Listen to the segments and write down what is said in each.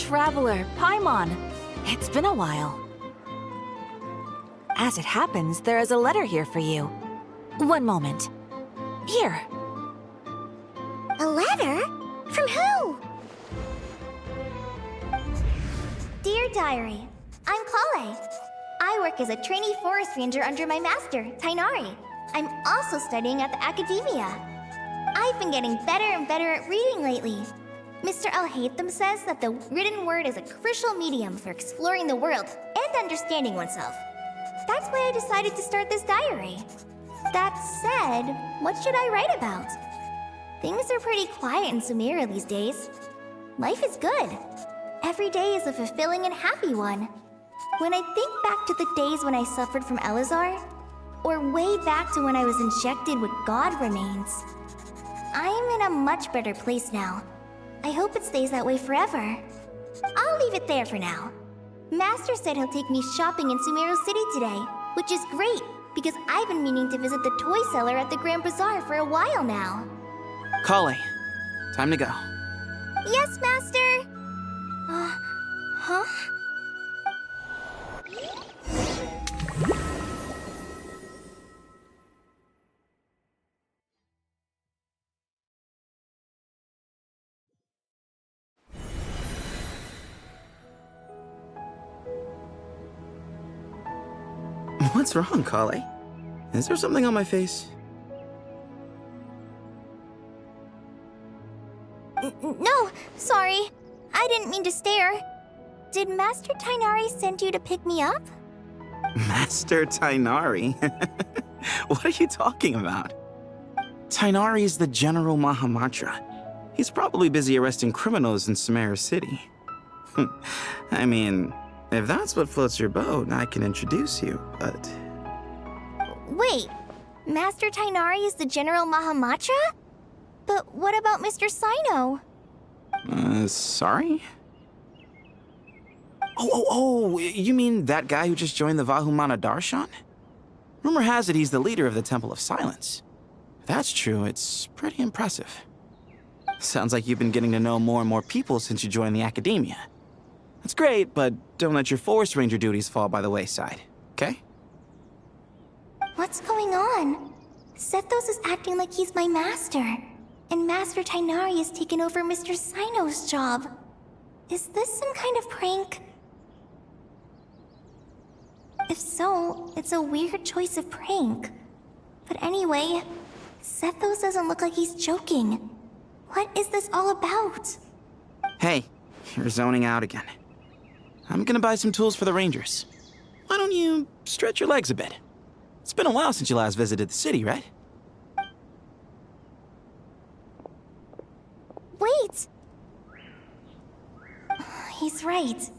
Traveler, Paimon. It's been a while. As it happens, there is a letter here for you. One moment. Here. A letter? From who? Dear Diary, I'm Kale. I work as a trainee forest ranger under my master, Tainari. I'm also studying at the academia. I've been getting better and better at reading lately. Mr. Al-Haytham says that the written word is a crucial medium for exploring the world and understanding oneself. That's why I decided to start this diary. That said, what should I write about? Things are pretty quiet in Sumeru these days. Life is good. Every day is a fulfilling and happy one. When I think back to the days when I suffered from Elazar, or way back to when I was injected with God remains, I am in a much better place now. I hope it stays that way forever. I'll leave it there for now. Master said he'll take me shopping in Sumeru City today, which is great because I've been meaning to visit the toy seller at the Grand Bazaar for a while now. Kale, time to go. Yes, Master! Huh? What's wrong, Kale? Is there something on my face? No, sorry. I didn't mean to stare. Did Master Tainari send you to pick me up? Master Tainari? What are you talking about? Tainari is the General Mahamatra. He's probably busy arresting criminals in Sumeru City. I mean, if that's what floats your boat, I can introduce you, but... Wait, Master Tainari is the General Mahamatra? But what about Mr. Sino? Sorry? Oh, you mean that guy who just joined the Vahumana Darshan? Rumor has it he's the leader of the Temple of Silence. If that's true, it's pretty impressive. Sounds like you've been getting to know more and more people since you joined the academia. That's great, but don't let your forest ranger duties fall by the wayside, okay? What's going on? Sethos is acting like he's my master, and Master Tainari has taken over Mr. Sino's job. Is this some kind of prank? If so, it's a weird choice of prank. But anyway, Sethos doesn't look like he's joking. What is this all about? Hey, you're zoning out again. I'm gonna buy some tools for the rangers. Why don't you stretch your legs a bit? It's been a while since you last visited the city, right? Wait! He's right.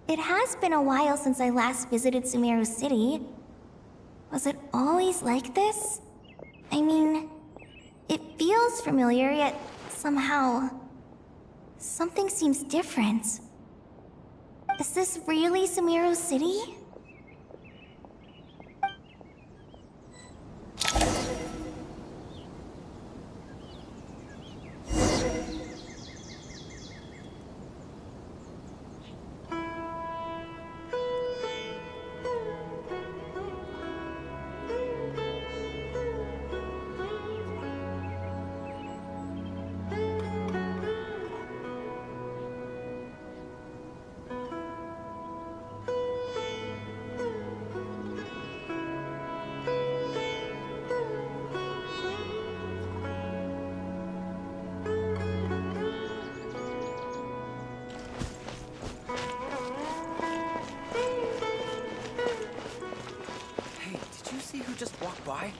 It has been a while since I last visited Sumeru City. Was it always like this? I mean, it feels familiar, yet somehow... something seems different. Is this really Sumeru City? Just walked by?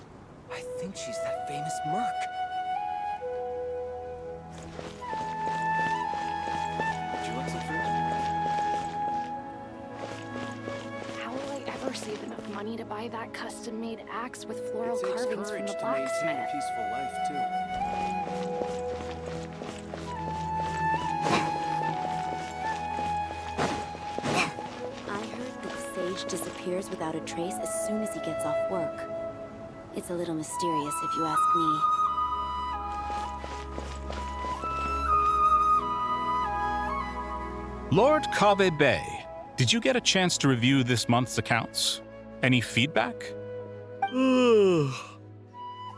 I think she's that famous merc. Would you like some fruit? How will I ever save enough money to buy that custom-made axe with floral carvings from the to maintain blacksmith? a peaceful life, too. Disappears without a trace as soon as he gets off work. It's a little mysterious if you ask me. Lord Kaveh Bey, did you get a chance to review this month's accounts? Any feedback? You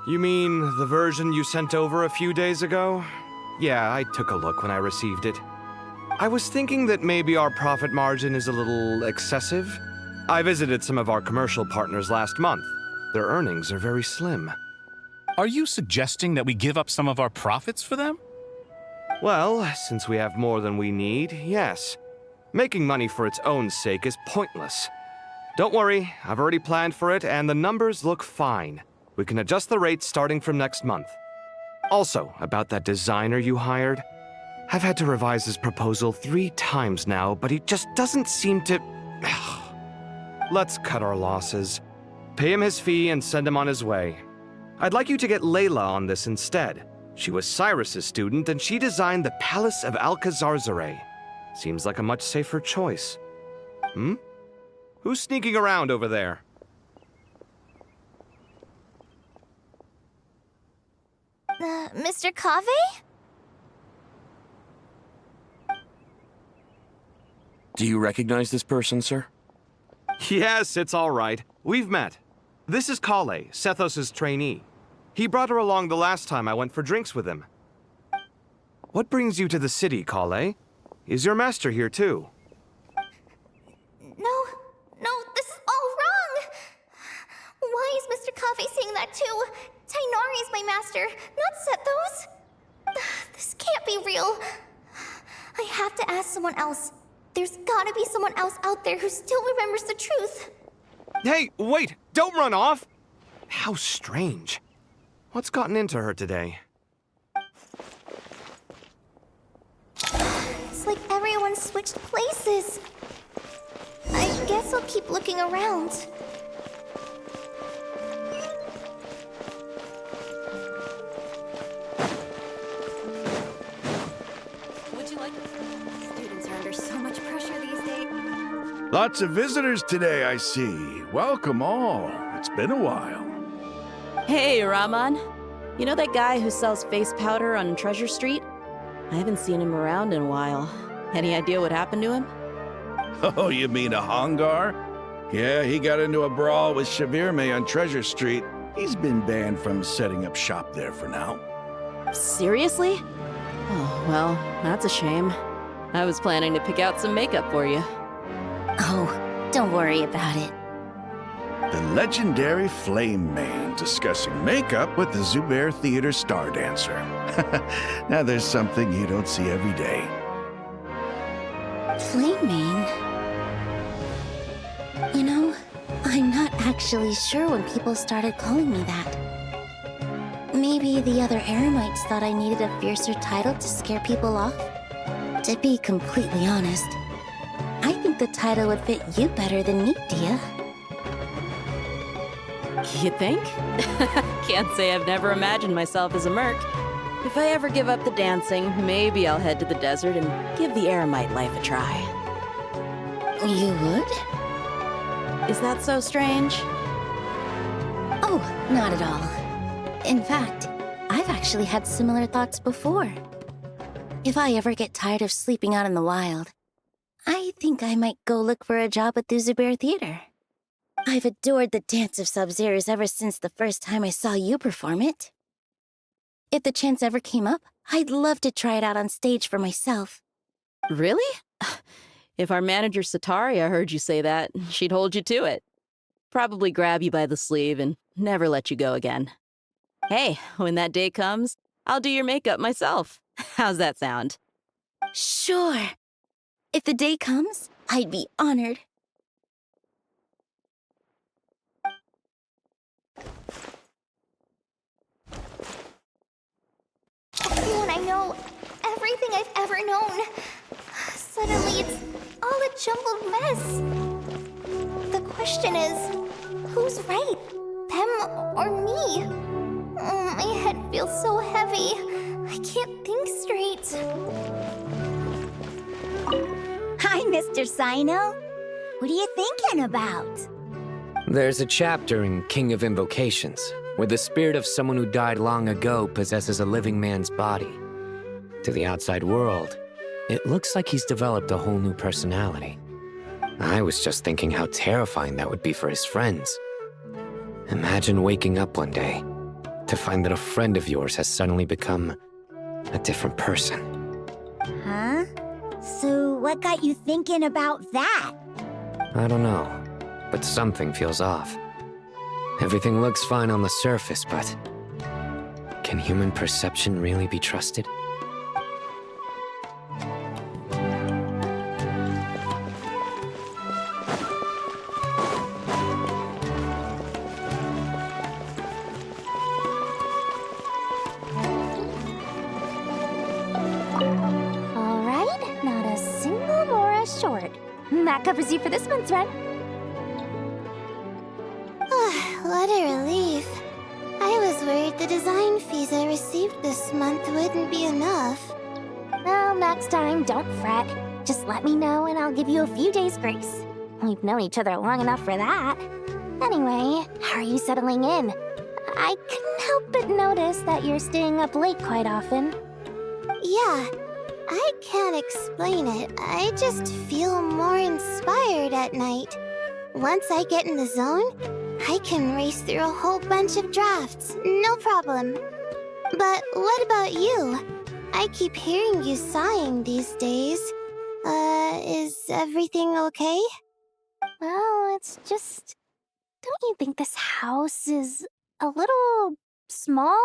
mean the version you sent over a few days ago? Yeah, I took a look when I received it. I was thinking that maybe our profit margin is a little excessive. I visited some of our commercial partners last month. Their earnings are very slim. Are you suggesting that we give up some of our profits for them? Well, since we have more than we need, yes. Making money for its own sake is pointless. Don't worry, I've already planned for it, and the numbers look fine. We can adjust the rates starting from next month. Also, about that designer you hired, I've had to revise his proposal 3 times now, but he just doesn't seem to... Let's cut our losses. Pay him his fee and send him on his way. I'd like you to get Layla on this instead. She was Cyrus's student, and she designed the Palace of Alcazarzaray. Seems like a much safer choice. Who's sneaking around over there? Mr. Kaveh? Do you recognize this person, sir? Yes, it's all right. We've met. This is Kale, Sethos' trainee. He brought her along the last time I went for drinks with him. What brings you to the city, Kale? Is your master here too? No, this is all wrong! Why is Mr. Kaveh saying that too? Tainari is my master, not Sethos. This can't be real. I have to ask someone else. There's gotta be someone else out there who still remembers the truth. Hey, wait! Don't run off! How strange. What's gotten into her today? It's like everyone switched places. I guess I'll keep looking around. Would you like... Students are under so much pressure these days. Lots of visitors today, I see. Welcome all. It's been a while. Hey, Rahman. You know that guy who sells face powder on Treasure Street? I haven't seen him around in a while. Any idea what happened to him? Oh, you mean a Hongar? Yeah, he got into a brawl with Shavirme on Treasure Street. He's been banned from setting up shop there for now. Seriously? Oh, well, that's a shame. I was planning to pick out some makeup for you. Oh, don't worry about it. The legendary Flame Mane discussing makeup with the Zubair Theater star dancer. Now there's something you don't see every day. Flame Mane? You know, I'm not actually sure when people started calling me that. Maybe the other Eremites thought I needed a fiercer title to scare people off? To be completely honest, I think the title would fit you better than me, Dia. You think? Can't say I've never imagined myself as a merc. If I ever give up the dancing, maybe I'll head to the desert and give the Eremite life a try. You would? Is that so strange? Oh, not at all. In fact, I've actually had similar thoughts before. If I ever get tired of sleeping out in the wild, I think I might go look for a job at the Zubair Theater. I've adored the dance of Sub-Zeros ever since the first time I saw you perform it. If the chance ever came up, I'd love to try it out on stage for myself. Really? If our manager Sataria heard you say that, she'd hold you to it. Probably grab you by the sleeve and never let you go again. Hey, when that day comes, I'll do your makeup myself. How's that sound? Sure. If the day comes, I'd be honored. Everyone I know, everything I've ever known. Suddenly it's all a jumbled mess. The question is, who's right? Them or me? My head feels so heavy. I can't think straight. Hi, Mr. Sino. What are you thinking about? There's a chapter in King of Invocations where the spirit of someone who died long ago possesses a living man's body. To the outside world, It looks like he's developed a whole new personality. I was just thinking how terrifying that would be for his friends. Imagine waking up one day to find that a friend of yours has suddenly become a different person. Huh? So what got you thinking about that? I don't know, but something feels off. Everything looks fine on the surface, but can human perception really be trusted? Alright, not a single Mora short. That covers you for this month's rent. What a relief. I was worried the design fees I received this month wouldn't be enough. Well, next time, don't fret. Just let me know and I'll give you a few days' grace. We've known each other long enough for that. Anyway, how are you settling in? I couldn't help but notice that you're staying up late quite often. Yeah, I can't explain it. I just feel more inspired at night. Once I get in the zone, I can race through a whole bunch of drafts, no problem. But what about you? I keep hearing you sighing these days. Is everything okay? Well, it's just... Don't you think this house is a little small?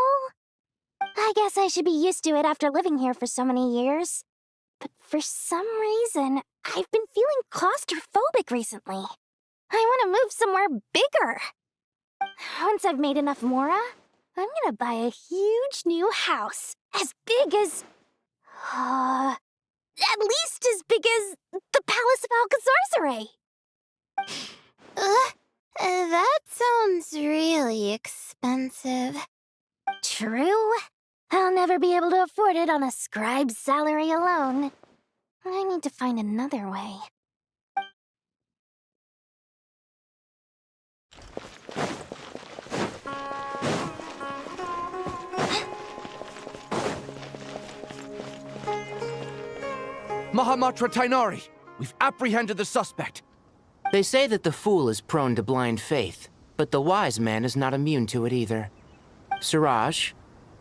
I guess I should be used to it after living here for so many years. But for some reason, I've been feeling claustrophobic recently. I want to move somewhere bigger. Once I've made enough Mora, I'm gonna buy a huge new house. As big as... at least as big as the Palace of Alcazarzaray. That sounds really expensive. True. I'll never be able to afford it on a scribe's salary alone. I need to find another way. Mahamatra Tainari, we've apprehended the suspect. They say that the fool is prone to blind faith, but the wise man is not immune to it either. Suraj,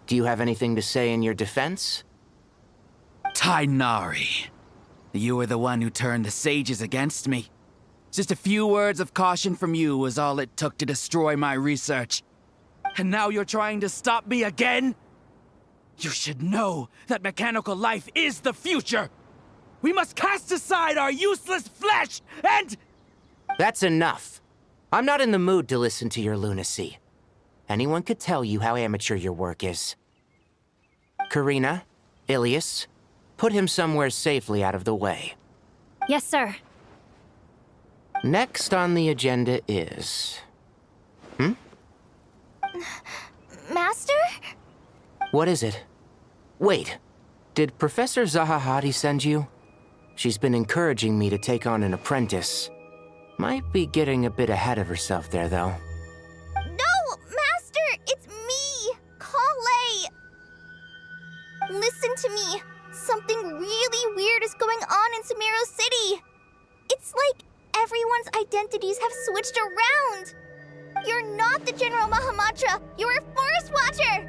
do you have anything to say in your defense? Tainari, you were the one who turned the sages against me. Just a few words of caution from you was all it took to destroy my research. And now you're trying to stop me again? You should know that mechanical life is the future! We must cast aside our useless flesh and... That's enough. I'm not in the mood to listen to your lunacy. Anyone could tell you how amateur your work is. Karina, Ilias, put him somewhere safely out of the way. Yes, sir. Next on the agenda is... Master? What is it? Wait, did Professor Zahahati send you? She's been encouraging me to take on an apprentice. Might be getting a bit ahead of herself there, though. No, Master! It's me! Kale! Listen to me. Something really weird is going on in Sumeru City. It's like everyone's identities have switched around. You're not the General Mahamatra. You're a Forest Watcher.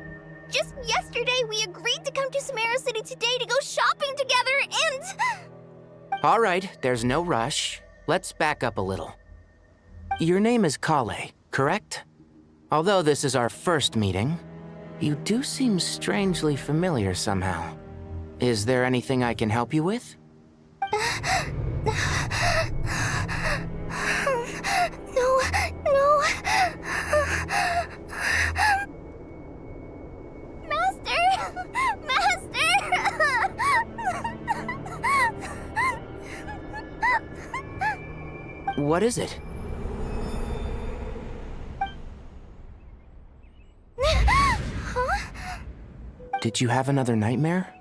Just yesterday, we agreed to come to Sumeru City today to go shopping together and... All right, there's no rush. Let's back up a little. Your name is Kale, correct? Although this is our first meeting, you do seem strangely familiar somehow. Is there anything I can help you with? No. Master! What is it? Did you have another nightmare?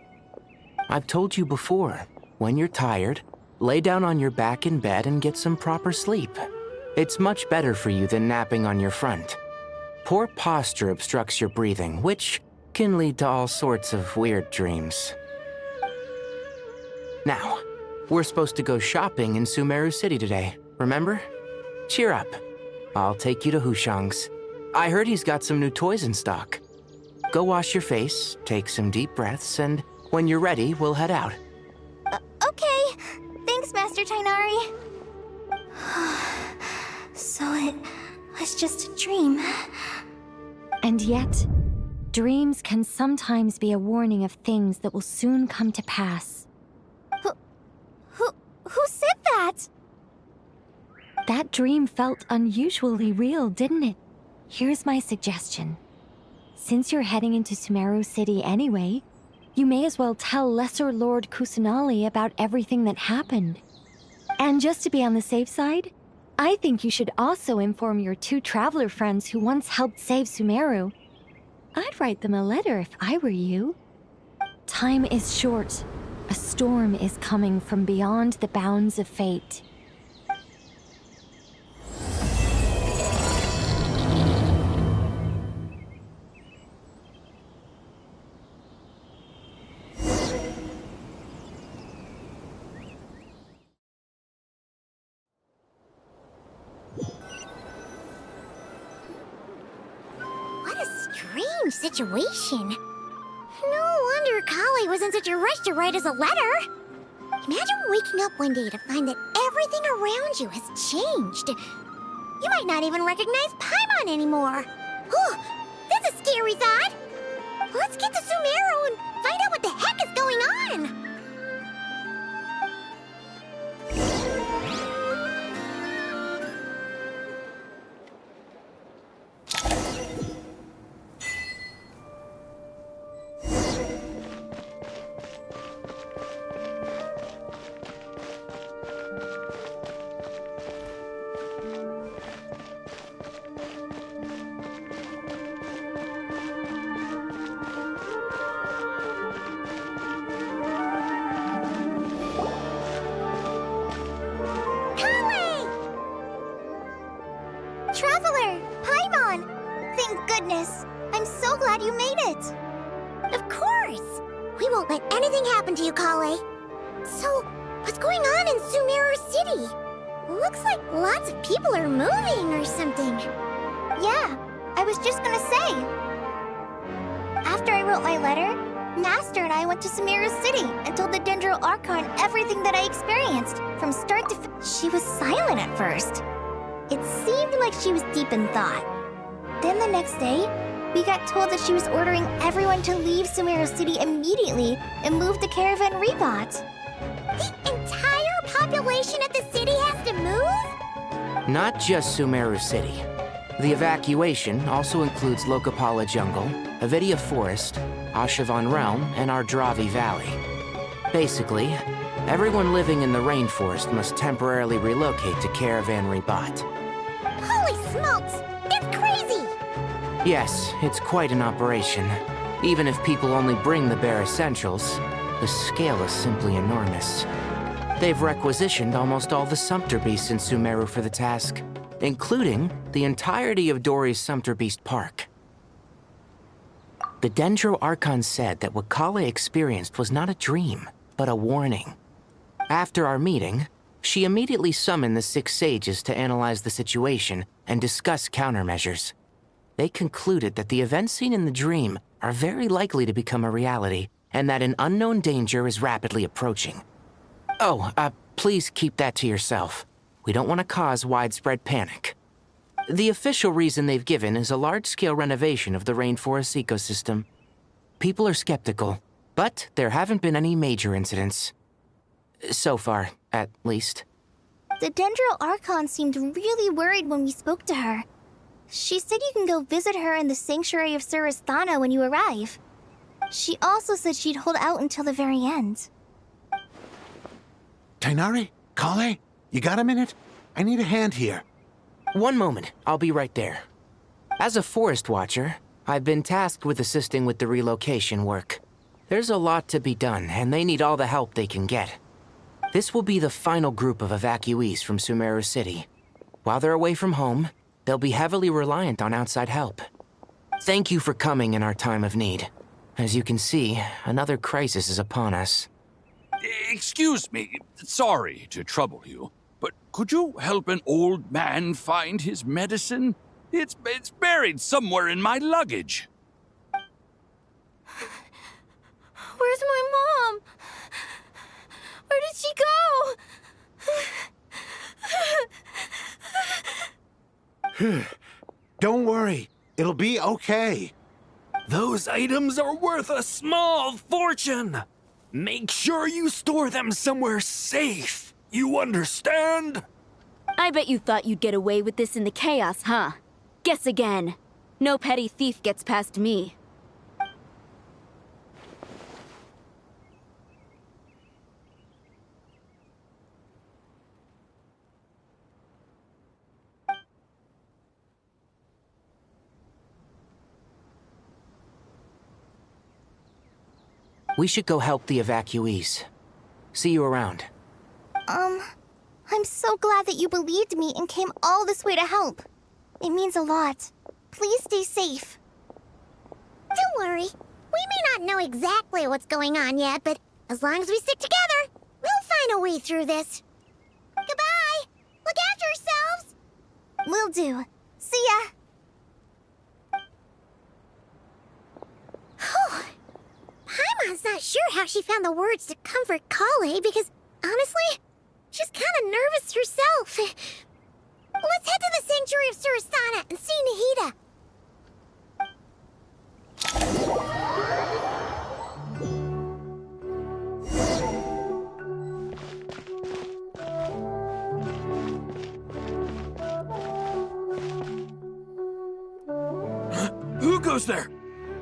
I've told you before, when you're tired, lay down on your back in bed and get some proper sleep. It's much better for you than napping on your front. Poor posture obstructs your breathing, which... can lead to all sorts of weird dreams. Master! Master! Master! What is it? Huh? Huh? No. No. No. Master! Master! Master! What is it? Huh? Huh? Master! Master! Master! What is it? Huh? Huh? No. No. No. Master! Master! Master! It's much better for you than napping on your front. Poor posture obstructs your breathing, which can lead to all sorts of weird dreams. Now, we're supposed to go shopping in Sumeru City today, remember? Cheer up. I'll take you to Hushang's. I heard he's got some new toys in stock. Go wash your face, take some deep breaths, and when you're ready, we'll head out. Okay. Thanks, Master Tainari. So it was just a dream. And yet, dreams can sometimes be a warning of things that will soon come to pass. Who said that? That dream felt unusually real, didn't it? Here's my suggestion. Since you're heading into Sumeru City anyway, you may as well tell Lesser Lord Kusanali about everything that happened. And just to be on the safe side, I think you should also inform your 2 traveler friends who once helped save Sumeru. I'd write them a letter if I were you. Time is short. A storm is coming from beyond the bounds of fate. What a strange situation. No wonder Kale was in such a rush to write us a letter. Imagine waking up one day to find that everything around you has changed. You might not even recognize Paimon anymore. Whew, that's a scary thought. Let's get to Sumeru and find out what the heck is going on. Traveler! Paimon! Thank goodness. I'm so glad you made it. Of course! We won't let anything happen to you, Kale. So, what's going on in Sumeru City? Looks like lots of people are moving or something. Yeah, I was just gonna say. After I wrote my letter, Master and I went to Sumeru City and told the Dendro Archon everything that I experienced, from start to She was silent at first. It seemed like she was deep in thought. Then the next day, we got told that she was ordering everyone to leave Sumeru City immediately and move to Caravan Rebot. The entire population of the city has to move? Not just Sumeru City. The evacuation also includes Lokapala Jungle, Avidia Forest, Ashavan Realm, and Ardravi Valley. Basically, everyone living in the rainforest must temporarily relocate to Caravan Rebot. Holy smokes! It's crazy! Yes, it's quite an operation. Even if people only bring the bare essentials, the scale is simply enormous. They've requisitioned almost all the Sumpter Beasts in Sumeru for the task, including the entirety of Dori's Sumpter Beast Park. The Dendro Archon said that what Kale experienced was not a dream, but a warning. After our meeting, she immediately summoned the 6 sages to analyze the situation and discuss countermeasures. They concluded that the events seen in the dream are very likely to become a reality, and that an unknown danger is rapidly approaching. Oh, please keep that to yourself. We don't want to cause widespread panic. The official reason they've given is a large-scale renovation of the rainforest ecosystem. People are skeptical, but there haven't been any major incidents. So far, at least. The Dendro Archon seemed really worried when we spoke to her. She said you can go visit her in the Sanctuary of Surasthana when you arrive. She also said she'd hold out until the very end. Tainari? Kale? You got a minute? I need a hand here. One moment, I'll be right there. As a forest watcher, I've been tasked with assisting with the relocation work. There's a lot to be done, and they need all the help they can get. This will be the final group of evacuees from Sumeru City. While they're away from home, they'll be heavily reliant on outside help. Thank you for coming in our time of need. As you can see, another crisis is upon us. Excuse me, sorry to trouble you, but could you help an old man find his medicine? It's buried somewhere in my luggage. Where's my mom? Where did she go? Don't worry, it'll be okay. Those items are worth a small fortune. Make sure you store them somewhere safe. You understand? I bet you thought you'd get away with this in the chaos, huh? Guess again. No petty thief gets past me. We should go help the evacuees. See you around. I'm so glad that you believed me and came all this way to help. It means a lot. Please stay safe. Don't worry. We may not know exactly what's going on yet, but as long as we stick together, we'll find a way through this. Goodbye! Look after yourselves! Will do. See ya! Paimon's not sure how she found the words to comfort Kale because, honestly, she's kind of nervous herself. Let's head to the Sanctuary of Surasana and see Nahida. Who goes there?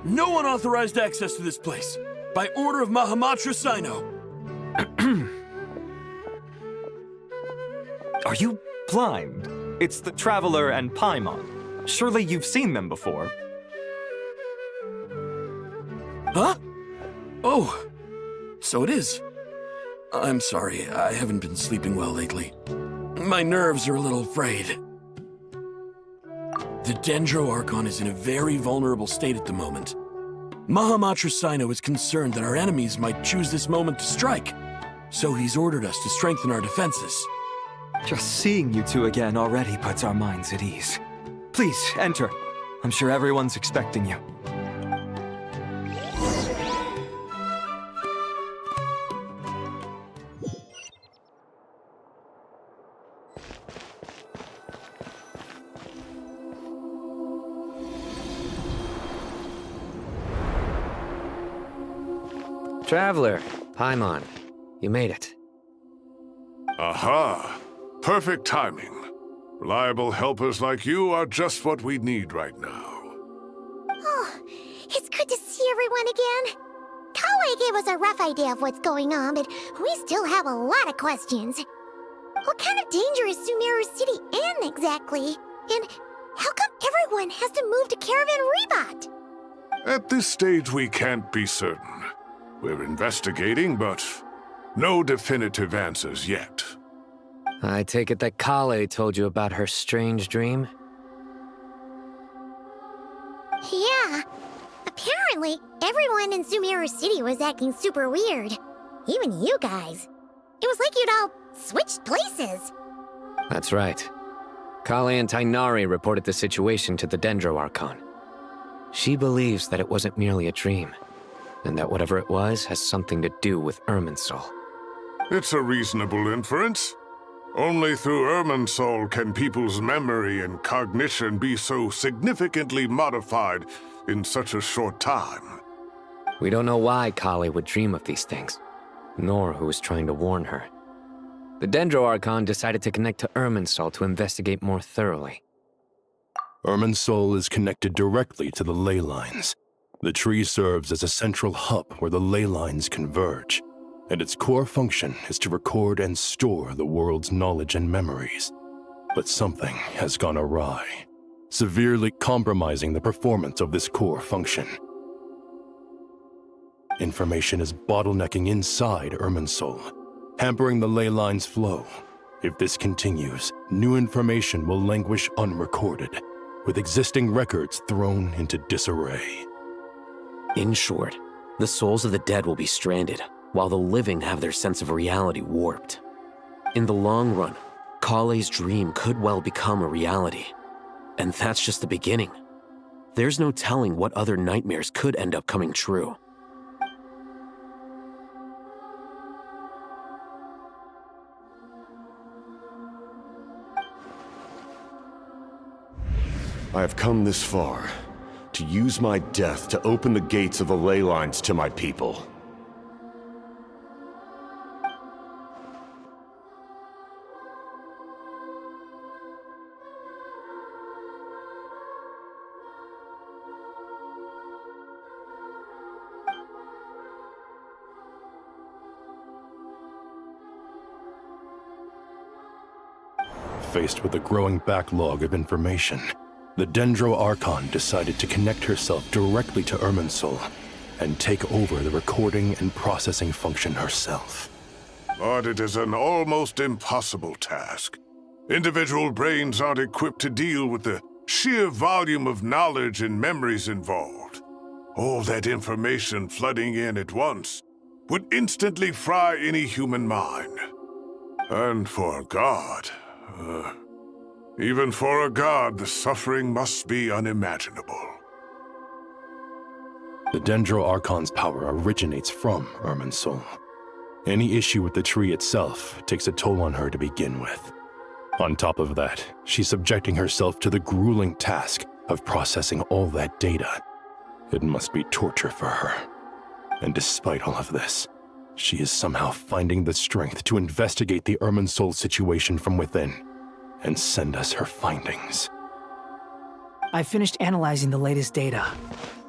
No unauthorized access to this place. By order of Mahamatra Sino. Are you blind? It's the Traveler and Paimon. Surely you've seen them before. Huh? Oh, so it is. I'm sorry, I haven't been sleeping well lately. My nerves are a little frayed. The Dendro Archon is in a very vulnerable state at the moment. Mahamatra Sino is concerned that our enemies might choose this moment to strike, so he's ordered us to strengthen our defenses. Just seeing you two again already puts our minds at ease. Please, enter. I'm sure everyone's expecting you. Traveler, Paimon, you made it. Aha! Perfect timing. Reliable helpers like you are just what we need right now. Oh, it's good to see everyone again. Kale gave us a rough idea of what's going on, but we still have a lot of questions. What kind of danger is Sumeru City in exactly? And how come everyone has to move to Caravan Rebot? At this stage, we can't be certain. We're investigating, but no definitive answers yet. I take it that Kale told you about her strange dream? Yeah. Apparently, everyone in Sumeru City was acting super weird. Even you guys. It was like you'd all switched places. That's right. Kale and Tainari reported the situation to the Dendro Archon. She believes that it wasn't merely a dream, and that whatever it was has something to do with Irminsul. It's a reasonable inference. Only through Irminsul can people's memory and cognition be so significantly modified in such a short time. We don't know why Kale would dream of these things, nor who was trying to warn her. The Dendro Archon decided to connect to Irminsul to investigate more thoroughly. Irminsul is connected directly to the ley lines. The tree serves as a central hub where the ley lines converge, and its core function is to record and store the world's knowledge and memories. But something has gone awry, severely compromising the performance of this core function. Information is bottlenecking inside Irminsul, hampering the ley line's flow. If this continues, new information will languish unrecorded, with existing records thrown into disarray. In short, the souls of the dead will be stranded, while the living have their sense of reality warped. In the long run, Kale's dream could well become a reality. And that's just the beginning. There's no telling what other nightmares could end up coming true. I have come this far to use my death to open the gates of the ley lines to my people. Faced with a growing backlog of information, the Dendro Archon decided to connect herself directly to Irminsul and take over the recording and processing function herself. But it is an almost impossible task. Individual brains aren't equipped to deal with the sheer volume of knowledge and memories involved. All that information flooding in at once would instantly fry any human mind. And for a god, even for a god, the suffering must be unimaginable. The Dendro Archon's power originates from Irminsul. Any issue with the tree itself takes a toll on her to begin with. On top of that, she's subjecting herself to the grueling task of processing all that data. It must be torture for her. And despite all of this, she is somehow finding the strength to investigate the Irminsul situation from within and send us her findings. I finished analyzing the latest data.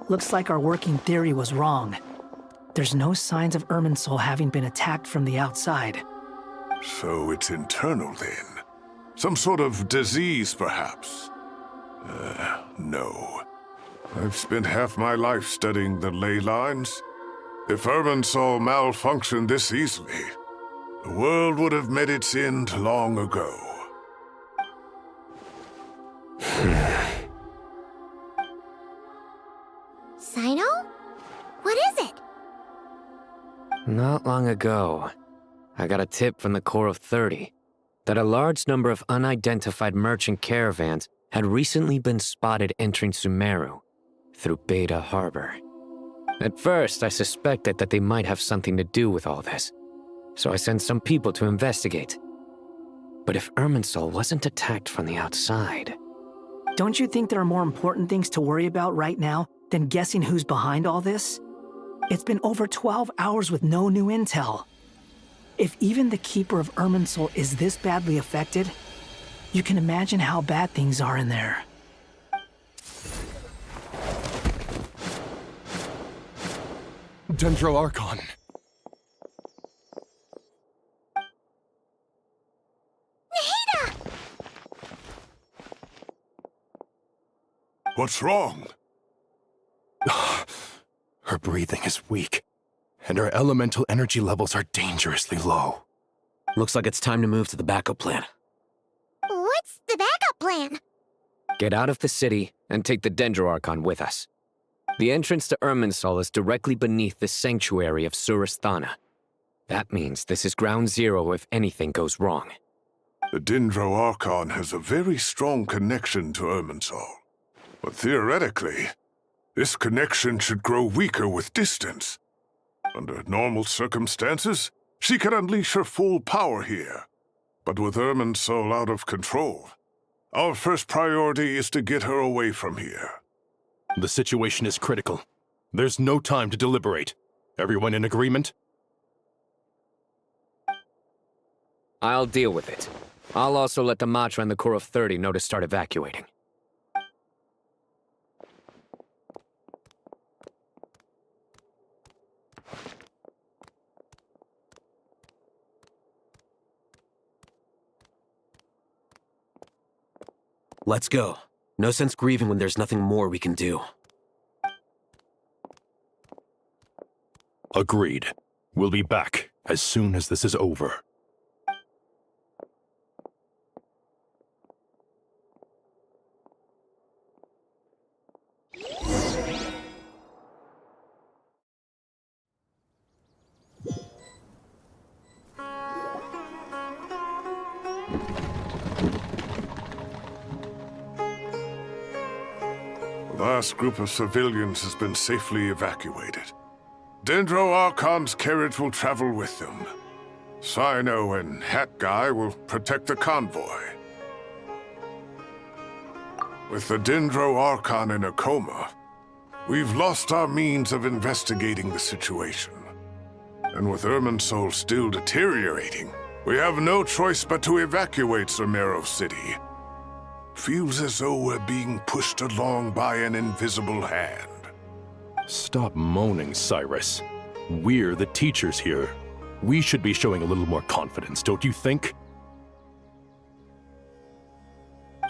Looks like our working theory was wrong. There's no signs of Irminsul having been attacked from the outside. So it's internal then? Some sort of disease, perhaps? No. I've spent half my life studying the ley lines. If Irminsul malfunctioned this easily, the world would have met its end long ago. Sino? What is it? Not long ago, I got a tip from the Core of 30 that a large number of unidentified merchant caravans had recently been spotted entering Sumeru through Beta Harbor. At first, I suspected that they might have something to do with all this, so I sent some people to investigate. But if Irminsul wasn't attacked from the outside... Don't you think there are more important things to worry about right now than guessing who's behind all this? It's been over 12 hours with no new intel. If even the Keeper of Irminsul is this badly affected, you can imagine how bad things are in there. Dendro Archon. What's wrong? Her breathing is weak, and her elemental energy levels are dangerously low. Looks like it's time to move to the backup plan. What's the backup plan? Get out of the city and take the Dendro Archon with us. The entrance to Irminsul is directly beneath the sanctuary of Surasthana. That means this is ground zero if anything goes wrong. The Dendro Archon has a very strong connection to Irminsul. But theoretically, this connection should grow weaker with distance. Under normal circumstances, she could unleash her full power here. But with Irminsul out of control, our first priority is to get her away from here. The situation is critical. There's no time to deliberate. Everyone in agreement? I'll deal with it. I'll also let the Matra and the Core of 30 know to start evacuating. Let's go. No sense grieving when there's nothing more we can do. Agreed. We'll be back as soon as this is over. Last group of civilians has been safely evacuated. Dendro Archon's carriage will travel with them. Sino and Hat Guy will protect the convoy. With the Dendro Archon in a coma, we've lost our means of investigating the situation. And with Irminsul still deteriorating, we have no choice but to evacuate Sumeru City. Feels as though we're being pushed along by an invisible hand. Stop moaning, Cyrus. We're the teachers here. We should be showing a little more confidence, don't you think?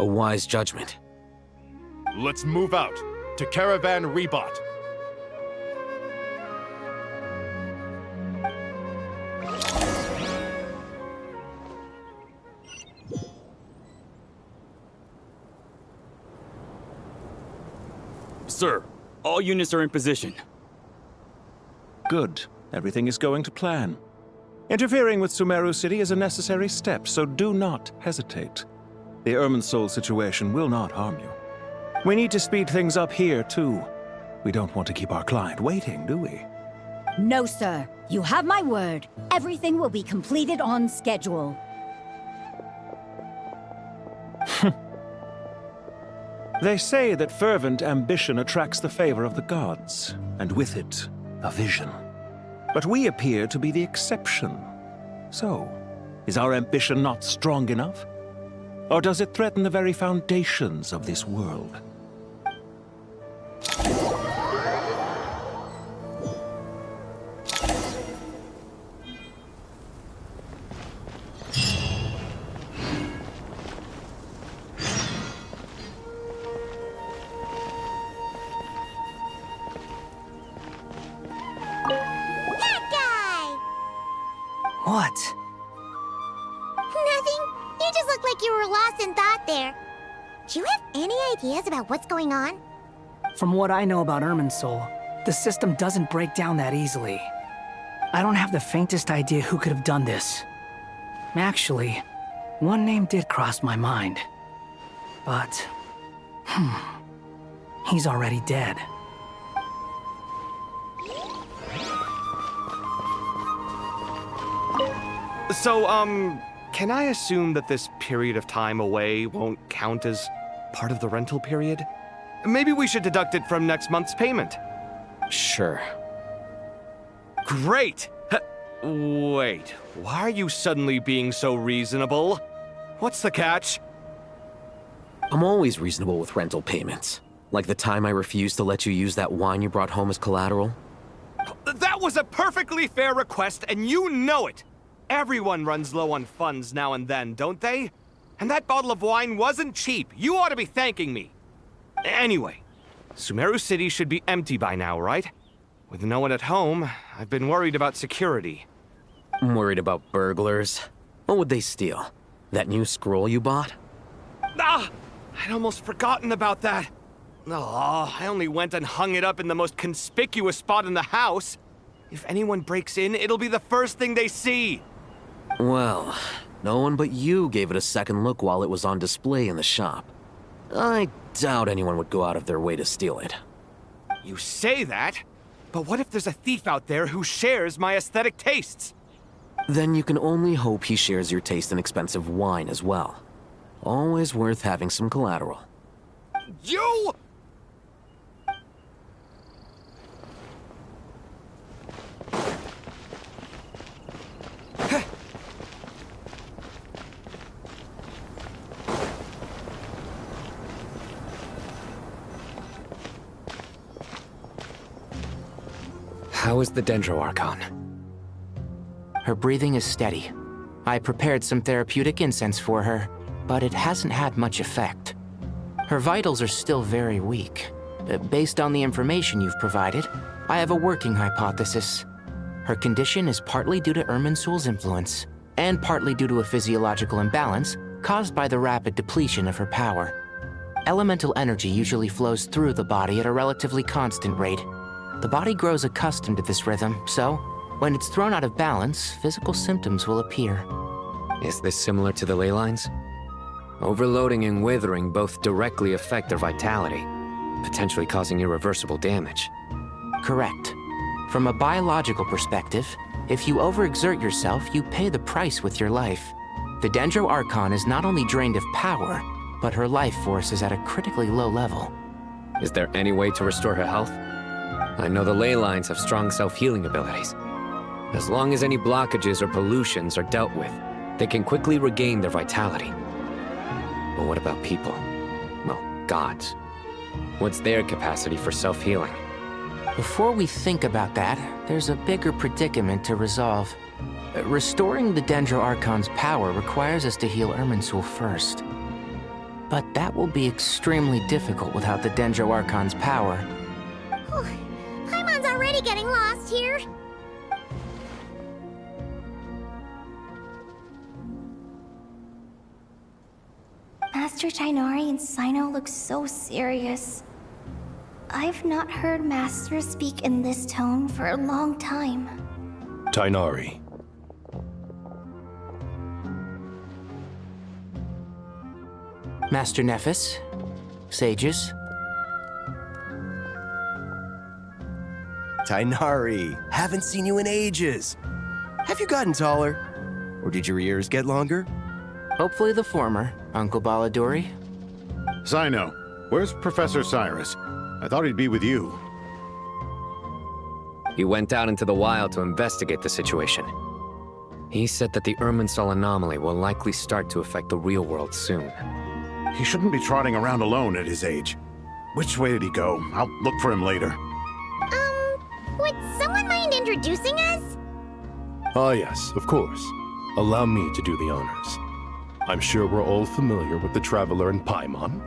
A wise judgment. Let's move out to Caravan Rebot. Sir, all units are in position. Good. Everything is going to plan. Interfering with Sumeru City is a necessary step, so do not hesitate. The Irminsul situation will not harm you. We need to speed things up here, too. We don't want to keep our client waiting, do we? No, sir. You have my word. Everything will be completed on schedule. They say that fervent ambition attracts the favor of the gods, and with it, a vision. But we appear to be the exception. So, is our ambition not strong enough? Or does it threaten the very foundations of this world? What? Nothing. You just look like you were lost in thought there. Do you have any ideas about what's going on? From what I know about Irminsul, the system doesn't break down that easily. I don't have the faintest idea who could have done this. Actually, one name did cross my mind. But, he's already dead. So, can I assume that this period of time away won't count as part of the rental period? Maybe we should deduct it from next month's payment. Sure. Great! Wait, why are you suddenly being so reasonable? What's the catch? I'm always reasonable with rental payments. Like the time I refused to let you use that wine you brought home as collateral. That was a perfectly fair request, and you know it! Everyone runs low on funds now and then, don't they? And that bottle of wine wasn't cheap. You ought to be thanking me. Anyway, Sumeru City should be empty by now, right? With no one at home, I've been worried about security. I'm worried about burglars. What would they steal? That new scroll you bought? Ah! I'd almost forgotten about that. Oh, I only went and hung it up in the most conspicuous spot in the house. If anyone breaks in, it'll be the first thing they see. Well, no one but you gave it a second look while it was on display in the shop. I doubt anyone would go out of their way to steal it. You say that, but what if there's a thief out there who shares my aesthetic tastes? Then you can only hope he shares your taste in expensive wine as well. Always worth having some collateral. You! How is the Dendro Archon? Her breathing is steady. I prepared some therapeutic incense for her, but it hasn't had much effect. Her vitals are still very weak. Based on the information you've provided, I have a working hypothesis. Her condition is partly due to Irminsul's influence, and partly due to a physiological imbalance caused by the rapid depletion of her power. Elemental energy usually flows through the body at a relatively constant rate. The body grows accustomed to this rhythm, so when it's thrown out of balance, physical symptoms will appear. Is this similar to the ley lines? Overloading and withering both directly affect their vitality. potentially causing irreversible damage. Correct. From a biological perspective, if you overexert yourself, you pay the price with your life. The Dendro Archon is not only drained of power, but her life force is at a critically low level. Is there any way to restore her health? I know the ley lines have strong self-healing abilities. As long as any blockages or pollutions are dealt with, they can quickly regain their vitality. But what about people? Well, gods. What's their capacity for self-healing? Before we think about that, there's a bigger predicament to resolve. Restoring the Dendro Archon's power requires us to heal Irminsul first. But that will be extremely difficult without the Dendro Archon's power. Paimon's already getting lost here. Master Tighnari and Cyno look so serious. I've not heard Master speak in this tone for a long time. Tighnari. Master Nephis, sages. Tighnari, haven't seen you in ages. Have you gotten taller? Or did your ears get longer? Hopefully the former, Uncle Baladuri. Cyno, where's Professor Cyrus? I thought he'd be with you. He went out into the wild to investigate the situation. He said that the Irminsul anomaly will likely start to affect the real world soon. He shouldn't be trotting around alone at his age. Which way did he go? I'll look for him later. Would someone mind introducing us? Ah yes, of course. Allow me to do the honors. I'm sure we're all familiar with the Traveler and Paimon.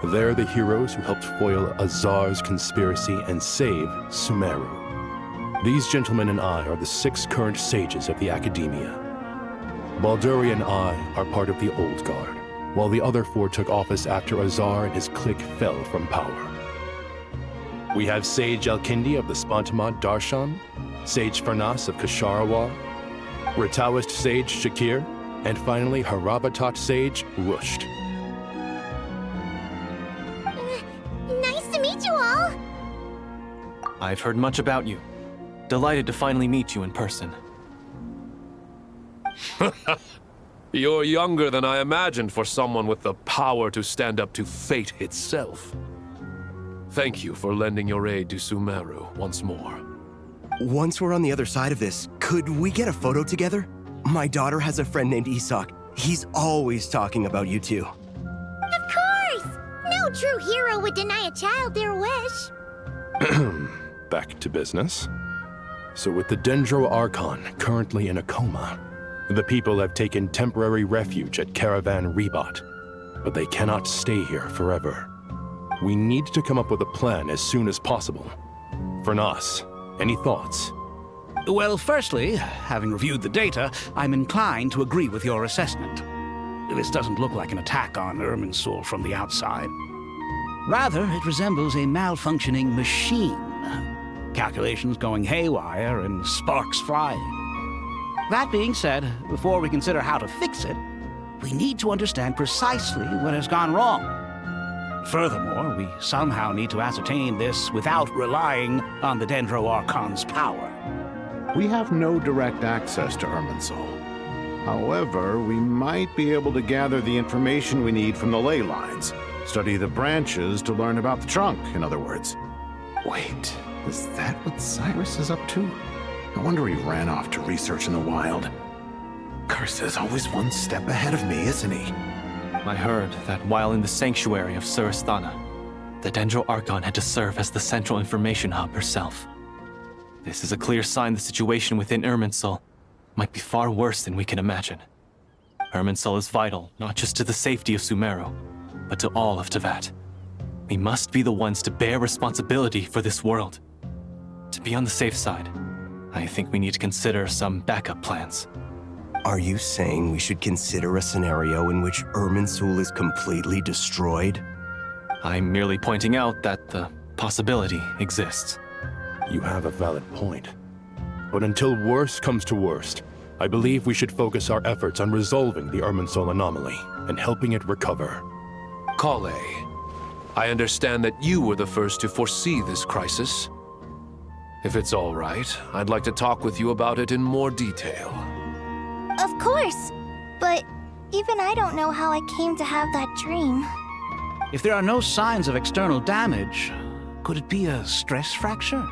They're the heroes who helped foil Azar's conspiracy and save Sumeru. These gentlemen and I are the 6 current sages of the Academia. Balduri and I are part of the Old Guard, while the other 4 took office after Azar and his clique fell from power. We have Sage Elkindi of the Spantamad Darshan, Sage Farnas of Kasharawar, Rataoist Sage Shakir, and finally Harabatot Sage Rusht. Nice to meet you all. I've heard much about you. Delighted to finally meet you in person. You're younger than I imagined for someone with the power to stand up to fate itself. Thank you for lending your aid to Sumeru once more. Once we're on the other side of this, could we get a photo together? My daughter has a friend named Isak. He's always talking about you two. Of course! No true hero would deny a child their wish. Back to business. So with the Dendro Archon currently in a coma, the people have taken temporary refuge at Caravan Rebot, but they cannot stay here forever. We need to come up with a plan as soon as possible. Farnas, any thoughts? Well, firstly, having reviewed the data, I'm inclined to agree with your assessment. This doesn't look like an attack on Irminsul from the outside. Rather, it resembles a malfunctioning machine. Calculations going haywire and sparks flying. That being said, before we consider how to fix it, we need to understand precisely what has gone wrong. Furthermore, we somehow need to ascertain this without relying on the Dendro Archon's power. We have no direct access to Irminsul. However, we might be able to gather the information we need from the ley lines. Study the branches to learn about the trunk, in other words. Wait, is that what Cyrus is up to? No wonder he ran off to research in the wild. Curse's always one step ahead of me, isn't he? I heard that while in the sanctuary of Surasthana, the Dendro Archon had to serve as the central information hub herself. This is a clear sign the situation within Irminsul might be far worse than we can imagine. Irminsul is vital not just to the safety of Sumeru, but to all of Teyvat. We must be the ones to bear responsibility for this world. To be on the safe side, I think we need to consider some backup plans. Are you saying we should consider a scenario in which Irminsul is completely destroyed? I'm merely pointing out that the possibility exists. You have a valid point. But until worst comes to worst, I believe we should focus our efforts on resolving the Irminsul anomaly and helping it recover. Kale, I understand that you were the first to foresee this crisis. If it's all right, I'd like to talk with you about it in more detail. Of course, but even I don't know how I came to have that dream. If there are no signs of external damage, could it be a stress fracture?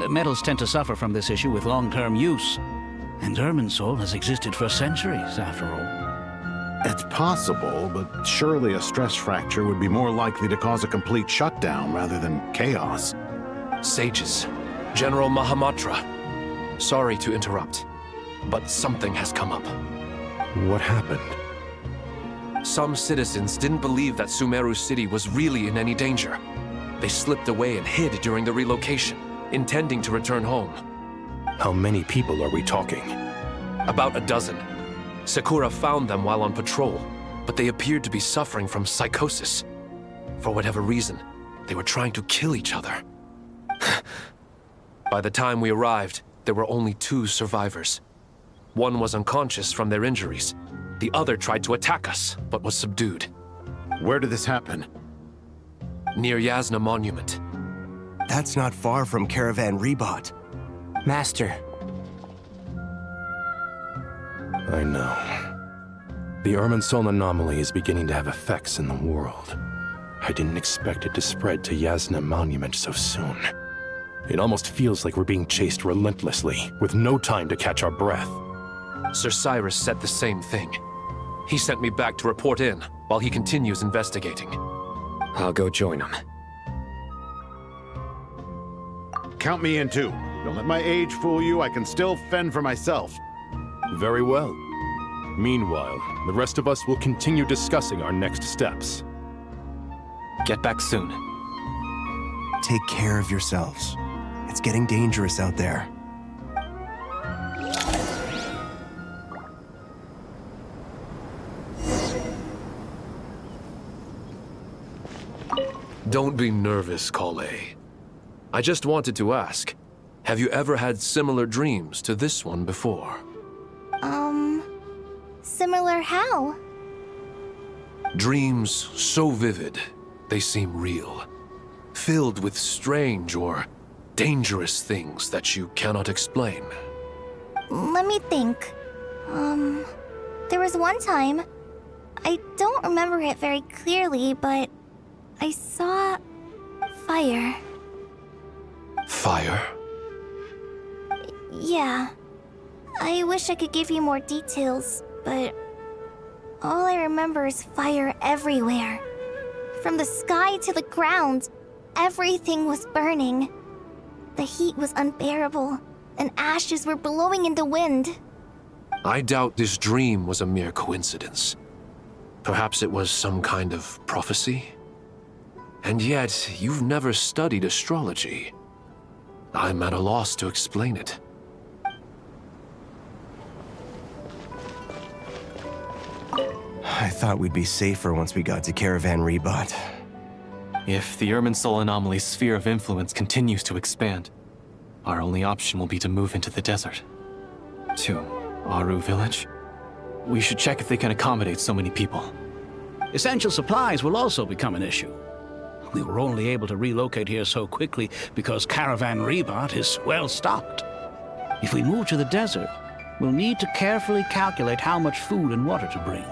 Metals tend to suffer from this issue with long-term use, and Irminsul has existed for centuries, after all. It's possible, but surely a stress fracture would be more likely to cause a complete shutdown rather than chaos. Sages, General Mahamatra, sorry to interrupt, but something has come up. What happened? Some citizens didn't believe that Sumeru City was really in any danger. They slipped away and hid during the relocation, intending to return home. How many people are we talking? About a dozen. Sakura found them while on patrol, but they appeared to be suffering from psychosis. For whatever reason, they were trying to kill each other. By the time we arrived, there were only 2 survivors. One was unconscious from their injuries. The other tried to attack us, but was subdued. Where did this happen? Near Yasna Monument. That's not far from Caravan Rebot. Master. I know. The Irminsul anomaly is beginning to have effects in the world. I didn't expect it to spread to Yasna Monument so soon. It almost feels like we're being chased relentlessly, with no time to catch our breath. Sir Cyrus said the same thing. He sent me back to report in, while he continues investigating. I'll go join him. Count me in too. Don't let my age fool you, I can still fend for myself. Very well. Meanwhile, the rest of us will continue discussing our next steps. Get back soon. Take care of yourselves. It's getting dangerous out there. Don't be nervous, Kale. I just wanted to ask, have you ever had similar dreams to this one before? Similar how? Dreams so vivid, they seem real. Filled with strange or dangerous things that you cannot explain. Let me think. There was one time, I don't remember it very clearly, but I saw fire. Fire? Yeah. I wish I could give you more details, but all I remember is fire everywhere. From the sky to the ground, everything was burning. The heat was unbearable, and ashes were blowing in the wind. I doubt this dream was a mere coincidence. Perhaps it was some kind of prophecy? And yet, you've never studied astrology. I'm at a loss to explain it. I thought we'd be safer once we got to Caravan Rebot. If the Irminsul anomaly's sphere of influence continues to expand, our only option will be to move into the desert. To Aru Village? We should check if they can accommodate so many people. Essential supplies will also become an issue. We were only able to relocate here so quickly because Caravan Rebot is well stocked. If we move to the desert, we'll need to carefully calculate how much food and water to bring.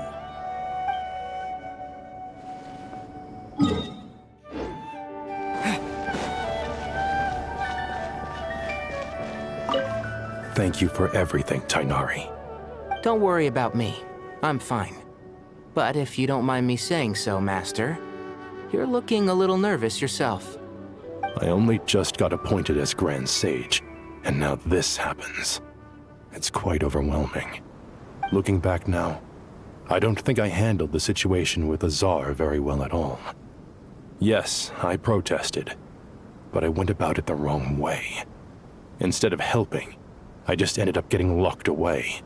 Thank you for everything, Tainari. Don't worry about me. I'm fine. But if you don't mind me saying so, Master, you're looking a little nervous yourself. I only just got appointed as Grand Sage, and now this happens. It's quite overwhelming. Looking back now, I don't think I handled the situation with Azar very well at all. Yes, I protested, but I went about it the wrong way. Instead of helping, I just ended up getting locked away.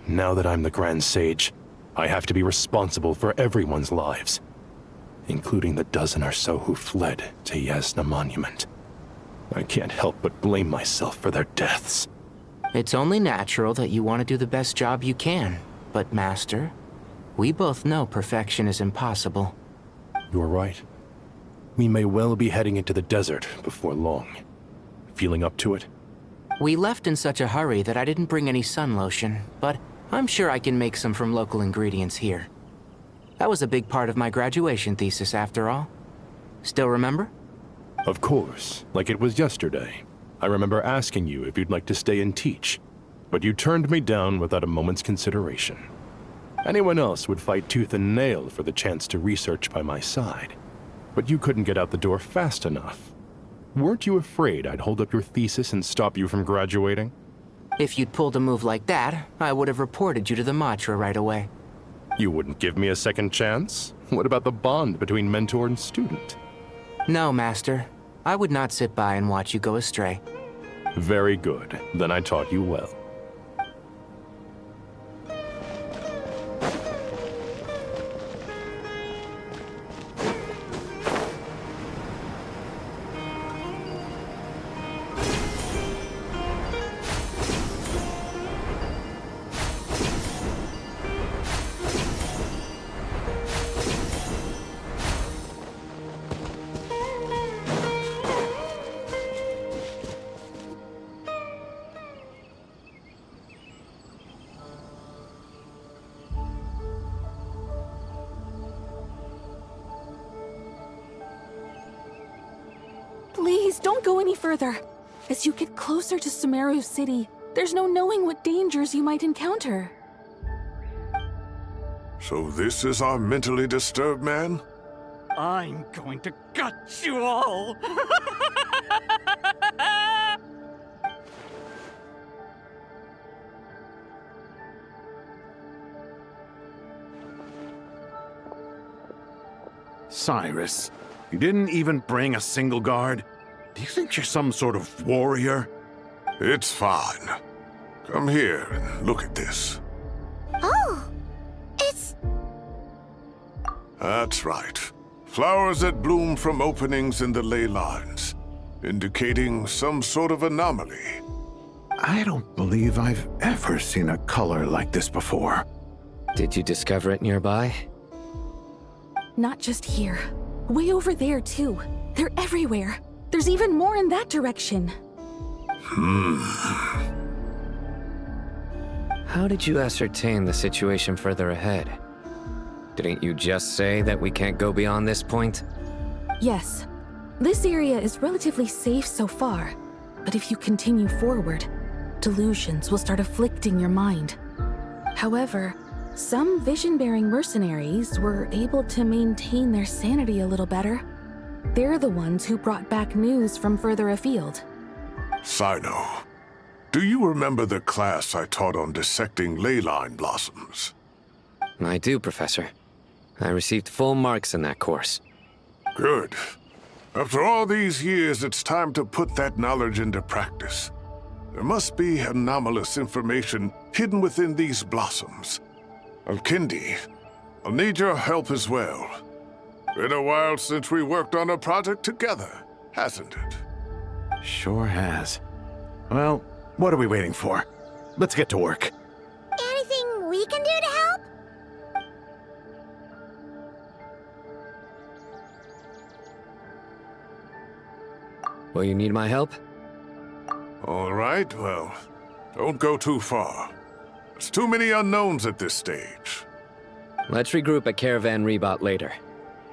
Now that I'm the Grand Sage, I have to be responsible for everyone's lives, including the dozen or so who fled to Yasna Monument. I can't help but blame myself for their deaths. It's only natural that you want to do the best job you can, but Master, we both know perfection is impossible. You're right. We may well be heading into the desert before long. Feeling up to it? We left in such a hurry that I didn't bring any sun lotion, but I'm sure I can make some from local ingredients here. That was a big part of my graduation thesis, after all. Still remember? Of course, like it was yesterday. I remember asking you if you'd like to stay and teach, but you turned me down without a moment's consideration. Anyone else would fight tooth and nail for the chance to research by my side, but you couldn't get out the door fast enough. Weren't you afraid I'd hold up your thesis and stop you from graduating? If you'd pulled a move like that, I would have reported you to the Matra right away. You wouldn't give me a second chance? What about the bond between mentor and student? No, Master. I would not sit by and watch you go astray. Very good. Then I taught you well. Please, don't go any further. As you get closer to Sumeru City, there's no knowing what dangers you might encounter. So this is our mentally disturbed man? I'm going to gut you all! Cyrus, you didn't even bring a single guard? Do you think you're some sort of warrior? It's fine. Come here and look at this. Oh, it's... That's right. Flowers that bloom from openings in the ley lines, indicating some sort of anomaly. I don't believe I've ever seen a color like this before. Did you discover it nearby? Not just here. Way over there, too. They're everywhere. There's even more in that direction. How did you ascertain the situation further ahead? Didn't you just say that we can't go beyond this point? Yes. This area is relatively safe so far, but if you continue forward, delusions will start afflicting your mind. However, some vision-bearing mercenaries were able to maintain their sanity a little better. They're the ones who brought back news from further afield. Sino, do you remember the class I taught on dissecting ley line blossoms? I do, Professor. I received full marks in that course. Good. After all these years, it's time to put that knowledge into practice. There must be anomalous information hidden within these blossoms. Alkindi, I'll need your help as well. Been a while since we worked on a project together, hasn't it? Sure has. Well, what are we waiting for? Let's get to work. Anything we can do to help? Will you need my help? All right, well, don't go too far. There's too many unknowns at this stage. Let's regroup at Caravan Rebot later.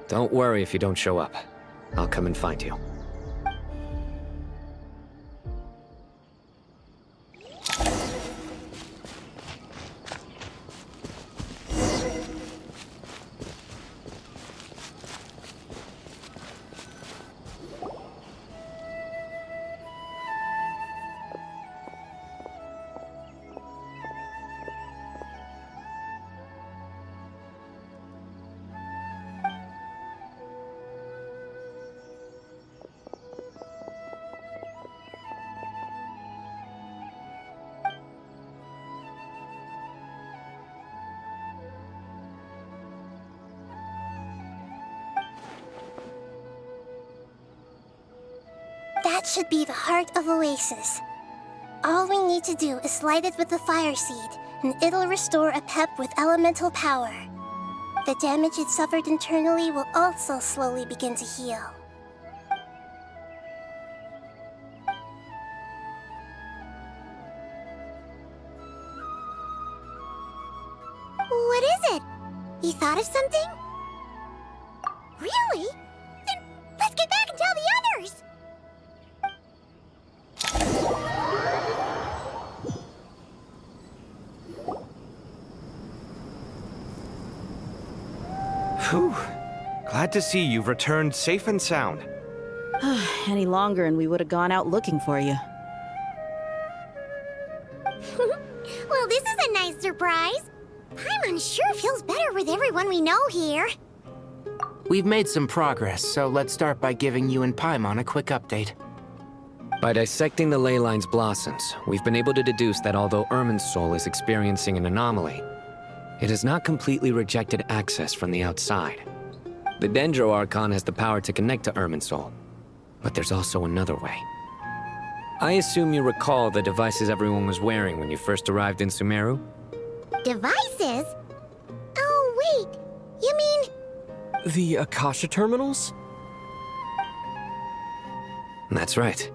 Don't worry if you don't show up. I'll come and find you. That should be the heart of Oasis. All we need to do is light it with the fire seed, and it'll restore a pep with elemental power. The damage it suffered internally will also slowly begin to heal. What is it? You thought of something? Really? Then let's get back and tell the others! Whew. Glad to see you've returned safe and sound. Any longer and we would have gone out looking for you. Well, this is a nice surprise. Paimon sure feels better with everyone we know here. We've made some progress, so let's start by giving you and Paimon a quick update. By dissecting the ley line's blossoms, we've been able to deduce that although Irminsul is experiencing an anomaly, it has not completely rejected access from the outside. The Dendro Archon has the power to connect to Irminsul, but there's also another way. I assume you recall the devices everyone was wearing when you first arrived in Sumeru? Devices? Oh, wait. You mean... The Akasha terminals? That's right.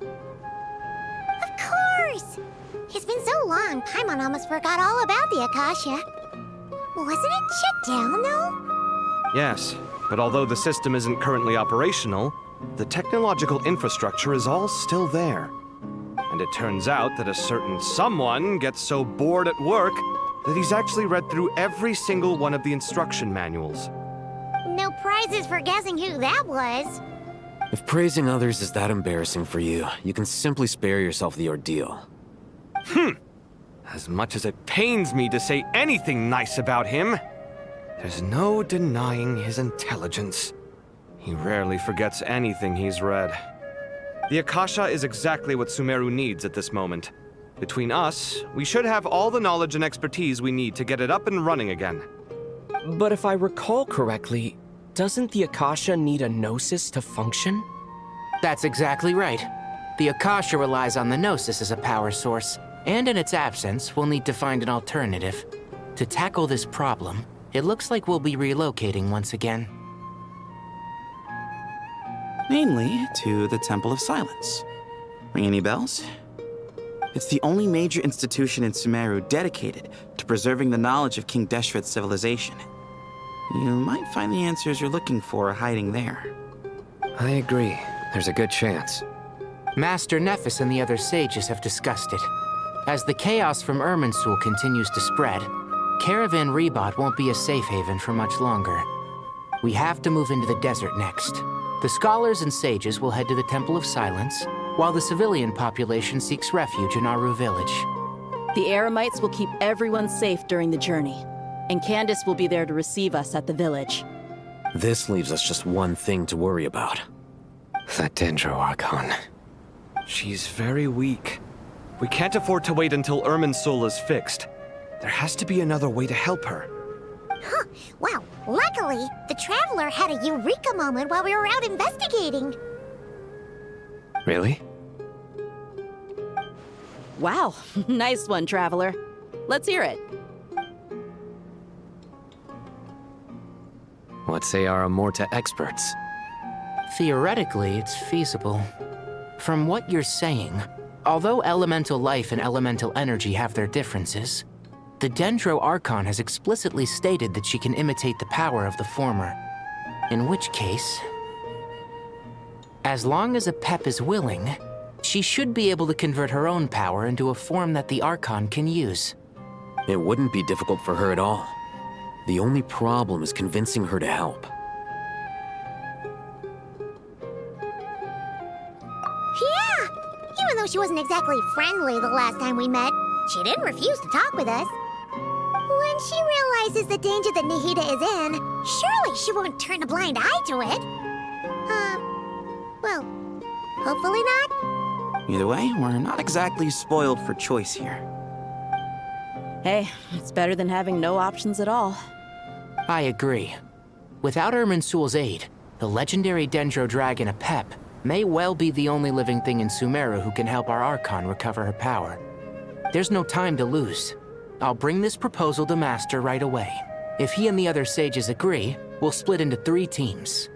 Of course! It's been so long, Paimon almost forgot all about the Akasha. Wasn't it shut down, though? Yes, but although the system isn't currently operational, the technological infrastructure is all still there. And it turns out that a certain someone gets so bored at work that he's actually read through every single one of the instruction manuals. No prizes for guessing who that was. If praising others is that embarrassing for you, you can simply spare yourself the ordeal. As much as it pains me to say anything nice about him, there's no denying his intelligence. He rarely forgets anything he's read. The Akasha is exactly what Sumeru needs at this moment. Between us, we should have all the knowledge and expertise we need to get it up and running again. But if I recall correctly, doesn't the Akasha need a Gnosis to function? That's exactly right. The Akasha relies on the Gnosis as a power source, and in its absence, we'll need to find an alternative. To tackle this problem, it looks like we'll be relocating once again. Mainly to the Temple of Silence. Ring any bells? It's the only major institution in Sumeru dedicated to preserving the knowledge of King Deshret's civilization. You might find the answers you're looking for hiding there. I agree. There's a good chance. Master Nephis and the other sages have discussed it. As the chaos from Irminsul continues to spread, Caravan Rebot won't be a safe haven for much longer. We have to move into the desert next. The scholars and sages will head to the Temple of Silence, while the civilian population seeks refuge in Aru village. The Eremites will keep everyone safe during the journey, and Candace will be there to receive us at the village. This leaves us just one thing to worry about. That Dendro Archon. She's very weak. We can't afford to wait until Irminsul is fixed. There has to be another way to help her. Huh. Wow. Luckily, the Traveler had a eureka moment while we were out investigating. Really? Wow. Nice one, Traveler. Let's hear it. What say our Amorta experts? Theoretically, it's feasible. From what you're saying, although elemental life and elemental energy have their differences, the Dendro Archon has explicitly stated that she can imitate the power of the former. In which case, as long as a Pep is willing, she should be able to convert her own power into a form that the Archon can use. It wouldn't be difficult for her at all. The only problem is convincing her to help. Yeah! Even though she wasn't exactly friendly the last time we met, she didn't refuse to talk with us. When she realizes the danger that Nahida is in, surely she won't turn a blind eye to it. Well, hopefully not. Either way, we're not exactly spoiled for choice here. Hey, it's better than having no options at all. I agree. Without Irminsul's aid, the legendary Dendro Dragon Apep may well be the only living thing in Sumeru who can help our Archon recover her power. There's no time to lose. I'll bring this proposal to Master right away. If he and the other sages agree, we'll split into 3 teams.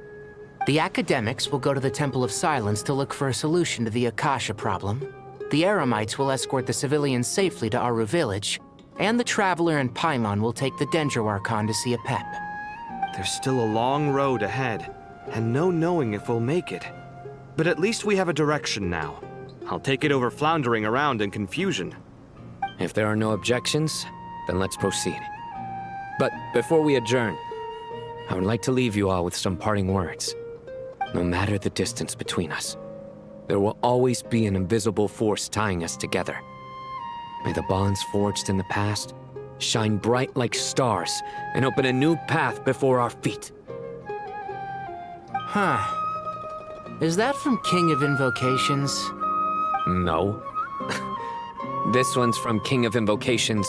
The academics will go to the Temple of Silence to look for a solution to the Akasha problem. The Eremites will escort the civilians safely to Aru Village, and the Traveler and Paimon will take the Dendro Archon to see a pep. There's still a long road ahead, and no knowing if we'll make it. But at least we have a direction now. I'll take it over floundering around in confusion. If there are no objections, then let's proceed. But before we adjourn, I would like to leave you all with some parting words. No matter the distance between us, there will always be an invisible force tying us together. May the bonds forged in the past shine bright like stars and open a new path before our feet. Huh. Is that from King of Invocations? No. This one's from King of Invocations,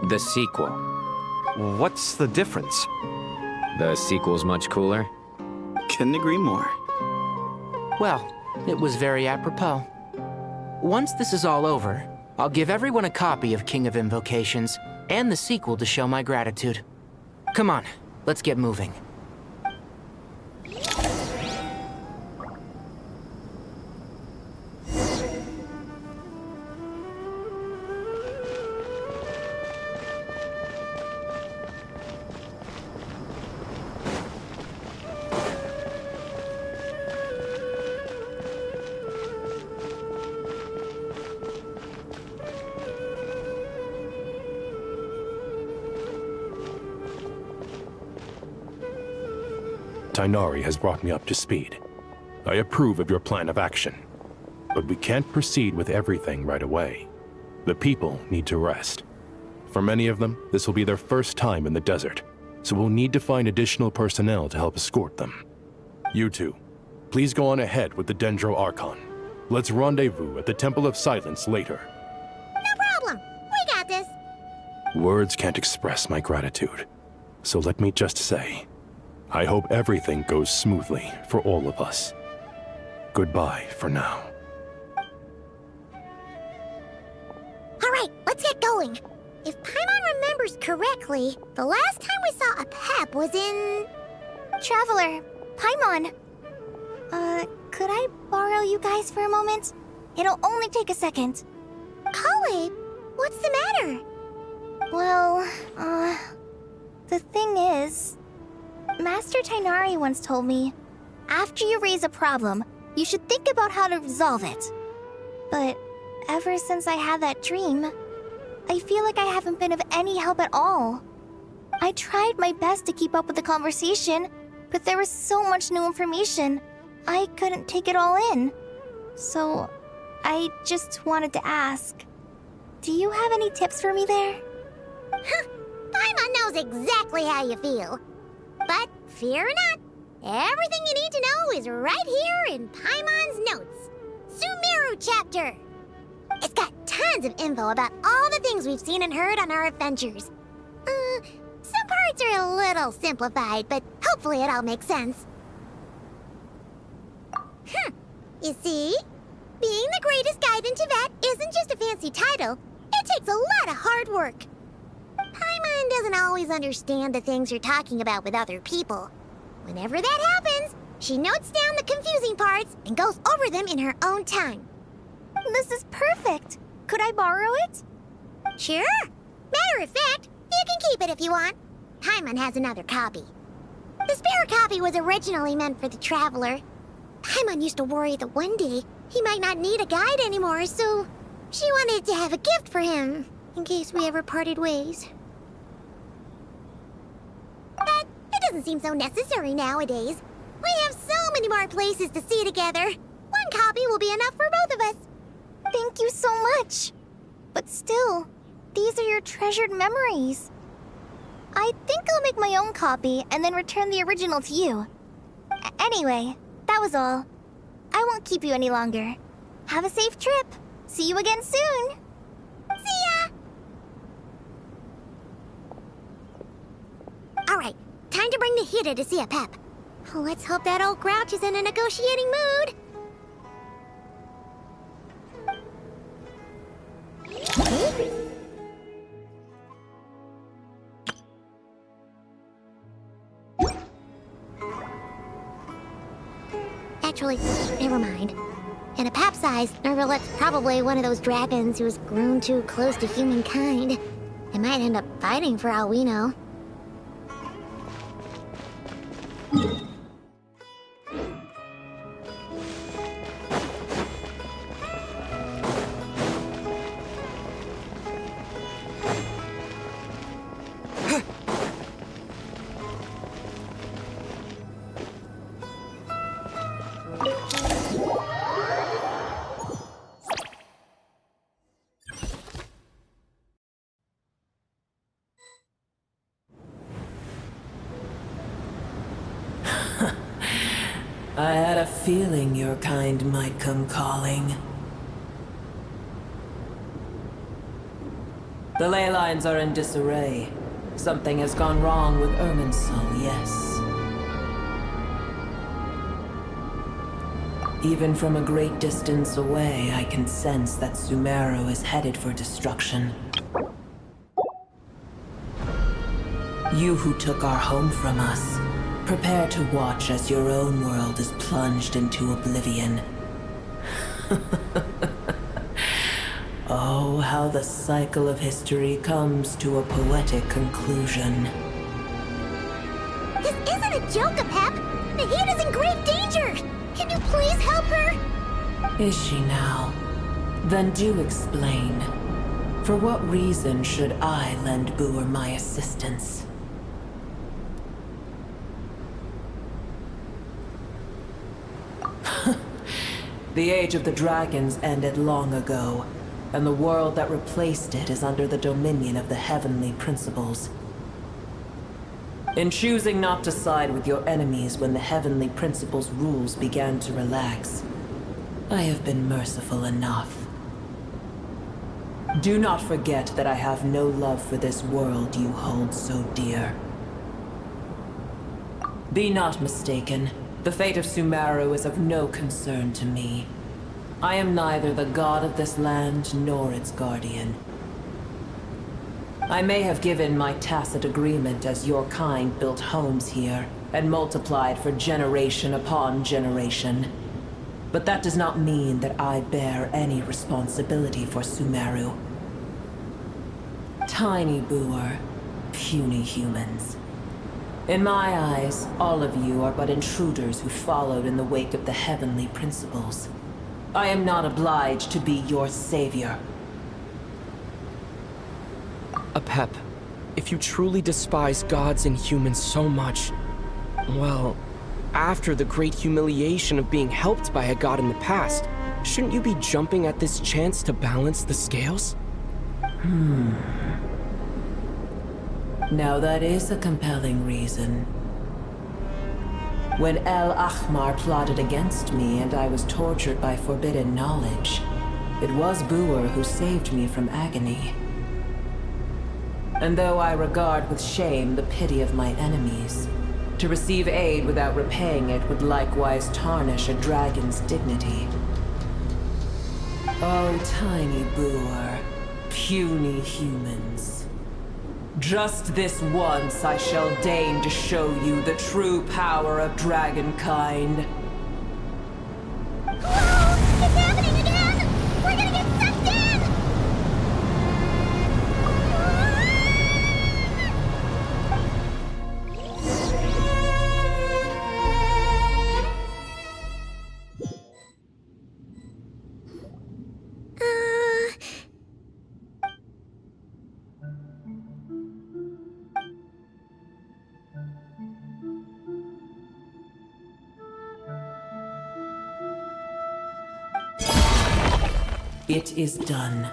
the sequel. What's the difference? The sequel's much cooler. Couldn't agree more. Well, it was very apropos. Once this is all over, I'll give everyone a copy of King of Invocations and the sequel to show my gratitude. Come on, let's get moving. Tighnari has brought me up to speed. I approve of your plan of action. But we can't proceed with everything right away. The people need to rest. For many of them, this will be their first time in the desert, so we'll need to find additional personnel to help escort them. You two, please go on ahead with the Dendro Archon. Let's rendezvous at the Temple of Silence later. No problem. We got this. Words can't express my gratitude. So let me just say, I hope everything goes smoothly for all of us. Goodbye for now. All right, let's get going. If Paimon remembers correctly, the last time we saw a pep was in... Traveler, Paimon. Could I borrow you guys for a moment? It'll only take a second. Kale, what's the matter? Well, the thing is... Master Tighnari once told me, after you raise a problem, you should think about how to resolve it. But ever since I had that dream, I feel like I haven't been of any help at all. I tried my best to keep up with the conversation, but there was so much new information, I couldn't take it all in. So, I just wanted to ask, do you have any tips for me there? Paimon knows exactly how you feel. But fear not, everything you need to know is right here in Paimon's notes. Sumeru chapter. It's got tons of info about all the things we've seen and heard on our adventures. Some parts are a little simplified, but hopefully it all makes sense. You see? Being the greatest guide in Tibet isn't just a fancy title. It takes a lot of hard work. Paimon doesn't always understand the things you're talking about with other people. Whenever that happens, she notes down the confusing parts and goes over them in her own time. This is perfect. Could I borrow it? Sure. Matter of fact, you can keep it if you want. Paimon has another copy. The spare copy was originally meant for the Traveler. Paimon used to worry that one day he might not need a guide anymore, so she wanted to have a gift for him, in case we ever parted ways. But it doesn't seem so necessary nowadays. We have so many more places to see together. One copy will be enough for both of us. Thank you so much. But still, these are your treasured memories. I think I'll make my own copy and then return the original to you. Anyway, that was all. I won't keep you any longer. Have a safe trip. See you again soon. See ya! Alright, time to bring the Hida to see a pep. Let's hope that old grouch is in a negotiating mood. Actually, never mind. And a pap-sized Nervalet's probably one of those dragons who's grown too close to humankind. They might end up fighting for all we know. I had a feeling your kind might come calling. The ley lines are in disarray. Something has gone wrong with Irminsul, yes. Even from a great distance away, I can sense that Sumeru is headed for destruction. You who took our home from us, prepare to watch as your own world is plunged into oblivion. Oh, how the cycle of history comes to a poetic conclusion. This isn't a joke, Apep! Naheed is in grave danger! Can you please help her? Is she now? Then do explain. For what reason should I lend Boer my assistance? The age of the dragons ended long ago, and the world that replaced it is under the dominion of the heavenly principles. In choosing not to side with your enemies when the heavenly principles' rules began to relax, I have been merciful enough. Do not forget that I have no love for this world you hold so dear. Be not mistaken. The fate of Sumeru is of no concern to me. I am neither the god of this land nor its guardian. I may have given my tacit agreement as your kind built homes here and multiplied for generation upon generation. But that does not mean that I bear any responsibility for Sumeru. Tiny Boer, puny humans. In my eyes, all of you are but intruders who followed in the wake of the heavenly principles. I am not obliged to be your savior. Apep, if you truly despise gods and humans so much, well, after the great humiliation of being helped by a god in the past, shouldn't you be jumping at this chance to balance the scales? Now that is a compelling reason. When El Ahmar plotted against me and I was tortured by forbidden knowledge, it was Boer who saved me from agony. And though I regard with shame the pity of my enemies, to receive aid without repaying it would likewise tarnish a dragon's dignity. Oh, tiny Boer, puny humans. Just this once I shall deign to show you the true power of dragonkind. Whoa! It's happening again! We're gonna get sucked in! It is done.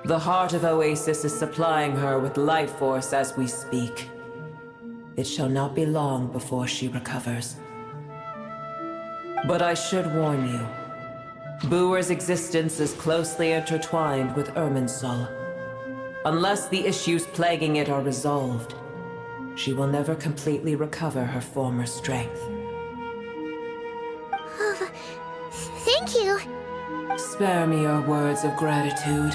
The heart of Oasis is supplying her with life force as we speak. It shall not be long before she recovers. But I should warn you. Boer's existence is closely intertwined with Irminsul. Unless the issues plaguing it are resolved, she will never completely recover her former strength. Oh, thank you. Spare me your words of gratitude.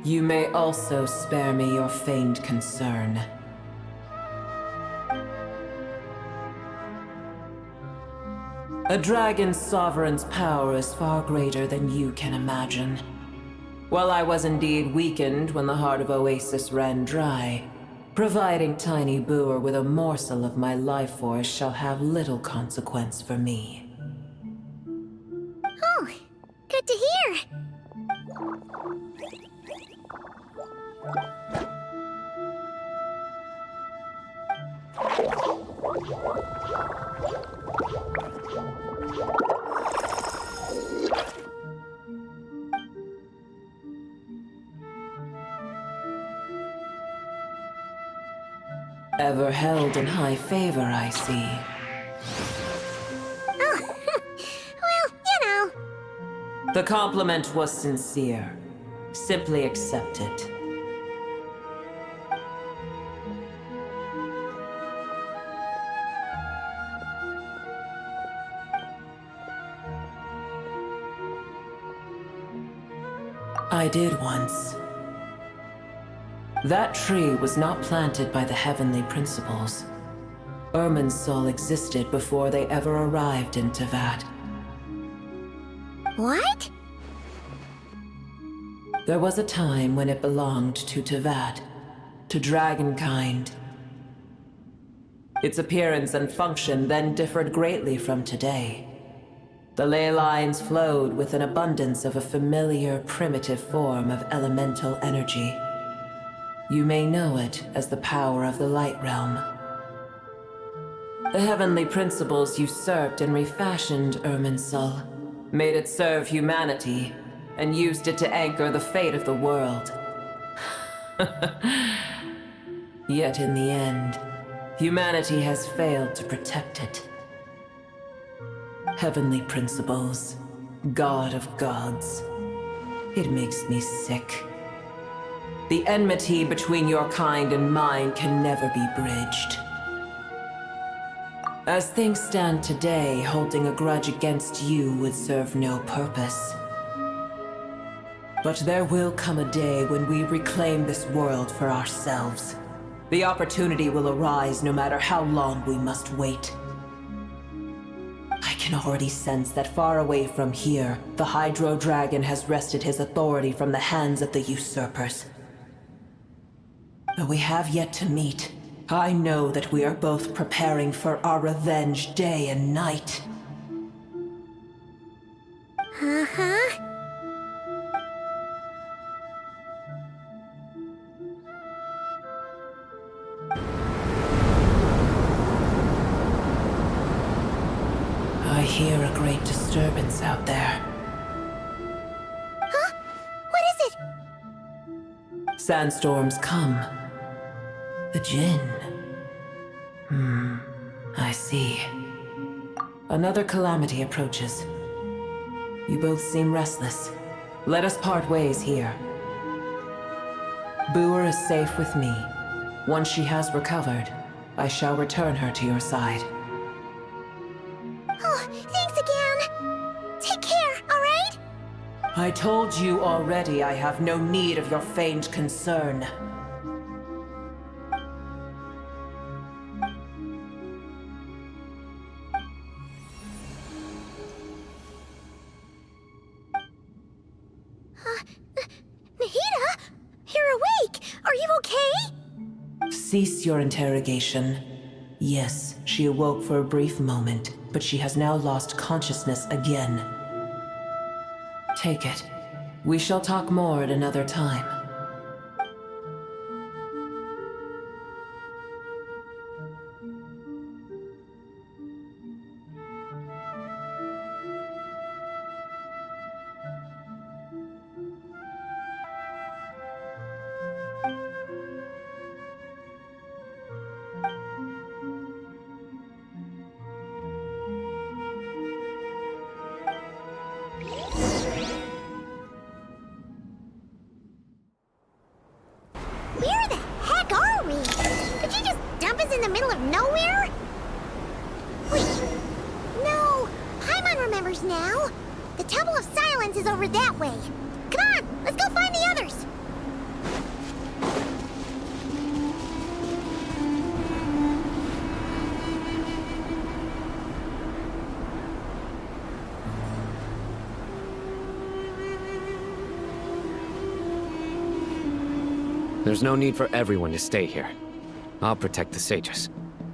You may also spare me your feigned concern. A dragon's sovereign's power is far greater than you can imagine. While I was indeed weakened when the heart of Oasis ran dry, providing Tiny Booer with a morsel of my life force shall have little consequence for me. Oh, good to hear. Ever held in high favor, I see. Oh, well, you know. The compliment was sincere. Simply accept it. I did once. That tree was not planted by the heavenly principles. Irminsul existed before they ever arrived in Tevat. What? There was a time when it belonged to Tevat, to dragonkind. Its appearance and function then differed greatly from today. The ley lines flowed with an abundance of a familiar, primitive form of elemental energy. You may know it as the power of the Light Realm. The heavenly principles usurped and refashioned Irminsul, made it serve humanity, and used it to anchor the fate of the world. Yet in the end, humanity has failed to protect it. Heavenly principles, God of gods. It makes me sick. The enmity between your kind and mine can never be bridged. As things stand today, holding a grudge against you would serve no purpose. But there will come a day when we reclaim this world for ourselves. The opportunity will arise no matter how long we must wait. I can already sense that far away from here, the Hydro Dragon has wrested his authority from the hands of the usurpers. But we have yet to meet. I know that we are both preparing for our revenge day and night. Uh-huh. I hear a great disturbance out there. Huh? What is it? Sandstorms come. The Jinn. I see. Another calamity approaches. You both seem restless. Let us part ways here. Booer is safe with me. Once she has recovered, I shall return her to your side. Oh, thanks again. Take care, all right? I told you already I have no need of your feigned concern. Nahida? You're awake! Are you okay? Cease your interrogation. Yes, she awoke for a brief moment, but she has now lost consciousness again. Take it. We shall talk more at another time. Where the heck are we? Did you just dump us in the middle of nowhere? Wait. No. Paimon remembers now. The Temple of Silence is over that way. Come on, let's go find the others. There's no need for everyone to stay here. I'll protect the sages.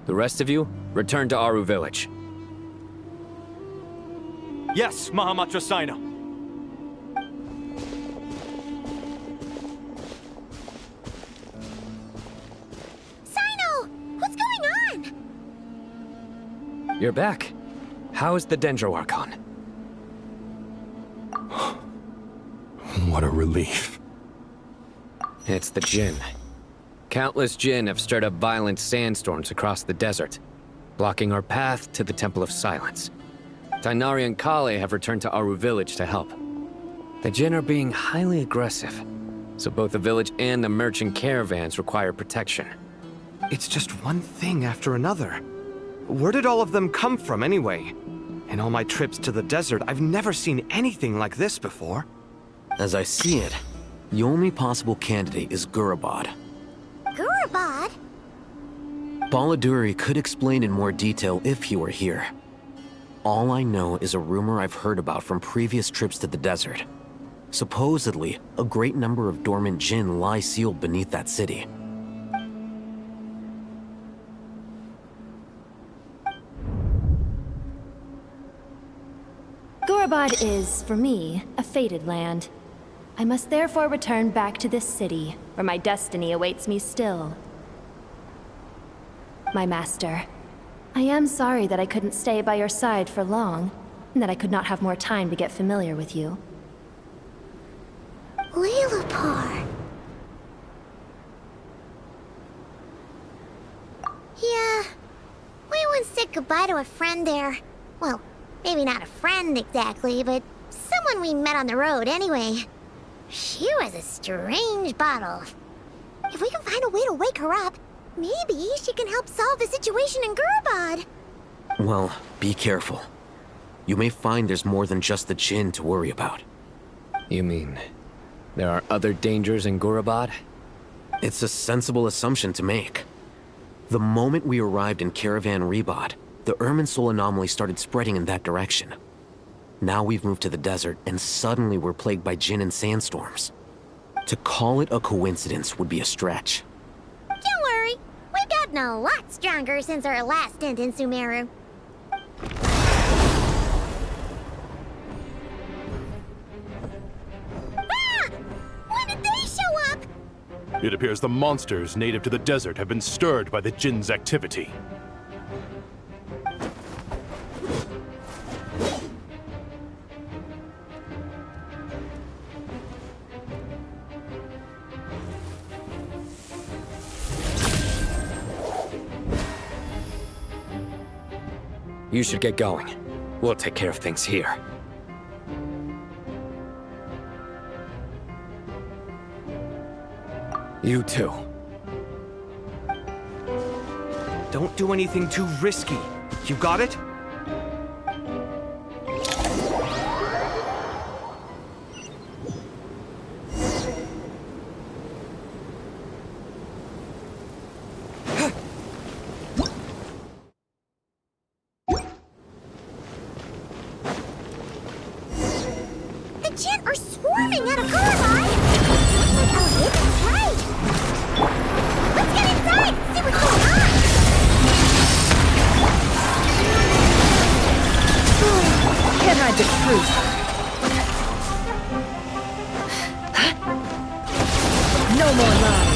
The rest of you, return to Aru village. Yes, Mahamatra Sino. Sino! What's going on? You're back. How's the Dendro Archon? What a relief. It's the Jinn. Countless Jinn have stirred up violent sandstorms across the desert, blocking our path to the Temple of Silence. Tainari and Kale have returned to Aru village to help. The Jinn are being highly aggressive, so both the village and the merchant caravans require protection. It's just one thing after another. Where did all of them come from anyway? In all my trips to the desert, I've never seen anything like this before. As I see it, the only possible candidate is Gurabad. Gurabad? Baladuri could explain in more detail if he were here. All I know is a rumor I've heard about from previous trips to the desert. Supposedly, a great number of dormant Jinn lie sealed beneath that city. Gurabad is, for me, a fated land. I must therefore return back to this city, where my destiny awaits me still. My master, I am sorry that I couldn't stay by your side for long, and that I could not have more time to get familiar with you. Lalapar. Yeah, we once said goodbye to a friend there. Well, maybe not a friend exactly, but someone we met on the road anyway. She was a strange bottle. If we can find a way to wake her up, maybe she can help solve the situation in Gurabad. Well, be careful. You may find there's more than just the Jinn to worry about. You mean, there are other dangers in Gurabad? It's a sensible assumption to make. The moment we arrived in Caravan Rebad, the Irminsul anomaly started spreading in that direction. Now we've moved to the desert, and suddenly we're plagued by Jinn and sandstorms. To call it a coincidence would be a stretch. Don't worry, we've gotten a lot stronger since our last stint in Sumeru. Ah! When did they show up? It appears the monsters native to the desert have been stirred by the Jinn's activity. You should get going. We'll take care of things here. You too. Don't do anything too risky. You got it? The Jinn are swarming out of Gurabad! Looks like Elevation's right! Let's get inside and see what's going on! Can't hide the truth. No more lying.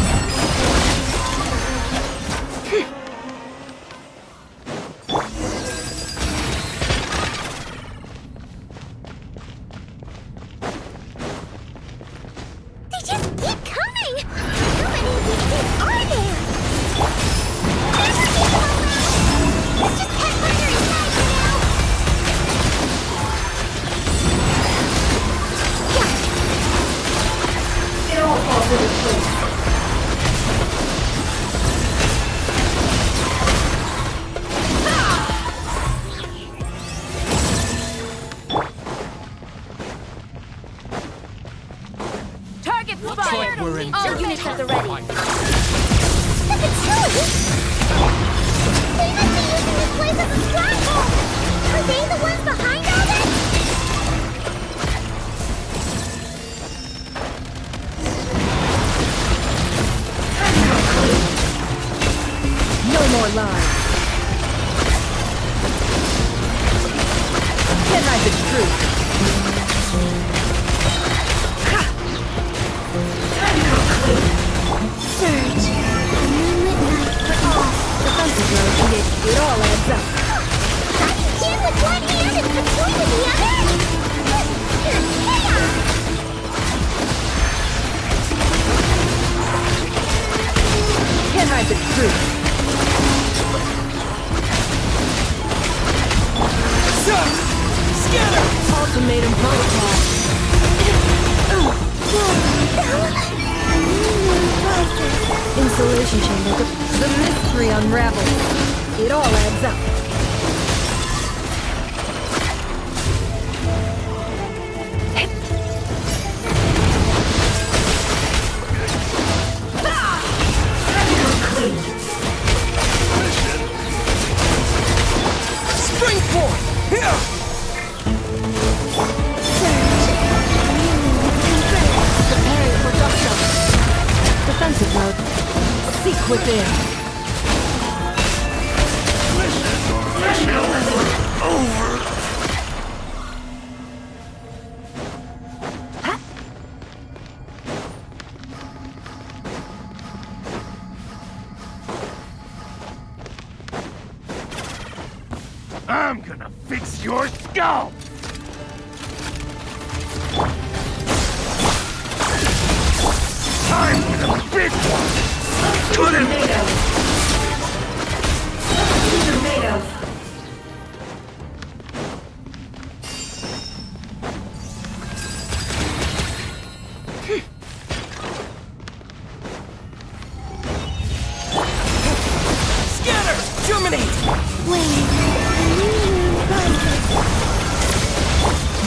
more lies. Can't hide the truth. Surge. Moonlit night for all. Defensive mode engaged. It all adds up. I can jam with one hand and control with the other? Pure chaos! Can't hide the truth. Scatter! Ultimatum protocol. Insulation chamber. The mystery unravels. It all adds up. Springboard! Here! Preparing for dust-up. Defensive mode. Seek within. I'm gonna fix your skull! Time for the big one! Couldn't... Scatter! Germinate!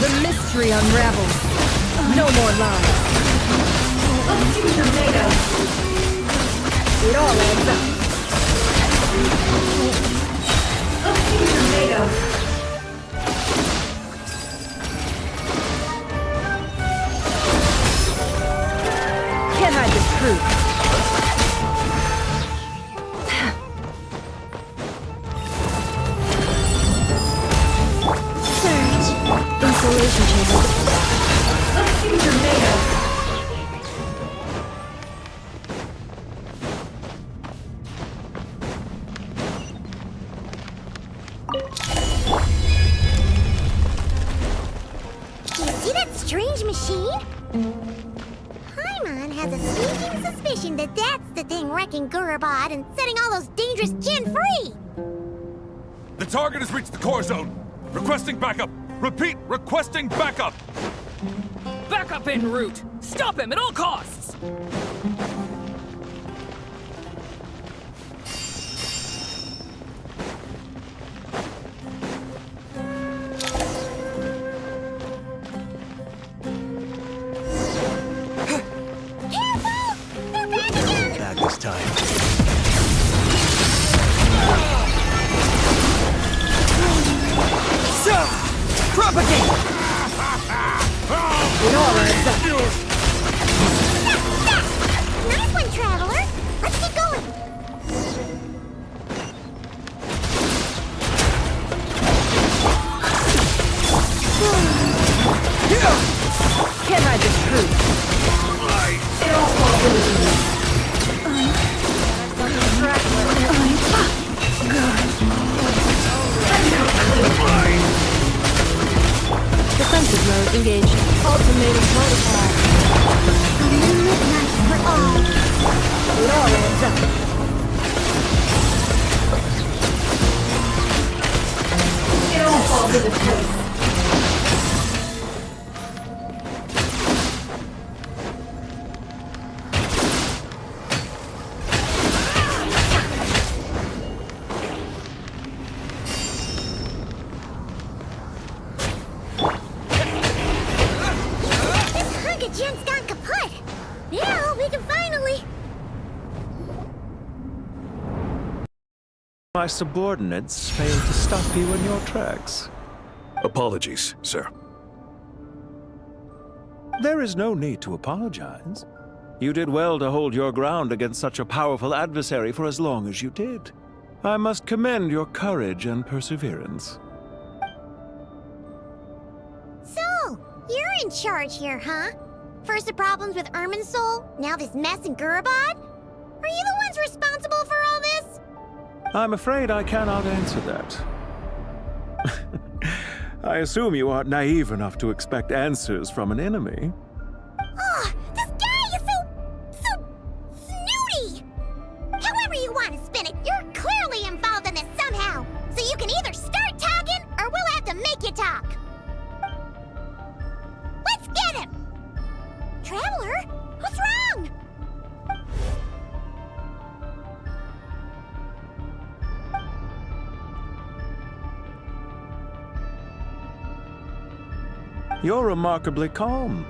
The mystery unravels. No more lies. It all adds up. Can't hide the truth. Insulation chamber. You see that strange machine? Paimon has a sneaking suspicion that that's the thing wrecking Gurubad and setting all those dangerous Jinn free! The target has reached the core zone. Requesting backup. Repeat, requesting backup. Backup en route! Stop him at all costs! Bad this time. Propagate! It all adds up. Nice one, Traveler! Let's get going! Can't hide the truth. It all falls into me. Defensive mode engaged. Ultimatum protocol. Moonlit night for all. It all adds up. It all falls into place. Jin's gone kaput! Now we can finally... My subordinates failed to stop you in your tracks. Apologies, sir. There is no need to apologize. You did well to hold your ground against such a powerful adversary for as long as you did. I must commend your courage and perseverance. So, you're in charge here, huh? First the problems with Irminsul, now this mess in Gurabad? Are you the ones responsible for all this? I'm afraid I cannot answer that. I assume you aren't naive enough to expect answers from an enemy. Ugh, this guy is so snooty! However you want to spin it, you're clearly involved in this somehow. So you can either start talking, or we'll have to make you talk. Let's get him! Traveler? What's wrong? You're remarkably calm.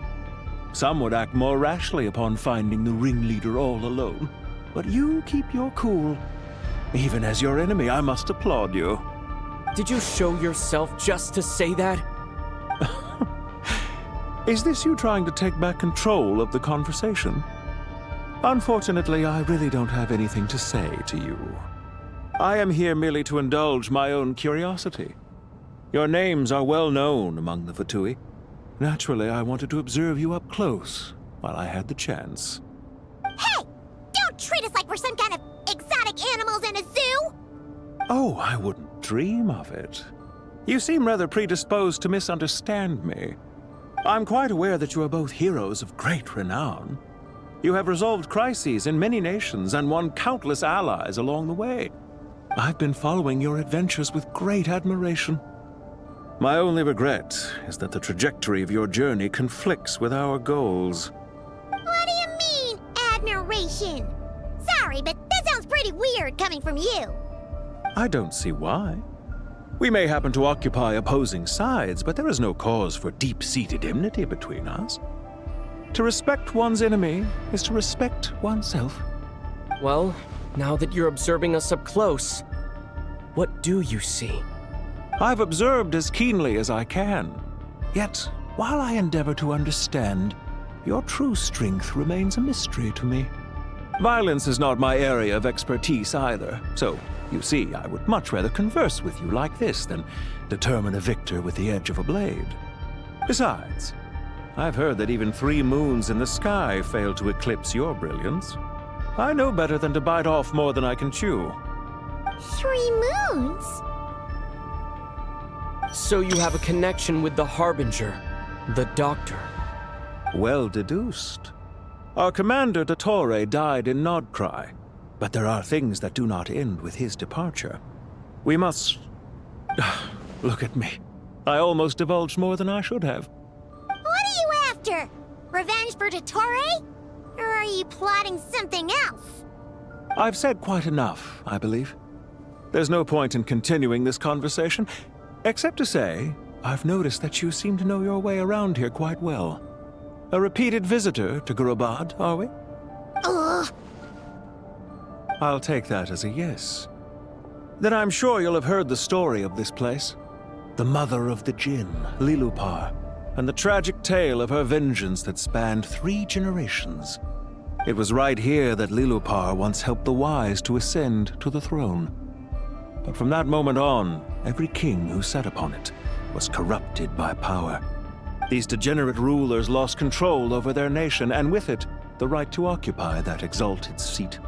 Some would act more rashly upon finding the ringleader all alone. But you keep your cool. Even as your enemy, I must applaud you. Did you show yourself just to say that? Is this you trying to take back control of the conversation? Unfortunately, I really don't have anything to say to you. I am here merely to indulge my own curiosity. Your names are well known among the Fatui. Naturally, I wanted to observe you up close while I had the chance. Hey! Don't treat us like we're some kind of exotic animals in a zoo! Oh, I wouldn't dream of it. You seem rather predisposed to misunderstand me. I'm quite aware that you are both heroes of great renown. You have resolved crises in many nations and won countless allies along the way. I've been following your adventures with great admiration. My only regret is that the trajectory of your journey conflicts with our goals. What do you mean, admiration? Sorry, but that sounds pretty weird coming from you. I don't see why. We may happen to occupy opposing sides, but there is no cause for deep-seated enmity between us. To respect one's enemy is to respect oneself. Well, now that you're observing us up close, what do you see? I've observed as keenly as I can. Yet, while I endeavor to understand, your true strength remains a mystery to me. Violence is not my area of expertise either, so, you see, I would much rather converse with you like this than determine a victor with the edge of a blade. Besides, I've heard that even 3 moons in the sky fail to eclipse your brilliance. I know better than to bite off more than I can chew. 3 moons? So you have a connection with the Harbinger, the Doctor. Well deduced. Our commander, Dottore, died in Nodcry, but there are things that do not end with his departure. We must... Look at me. I almost divulged more than I should have. What are you after? Revenge for Dottore? Or are you plotting something else? I've said quite enough, I believe. There's no point in continuing this conversation, except to say, I've noticed that you seem to know your way around here quite well. A repeated visitor to Gurabad, are we? Ugh. I'll take that as a yes. Then I'm sure you'll have heard the story of this place. The mother of the Jinn, Lilupar, and the tragic tale of her vengeance that spanned 3 generations. It was right here that Lilupar once helped the wise to ascend to the throne. But from that moment on, every king who sat upon it was corrupted by power. These degenerate rulers lost control over their nation, and with it, the right to occupy that exalted seat.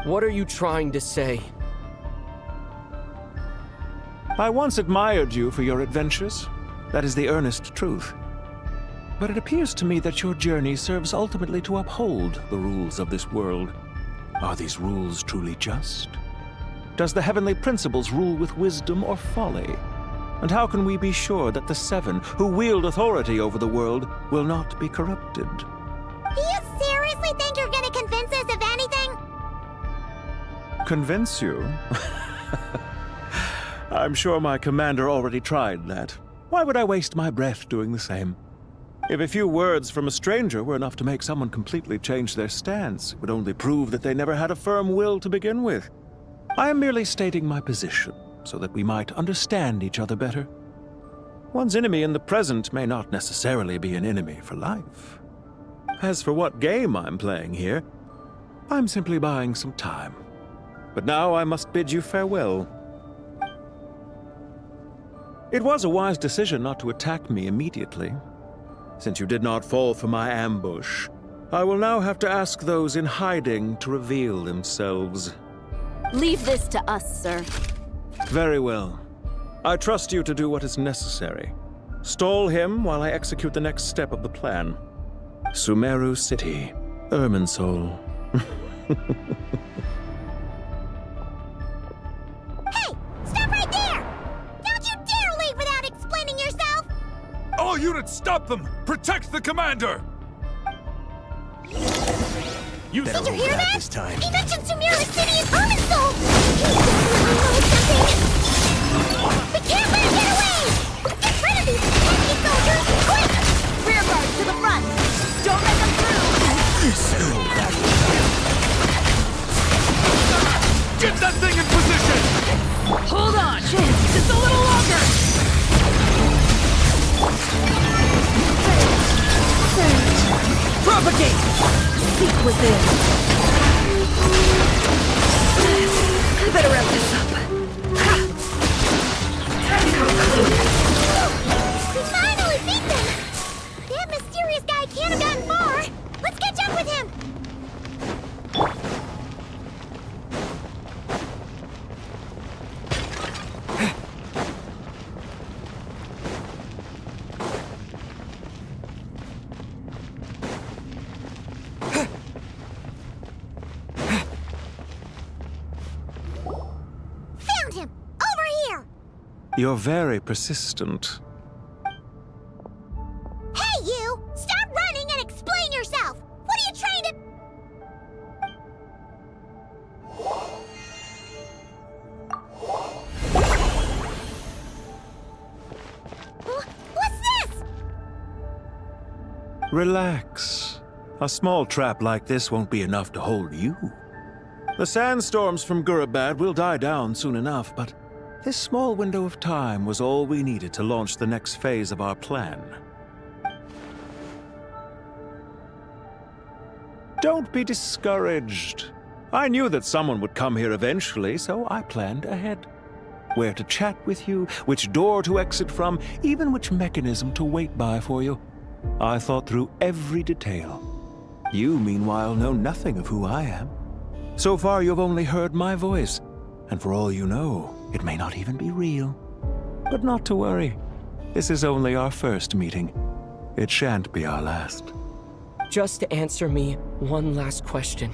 What are you trying to say? I once admired you for your adventures. That is the earnest truth. But it appears to me that your journey serves ultimately to uphold the rules of this world. Are these rules truly just? Does the heavenly principles rule with wisdom or folly? And how can we be sure that the 7 who wield authority over the world will not be corrupted? Do you seriously think you're gonna convince us of anything? Convince you? I'm sure my commander already tried that. Why would I waste my breath doing the same? If a few words from a stranger were enough to make someone completely change their stance, it would only prove that they never had a firm will to begin with. I am merely stating my position, so that we might understand each other better. One's enemy in the present may not necessarily be an enemy for life. As for what game I'm playing here, I'm simply buying some time. But now I must bid you farewell. It was a wise decision not to attack me immediately. Since you did not fall for my ambush, I will now have to ask those in hiding to reveal themselves. Leave this to us, sir. Very well. I trust you to do what is necessary. Stall him while I execute the next step of the plan. Sumeru City, Irminsul. Hey! Stop right there! Don't you dare leave without explaining yourself! All units, stop them! Protect the commander! Did you hear that? This time. He mentioned Sumeru City and Irminsul! He's definitely something! We can't let him get away! Get rid of these pesky soldiers! Quick! Rear guard to the front! Don't let them through! Get that thing in position! Hold on! Just a little longer! Propagate! Seek within. I better wrap this up. We finally beat them! That mysterious guy can't have gotten far! Let's catch up with him! Found him! Over here! You're very persistent. Hey, you! Stop running and explain yourself! What are you trying to... What's this? Relax. A small trap like this won't be enough to hold you. The sandstorms from Gurabad will die down soon enough, but this small window of time was all we needed to launch the next phase of our plan. Don't be discouraged. I knew that someone would come here eventually, so I planned ahead. Where to chat with you, which door to exit from, even which mechanism to wait by for you. I thought through every detail. You, meanwhile, know nothing of who I am. So far, you've only heard my voice, and for all you know, it may not even be real. But not to worry. This is only our first meeting. It shan't be our last. Just to answer me one last question.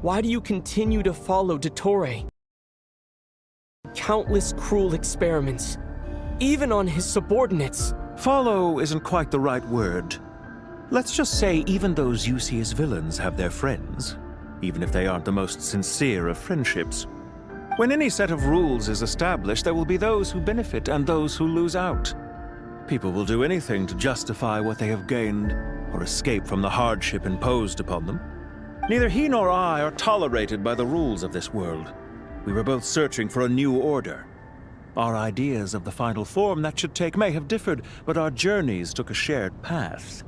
Why do you continue to follow Dottore? Countless cruel experiments, even on his subordinates. Follow isn't quite the right word. Let's just say even those you see as villains have their friends, even if they aren't the most sincere of friendships. When any set of rules is established, there will be those who benefit and those who lose out. People will do anything to justify what they have gained or escape from the hardship imposed upon them. Neither he nor I are tolerated by the rules of this world. We were both searching for a new order. Our ideas of the final form that should take may have differed, but our journeys took a shared path.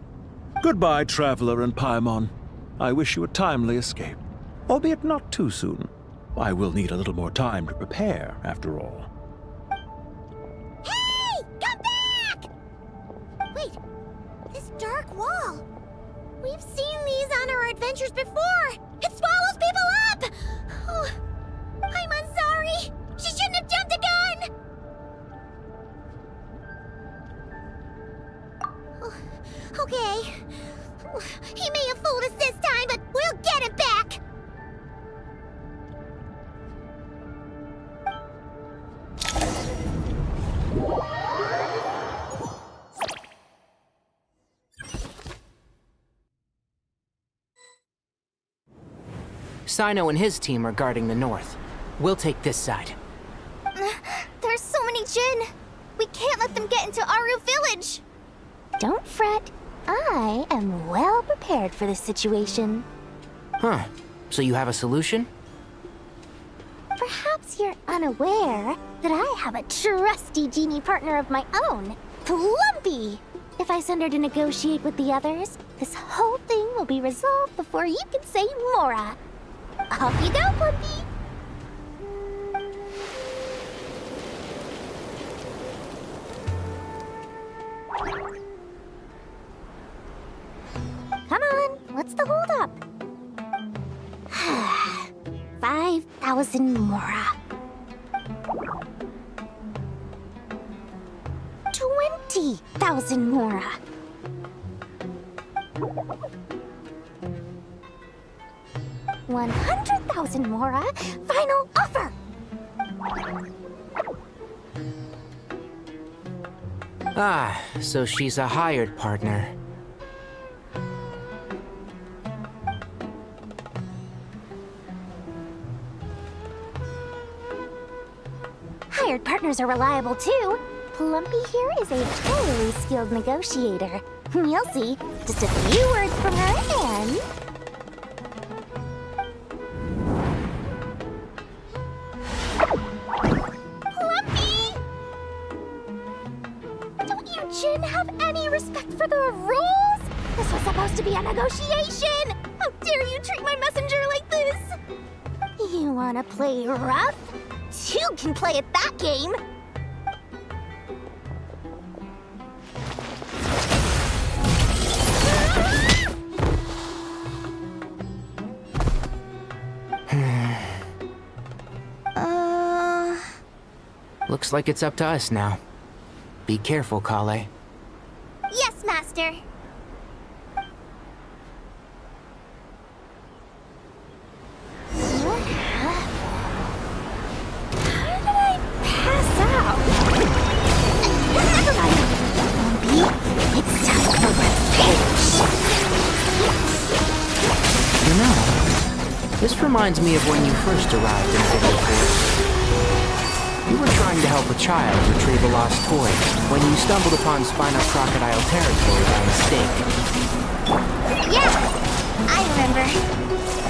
Goodbye, Traveler and Paimon. I wish you a timely escape, albeit not too soon. I will need a little more time to prepare, after all. Hey! Come back! Wait, this dark wall. We've seen these on our adventures before. It swallows people up! Oh, I'm sorry. She shouldn't have jumped the gun! Oh, okay. He may have fooled us this time, but we'll get him back! Sino and his team are guarding the north. We'll take this side. There's so many Jinn! We can't let them get into Aru Village! Don't fret. I am well prepared for this situation. Huh. So you have a solution? Perhaps you're unaware that I have a trusty genie partner of my own, Plumpy. If I send her to negotiate with the others, this whole thing will be resolved before you can say Mora. Off you go, Plumpy. 100,000 mora. 20,000 mora. 100,000 mora. Final offer. Ah, so she's a hired partner. Hired partners are reliable too. Plumpy here is a totally skilled negotiator. You'll see. Just a few words from her and... Plumpy! Don't you, Jin, have any respect for the rules? This was supposed to be a negotiation! How dare you treat my messenger like this? You wanna play rough? You can play at that game! Looks like it's up to us now. Be careful, Kale. Yes, Master. Pass out! Never mind! Bumpy, it's time for revenge! You know, this reminds me of when you first arrived in NVIDIA. You were trying to help a child retrieve a lost toy when you stumbled upon Spinal Crocodile territory by mistake. Yeah, I remember.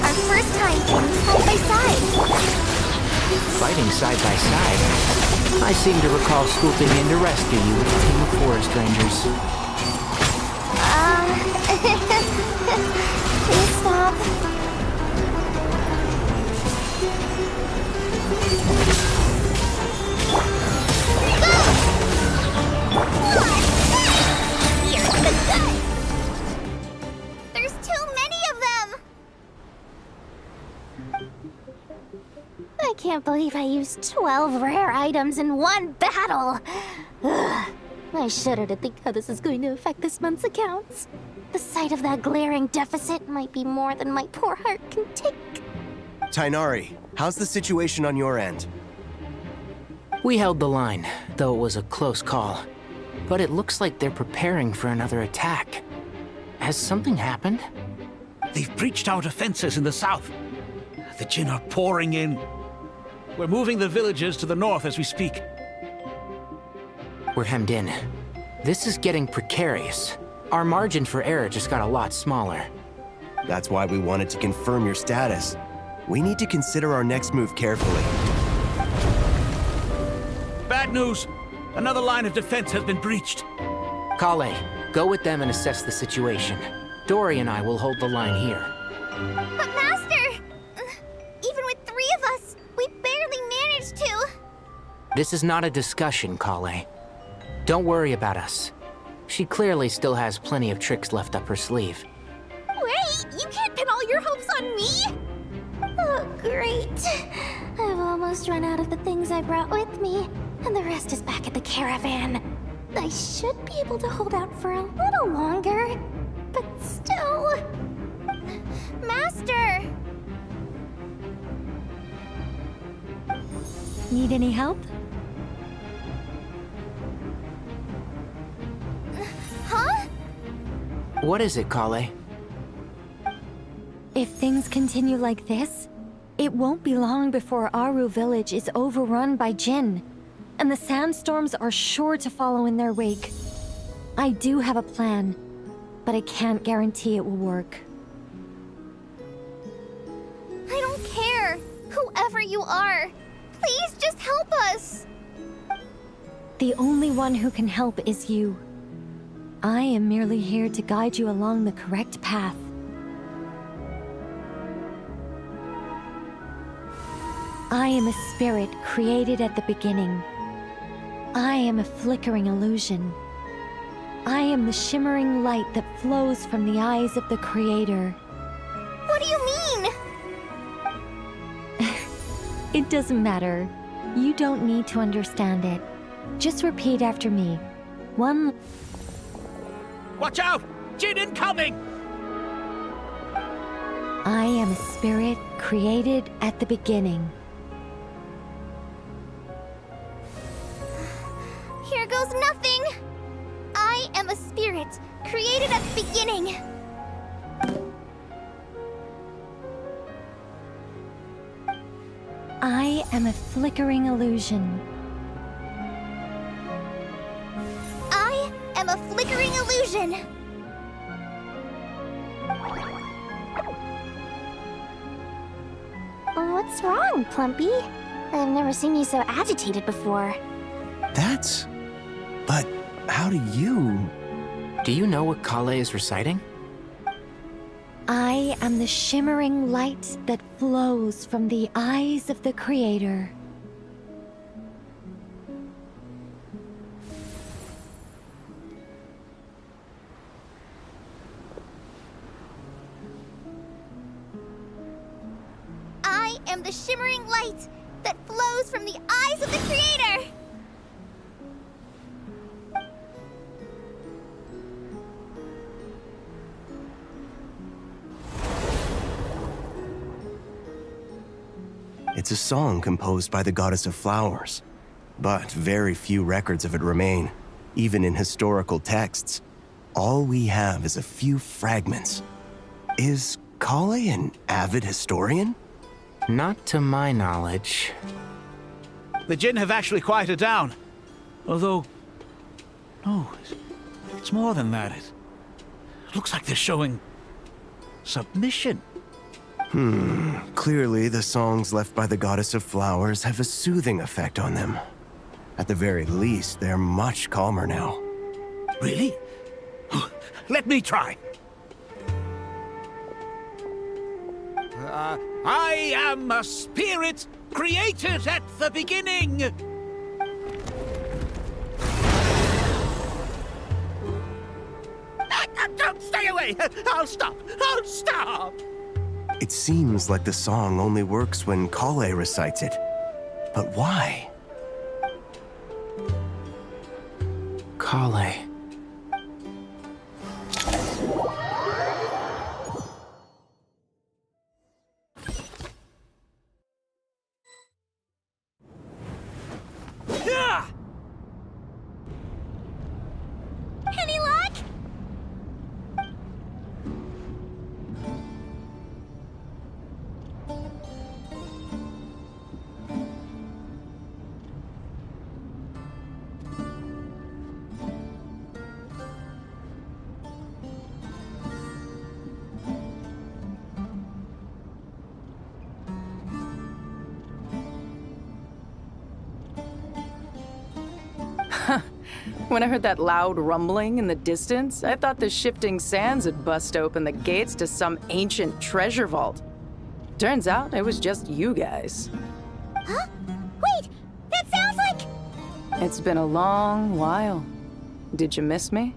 Our first time fighting side by side. Fighting side by side? I seem to recall swooping in to rescue you with a team of forest rangers. Please stop. Here's the gun! There's too many of them! I can't believe I used 12 rare items in one battle! Ugh. I shudder to think how this is going to affect this month's accounts. The sight of that glaring deficit might be more than my poor heart can take. Tainari, how's the situation on your end? We held the line, though it was a close call. But it looks like they're preparing for another attack. Has something happened? They've breached our defenses in the south. The Jin are pouring in. We're moving the villagers to the north as we speak. We're hemmed in. This is getting precarious. Our margin for error just got a lot smaller. That's why we wanted to confirm your status. We need to consider our next move carefully. Bad news! Another line of defense has been breached. Kale, go with them and assess the situation. Dory and I will hold the line here. But Master! Even with 3 of us, we barely managed to. This is not a discussion, Kale. Don't worry about us. She clearly still has plenty of tricks left up her sleeve. Wait! You can't pin all your hopes on me! Oh, great. I've almost run out of the things I brought with me, and the rest is back at the caravan. I should be able to hold out for a little longer, but still... Master! Need any help? Huh? What is it, Kale? If things continue like this, it won't be long before Aru village is overrun by Jin, and the sandstorms are sure to follow in their wake. I do have a plan, but I can't guarantee it will work. I don't care. Whoever you are, please just help us. The only one who can help is you. I am merely here to guide you along the correct path. I am a spirit created at the beginning. I am a flickering illusion. I am the shimmering light that flows from the eyes of the Creator. What do you mean? It doesn't matter. You don't need to understand it. Just repeat after me. Watch out! Jin incoming! I am a spirit created at the beginning. Here goes nothing! I am a spirit, created at the beginning. I am a flickering illusion. I am a flickering illusion. What's wrong, Plumpy? I've never seen you so agitated before. But how do you... Do you know what Kale is reciting? I am the shimmering light that flows from the eyes of the Creator. I am the shimmering light that flows from the eyes of the Creator! It's a song composed by the goddess of flowers, but very few records of it remain, even in historical texts. All we have is a few fragments. Is Kale an avid historian? Not to my knowledge. The Jinn have actually quieted down. Although... no, it's more than that. It looks like they're showing... submission. Clearly the songs left by the goddess of flowers have a soothing effect on them. At the very least, they're much calmer now. Really? Let me try. I am a spirit created at the beginning. Don't stay away! I'll stop! I'll stop! It seems like the song only works when Kale recites it. But why? Kale. Any luck? When I heard that loud rumbling in the distance, I thought the shifting sands had bust open the gates to some ancient treasure vault. Turns out it was just you guys. Huh? Wait! That sounds like... It's been a long while. Did you miss me?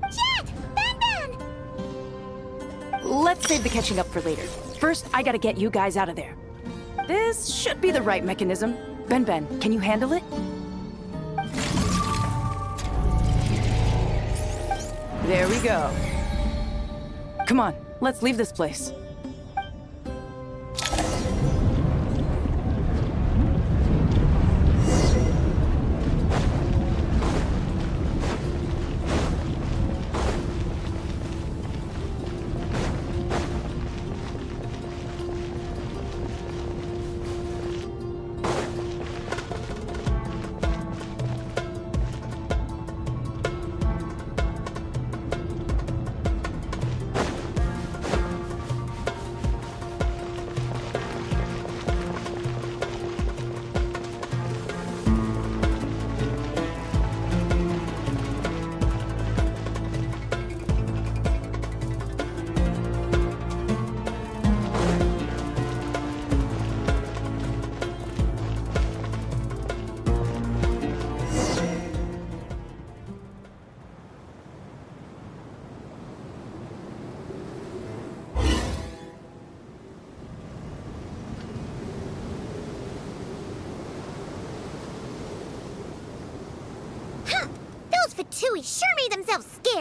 Jet! Ben! Let's save the catching up for later. First, I gotta get you guys out of there. This should be the right mechanism. Ben, can you handle it? There we go. Come on, let's leave this place.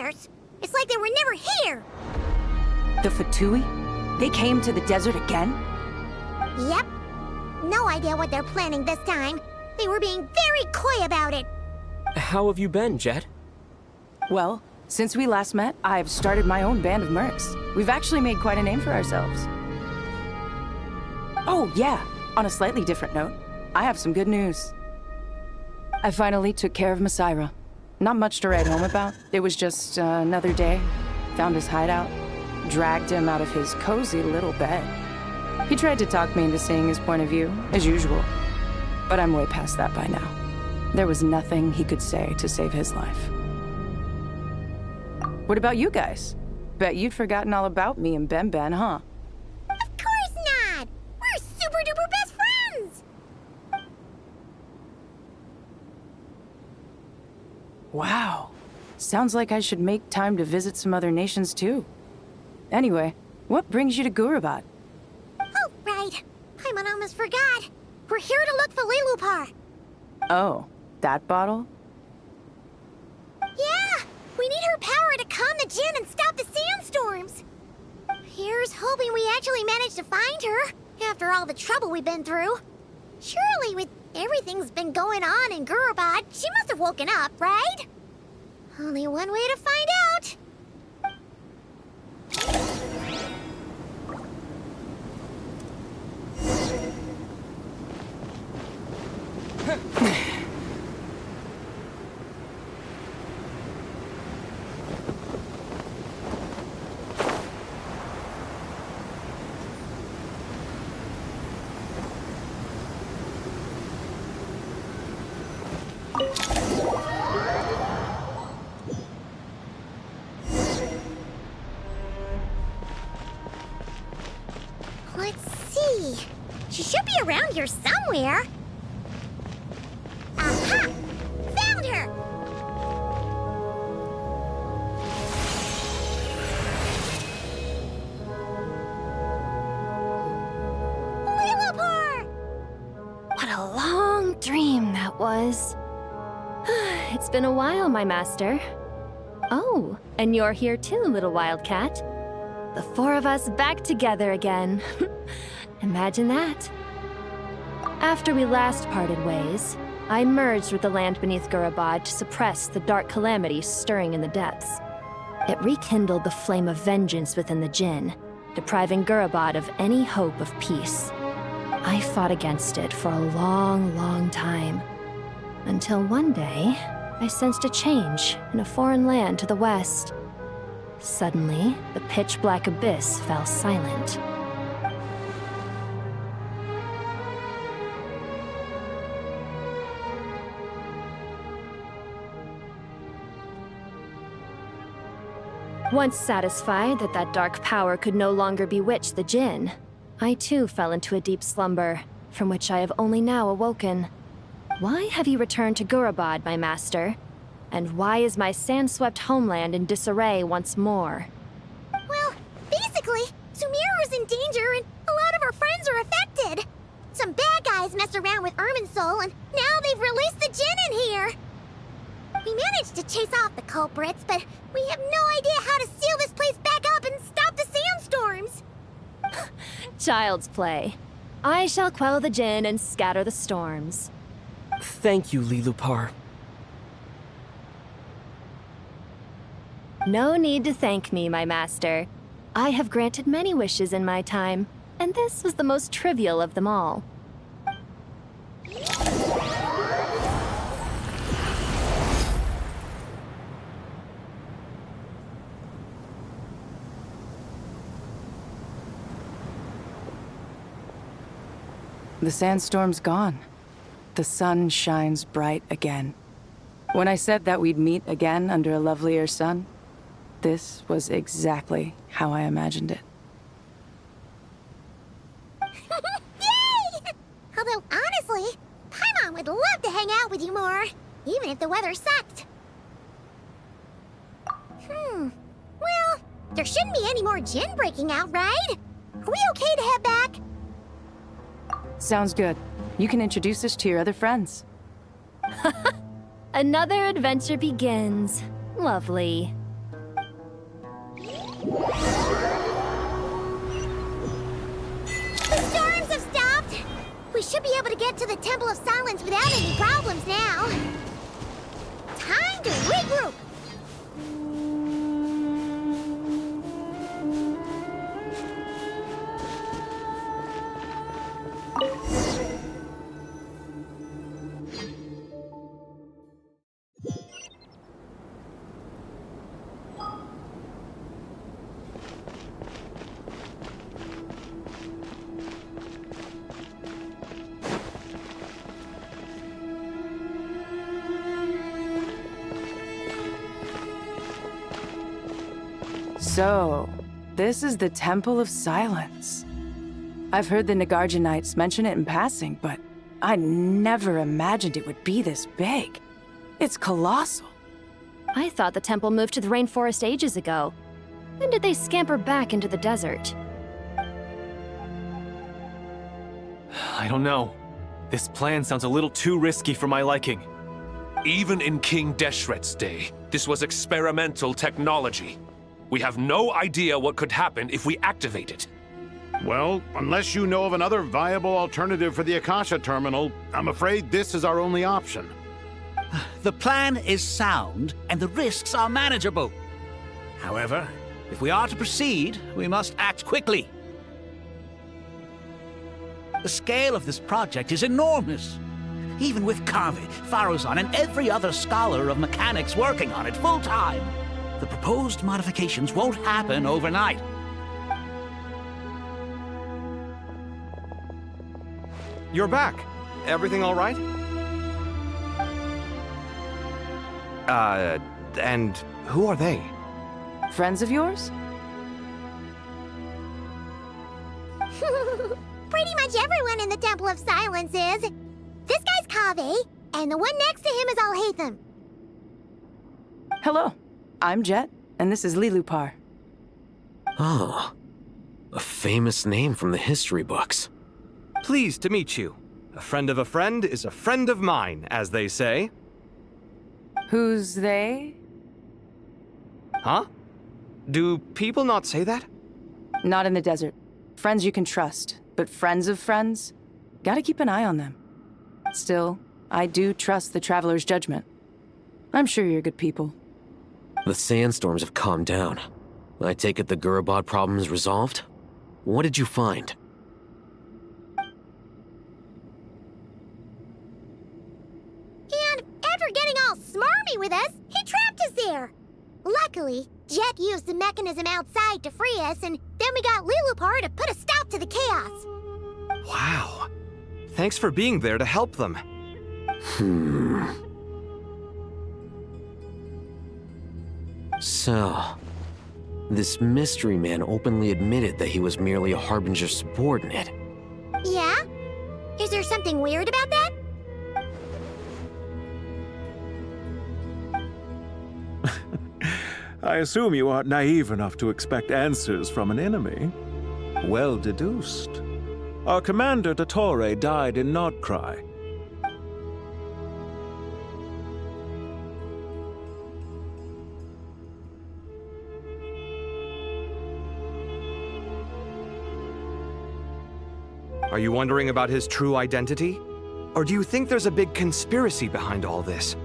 years. It's like they were never here. The Fatui? They came to the desert again? Yep. No idea what they're planning this time. They were being very coy about it. How have you been, Jet? Well, since we last met, I've started my own band of mercs. We've actually made quite a name for ourselves. Oh, yeah. On a slightly different note, I have some good news. I finally took care of Masaira. Not much to write home about. It was just another day. Found his hideout. Dragged him out of his cozy little bed. He tried to talk me into seeing his point of view, as usual. But I'm way past that by now. There was nothing he could say to save his life. What about you guys? Bet you'd forgotten all about me and Ben, huh? Of course not! We're super duper best friends! Wow. Sounds like I should make time to visit some other nations too. Anyway, what brings you to Gurabad? Oh, right. I almost forgot. We're here to look for Lilupar. Oh, that bottle? Yeah! We need her power to calm the Jinn and stop the sandstorms. Here's hoping we actually manage to find her, after all the trouble we've been through. Surely, with everything's been going on in Gurabad, she must have woken up, right? Only one way to find out. Let's see. She should be around here somewhere. Aha! Found her! Lilupar! What a long dream that was. It's been a while, my master. Oh, and you're here too, little wildcat. The four of us back together again. Imagine that. After we last parted ways, I merged with the land beneath Gurabad to suppress the dark calamities stirring in the depths. It rekindled the flame of vengeance within the Jinn, depriving Gurabad of any hope of peace. I fought against it for a long, long time. Until one day, I sensed a change in a foreign land to the west. Suddenly, the pitch-black abyss fell silent. Once satisfied that that dark power could no longer bewitch the Jinn, I too fell into a deep slumber, from which I have only now awoken. Why have you returned to Gurabad, my master? And why is my sand-swept homeland in disarray once more? Well, basically, Sumeru's in danger and a lot of our friends are affected. Some bad guys messed around with Irminsul and now they've released the Jinn in here. We managed to chase off the culprits, but we have no idea how to seal this place back up and stop the sandstorms. Child's play. I shall quell the Jinn and scatter the storms. Thank you, Lilupar. No need to thank me, my master. I have granted many wishes in my time, and this was the most trivial of them all. The sandstorm's gone. The sun shines bright again. When I said that we'd meet again under a lovelier sun, this was exactly how I imagined it. Yay! Although, honestly, Paimon would love to hang out with you more, even if the weather sucked. Well, there shouldn't be any more Jinn breaking out, right? Are we okay to head back? Sounds good. You can introduce us to your other friends. Another adventure begins. Lovely. The storms have stopped! We should be able to get to the Temple of Silence without any problems now. Time to regroup! So, this is the Temple of Silence. I've heard the Nagarjanites mention it in passing, but I never imagined it would be this big. It's colossal. I thought the temple moved to the rainforest ages ago. When did they scamper back into the desert? I don't know. This plan sounds a little too risky for my liking. Even in King Deshret's day, this was experimental technology. We have no idea what could happen if we activate it. Well, unless you know of another viable alternative for the Akasha terminal, I'm afraid this is our only option. The plan is sound, and the risks are manageable. However, if we are to proceed, we must act quickly. The scale of this project is enormous. Even with Kaveh, Faruzan, and every other scholar of mechanics working on it full-time, the proposed modifications won't happen overnight. You're back. Everything all right? And who are they? Friends of yours? Pretty much everyone in the Temple of Silence is. This guy's Kaveh, and the one next to him is Alhaitham. Hello, I'm Jet, and this is Lilupar. Oh, a famous name from the history books. Pleased to meet you. A friend of a friend is a friend of mine, as they say. Who's they? Huh? Do people not say that? Not in the desert. Friends you can trust, but friends of friends? Gotta keep an eye on them. Still, I do trust the Traveler's judgment. I'm sure you're good people. The sandstorms have calmed down. I take it the Gurabad problem is resolved? What did you find? And after getting all smarmy with us, he trapped us there. Luckily, Jet used the mechanism outside to free us, and then we got Lilupar to put a stop to the chaos. Wow. Thanks for being there to help them. So, this mystery man openly admitted that he was merely a Harbinger subordinate. Yeah? Is there something weird about that? I assume you aren't naive enough to expect answers from an enemy. Well deduced. Our commander, Dottore, died in Nordkrai. Are you wondering about his true identity? Or do you think there's a big conspiracy behind all this?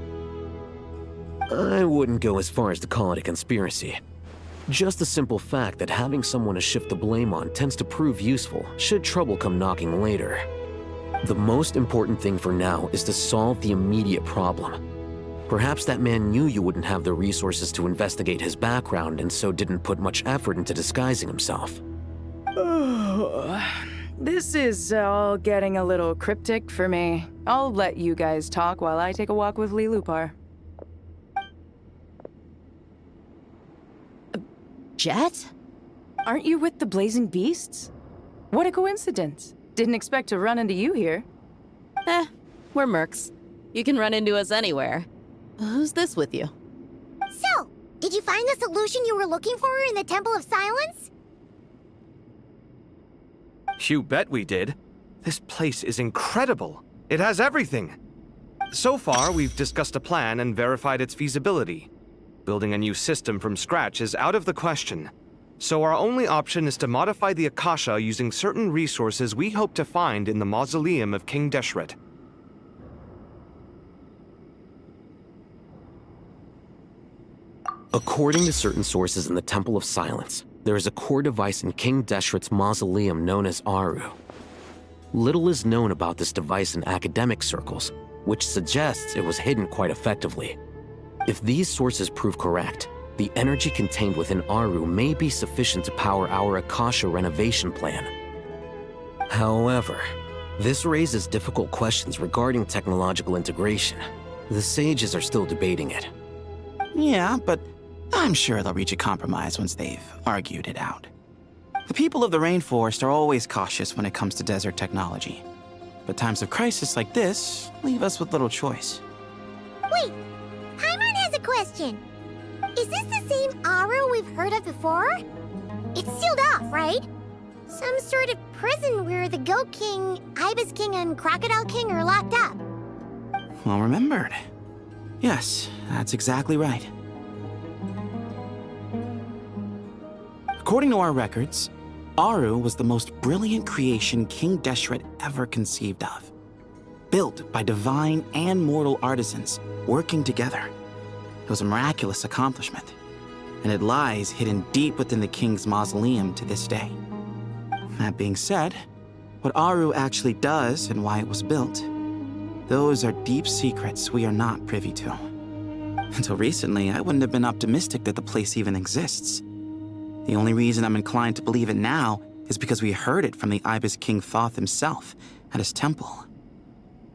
I wouldn't go as far as to call it a conspiracy. Just the simple fact that having someone to shift the blame on tends to prove useful should trouble come knocking later. The most important thing for now is to solve the immediate problem. Perhaps that man knew you wouldn't have the resources to investigate his background and so didn't put much effort into disguising himself. This is all getting a little cryptic for me. I'll let you guys talk while I take a walk with Lilupar. Jet? Aren't you with the Blazing Beasts? What a coincidence. Didn't expect to run into you here. We're mercs. You can run into us anywhere. Who's this with you? So, did you find the solution you were looking for in the Temple of Silence? You bet we did. This place is incredible. It has everything. So far, we've discussed a plan and verified its feasibility. Building a new system from scratch is out of the question. So our only option is to modify the Akasha using certain resources we hope to find in the mausoleum of King Deshret. According to certain sources in the Temple of Silence, there is a core device in King Deshret's mausoleum known as Aru. Little is known about this device in academic circles, which suggests it was hidden quite effectively. If these sources prove correct, the energy contained within Aru may be sufficient to power our Akasha renovation plan. However, this raises difficult questions regarding technological integration. The sages are still debating it. Yeah, but I'm sure they'll reach a compromise once they've argued it out. The people of the rainforest are always cautious when it comes to desert technology. But times of crisis like this leave us with little choice. Wait, Paimon has a question. Is this the same Aru we've heard of before? It's sealed off, right? Some sort of prison where the Goat King, Ibis King, and Crocodile King are locked up. Well remembered. Yes, that's exactly right. According to our records, Aru was the most brilliant creation King Deshret ever conceived of. Built by divine and mortal artisans working together. It was a miraculous accomplishment, and it lies hidden deep within the king's mausoleum to this day. That being said, what Aru actually does and why it was built, those are deep secrets we are not privy to. Until recently, I wouldn't have been optimistic that the place even exists. The only reason I'm inclined to believe it now is because we heard it from the Ibis King Thoth himself at his temple.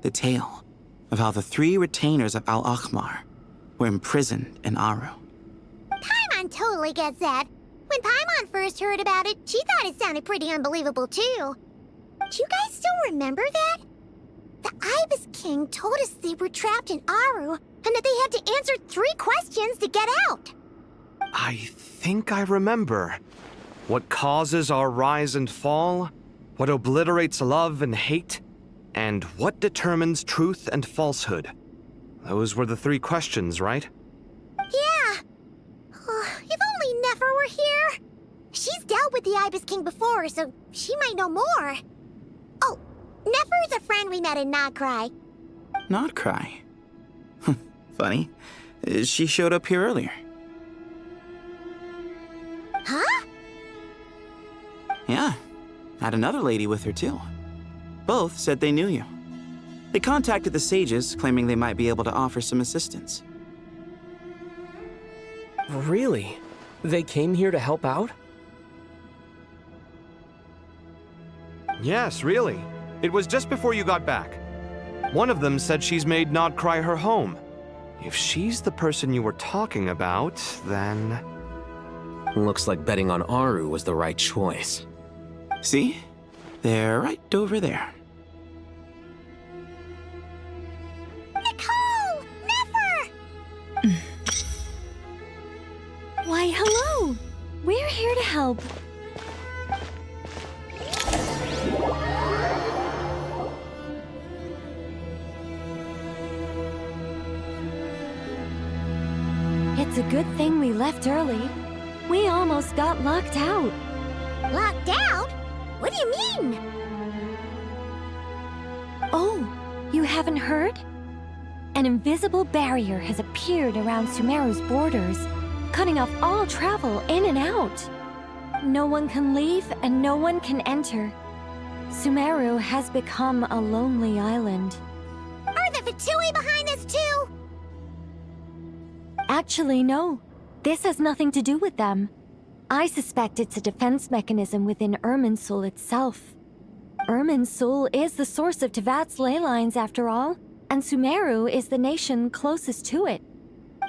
The tale of how the 3 retainers of Al-Akhmar were imprisoned in Aru. Paimon totally gets that. When Paimon first heard about it, she thought it sounded pretty unbelievable too. Do you guys still remember that? The Ibis King told us they were trapped in Aru and that they had to answer 3 questions to get out. I think I remember. What causes our rise and fall? What obliterates love and hate? And what determines truth and falsehood? Those were the 3 questions, right? Yeah. If only Nefer were here. She's dealt with the Ibis King before, so she might know more. Oh, Nefer's a friend we met in Nodcry. Nodcry? Funny. She showed up here earlier. Huh? Yeah. Had another lady with her, too. Both said they knew you. They contacted the sages, claiming they might be able to offer some assistance. Really? They came here to help out? Yes, really. It was just before you got back. One of them said she's made Nodcry her home. If she's the person you were talking about, then... Looks like betting on Aru was the right choice. See? They're right over there. Nicole! Nefer! Why, hello! We're here to help. It's a good thing we left early. We almost got locked out. Locked out? What do you mean? Oh, you haven't heard? An invisible barrier has appeared around Sumeru's borders, cutting off all travel in and out. No one can leave and no one can enter. Sumeru has become a lonely island. Are the Fatui behind this too? Actually, no. This has nothing to do with them. I suspect it's a defense mechanism within Irminsul itself. Irminsul is the source of Tevat's ley lines, after all, and Sumeru is the nation closest to it.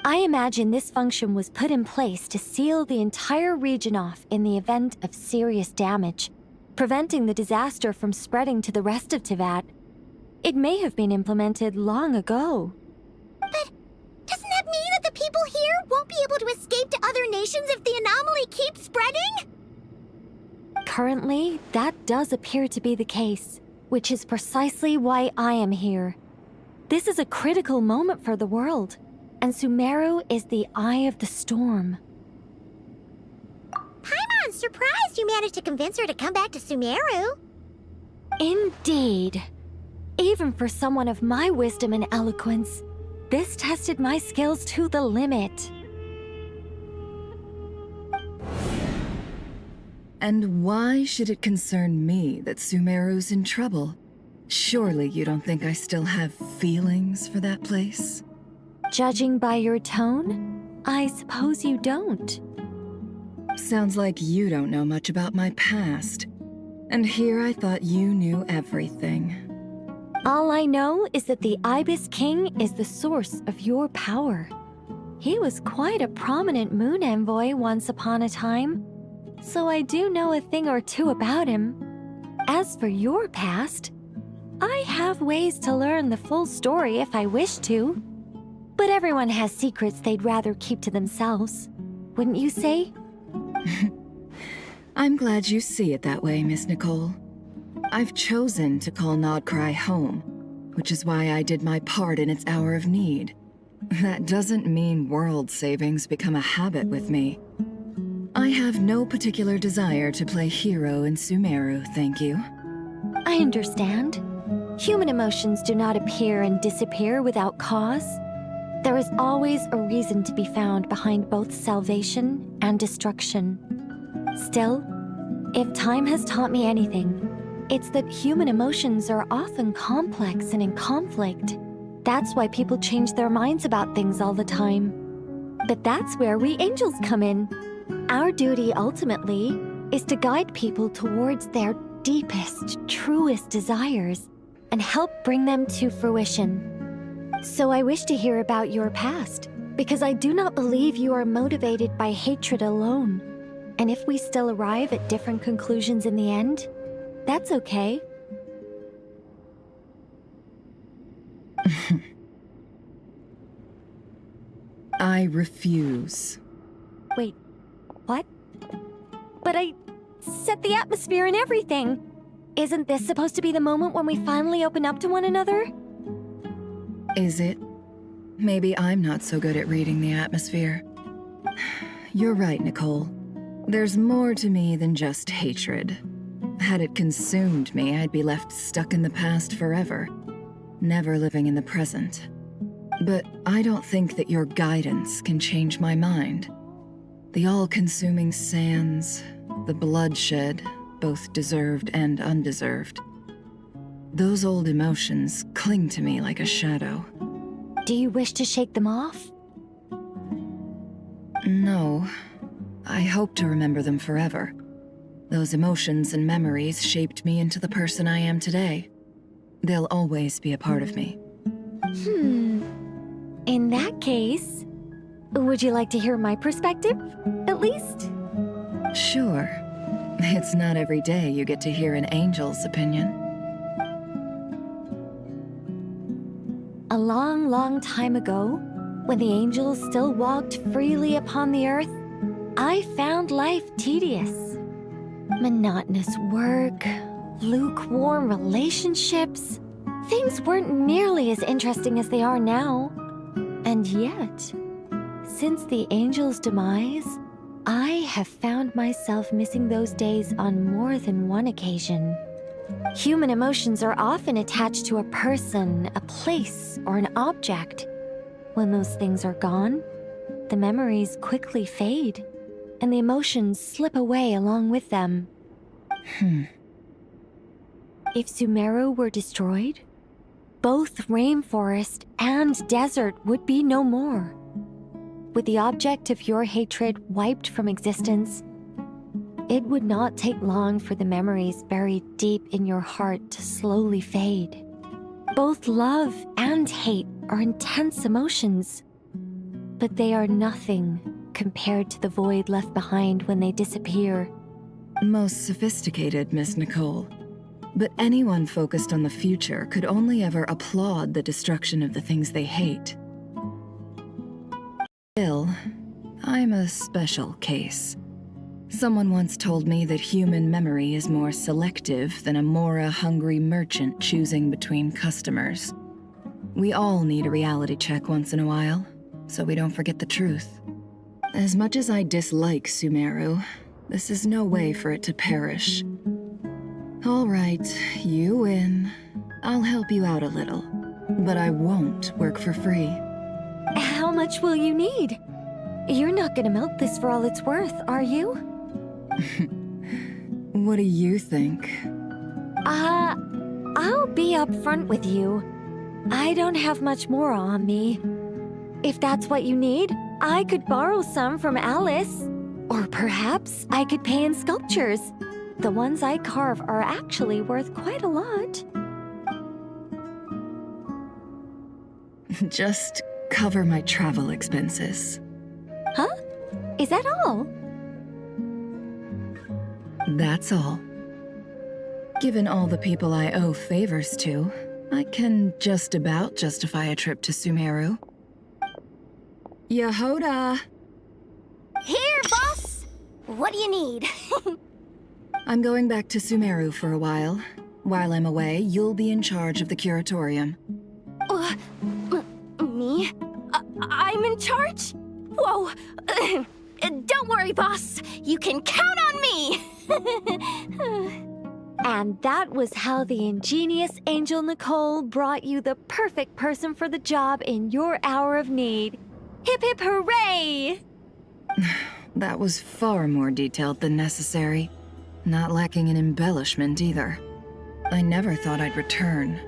I imagine this function was put in place to seal the entire region off in the event of serious damage, preventing the disaster from spreading to the rest of Tevat. It may have been implemented long ago. But doesn't that mean that the people here won't be able to escape to other nations if the anomaly keeps spreading? Currently, that does appear to be the case, which is precisely why I am here. This is a critical moment for the world, and Sumeru is the eye of the storm. Paimon's surprised you managed to convince her to come back to Sumeru. Indeed. Even for someone of my wisdom and eloquence, this tested my skills to the limit. And why should it concern me that Sumeru's in trouble? Surely you don't think I still have feelings for that place? Judging by your tone, I suppose you don't. Sounds like you don't know much about my past. And here I thought you knew everything. All I know is that the Ibis King is the source of your power. He was quite a prominent moon envoy once upon a time, so I do know a thing or two about him. As for your past, I have ways to learn the full story if I wish to. But everyone has secrets they'd rather keep to themselves, wouldn't you say? I'm glad you see it that way, Miss Nicole. I've chosen to call Nodcry home, which is why I did my part in its hour of need. That doesn't mean world savings become a habit with me. I have no particular desire to play hero in Sumeru, thank you. I understand. Human emotions do not appear and disappear without cause. There is always a reason to be found behind both salvation and destruction. Still, if time has taught me anything, it's that human emotions are often complex and in conflict. That's why people change their minds about things all the time. But that's where we angels come in. Our duty, ultimately, is to guide people towards their deepest, truest desires and help bring them to fruition. So I wish to hear about your past, because I do not believe you are motivated by hatred alone. And if we still arrive at different conclusions in the end, that's okay. I refuse. Wait, what? But I set the atmosphere and everything. Isn't this supposed to be the moment when we finally open up to one another? Is it? Maybe I'm not so good at reading the atmosphere. You're right, Nicole. There's more to me than just hatred. Had it consumed me, I'd be left stuck in the past forever, never living in the present. But I don't think that your guidance can change my mind. The all-consuming sands, the bloodshed, both deserved and undeserved. Those old emotions cling to me like a shadow. Do you wish to shake them off? No. I hope to remember them forever. Those emotions and memories shaped me into the person I am today. They'll always be a part of me. In that case, would you like to hear my perspective, at least? Sure. It's not every day you get to hear an angel's opinion. A long, long time ago, when the angels still walked freely upon the earth, I found life tedious. Monotonous work, lukewarm relationships. Things weren't nearly as interesting as they are now. And yet, since the angels' demise, I have found myself missing those days on more than one occasion. Human emotions are often attached to a person, a place, or an object. When those things are gone, the memories quickly fade, and the emotions slip away along with them. If Sumeru were destroyed, both rainforest and desert would be no more. With the object of your hatred wiped from existence, it would not take long for the memories buried deep in your heart to slowly fade. Both love and hate are intense emotions, but they are nothing compared to the void left behind when they disappear. Most sophisticated, Miss Nicole. But anyone focused on the future could only ever applaud the destruction of the things they hate. Still, I'm a special case. Someone once told me that human memory is more selective than a Mora-hungry merchant choosing between customers. We all need a reality check once in a while, so we don't forget the truth. As much as I dislike Sumeru, This is no way for it to perish. All right, you win. I'll help you out a little, but I won't work for free. How much will you need? You're not gonna melt this for all it's worth, are you? What do you think? I'll be upfront with you. I don't have much more on me. If that's what you need, I could borrow some from Alice. Or perhaps I could pay in sculptures. The ones I carve are actually worth quite a lot. Just cover my travel expenses. Huh? Is that all? That's all. Given all the people I owe favors to, I can just about justify a trip to Sumeru. Yehoda! Here, boss! What do you need? I'm going back to Sumeru for a while. While I'm away, you'll be in charge of the curatorium. Me? I'm in charge? Whoa! Don't worry, boss. You can count on me! And that was how the ingenious Angel Nicole brought you the perfect person for the job in your hour of need. Hip hip hooray! That was far more detailed than necessary. Not lacking in embellishment either. I never thought I'd return.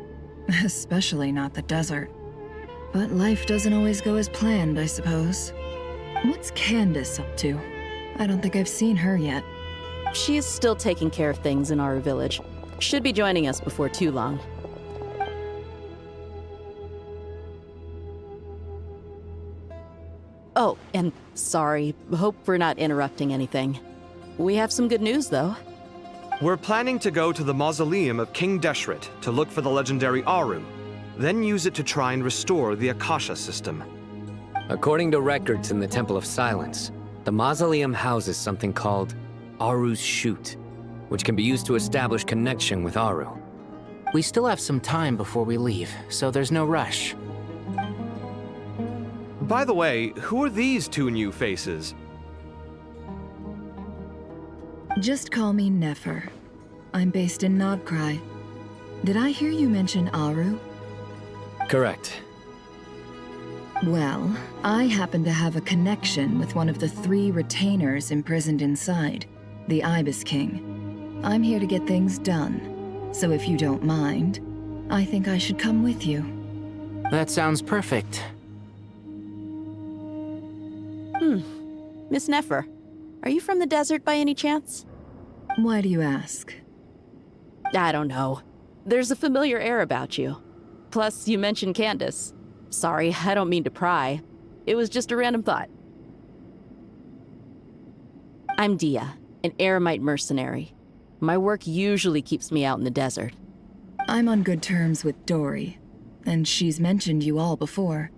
Especially not the desert. But life doesn't always go as planned, I suppose. What's Candace up to? I don't think I've seen her yet. She is still taking care of things in our village. Should be joining us before too long. Oh, and sorry. Hope we're not interrupting anything. We have some good news, though. We're planning to go to the mausoleum of King Deshret to look for the legendary Aru, then use it to try and restore the Akasha system. According to records in the Temple of Silence, the mausoleum houses something called Aru's Chute, which can be used to establish connection with Aru. We still have some time before we leave, so there's no rush. By the way, who are these two new faces? Just call me Nefer. I'm based in Nodcry. Did I hear you mention Aru? Correct. Well, I happen to have a connection with one of the 3 retainers imprisoned inside, the Ibis King. I'm here to get things done, so if you don't mind, I think I should come with you. That sounds perfect. Miss Nefer, are you from the desert by any chance? Why do you ask? I don't know. There's a familiar air about you. Plus, you mentioned Candace. Sorry, I don't mean to pry. It was just a random thought. I'm Dia, an Eremite mercenary. My work usually keeps me out in the desert. I'm on good terms with Dory, and she's mentioned you all before.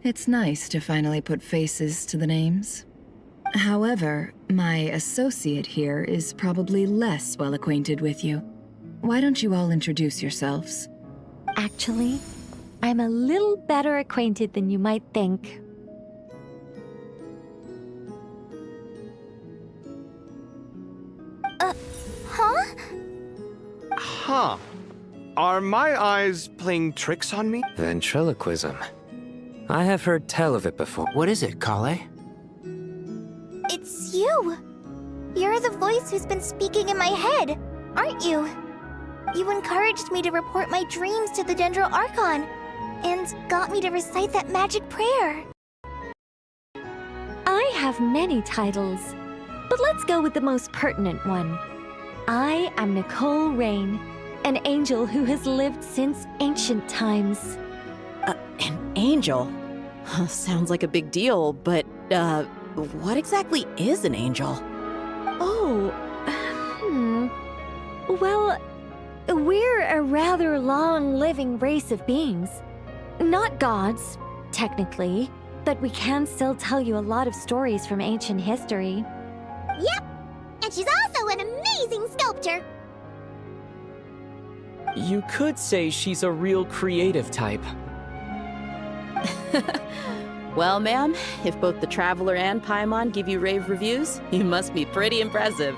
It's nice to finally put faces to the names. However, my associate here is probably less well acquainted with you. Why don't you all introduce yourselves? Actually, I'm a little better acquainted than you might think. Huh? Huh. Are my eyes playing tricks on me? Ventriloquism. I have heard tell of it before. What is it, Kale? It's you! You're the voice who's been speaking in my head, aren't you? You encouraged me to report my dreams to the Dendro Archon, and got me to recite that magic prayer. I have many titles, but let's go with the most pertinent one. I am Nicole Rain, an angel who has lived since ancient times. An angel? Sounds like a big deal, but, what exactly is an angel? Oh, Well, we're a rather long-living race of beings. Not gods, technically, but we can still tell you a lot of stories from ancient history. Yep! And she's also an amazing sculptor! You could say she's a real creative type. Well, ma'am, if both the Traveler and Paimon give you rave reviews, you must be pretty impressive.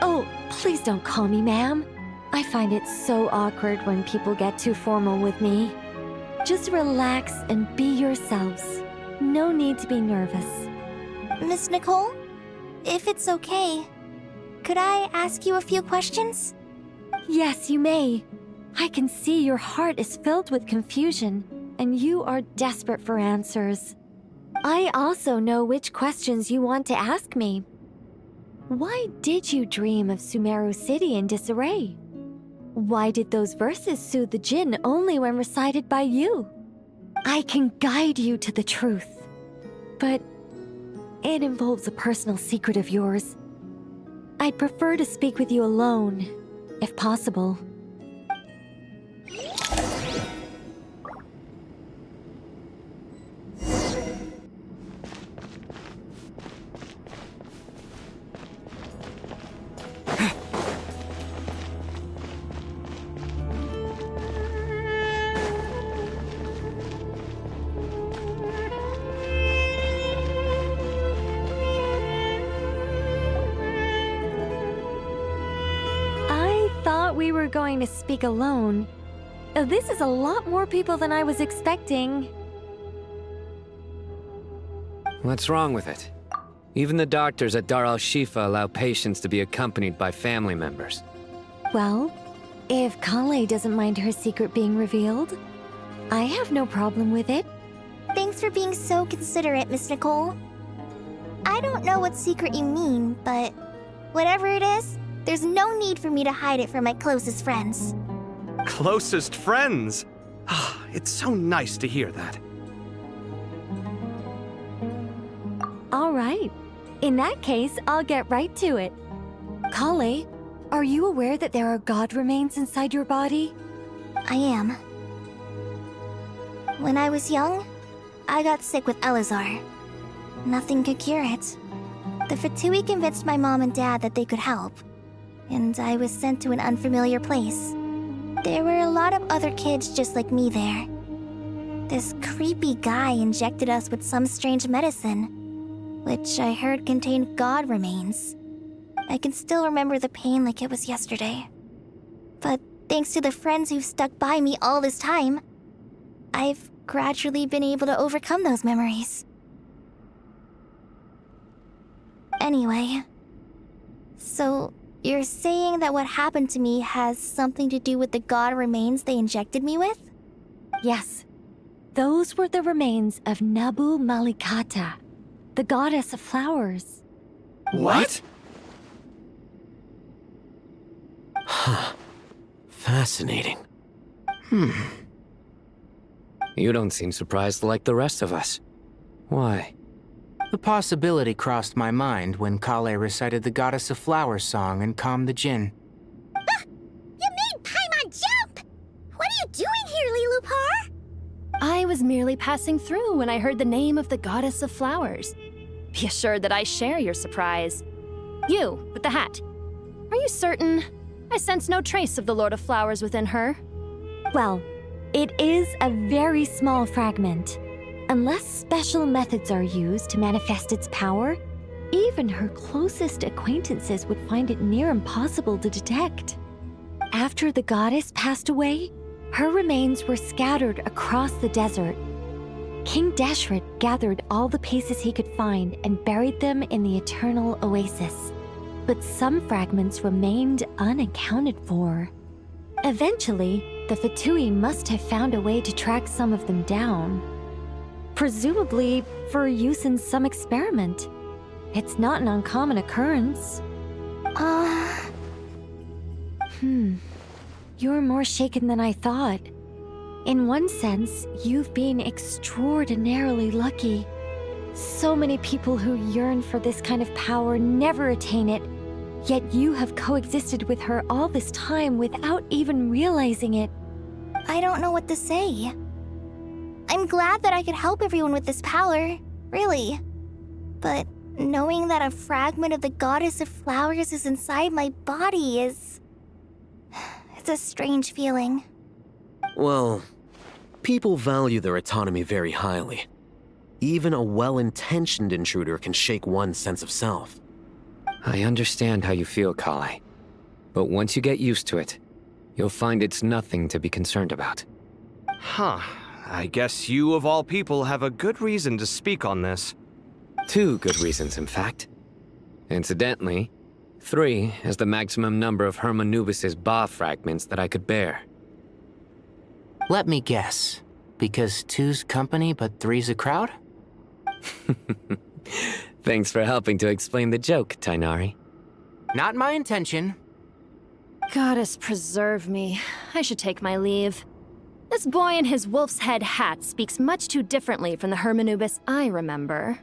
Oh, please don't call me ma'am. I find it so awkward when people get too formal with me. Just relax and be yourselves. No need to be nervous. Miss Nicole, if it's okay, could I ask you a few questions? Yes, you may. I can see your heart is filled with confusion, and you are desperate for answers. I also know which questions you want to ask me. Why did you dream of Sumeru City in disarray? Why did those verses soothe the Jinn only when recited by you? I can guide you to the truth, but it involves a personal secret of yours. I'd prefer to speak with you alone, if possible. We were going to speak alone. This is a lot more people than I was expecting. What's wrong with it? Even the doctors at Dar al-Shifa allow patients to be accompanied by family members. Well, if Kale doesn't mind her secret being revealed, I have no problem with it. Thanks for being so considerate, Miss Nicole. I don't know what secret you mean, but whatever it is, there's no need for me to hide it from my closest friends. Closest friends? It's so nice to hear that. All right. In that case, I'll get right to it. Kale, are you aware that there are god remains inside your body? I am. When I was young, I got sick with Elazar. Nothing could cure it. The Fatui convinced my mom and dad that they could help, and I was sent to an unfamiliar place. There were a lot of other kids just like me there. This creepy guy injected us with some strange medicine, which I heard contained god remains. I can still remember the pain like it was yesterday. But thanks to the friends who've stuck by me all this time, I've gradually been able to overcome those memories. Anyway, so you're saying that what happened to me has something to do with the god remains they injected me with? Yes. Those were the remains of Nabu Malikata, the goddess of flowers. What? Huh. Fascinating. You don't seem surprised like the rest of us. Why? The possibility crossed my mind when Kale recited the Goddess of Flowers song and calmed the Jinn. You made Paimon jump! What are you doing here, Lilupar? I was merely passing through when I heard the name of the Goddess of Flowers. Be assured that I share your surprise. You, with the hat. Are you certain? I sense no trace of the Lord of Flowers within her. Well, it is a very small fragment. Unless special methods are used to manifest its power, even her closest acquaintances would find it near impossible to detect. After the goddess passed away, her remains were scattered across the desert. King Deshret gathered all the pieces he could find and buried them in the eternal oasis. But some fragments remained unaccounted for. Eventually, the Fatui must have found a way to track some of them down. Presumably for use in some experiment. It's not an uncommon occurrence. You're more shaken than I thought. In one sense, you've been extraordinarily lucky. So many people who yearn for this kind of power never attain it, yet you have coexisted with her all this time without even realizing it. I don't know what to say. I'm glad that I could help everyone with this power, really. But knowing that a fragment of the Goddess of Flowers is inside my body is... it's a strange feeling. Well, people value their autonomy very highly. Even a well-intentioned intruder can shake one's sense of self. I understand how you feel, Kale. But once you get used to it, you'll find it's nothing to be concerned about. Huh. I guess you, of all people, have a good reason to speak on this. 2 good reasons, in fact. Incidentally, 3 is the maximum number of Hermanubis's Ba fragments that I could bear. Let me guess. Because 2's company, but 3's a crowd? Thanks for helping to explain the joke, Tainari. Not my intention. Goddess preserve me. I should take my leave. This boy in his wolf's head hat speaks much too differently from the Hermanubis I remember.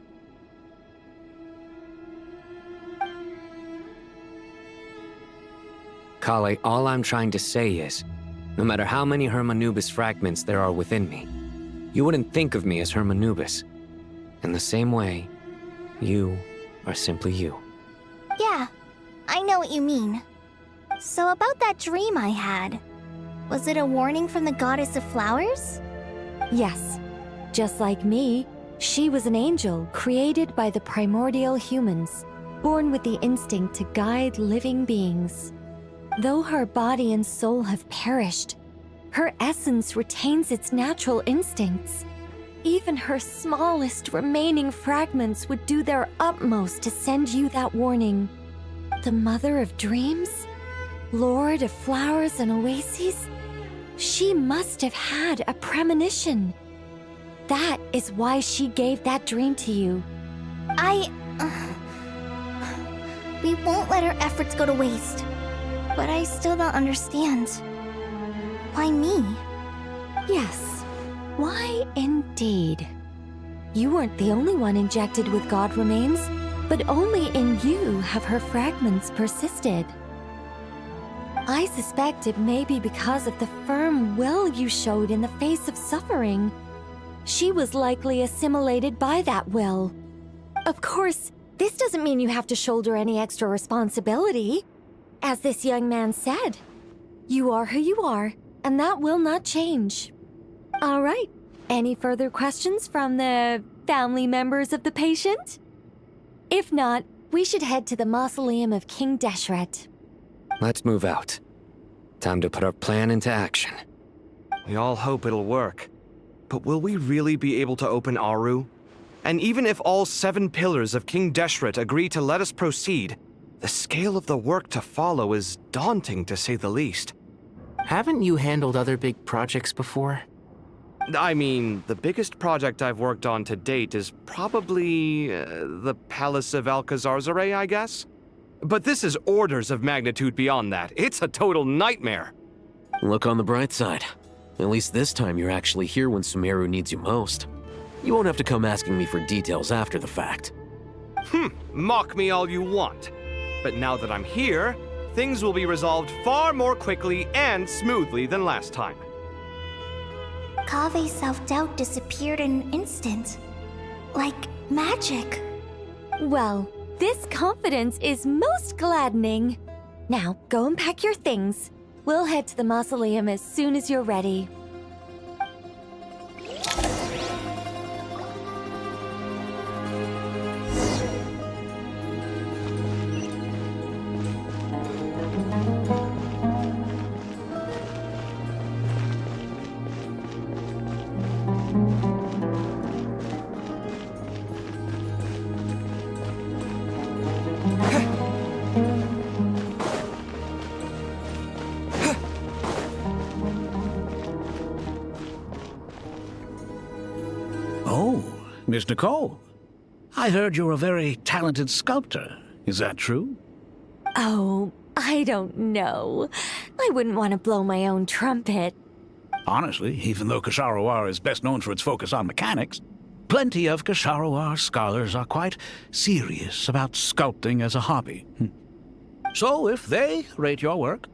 Kale, all I'm trying to say is, no matter how many Hermanubis fragments there are within me, you wouldn't think of me as Hermanubis. In the same way, you are simply you. Yeah, I know what you mean. So about that dream I had, was it a warning from the Goddess of Flowers? Yes. Just like me, she was an angel created by the primordial humans, born with the instinct to guide living beings. Though her body and soul have perished, her essence retains its natural instincts. Even her smallest remaining fragments would do their utmost to send you that warning. The Mother of Dreams? Lord of Flowers and Oases? She must have had a premonition. That is why she gave that dream to you. We won't let our efforts go to waste. But I still don't understand. Why me? Yes. Why indeed? You weren't the only one injected with God remains, but only in you have her fragments persisted. I suspect it may be because of the firm will you showed in the face of suffering. She was likely assimilated by that will. Of course, this doesn't mean you have to shoulder any extra responsibility. As this young man said, you are who you are, and that will not change. All right, any further questions from the family members of the patient? If not, we should head to the mausoleum of King Deshret. Let's move out. Time to put our plan into action. We all hope it'll work. But will we really be able to open Aru? And even if all 7 pillars of King Deshret agree to let us proceed, the scale of the work to follow is daunting, to say the least. Haven't you handled other big projects before? I mean, the biggest project I've worked on to date is probably the Palace of Alcazarzaray, I guess? But this is orders of magnitude beyond that. It's a total nightmare. Look on the bright side. At least this time you're actually here when Sumeru needs you most. You won't have to come asking me for details after the fact. Mock me all you want. But now that I'm here, things will be resolved far more quickly and smoothly than last time. Kave's self-doubt disappeared in an instant. Like magic. Well, this confidence is most gladdening. Now, go and pack your things. We'll head to the mausoleum as soon as you're ready. Miss Nicole, I heard you're a very talented sculptor. Is that true? Oh, I don't know. I wouldn't want to blow my own trumpet. Honestly, even though Ksharoar is best known for its focus on mechanics, plenty of Ksharoar scholars are quite serious about sculpting as a hobby. So if they rate your work,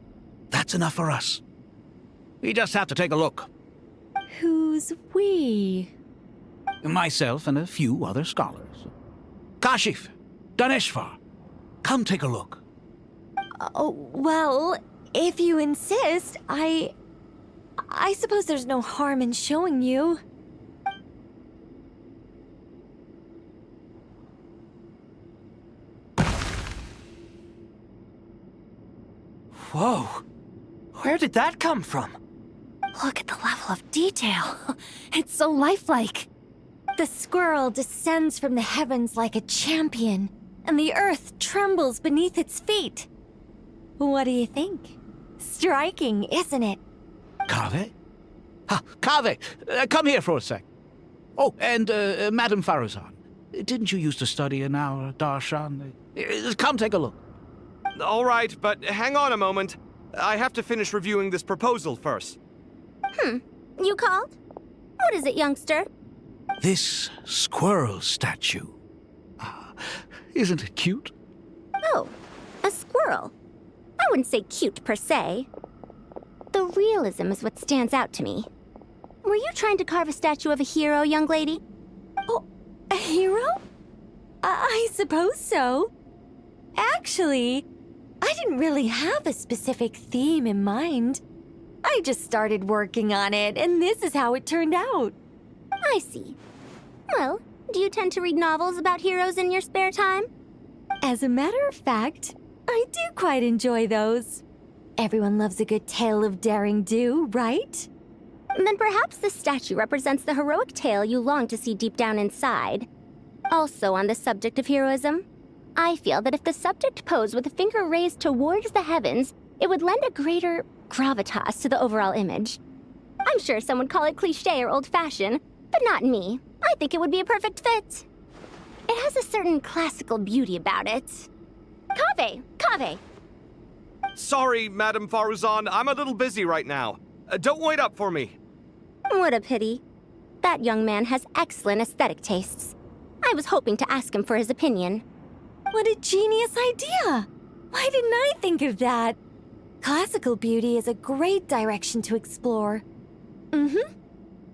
that's enough for us. We just have to take a look. Who's we? Myself and a few other scholars. Kashif, Daneshvar, come take a look. Oh, well, if you insist, I suppose there's no harm in showing you. Whoa. Where did that come from? Look at the level of detail. It's so lifelike. The squirrel descends from the heavens like a champion, and the earth trembles beneath its feet. What do you think? Striking, isn't it? Kaveh? Kaveh, come here for a sec. Oh, and Madame Faruzan, didn't you used to study in our darshan? Come take a look. All right, but hang on a moment. I have to finish reviewing this proposal first. You called? What is it, youngster? This squirrel statue. Isn't it cute? Oh, a squirrel. I wouldn't say cute per se. The realism is what stands out to me. Were you trying to carve a statue of a hero, young lady? Oh, a hero? I suppose so. Actually, I didn't really have a specific theme in mind. I just started working on it, and this is how it turned out. I see. Well, do you tend to read novels about heroes in your spare time? As a matter of fact, I do quite enjoy those. Everyone loves a good tale of daring do, right? Then perhaps this statue represents the heroic tale you long to see deep down inside. Also on the subject of heroism, I feel that if the subject posed with a finger raised towards the heavens, it would lend a greater gravitas to the overall image. I'm sure some would call it cliché or old-fashioned, but not me. I think it would be a perfect fit. It has a certain classical beauty about it. Kaveh! Sorry, Madame Faruzan, I'm a little busy right now. Don't wait up for me. What a pity. That young man has excellent aesthetic tastes. I was hoping to ask him for his opinion. What a genius idea! Why didn't I think of that? Classical beauty is a great direction to explore.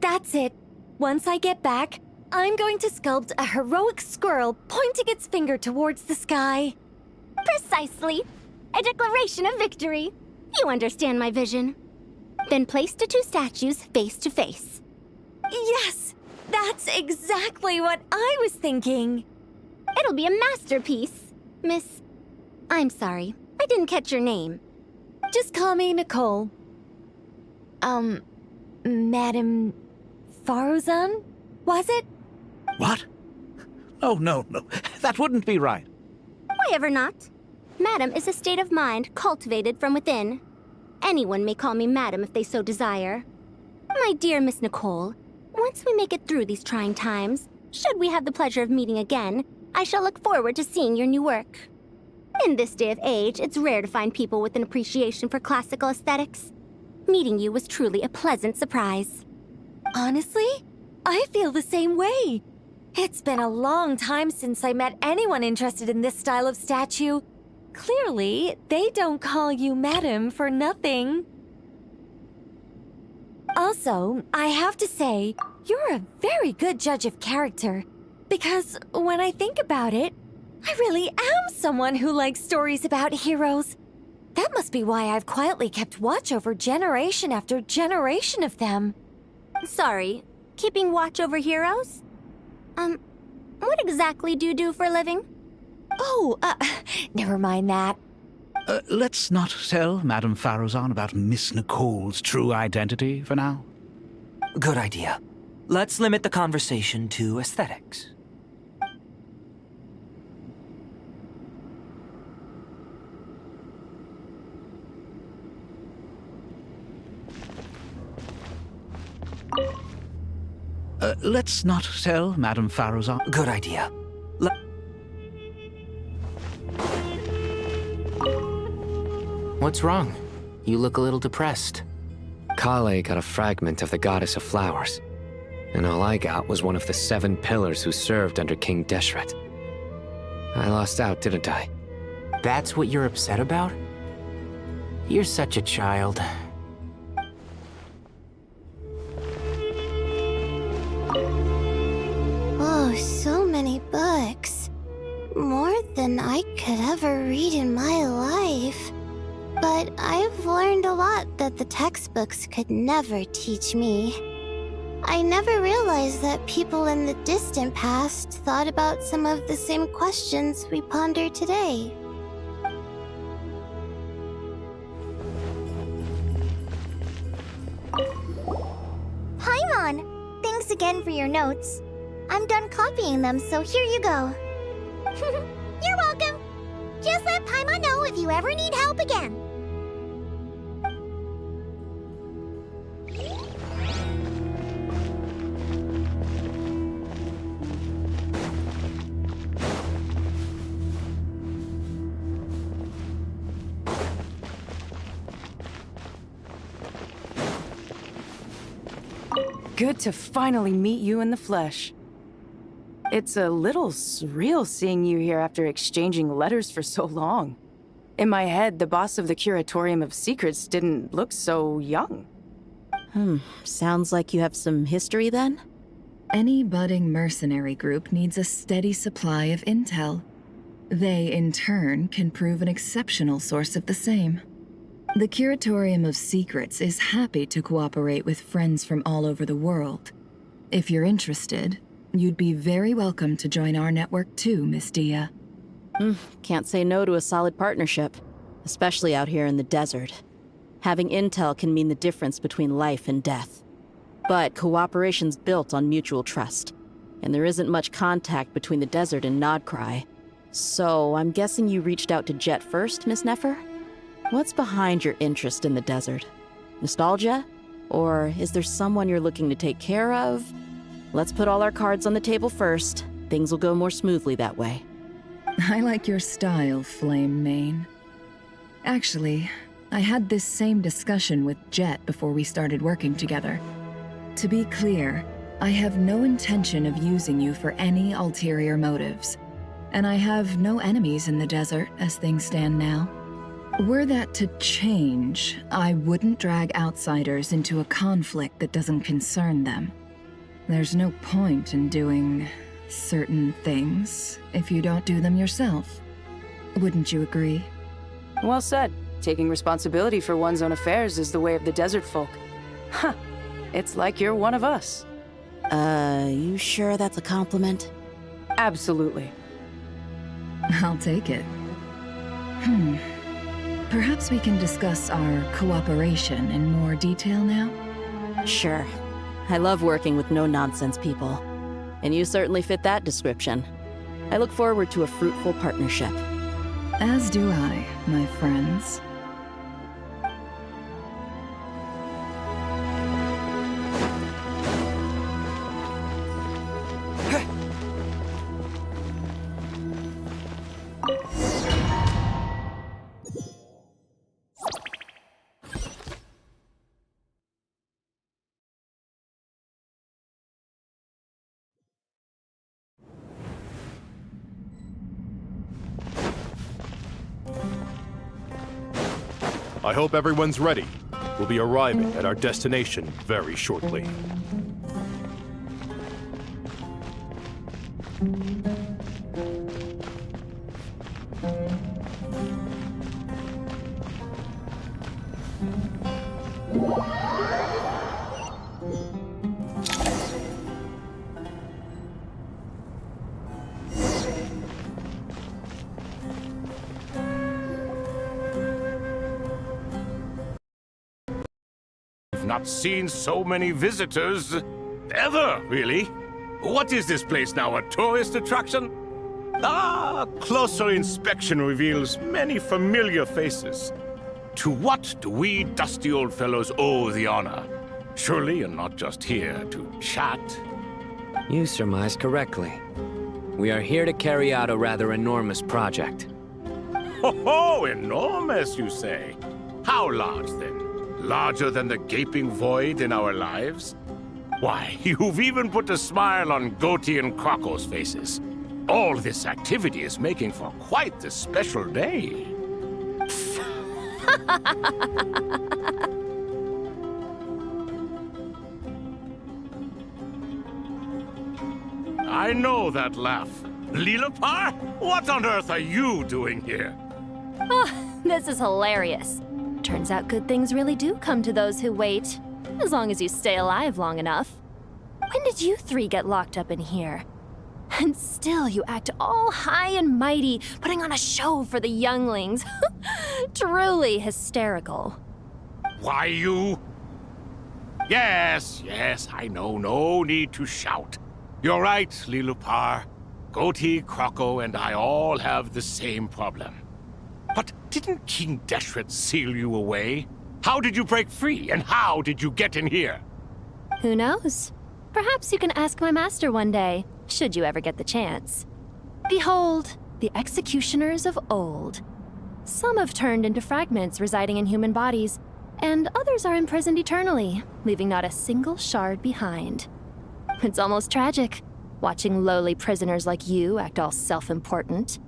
That's it. Once I get back, I'm going to sculpt a heroic squirrel pointing its finger towards the sky. Precisely. A declaration of victory. You understand my vision. Then place the two statues face to face. Yes! That's exactly what I was thinking. It'll be a masterpiece. Miss... I'm sorry. I didn't catch your name. Just call me Nicole. Madame Faruzan? Was it? What? Oh, no. That wouldn't be right. Why ever not? Madam is a state of mind cultivated from within. Anyone may call me Madam if they so desire. My dear Miss Nicole, once we make it through these trying times, should we have the pleasure of meeting again, I shall look forward to seeing your new work. In this day of age, it's rare to find people with an appreciation for classical aesthetics. Meeting you was truly a pleasant surprise. Honestly, I feel the same way. It's been a long time since I met anyone interested in this style of statue. Clearly, they don't call you Madam for nothing. Also, I have to say, you're a very good judge of character. Because when I think about it, I really am someone who likes stories about heroes. That must be why I've quietly kept watch over generation after generation of them. Sorry, keeping watch over heroes? What exactly do you do for a living? Oh, never mind that. Let's not tell Madame Faruzan about Miss Nicole's true identity for now. Good idea. Let's limit the conversation to aesthetics. Let's not tell Madame Faruzan. Good idea. What's wrong? You look a little depressed. Kale got a fragment of the Goddess of Flowers, and all I got was one of the 7 pillars who served under King Deshret. I lost out, didn't I? That's what you're upset about? You're such a child. Oh, so many books. More than I could ever read in my life. But I've learned a lot that the textbooks could never teach me. I never realized that people in the distant past thought about some of the same questions we ponder today. again for your notes. I'm done copying them, so here you go. You're welcome. Just let Paimon know if you ever need help again. Good to finally meet you in the flesh. It's a little surreal seeing you here after exchanging letters for so long. In my head, the boss of the Curatorium of Secrets didn't look so young. Sounds like you have some history then? Any budding mercenary group needs a steady supply of intel. They, in turn, can prove an exceptional source of the same. The Curatorium of Secrets is happy to cooperate with friends from all over the world. If you're interested, you'd be very welcome to join our network too, Miss Dia. Can't say no to a solid partnership, especially out here in the desert. Having intel can mean the difference between life and death. But cooperation's built on mutual trust, and there isn't much contact between the desert and Nodcry. So I'm guessing you reached out to Jet first, Miss Nefer? What's behind your interest in the desert? Nostalgia? Or is there someone you're looking to take care of? Let's put all our cards on the table first. Things will go more smoothly that way. I like your style, Flame Mane. Actually, I had this same discussion with Jet before we started working together. To be clear, I have no intention of using you for any ulterior motives. And I have no enemies in the desert as things stand now. Were that to change, I wouldn't drag outsiders into a conflict that doesn't concern them. There's no point in doing certain things if you don't do them yourself. Wouldn't you agree? Well said. Taking responsibility for one's own affairs is the way of the desert folk. Huh. It's like you're one of us. You sure that's a compliment? Absolutely. I'll take it. Perhaps we can discuss our cooperation in more detail now? Sure. I love working with no-nonsense people. And you certainly fit that description. I look forward to a fruitful partnership. As do I, my friends. I hope everyone's ready. We'll be arriving at our destination very shortly. Not seen so many visitors ever, really. What is this place now, a tourist attraction? Closer inspection reveals many familiar faces. To what do we dusty old fellows owe the honor? Surely you're not just here to chat. You surmise correctly. We are here to carry out a rather enormous project. Ho, enormous, you say? How large, then? Larger than the gaping void in our lives? Why, you've even put a smile on Goatee and Croco's faces. All this activity is making for quite the special day. I know that laugh. Lilapar? What on earth are you doing here? Oh, this is hilarious. Turns out good things really do come to those who wait, as long as you stay alive long enough. When did you three get locked up in here? And still you act all high and mighty, putting on a show for the younglings. Truly hysterical. Why, you... Yes, I know. No need to shout. You're right, Lilupar. Goatee, Croco, and I all have the same problem. But didn't King Deshret seal you away? How did you break free, and how did you get in here? Who knows? Perhaps you can ask my master one day, should you ever get the chance. Behold, the executioners of old. Some have turned into fragments residing in human bodies, and others are imprisoned eternally, leaving not a single shard behind. It's almost tragic, watching lowly prisoners like you act all self-important.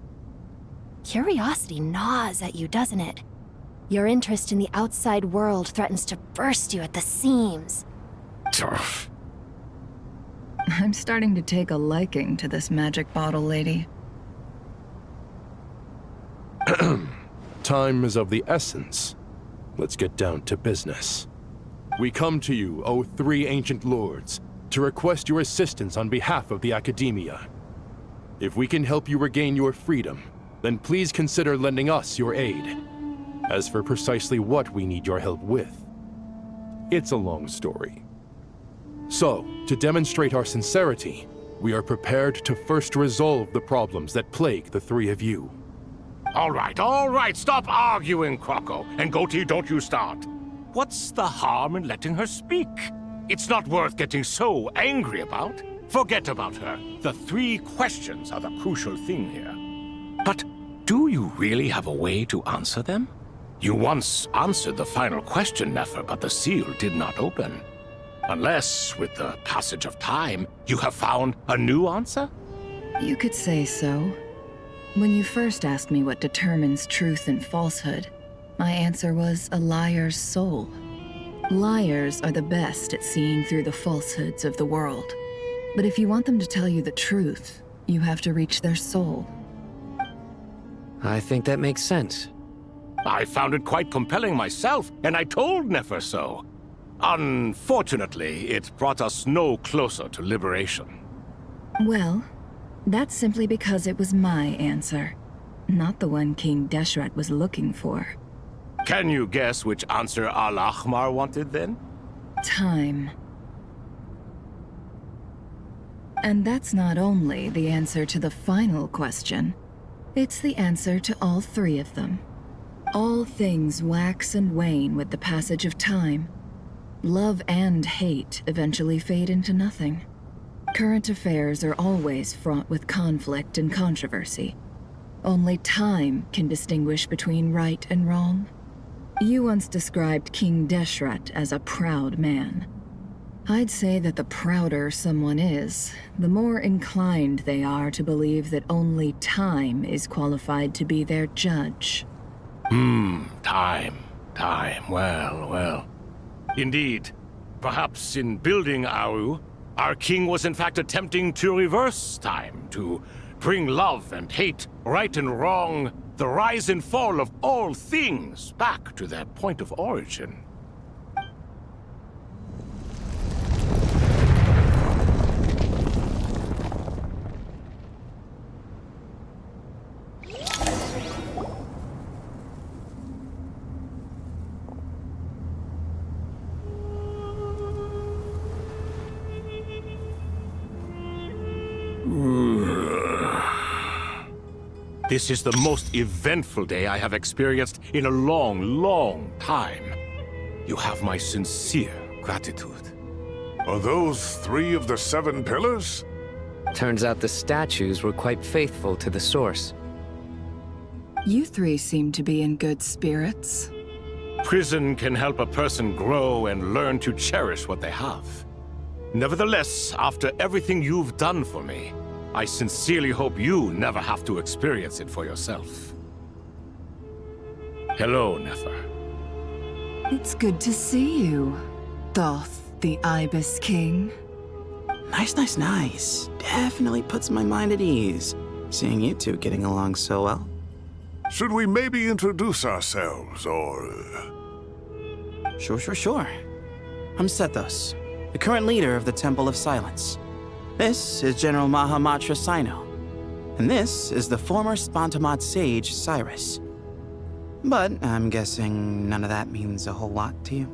Curiosity gnaws at you, doesn't it? Your interest in the outside world threatens to burst you at the seams. I'm starting to take a liking to this magic bottle lady. Time is of the essence. Let's get down to business. We come to you, O three ancient lords, to request your assistance on behalf of the Academia. If we can help you regain your freedom, then please consider lending us your aid. As for precisely what we need your help with, it's a long story. So, to demonstrate our sincerity, we are prepared to first resolve the problems that plague the three of you. All right, stop arguing, Croco. And Goatee, don't you start. What's the harm in letting her speak? It's not worth getting so angry about. Forget about her. The three questions are the crucial thing here. But do you really have a way to answer them? You once answered the final question, Nefer, but the seal did not open. Unless, with the passage of time, you have found a new answer? You could say so. When you first asked me what determines truth and falsehood, my answer was a liar's soul. Liars are the best at seeing through the falsehoods of the world. But if you want them to tell you the truth, you have to reach their soul. I think that makes sense. I found it quite compelling myself, and I told Nefer so. Unfortunately, it brought us no closer to liberation. Well, that's simply because it was my answer, not the one King Deshret was looking for. Can you guess which answer Al-Ahmar wanted then? Time. And that's not only the answer to the final question, it's the answer to all three of them. All things wax and wane with the passage of time. Love and hate eventually fade into nothing. Current affairs are always fraught with conflict and controversy. Only time can distinguish between right and wrong. You once described King Deshret as a proud man. I'd say that the prouder someone is, the more inclined they are to believe that only time is qualified to be their judge. Time. Well. Indeed. Perhaps in building Aru, our king was in fact attempting to reverse time, to bring love and hate, right and wrong, the rise and fall of all things back to their point of origin. This is the most eventful day I have experienced in a long time. You have my sincere gratitude. Are those 3 of the 7 pillars? Turns out the statues were quite faithful to the source. You three seem to be in good spirits. Prison can help a person grow and learn to cherish what they have. Nevertheless, after everything you've done for me, I sincerely hope you never have to experience it for yourself. Hello, Nefer. It's good to see you, Thoth, the Ibis King. Nice. Definitely puts my mind at ease, seeing you two getting along so well. Should we maybe introduce ourselves, or... Sure. I'm Sethos, the current leader of the Temple of Silence. This is General Mahamatra Sino, and this is the former Spantamat sage, Cyrus. But I'm guessing none of that means a whole lot to you.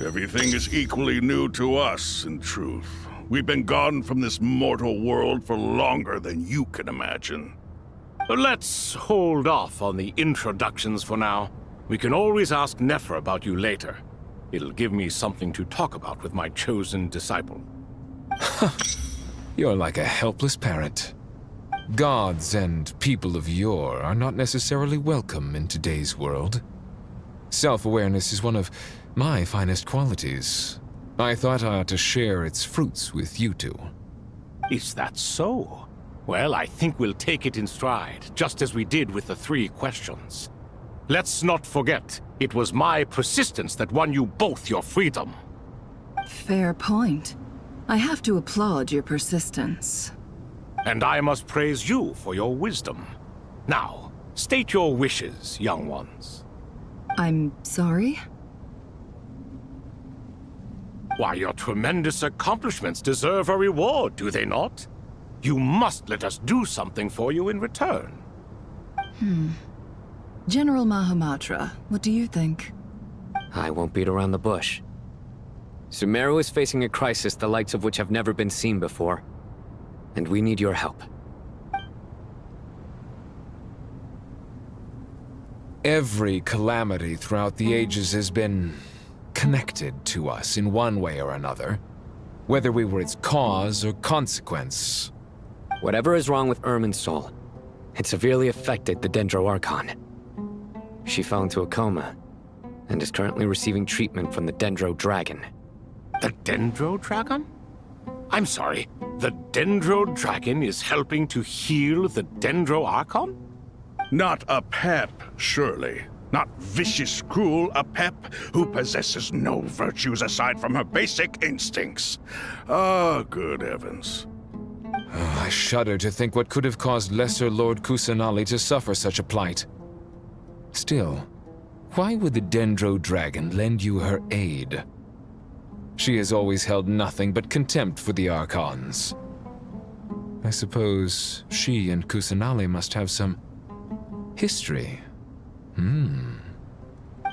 Everything is equally new to us, in truth. We've been gone from this mortal world for longer than you can imagine. Let's hold off on the introductions for now. We can always ask Nefer about you later. It'll give me something to talk about with my chosen disciple. You're like a helpless parent. Gods and people of yore are not necessarily welcome in today's world. Self-awareness is one of my finest qualities. I thought I ought to share its fruits with you two. Is that so? Well, I think we'll take it in stride, just as we did with the 3 questions. Let's not forget, it was my persistence that won you both your freedom. Fair point. I have to applaud your persistence. And I must praise you for your wisdom. Now, state your wishes, young ones. I'm sorry? Why, your tremendous accomplishments deserve a reward, do they not? You must let us do something for you in return. General Mahamatra, what do you think? I won't beat around the bush. Sumeru is facing a crisis the likes of which have never been seen before. And we need your help. Every calamity throughout the ages has been connected to us in one way or another, whether we were its cause or consequence. Whatever is wrong with Irminsul, it severely affected the Dendro Archon. She fell into a coma and is currently receiving treatment from the Dendro Dragon. The Dendro Dragon? I'm sorry, the Dendro Dragon is helping to heal the Dendro Archon? Not a pep, surely. Not vicious, cruel a pep who possesses no virtues aside from her basic instincts. Ah, good heavens. Oh, I shudder to think what could have caused Lesser Lord Kusanali to suffer such a plight. Still, why would the Dendro Dragon lend you her aid? She has always held nothing but contempt for the Archons. I suppose she and Kusanali must have some history.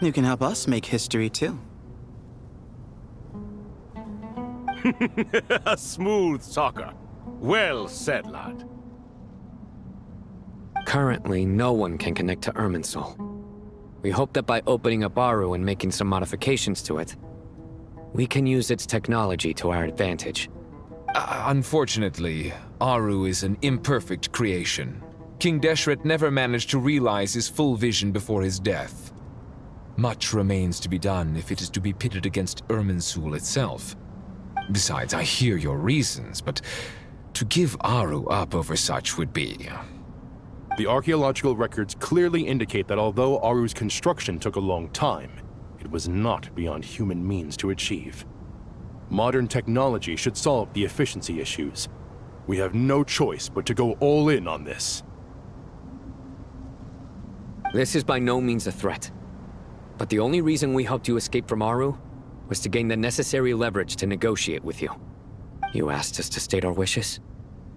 You can help us make history too. A smooth talker. Well said, lad. Currently, no one can connect to Irminsul. We hope that by opening up Aru and making some modifications to it, we can use its technology to our advantage. Unfortunately, Aru is an imperfect creation. King Deshret never managed to realize his full vision before his death. Much remains to be done if it is to be pitted against Irminsul itself. Besides, I hear your reasons, but to give Aru up over such would be... The archaeological records clearly indicate that although Aru's construction took a long time, it was not beyond human means to achieve. Modern technology should solve the efficiency issues. We have no choice but to go all in on this. This is by no means a threat. But the only reason we helped you escape from Aru was to gain the necessary leverage to negotiate with you. You asked us to state our wishes,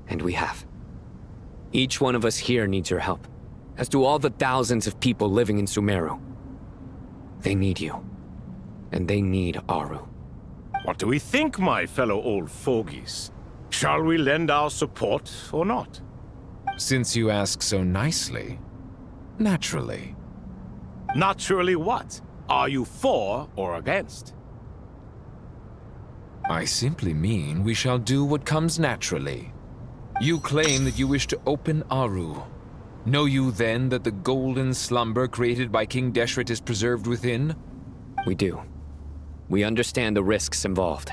and we have. Each one of us here needs your help, as do all the thousands of people living in Sumeru. They need you, and they need Aru. What do we think, my fellow old fogies? Shall we lend our support or not? Since you ask so nicely, naturally. Naturally what? Are you for or against? I simply mean we shall do what comes naturally. You claim that you wish to open Aru. Know you then that the golden slumber created by King Deshret is preserved within? We do. We understand the risks involved.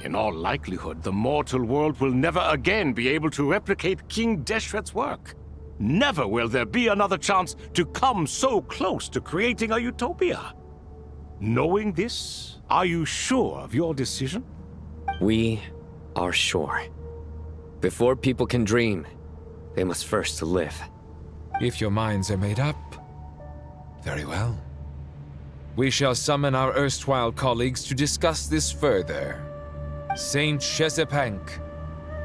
In all likelihood, the mortal world will never again be able to replicate King Deshret's work. Never will there be another chance to come so close to creating a utopia. Knowing this, are you sure of your decision? We are sure. Before people can dream, they must first live. If your minds are made up, very well. We shall summon our erstwhile colleagues to discuss this further. Saint Shezepank,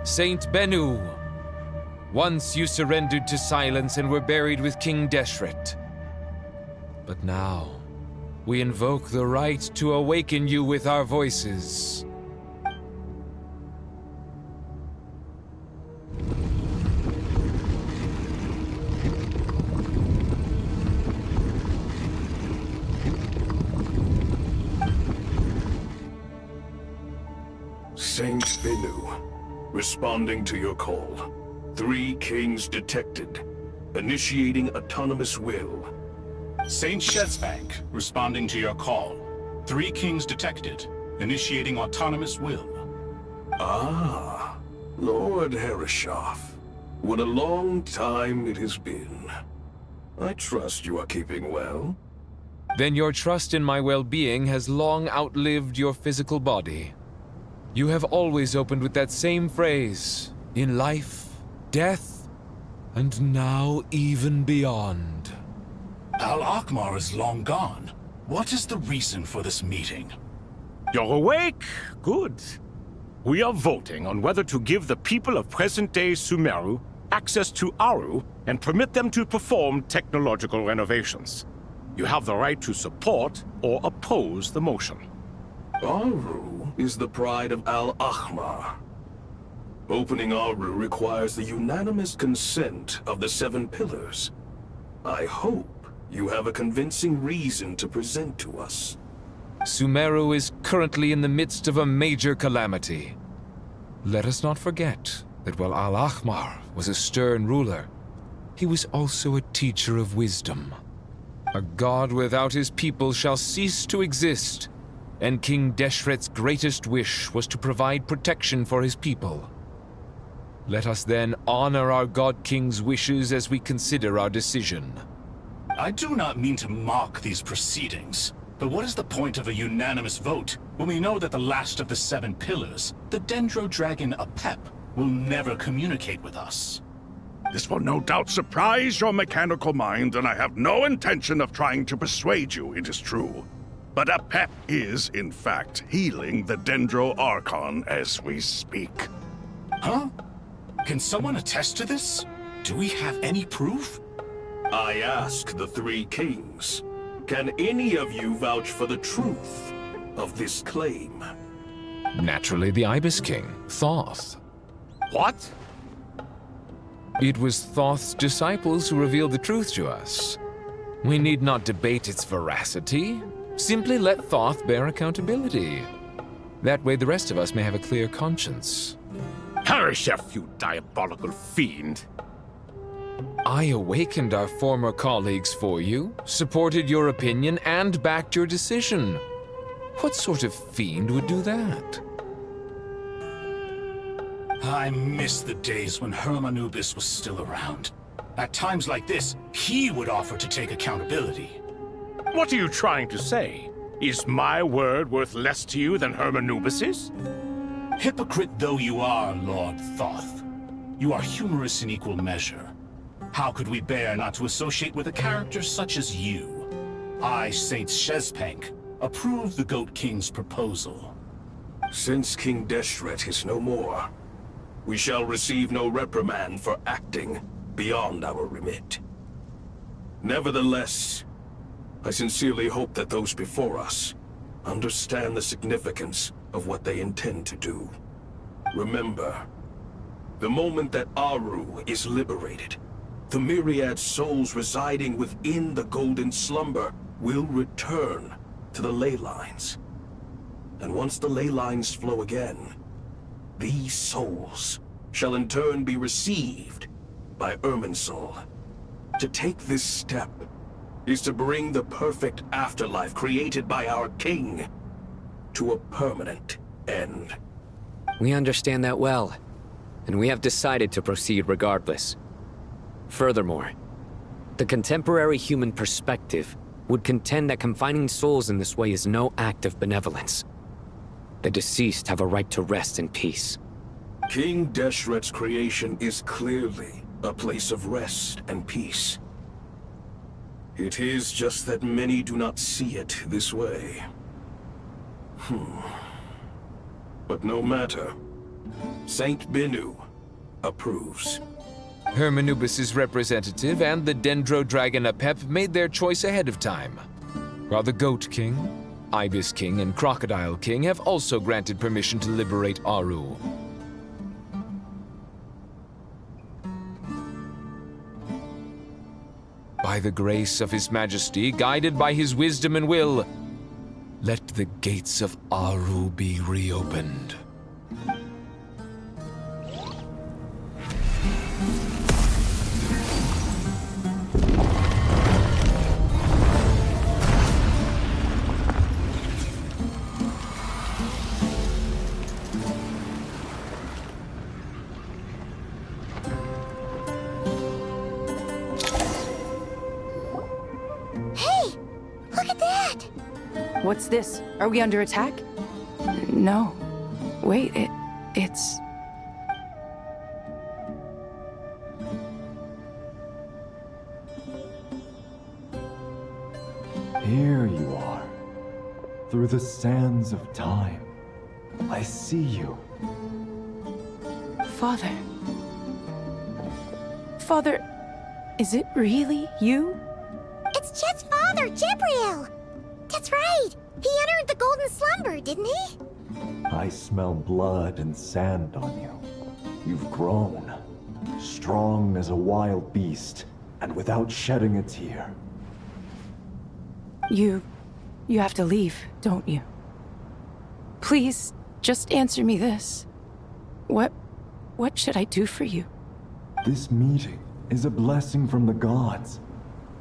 Saint Bennu, once you surrendered to silence and were buried with King Deshret. But now, we invoke the right to awaken you with our voices. Saint Binu, responding to your call. 3 kings detected. Initiating autonomous will. Saint Shezbank, responding to your call. 3 kings detected. Initiating autonomous will. Ah, Lord Herreshoff. What a long time it has been. I trust you are keeping well. Then your trust in my well-being has long outlived your physical body. You have always opened with that same phrase, in life, death, and now even beyond. Al-Akhmar is long gone. What is the reason for this meeting? You're awake? Good. We are voting on whether to give the people of present-day Sumeru access to Aru and permit them to perform technological renovations. You have the right to support or oppose the motion. Aru is the pride of Al-Akhmar. Opening Aru requires the unanimous consent of the 7 pillars. I hope you have a convincing reason to present to us. Sumeru is currently in the midst of a major calamity. Let us not forget that while Al-Akhmar was a stern ruler, he was also a teacher of wisdom. A god without his people shall cease to exist, and King Deshret's greatest wish was to provide protection for his people. Let us then honor our God King's wishes as we consider our decision. I do not mean to mock these proceedings, but what is the point of a unanimous vote when we know that the last of the 7 pillars, the Dendro Dragon Apep, will never communicate with us? This will no doubt surprise your mechanical mind, and I have no intention of trying to persuade you it is true. But Apep is, in fact, healing the Dendro Archon as we speak. Huh? Can someone attest to this? Do we have any proof? I ask the 3 kings. Can any of you vouch for the truth of this claim? Naturally, the Ibis King, Thoth. What? It was Thoth's disciples who revealed the truth to us. We need not debate its veracity. Simply let Thoth bear accountability. That way the rest of us may have a clear conscience. Herreshoff, you diabolical fiend! I awakened our former colleagues for you, supported your opinion, and backed your decision. What sort of fiend would do that? I miss the days when Hermanubis was still around. At times like this, he would offer to take accountability. What are you trying to say? Is my word worth less to you than Hermanubis's? Hypocrite though you are, Lord Thoth, you are humorous in equal measure. How could we bear not to associate with a character such as you? I, Saint Shezbank, approve the Goat King's proposal. Since King Deshret is no more, we shall receive no reprimand for acting beyond our remit. Nevertheless, I sincerely hope that those before us understand the significance of what they intend to do. Remember, the moment that Aru is liberated, the myriad souls residing within the Golden Slumber will return to the ley lines. And once the ley lines flow again, these souls shall in turn be received by Irminsul. To take this step is to bring the perfect afterlife created by our king to a permanent end. We understand that well, and we have decided to proceed regardless. Furthermore, the contemporary human perspective would contend that confining souls in this way is no act of benevolence. The deceased have a right to rest in peace. King Deshret's creation is clearly a place of rest and peace. It is just that many do not see it this way. But no matter. Saint Binu approves. Hermanubis' representative and the Dendro Dragon Apep made their choice ahead of time. while the Goat King, Ibis King, and Crocodile King have also granted permission to liberate Aru. By the grace of His Majesty, guided by his wisdom and will, let the gates of Aru be reopened. What's this? Are we under attack? No. Wait, it's... Here you are. Through the sands of time. I see you. Father. Father, is it really you? It's Jed's father, Jibril! That's right! He entered the golden slumber, didn't he? I smell blood and sand on you. You've grown. Strong as a wild beast, and without shedding a tear. You have to leave, don't you? Please, just answer me this. What should I do for you? This meeting is a blessing from the gods.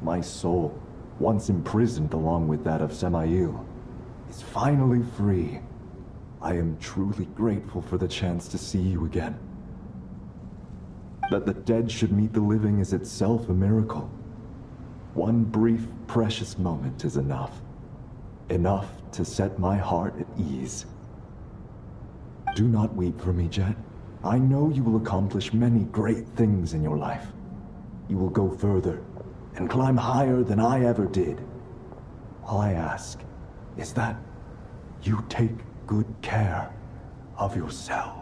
My soul, once imprisoned along with that of Semail, is finally free. I am truly grateful for the chance to see you again. That the dead should meet the living is itself a miracle. One brief, precious moment is enough. Enough to set my heart at ease. Do not weep for me, Jet. I know you will accomplish many great things in your life. You will go further and climb higher than I ever did. All I ask is that you take good care of yourself.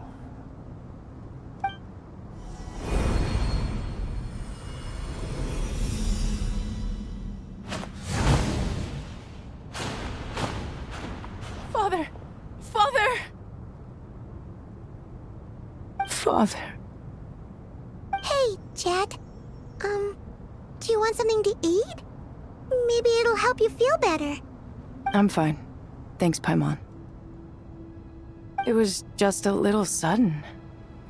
Father! Father! Father. Hey, Jet. Do you want something to eat? Maybe it'll help you feel better. I'm fine. Thanks, Paimon. It was just a little sudden.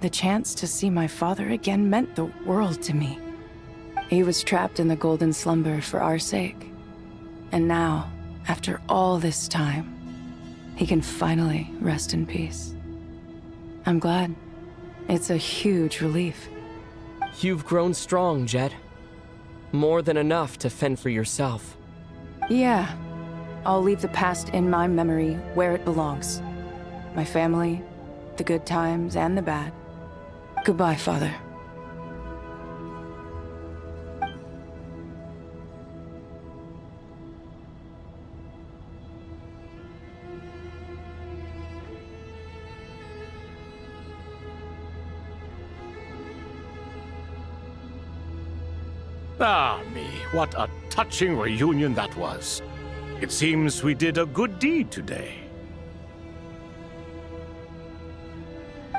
The chance to see my father again meant the world to me. He was trapped in the golden slumber for our sake. And now, after all this time, he can finally rest in peace. I'm glad. It's a huge relief. You've grown strong, Jed. More than enough to fend for yourself. Yeah. I'll leave the past in my memory where it belongs. My family, the good times and the bad. Goodbye, Father. Ah, me, what a touching reunion that was. It seems we did a good deed today.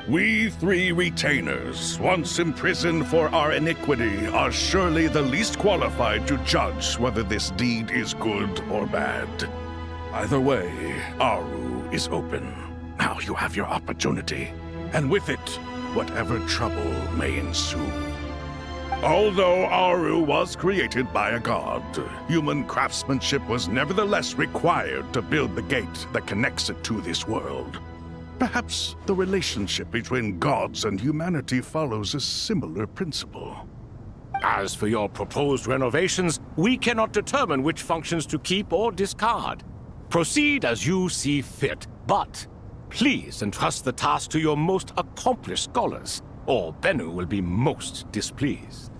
We three retainers, once imprisoned for our iniquity, are surely the least qualified to judge whether this deed is good or bad. Either way, Aru is open. Now you have your opportunity, and with it, whatever trouble may ensue. Although Aru was created by a god, human craftsmanship was nevertheless required to build the gate that connects it to this world. Perhaps the relationship between gods and humanity follows a similar principle. As for your proposed renovations, we cannot determine which functions to keep or discard. Proceed as you see fit, but please entrust the task to your most accomplished scholars, or Bennu will be most displeased.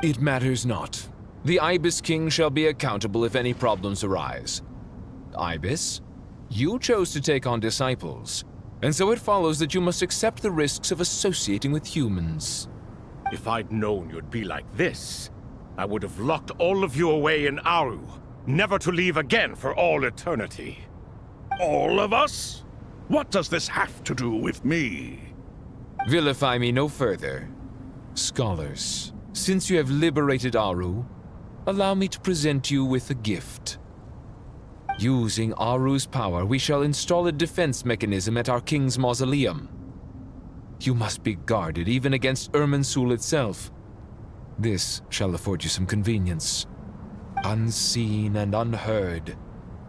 It matters not. The Ibis King shall be accountable if any problems arise. Ibis, you chose to take on disciples, and so it follows that you must accept the risks of associating with humans. If I'd known you'd be like this, I would have locked all of you away in Aru. never to leave again for all eternity. All of us? What does this have to do with me? Vilify me no further. Scholars, since you have liberated Aru, allow me to present you with a gift. Using Aru's power, we shall install a defense mechanism at our king's mausoleum. You must be guarded even against Irminsul itself. This shall afford you some convenience. Unseen and unheard.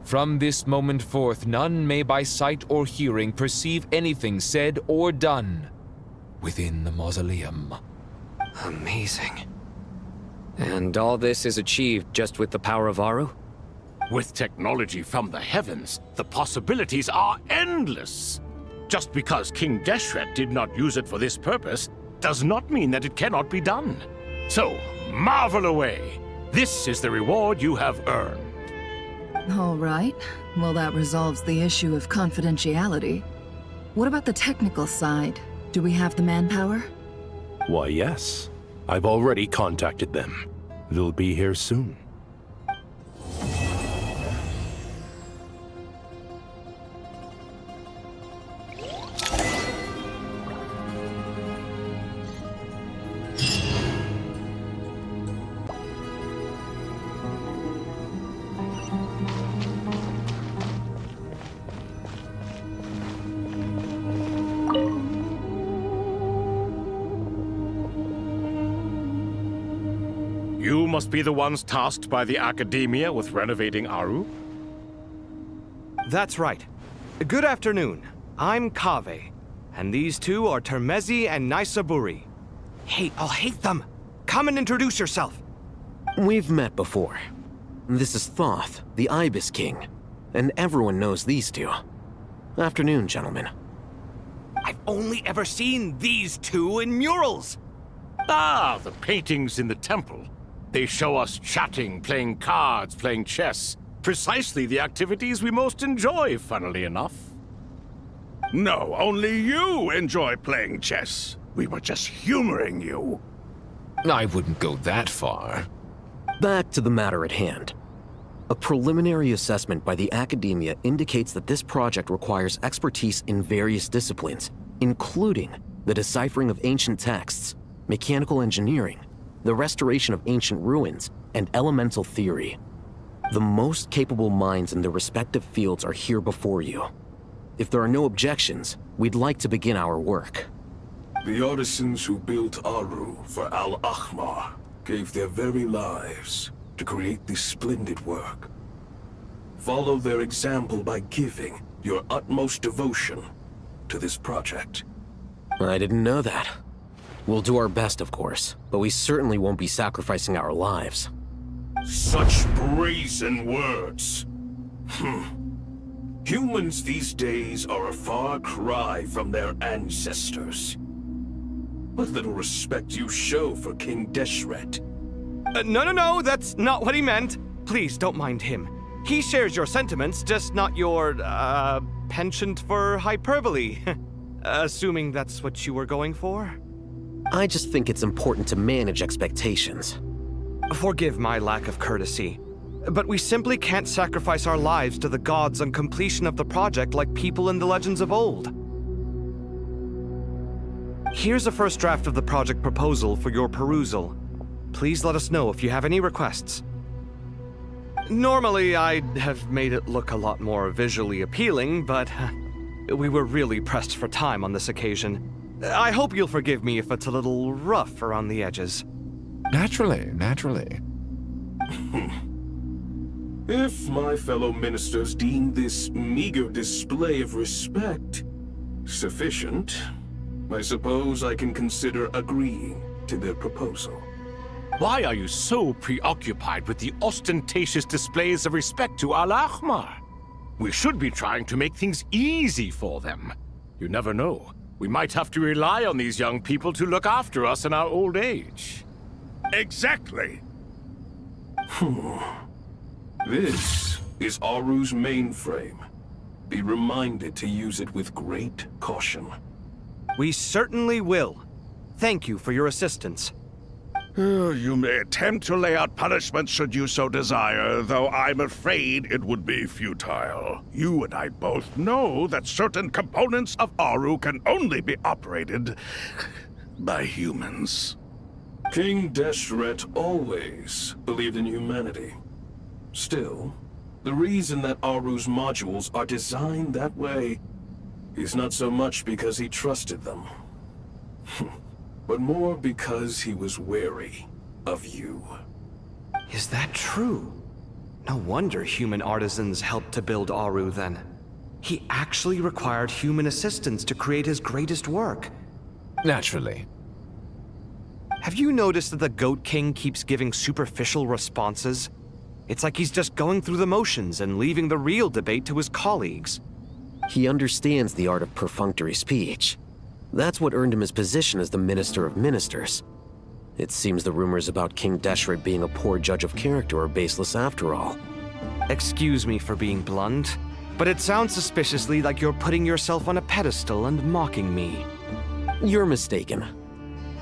From this moment forth, none may by sight or hearing perceive anything said or done within the mausoleum. Amazing. And all this is achieved just with the power of Aru? With technology from the heavens, the possibilities are endless. Just because King Deshret did not use it for this purpose does not mean that it cannot be done. So, marvel away. This is the reward you have earned. All right. Well, that resolves the issue of confidentiality. What about the technical side? Do we have the manpower? Why, yes. I've already contacted them. They'll be here soon. You must be the ones tasked by the Academia with renovating Aru? That's right. Good afternoon. I'm Kaveh, and these two are Termezi and Naisaburi. Hey, I'll hate them! Come and introduce yourself! We've met before. This is Thoth, the Ibis King, and everyone knows these two. Afternoon, gentlemen. I've only ever seen these two in murals! Ah, the paintings in the temple. They show us chatting, playing cards, playing chess. Precisely the activities we most enjoy, funnily enough. No, only you enjoy playing chess. We were just humoring you. I wouldn't go that far. Back to the matter at hand. A preliminary assessment by the Academia indicates that this project requires expertise in various disciplines, including the deciphering of ancient texts, mechanical engineering, the restoration of ancient ruins, and elemental theory. The most capable minds in their respective fields are here before you. If there are no objections, we'd like to begin our work. The artisans who built Aru for Al-Ahmar gave their very lives to create this splendid work. Follow their example by giving your utmost devotion to this project. I didn't know that. We'll do our best, of course, but we certainly won't be sacrificing our lives. Such brazen words. Humans these days are a far cry from their ancestors. What little respect you show for King Deshret. No, that's not what he meant. Please, don't mind him. He shares your sentiments, just not your, penchant for hyperbole. Assuming that's what you were going for? I just think it's important to manage expectations. Forgive my lack of courtesy, but we simply can't sacrifice our lives to the gods on completion of the project like people in the legends of old. Here's a first draft of the project proposal for your perusal. Please let us know if you have any requests. Normally, I'd have made it look a lot more visually appealing, but we were really pressed for time on this occasion. I hope you'll forgive me if it's a little rough around the edges. Naturally. If my fellow ministers deem this meager display of respect sufficient, I suppose I can consider agreeing to their proposal. Why are you so preoccupied with the ostentatious displays of respect to Al-Ahmar? We should be trying to make things easy for them. You never know. We might have to rely on these young people to look after us in our old age. Exactly. This is Aru's mainframe. Be reminded to use it with great caution. We certainly will. Thank you for your assistance. You may attempt to lay out punishment should you so desire, though I'm afraid it would be futile. You and I both know that certain components of Aru can only be operated by humans. King Deshret always believed in humanity. Still, the reason that Aru's modules are designed that way is not so much because he trusted them, but more because he was wary of you. Is that true? No wonder human artisans helped to build Aru then. He actually required human assistance to create his greatest work. Naturally. Have you noticed that the Goat King keeps giving superficial responses? It's like he's just going through the motions and leaving the real debate to his colleagues. He understands the art of perfunctory speech. That's what earned him his position as the Minister of Ministers. It seems the rumors about King Deshret being a poor judge of character are baseless after all. Excuse me for being blunt, but it sounds suspiciously like you're putting yourself on a pedestal and mocking me. You're mistaken.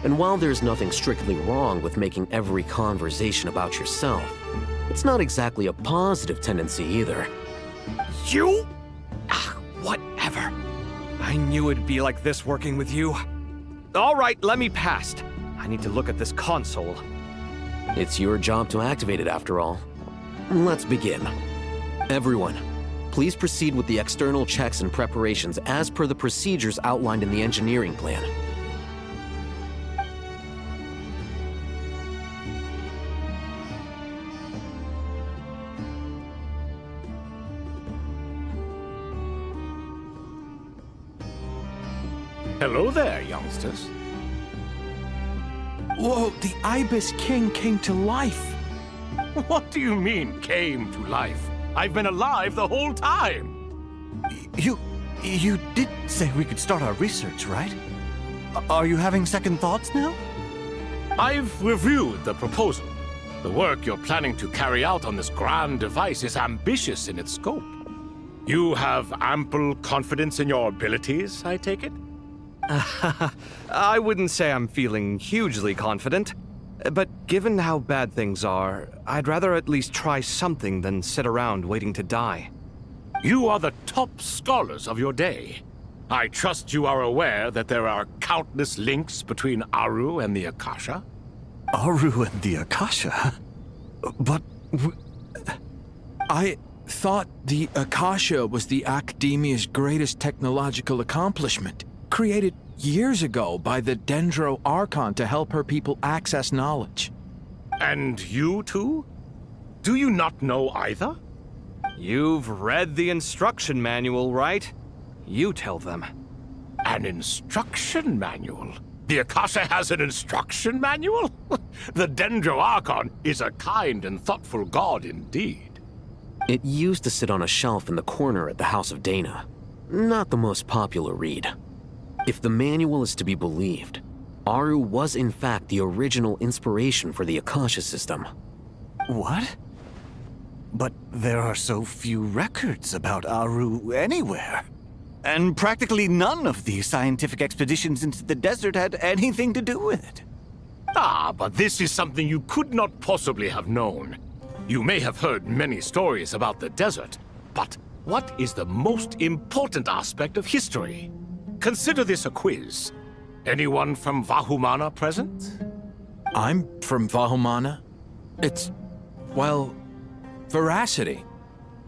And while there's nothing strictly wrong with making every conversation about yourself, it's not exactly a positive tendency either. You? Whatever. I knew it'd be like this working with you. All right, let me past. I need to look at this console. It's your job to activate it after all. Let's begin. Everyone, please proceed with the external checks and preparations as per the procedures outlined in the engineering plan. Hello there, youngsters. Whoa, the Ibis King came to life. What do you mean, came to life? I've been alive the whole time. You did say we could start our research, right? Are you having second thoughts now? I've reviewed the proposal. The work you're planning to carry out on this grand device is ambitious in its scope. You have ample confidence in your abilities, I take it? I wouldn't say I'm feeling hugely confident, but given how bad things are, I'd rather at least try something than sit around waiting to die. You are the top scholars of your day. I trust you are aware that there are countless links between Aru and the Akasha? Aru and the Akasha? But I thought the Akasha was the Academia's greatest technological accomplishment, created years ago by the Dendro Archon to help her people access knowledge. And you too? Do you not know either? You've read the instruction manual, right? You tell them. An instruction manual? The Akasha has an instruction manual? The Dendro Archon is a kind and thoughtful god indeed. It used to sit on a shelf in the corner at the House of Dana. Not the most popular read. If the manual is to be believed, Aru was in fact the original inspiration for the Akasha system. What? But there are so few records about Aru anywhere. And practically none of the scientific expeditions into the desert had anything to do with it. Ah, but this is something you could not possibly have known. You may have heard many stories about the desert, but what is the most important aspect of history? Consider this a quiz. Anyone from Vahumana present? I'm from Vahumana. It's, well, veracity.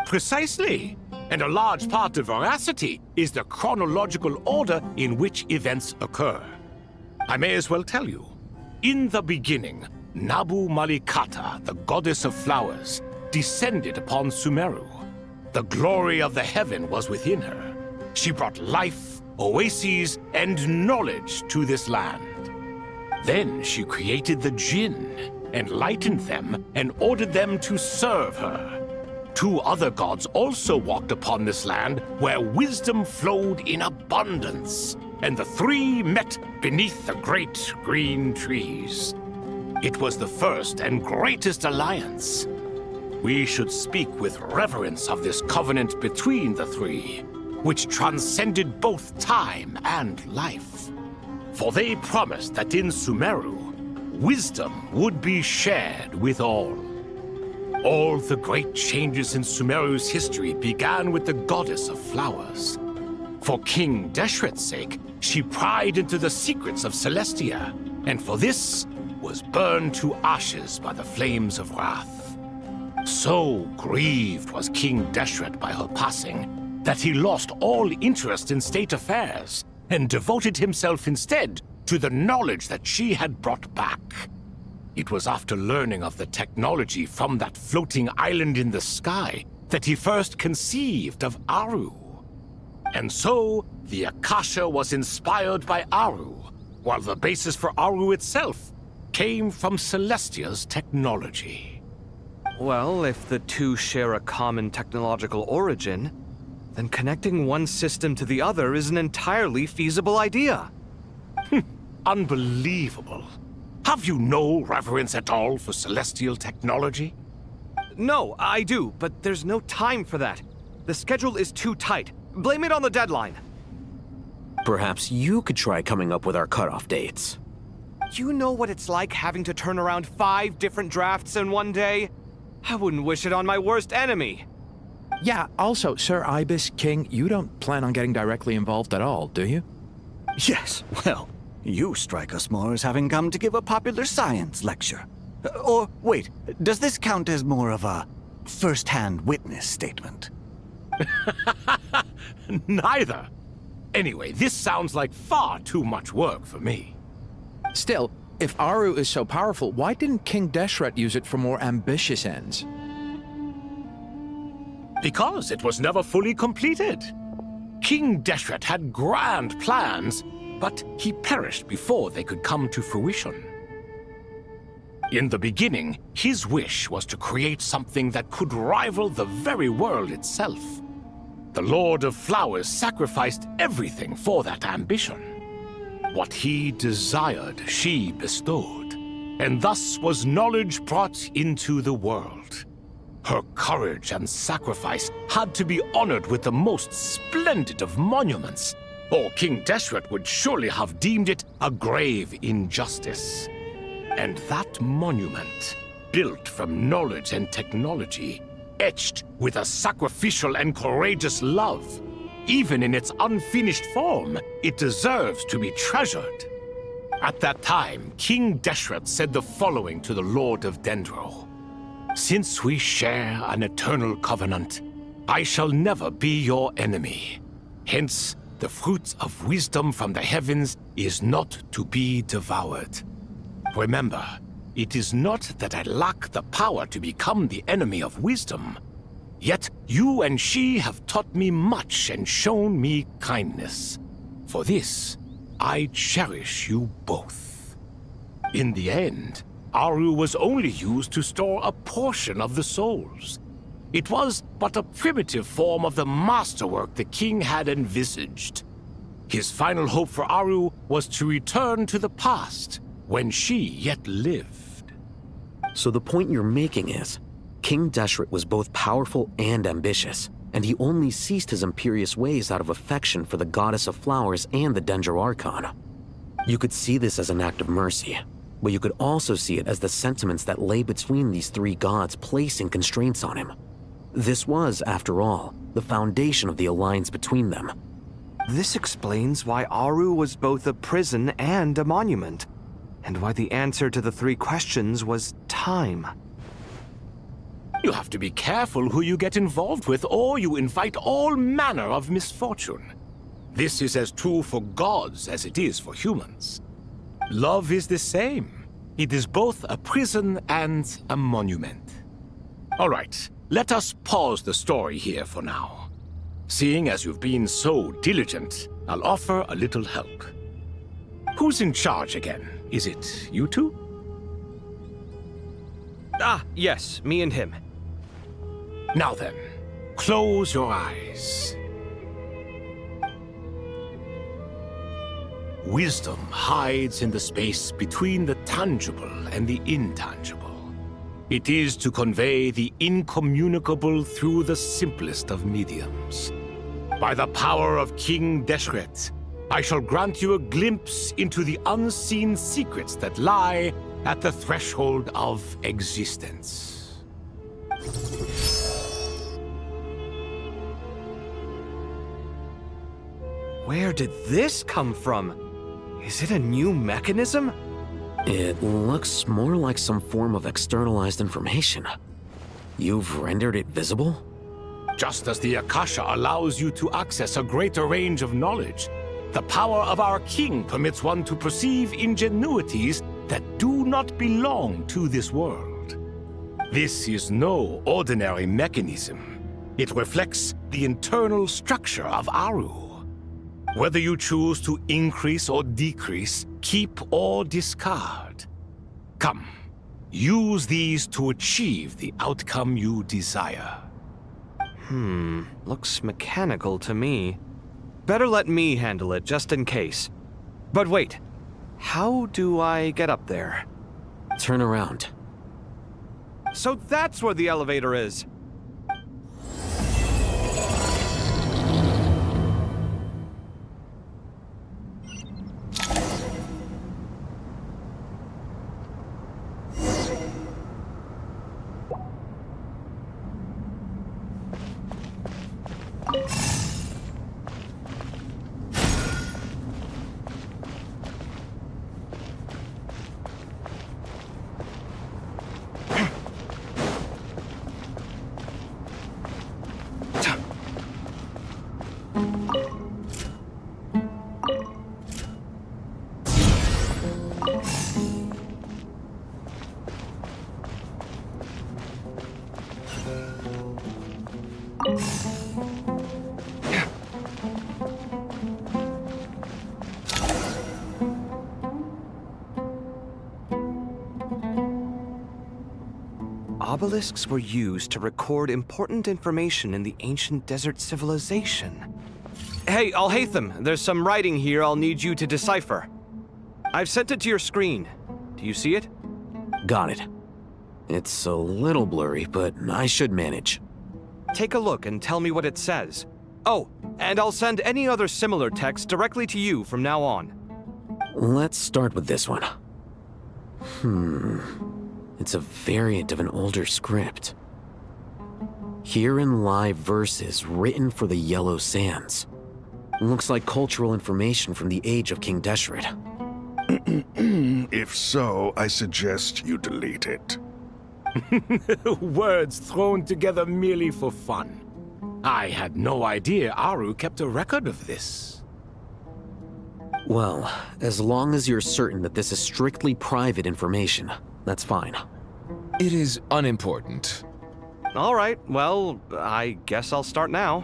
Precisely. And a large part of veracity is the chronological order in which events occur. I may as well tell you. In the beginning, Nabu Malikata, the goddess of flowers, descended upon Sumeru. The glory of the heaven was within her. She brought life, oases, and knowledge to this land. Then she created the Jinn, enlightened them, and ordered them to serve her. 2 other gods also walked upon this land where wisdom flowed in abundance, and the 3 met beneath the great green trees. It was the first and greatest alliance. We should speak with reverence of this covenant between the 3, which transcended both time and life. For they promised that in Sumeru, wisdom would be shared with all. All the great changes in Sumeru's history began with the goddess of flowers. For King Deshret's sake, she pried into the secrets of Celestia, and for this was burned to ashes by the flames of wrath. So grieved was King Deshret by her passing that he lost all interest in state affairs and devoted himself instead to the knowledge that she had brought back. It was after learning of the technology from that floating island in the sky that he first conceived of Aru. And so, the Akasha was inspired by Aru, while the basis for Aru itself came from Celestia's technology. Well, if the two share a common technological origin, then connecting one system to the other is an entirely feasible idea. Unbelievable. Have you no reverence at all for celestial technology? No, I do, but there's no time for that. The schedule is too tight. Blame it on the deadline. Perhaps you could try coming up with our cutoff dates. You know what it's like having to turn around 5 different drafts in one day? I wouldn't wish it on my worst enemy. Yeah, also, Sir Ibis King, you don't plan on getting directly involved at all, do you? Yes, well, you strike us more as having come to give a popular science lecture. Or, wait, does this count as more of a first-hand witness statement? Neither. Anyway, this sounds like far too much work for me. Still, if Aru is so powerful, why didn't King Deshret use it for more ambitious ends? Because it was never fully completed. King Deshret had grand plans, but he perished before they could come to fruition. In the beginning, his wish was to create something that could rival the very world itself. The Lord of Flowers sacrificed everything for that ambition. What he desired, she bestowed, and thus was knowledge brought into the world. Her courage and sacrifice had to be honored with the most splendid of monuments, or King Deshret would surely have deemed it a grave injustice. And that monument, built from knowledge and technology, etched with a sacrificial and courageous love, even in its unfinished form, it deserves to be treasured. At that time, King Deshret said the following to the Lord of Dendro. "Since we share an eternal covenant, I shall never be your enemy. Hence, the fruit of wisdom from the heavens is not to be devoured. Remember, it is not that I lack the power to become the enemy of wisdom. Yet you and she have taught me much and shown me kindness. For this, I cherish you both." In the end, Aru was only used to store a portion of the souls. It was but a primitive form of the masterwork the king had envisaged. His final hope for Aru was to return to the past, when she yet lived. So the point you're making is, King Deshret was both powerful and ambitious, and he only ceased his imperious ways out of affection for the goddess of flowers and the Dendro Archon. You could see this as an act of mercy, but you could also see it as the sentiments that lay between these three gods placing constraints on him. This was, after all, the foundation of the alliance between them. This explains why Aru was both a prison and a monument, and why the answer to the 3 questions was time. You have to be careful who you get involved with, or you invite all manner of misfortune. This is as true for gods as it is for humans. Love is the same. It is both a prison and a monument. All right, let us pause the story here for now. Seeing as you've been so diligent, I'll offer a little help. Who's in charge again? Is it you two? Ah, yes, me and him. Now then, close your eyes. Wisdom hides in the space between the tangible and the intangible. It is to convey the incommunicable through the simplest of mediums. By the power of King Deshret, I shall grant you a glimpse into the unseen secrets that lie at the threshold of existence. Where did this come from? Is it a new mechanism? It looks more like some form of externalized information. You've rendered it visible? Just as the Akasha allows you to access a greater range of knowledge, the power of our king permits one to perceive ingenuities that do not belong to this world. This is no ordinary mechanism. It reflects the internal structure of Aru. Whether you choose to increase or decrease, keep or discard. Come, use these to achieve the outcome you desire. Looks mechanical to me. Better let me handle it, just in case. But wait, how do I get up there? Turn around. So that's where the elevator is. Obelisks were used to record important information in the ancient desert civilization. Hey, Al-Haytham, there's some writing here I'll need you to decipher. I've sent it to your screen. Do you see it? Got it. It's a little blurry, but I should manage. Take a look and tell me what it says. Oh, and I'll send any other similar text directly to you from now on. Let's start with this one. It's a variant of an older script. Herein lie verses written for the Yellow Sands. Looks like cultural information from the age of King Deshret. If so, I suggest you delete it. Words thrown together merely for fun. I had no idea Aru kept a record of this. Well, as long as you're certain that this is strictly private information, that's fine. It is unimportant. All right, well, I guess I'll start now.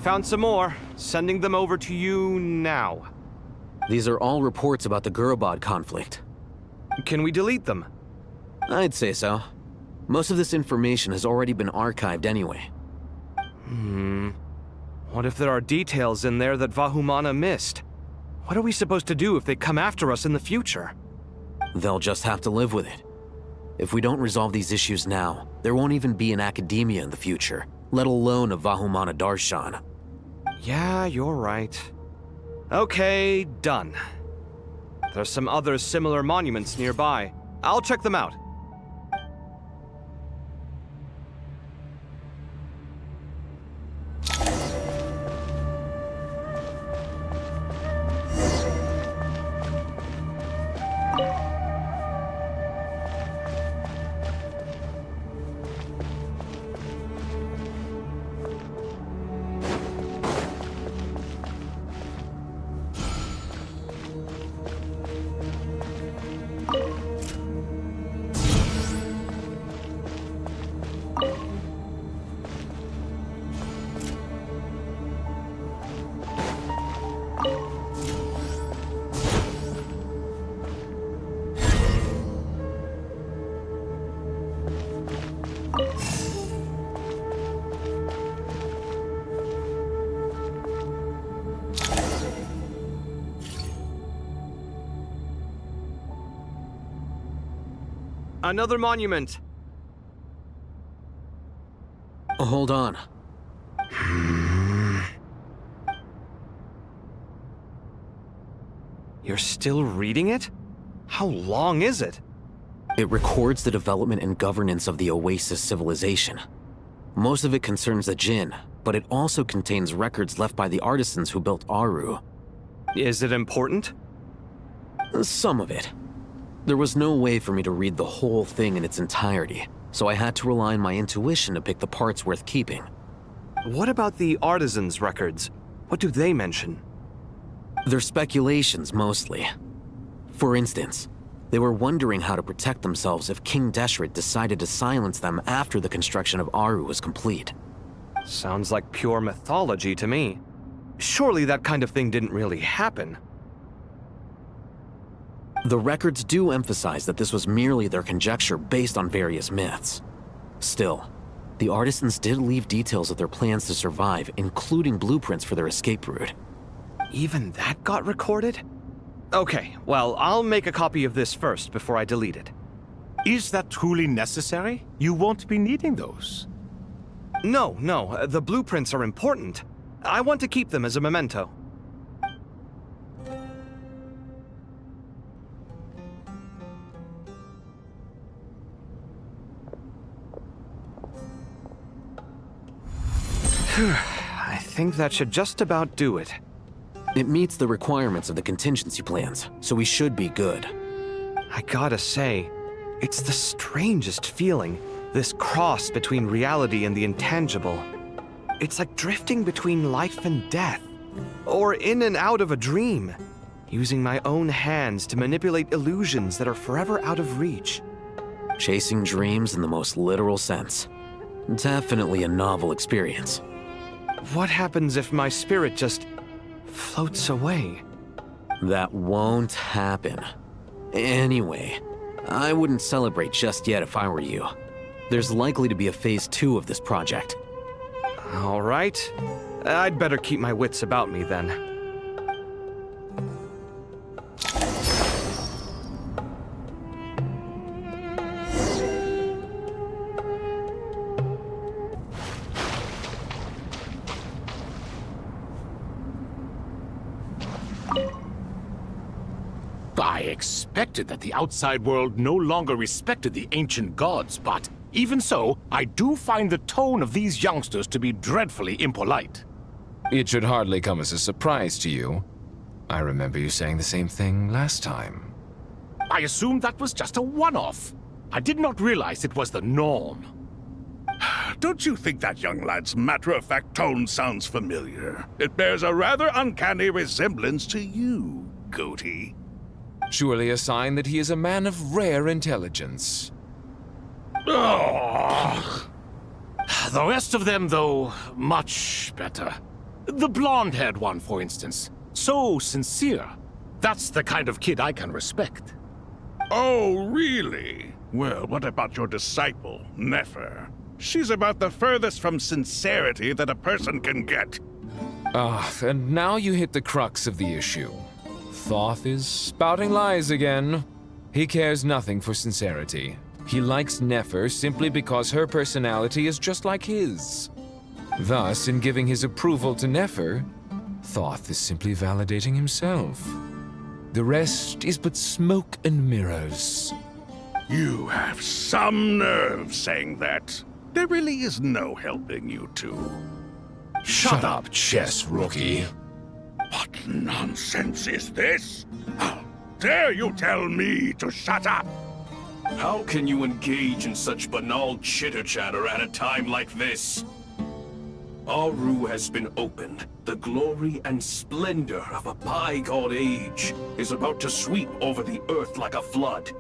Found some more. Sending them over to you now. These are all reports about the Gurubad conflict. Can we delete them? I'd say so. Most of this information has already been archived anyway. What if there are details in there that Vahumana missed? What are we supposed to do if they come after us in the future? They'll just have to live with it. If we don't resolve these issues now, there won't even be an academia in the future, let alone a Vahumana Darshan. Yeah, you're right. Okay, done. There's some other similar monuments nearby. I'll check them out. Another monument. Hold on. You're still reading it? How long is it? It records the development and governance of the Oasis civilization. Most of it concerns the Jinn, but it also contains records left by the artisans who built Aru. Is it important? Some of it. There was no way for me to read the whole thing in its entirety, so I had to rely on my intuition to pick the parts worth keeping. What about the artisans' records? What do they mention? They're speculations, mostly. For instance, they were wondering how to protect themselves if King Deshret decided to silence them after the construction of Aru was complete. Sounds like pure mythology to me. Surely that kind of thing didn't really happen. The records do emphasize that this was merely their conjecture based on various myths. Still, the artisans did leave details of their plans to survive, including blueprints for their escape route. Even that got recorded? Okay, well, I'll make a copy of this first before I delete it. Is that truly necessary? You won't be needing those. No, the blueprints are important. I want to keep them as a memento. I think that should just about do it. It meets the requirements of the contingency plans, so we should be good. I gotta say, it's the strangest feeling, this cross between reality and the intangible. It's like drifting between life and death, or in and out of a dream, using my own hands to manipulate illusions that are forever out of reach. Chasing dreams in the most literal sense. Definitely a novel experience. What happens if my spirit just floats away? That won't happen. Anyway, I wouldn't celebrate just yet if I were you. There's likely to be a phase 2 of this project. All right. I'd better keep my wits about me then. I expected that the outside world no longer respected the ancient gods, but even so, I do find the tone of these youngsters to be dreadfully impolite. It should hardly come as a surprise to you. I remember you saying the same thing last time. I assumed that was just a one-off. I did not realize it was the norm. Don't you think that young lad's matter-of-fact tone sounds familiar? It bears a rather uncanny resemblance to you, Goatee. Surely a sign that he is a man of rare intelligence. Oh. The rest of them, though, much better. The blonde-haired one, for instance. So sincere. That's the kind of kid I can respect. Oh, really? Well, what about your disciple, Nefer? She's about the furthest from sincerity that a person can get. And now you hit the crux of the issue. Thoth is spouting lies again. He cares nothing for sincerity. He likes Nefer simply because her personality is just like his. Thus, in giving his approval to Nefer, Thoth is simply validating himself. The rest is but smoke and mirrors. You have some nerve saying that. There really is no helping you two. Shut up, chess rookie. What nonsense is this? How dare you tell me to shut up? How can you engage in such banal chitter-chatter at a time like this? Aru has been opened. The glory and splendor of a bygone age is about to sweep over the earth like a flood.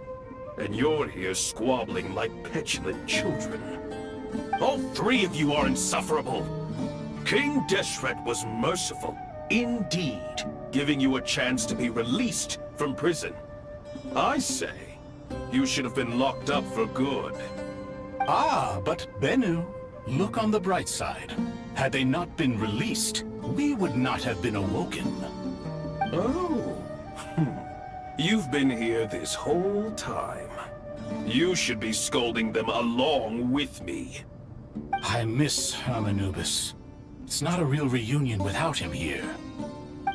And you're here squabbling like petulant children. All three of you are insufferable. King Deshret was merciful, indeed, giving you a chance to be released from prison. I say, you should have been locked up for good. Ah, but Bennu, look on the bright side. Had they not been released, we would not have been awoken. Oh. You've been here this whole time. You should be scolding them along with me. I miss Hermanubis. It's not a real reunion without him here.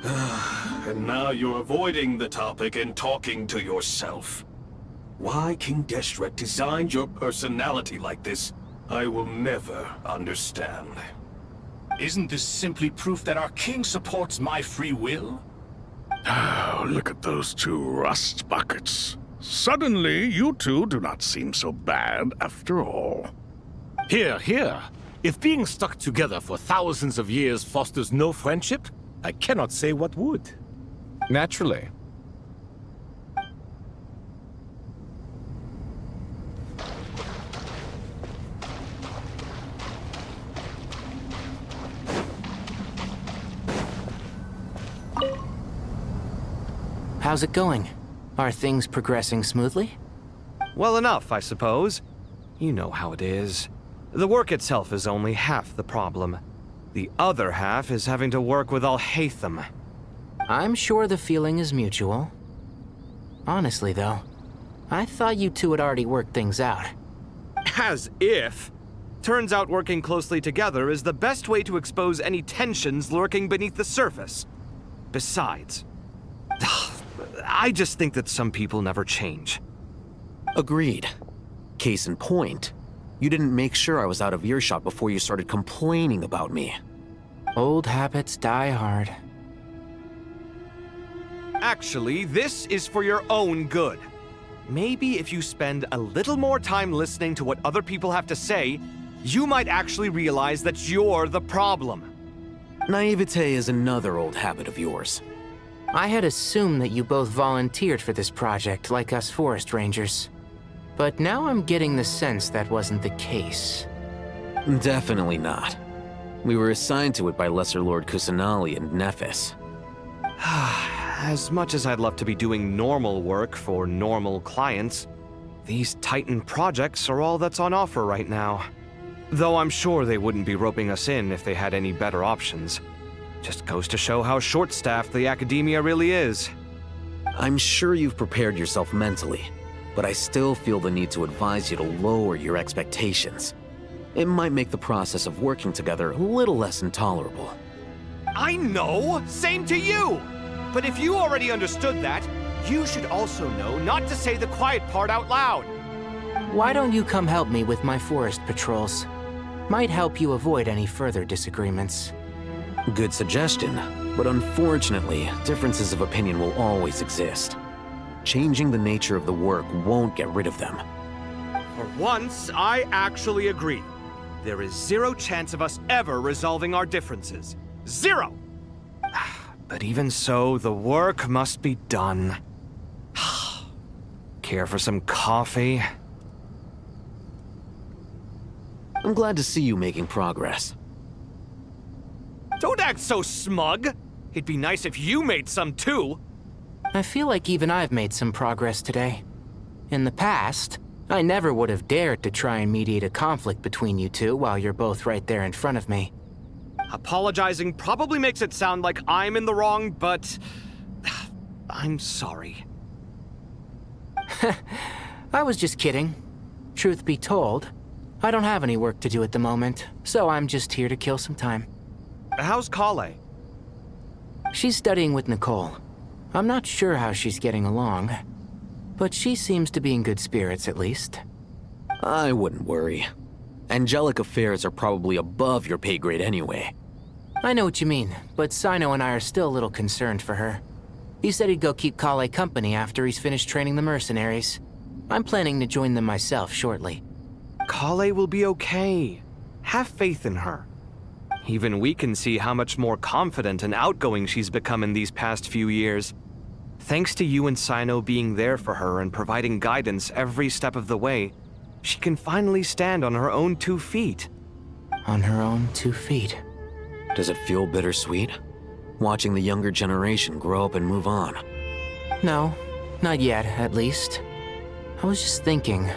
And now you're avoiding the topic and talking to yourself. Why King Deshret designed your personality like this, I will never understand. Isn't this simply proof that our king supports my free will? Oh, look at those two rust buckets. Suddenly, you two do not seem so bad after all. Here, here. If being stuck together for thousands of years fosters no friendship, I cannot say what would. Naturally. How's it going? Are things progressing smoothly? Well enough, I suppose. You know how it is. The work itself is only half the problem. The other half is having to work with Al-Haytham. I'm sure the feeling is mutual. Honestly, though, I thought you two had already worked things out. As if. Turns out working closely together is the best way to expose any tensions lurking beneath the surface. Besides, I just think that some people never change. Agreed. Case in point, you didn't make sure I was out of earshot before you started complaining about me. Old habits die hard. Actually, this is for your own good. Maybe if you spend a little more time listening to what other people have to say, you might actually realize that you're the problem. Naivete is another old habit of yours. I had assumed that you both volunteered for this project like us forest rangers. But now I'm getting the sense that wasn't the case. Definitely not. We were assigned to it by Lesser Lord Kusanali and Nephis. As much as I'd love to be doing normal work for normal clients, these Titan projects are all that's on offer right now. Though I'm sure they wouldn't be roping us in if they had any better options. Just goes to show how short-staffed the academia really is. I'm sure you've prepared yourself mentally, but I still feel the need to advise you to lower your expectations. It might make the process of working together a little less intolerable. I know! Same to you! But if you already understood that, you should also know not to say the quiet part out loud. Why don't you come help me with my forest patrols? Might help you avoid any further disagreements. Good suggestion, but unfortunately, differences of opinion will always exist. Changing the nature of the work won't get rid of them. For once, I actually agree. There is zero chance of us ever resolving our differences. Zero! But even so, the work must be done. Care for some coffee? I'm glad to see you making progress. Don't act so smug! It'd be nice if you made some too! I feel like even I've made some progress today. In the past, I never would have dared to try and mediate a conflict between you two while you're both right there in front of me. Apologizing probably makes it sound like I'm in the wrong, but I'm sorry. I was just kidding. Truth be told, I don't have any work to do at the moment, so I'm just here to kill some time. How's Kale? She's studying with Nicole. I'm not sure how she's getting along, but she seems to be in good spirits at least. I wouldn't worry. Angelic affairs are probably above your pay grade anyway. I know what you mean, but Sino and I are still a little concerned for her. He said he'd go keep Kale company after he's finished training the mercenaries. I'm planning to join them myself shortly. Kale will be okay. Have faith in her. Even we can see how much more confident and outgoing she's become in these past few years. Thanks to you and Sino being there for her and providing guidance every step of the way, she can finally stand on her own 2 feet. On her own 2 feet. Does it feel bittersweet? Watching the younger generation grow up and move on? No, not yet, at least. I was just thinking,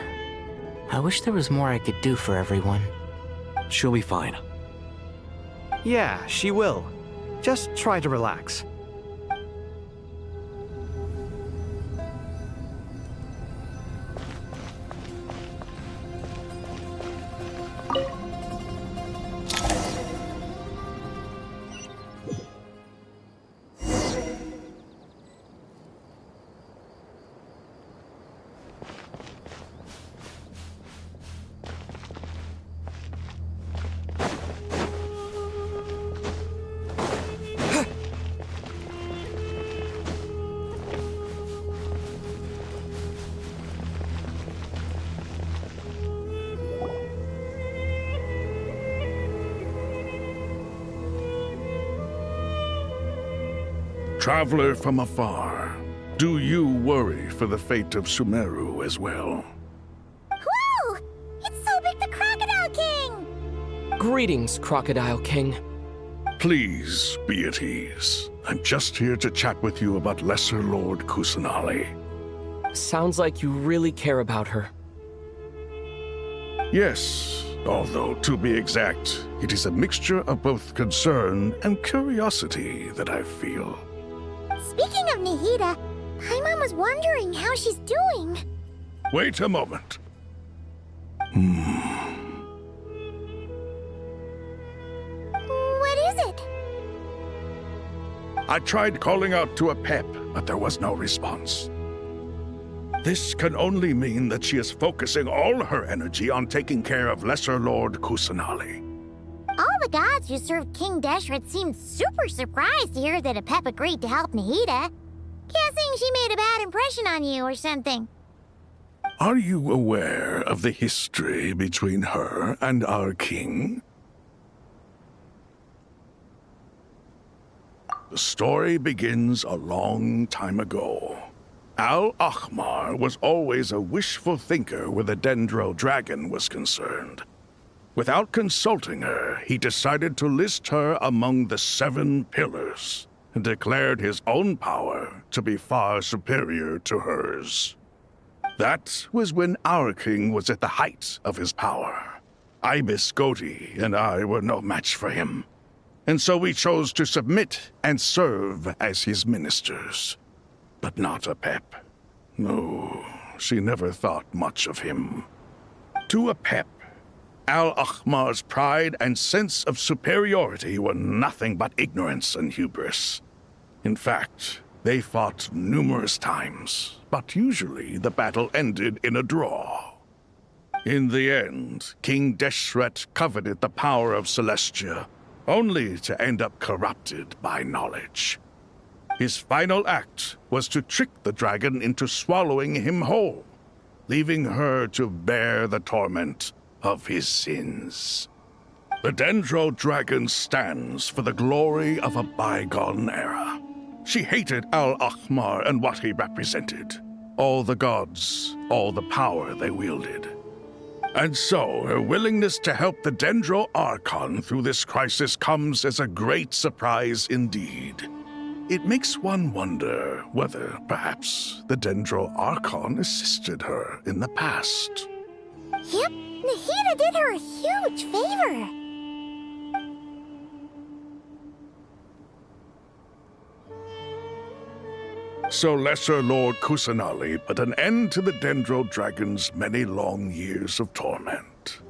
I wish there was more I could do for everyone. She'll be fine. Yeah, she will. Just try to relax. Traveler from afar, do you worry for the fate of Sumeru as well? Whoa! It's Sobek the Crocodile King! Greetings, Crocodile King. Please be at ease. I'm just here to chat with you about Lesser Lord Kusanali. Sounds like you really care about her. Yes, although to be exact, it is a mixture of both concern and curiosity that I feel. Speaking of Nahida, Paimon was wondering how she's doing. Wait a moment. What is it? I tried calling out to a pep, but there was no response. This can only mean that she is focusing all her energy on taking care of Lesser Lord Kusanali. All the gods who served King Deshret seemed super surprised to hear that a pep agreed to help Nahida. Guessing she made a bad impression on you or something. Are you aware of the history between her and our king? The story begins a long time ago. Al-Ahmar was always a wishful thinker where the Dendro dragon was concerned. Without consulting her, he decided to list her among the 7 pillars, and declared his own power to be far superior to hers. That was when our king was at the height of his power. Ibis Goti and I were no match for him, and so we chose to submit and serve as his ministers. But not a pep. No, she never thought much of him. To a pep, Al-Ahmar's pride and sense of superiority were nothing but ignorance and hubris. In fact, they fought numerous times, but usually the battle ended in a draw. In the end, King Deshret coveted the power of Celestia, only to end up corrupted by knowledge. His final act was to trick the dragon into swallowing him whole, leaving her to bear the torment of his sins. The Dendro dragon stands for the glory of a bygone era. She hated Al-Ahmar and what he represented. All the gods, all the power they wielded. And so, her willingness to help the Dendro Archon through this crisis comes as a great surprise indeed. It makes one wonder whether, perhaps, the Dendro Archon assisted her in the past. Yep, Nahida did her a huge favor. So Lesser Lord Kusanali put an end to the Dendro Dragon's many long years of torment.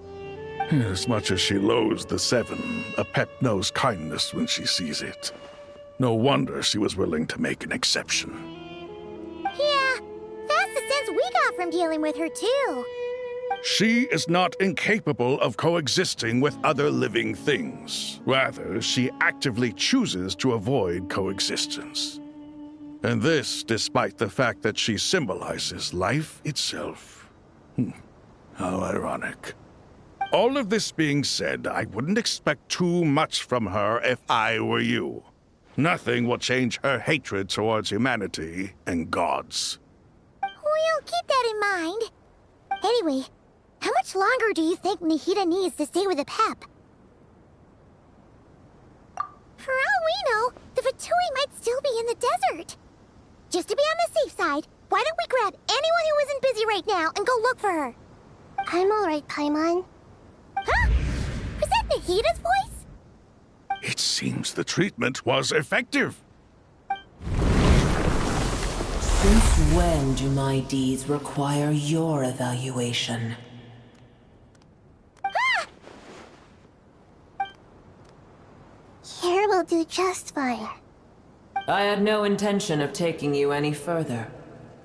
As much as she loathes the 7, a pep knows kindness when she sees it. No wonder she was willing to make an exception. Yeah, that's the sense we got from dealing with her too. She is not incapable of coexisting with other living things. Rather, she actively chooses to avoid coexistence. And this despite the fact that she symbolizes life itself. How ironic. All of this being said, I wouldn't expect too much from her if I were you. Nothing will change her hatred towards humanity and gods. We'll keep that in mind. Anyway, how much longer do you think Nahida needs to stay with the pep? For all we know, the Fatui might still be in the desert. Just to be on the safe side, why don't we grab anyone who isn't busy right now and go look for her? I'm alright, Paimon. Huh? Was that Nahida's voice? It seems the treatment was effective. Since when do my deeds require your evaluation? Here will do just fine. I had no intention of taking you any further.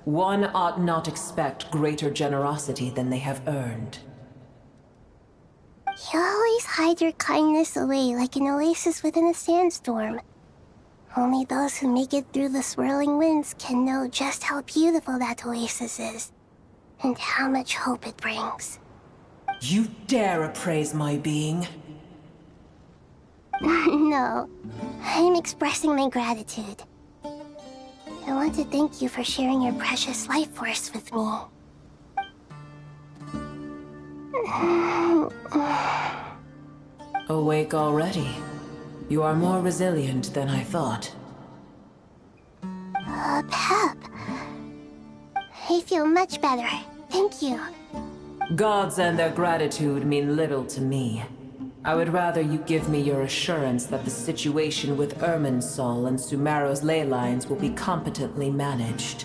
One ought not expect greater generosity than they have earned. You always hide your kindness away like an oasis within a sandstorm. Only those who make it through the swirling winds can know just how beautiful that oasis is, and how much hope it brings. You dare appraise my being? No, I'm expressing my gratitude. I want to thank you for sharing your precious life force with me. Awake already. You are more resilient than I thought. Pep. I feel much better. Thank you. Gods and their gratitude mean little to me. I would rather you give me your assurance that the situation with Irminsul and Sumeru's ley lines will be competently managed.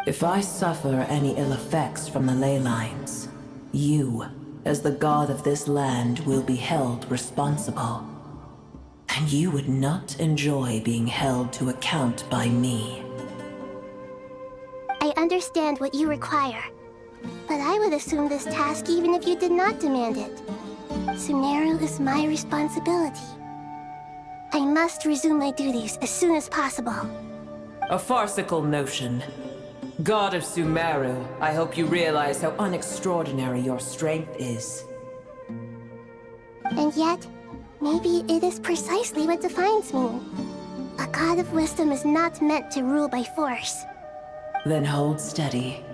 If I suffer any ill effects from the ley lines, you, as the god of this land, will be held responsible. And you would not enjoy being held to account by me. I understand what you require, but I would assume this task even if you did not demand it. Sumeru is my responsibility. I must resume my duties as soon as possible. A farcical notion. God of Sumeru, I hope you realize how unextraordinary your strength is. And yet, maybe it is precisely what defines me. A god of wisdom is not meant to rule by force. Then hold steady.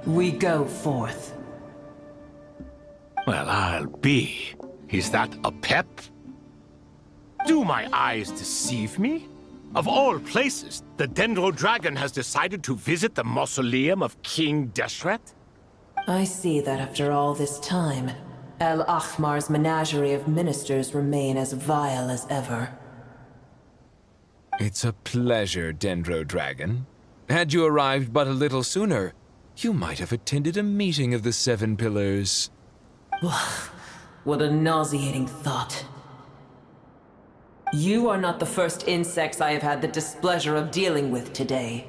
We go forth. Well, I'll be. Is that a pep? Do my eyes deceive me? Of all places, the Dendro Dragon has decided to visit the mausoleum of King Deshret? I see that after all this time, El Ahmar's menagerie of ministers remain as vile as ever. It's a pleasure, Dendro Dragon. Had you arrived but a little sooner, you might have attended a meeting of the Seven Pillars. What a nauseating thought. You are not the first insects I have had the displeasure of dealing with today.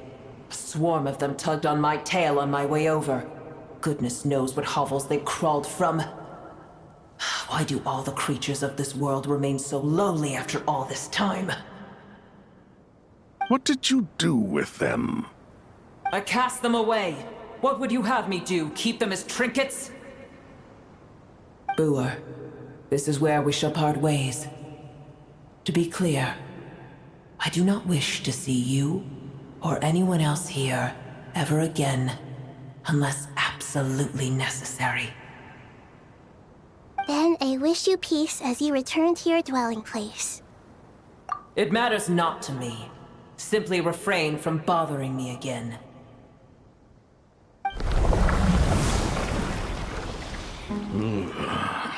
A swarm of them tugged on my tail on my way over. Goodness knows what hovels they crawled from. Why do all the creatures of this world remain so lowly after all this time? What did you do with them? I cast them away. What would you have me do? Keep them as trinkets? Boer, this is where we shall part ways. To be clear, I do not wish to see you or anyone else here ever again, unless absolutely necessary. Then I wish you peace as you return to your dwelling place. It matters not to me. Simply refrain from bothering me again.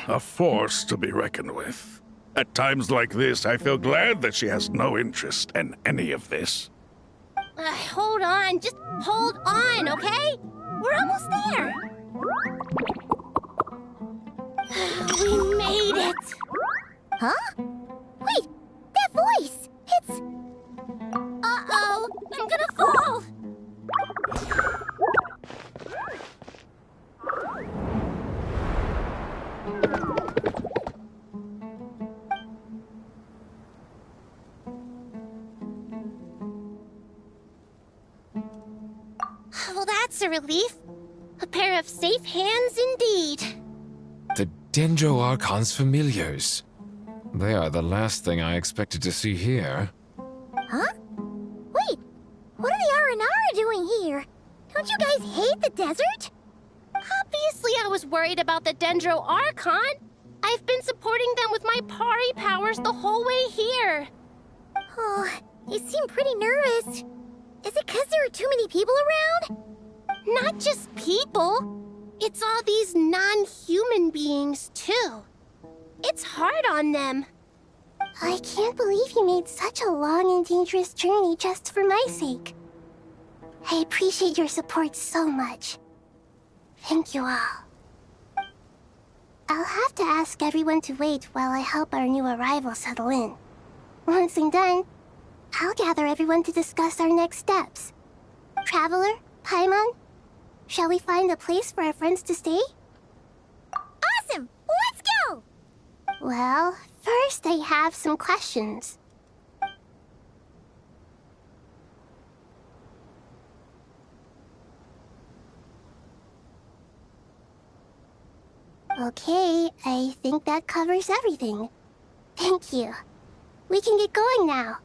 A force to be reckoned with. At times like this, I feel glad that she has no interest in any of this. Hold on, just hold on, okay? We're almost there. We made it. Huh? Wait, that voice! It's... Uh-oh, I'm gonna fall! Well, that's a relief. A pair of safe hands indeed. The Dendro Archon's familiars. They are the last thing I expected to see here. Huh? Wait, what are the R&R doing here? Don't you guys hate the desert? Obviously I was worried about the Dendro Archon. I've been supporting them with my Pari powers the whole way here. Oh, you seem pretty nervous. Is it because there are too many people around? Not just people. It's all these non-human beings, too. It's hard on them. I can't believe you made such a long and dangerous journey just for my sake. I appreciate your support so much. Thank you all. I'll have to ask everyone to wait while I help our new arrival settle in. Once I'm done, I'll gather everyone to discuss our next steps. Traveler, Paimon, shall we find a place for our friends to stay? Awesome! Let's go! Well, first I have some questions. Okay, I think that covers everything. Thank you. We can get going now.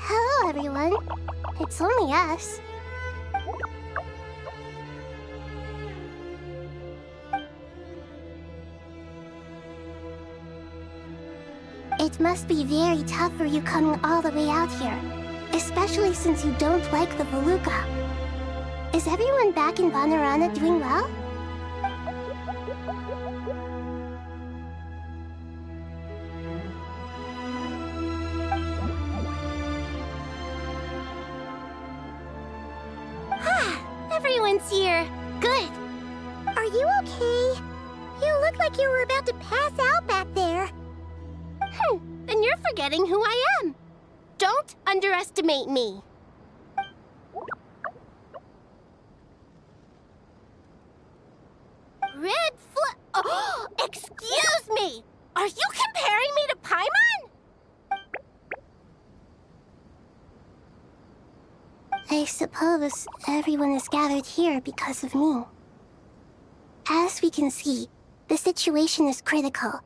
Hello, everyone. It's only us. It must be very tough for you coming all the way out here, especially since you don't like the Voluka. Is everyone back in Vanarana doing well? Everyone's here. Good. Are you okay? You look like you were about to pass out back there. Then you're forgetting who I am. Don't underestimate me. Red Oh, excuse me! Are you comparing me to Paimon? I suppose everyone is gathered here because of me. As we can see, the situation is critical,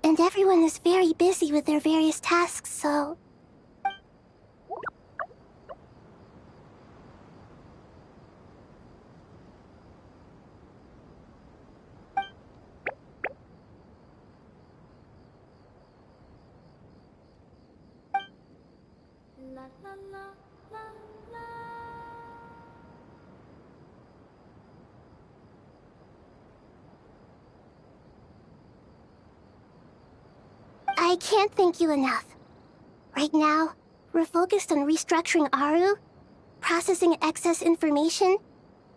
and everyone is very busy with their various tasks, so... I can't thank you enough. Right now, we're focused on restructuring Aru, processing excess information,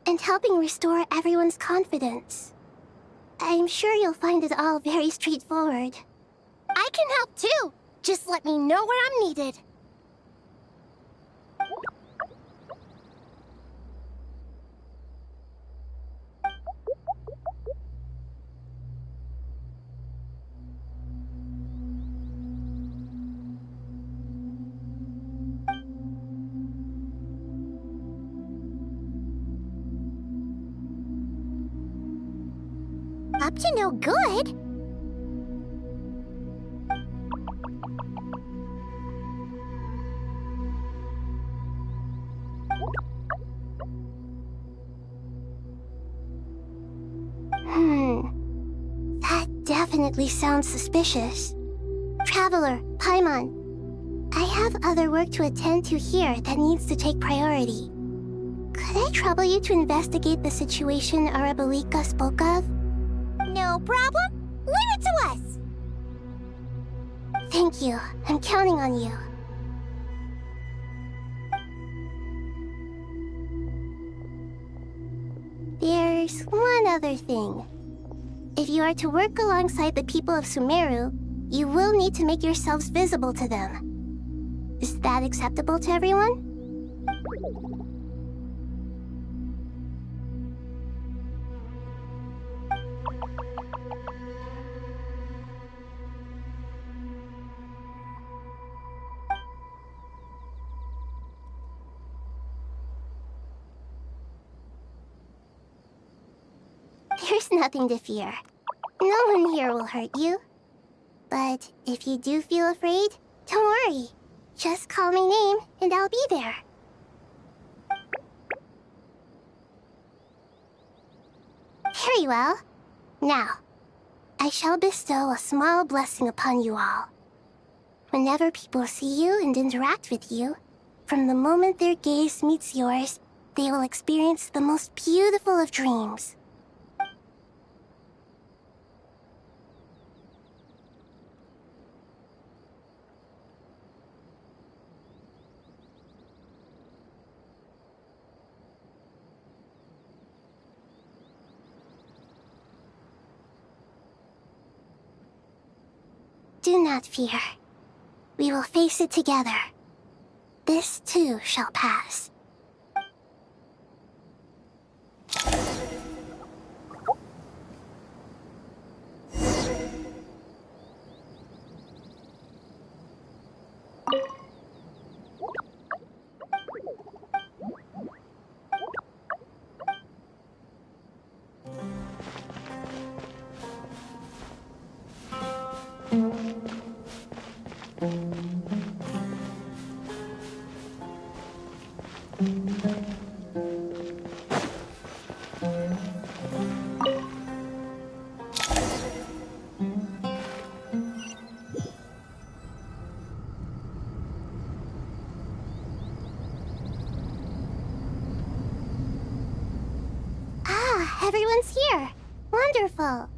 and helping restore everyone's confidence. I'm sure you'll find it all very straightforward. I can help too. Just let me know where I'm needed. Up to no good? That definitely sounds suspicious. Traveler, Paimon, I have other work to attend to here that needs to take priority. Could I trouble you to investigate the situation Arabalika spoke of? No problem. Leave it to us. Thank you. I'm counting on you. There's one other thing. If you are to work alongside the people of Sumeru, you will need to make yourselves visible to them. Is that acceptable to everyone? There's nothing to fear. No one here will hurt you. But if you do feel afraid, don't worry. Just call my name and I'll be there. Very well. Now, I shall bestow a small blessing upon you all. Whenever people see you and interact with you, from the moment their gaze meets yours, they will experience the most beautiful of dreams. Do not fear. We will face it together. This too shall pass. Everyone's here. Wonderful.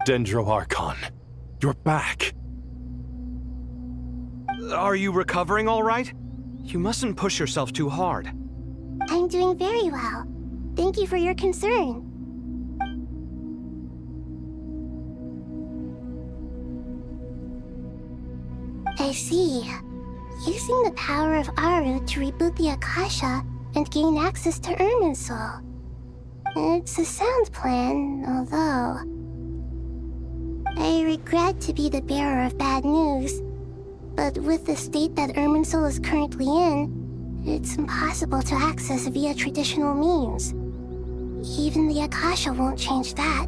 Dendro Archon, you're back. Are you recovering all right? You mustn't push yourself too hard. I'm doing very well. Thank you for your concern. I see. Using the power of Aru to reboot the Akasha and gain access to Irminsul. It's a sound plan, although... I regret to be the bearer of bad news, but with the state that Irminsul is currently in, it's impossible to access via traditional means. Even the Akasha won't change that.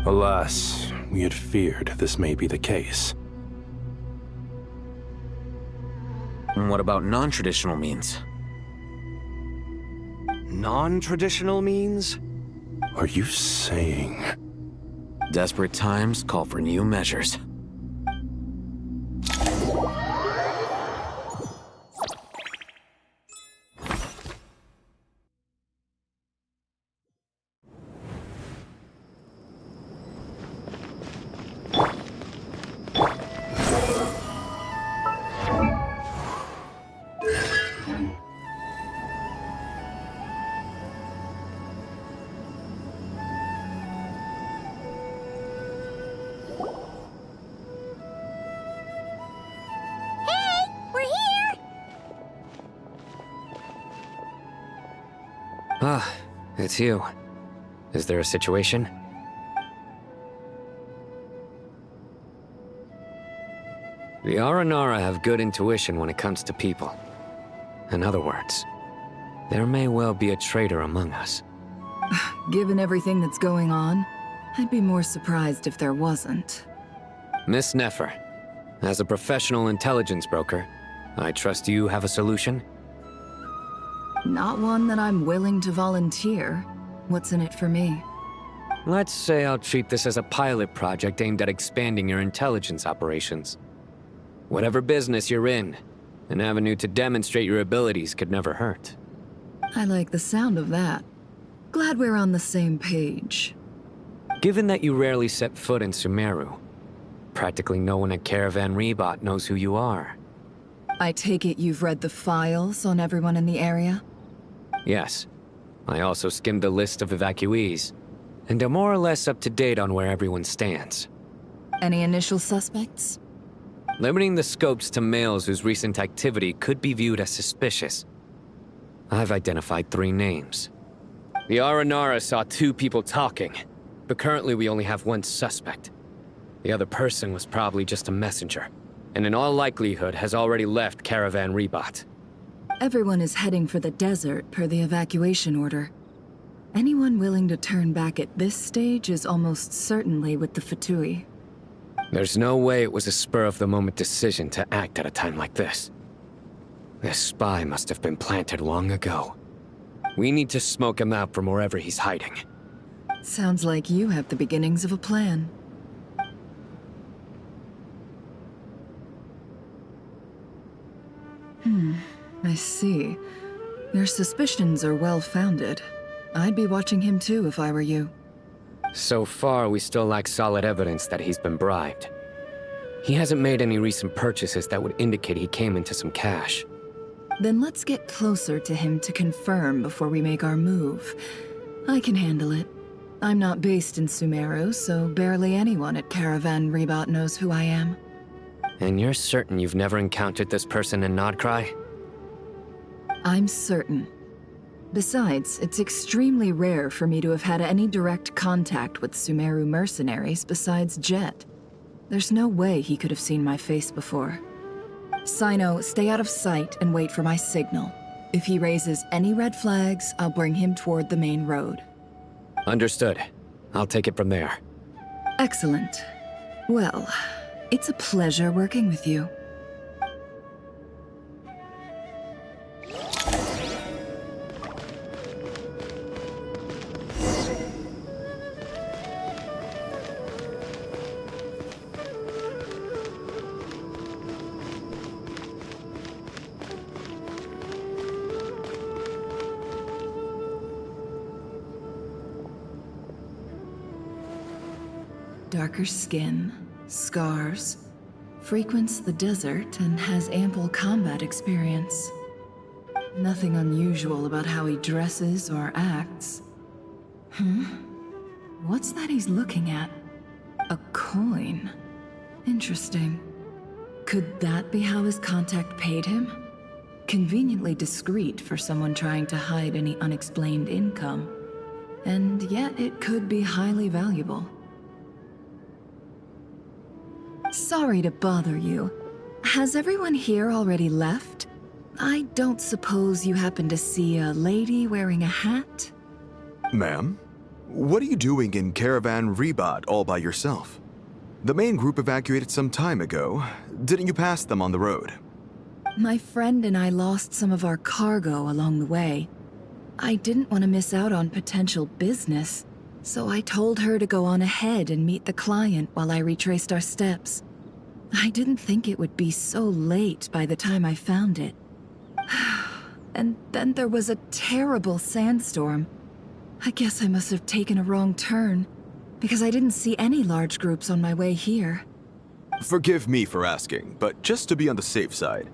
Alas, we had feared this may be the case. And what about non-traditional means? Non-traditional means? Are you saying... Desperate times call for new measures. Ah, it's you. Is there a situation? The Aranara have good intuition when it comes to people. In other words, there may well be a traitor among us. Given everything that's going on, I'd be more surprised if there wasn't. Miss Nefer, as a professional intelligence broker, I trust you have a solution? Not one that I'm willing to volunteer. What's in it for me? Let's say I'll treat this as a pilot project aimed at expanding your intelligence operations. Whatever business you're in, an avenue to demonstrate your abilities could never hurt. I like the sound of that. Glad we're on the same page. Given that you rarely set foot in Sumeru, practically no one at Caravan Rebot knows who you are. I take it you've read the files on everyone in the area? Yes. I also skimmed the list of evacuees, and am more or less up to date on where everyone stands. Any initial suspects? Limiting the scopes to males whose recent activity could be viewed as suspicious. I've identified 3 names. The Aranara saw 2 people talking, but currently we only have 1 suspect. The other person was probably just a messenger, and in all likelihood has already left Caravan Rebot. Everyone is heading for the desert per the evacuation order. Anyone willing to turn back at this stage is almost certainly with the Fatui. There's no way it was a spur-of-the-moment decision to act at a time like this. This spy must have been planted long ago. We need to smoke him out from wherever he's hiding. Sounds like you have the beginnings of a plan. I see. Your suspicions are well-founded. I'd be watching him too if I were you. So far, we still lack solid evidence that he's been bribed. He hasn't made any recent purchases that would indicate he came into some cash. Then let's get closer to him to confirm before we make our move. I can handle it. I'm not based in Sumeru, so barely anyone at Caravan Rebot knows who I am. And you're certain you've never encountered this person in Nodcry? I'm certain. Besides, it's extremely rare for me to have had any direct contact with Sumeru mercenaries besides Jet. There's no way he could have seen my face before. Sino, stay out of sight and wait for my signal. If he raises any red flags, I'll bring him toward the main road. Understood. I'll take it from there. Excellent. Well, It's a pleasure working with you. Darker skin, scars, frequents the desert and has ample combat experience. Nothing unusual about how he dresses or acts. What's that he's looking at? A coin. Interesting. Could that be how his contact paid him? Conveniently discreet for someone trying to hide any unexplained income. And yet it could be highly valuable. Sorry to bother you. Has everyone here already left? I don't suppose you happen to see a lady wearing a hat? Ma'am, what are you doing in Caravan Rebat all by yourself? The main group evacuated some time ago. Didn't you pass them on the road? My friend and I lost some of our cargo along the way. I didn't want to miss out on potential business, so I told her to go on ahead and meet the client while I retraced our steps. I didn't think it would be so late by the time I found it. And then there was a terrible sandstorm. I guess I must have taken a wrong turn, because I didn't see any large groups on my way here. Forgive me for asking, but just to be on the safe side,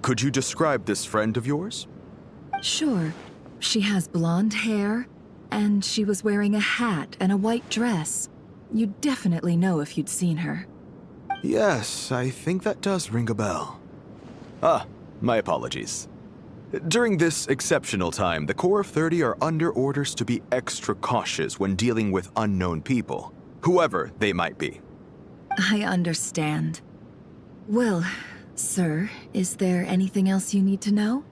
could you describe this friend of yours? Sure. She has blonde hair, and she was wearing a hat and a white dress. You'd definitely know if you'd seen her. Yes, I think that does ring a bell. My apologies. During this exceptional time, the Corps of 30 are under orders to be extra cautious when dealing with unknown people, whoever they might be. I understand. Well, sir, is there anything else you need to know?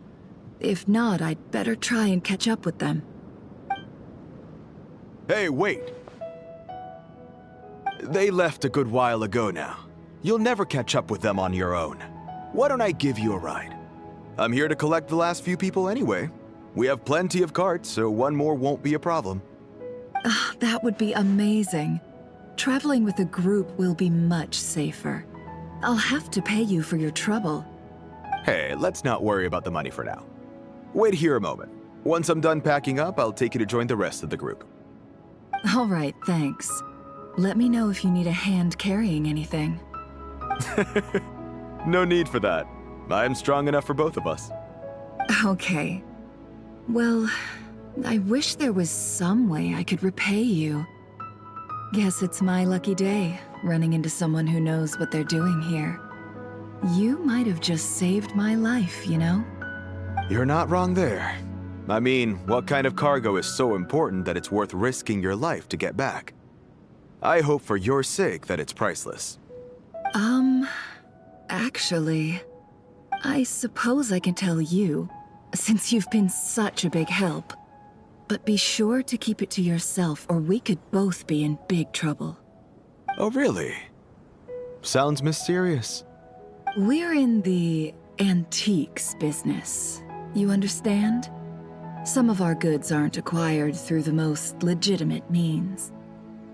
If not, I'd better try and catch up with them. Hey, wait! They left a good while ago now. You'll never catch up with them on your own. Why don't I give you a ride? I'm here to collect the last few people anyway. We have plenty of carts, so one more won't be a problem. That would be amazing. Traveling with a group will be much safer. I'll have to pay you for your trouble. Hey, let's not worry about the money for now. Wait here a moment. Once I'm done packing up, I'll take you to join the rest of the group. All right, thanks. Let me know if you need a hand carrying anything. No need for that. I'm strong enough for both of us. Okay. Well, I wish there was some way I could repay you. Guess it's my lucky day, running into someone who knows what they're doing here. You might have just saved my life, you know? You're not wrong there. I mean, what kind of cargo is so important that it's worth risking your life to get back? I hope for your sake that it's priceless. Actually, I suppose I can tell you, since you've been such a big help. But be sure to keep it to yourself, or we could both be in big trouble. Oh, really? Sounds mysterious. We're in the antiques business. You understand? Some of our goods aren't acquired through the most legitimate means.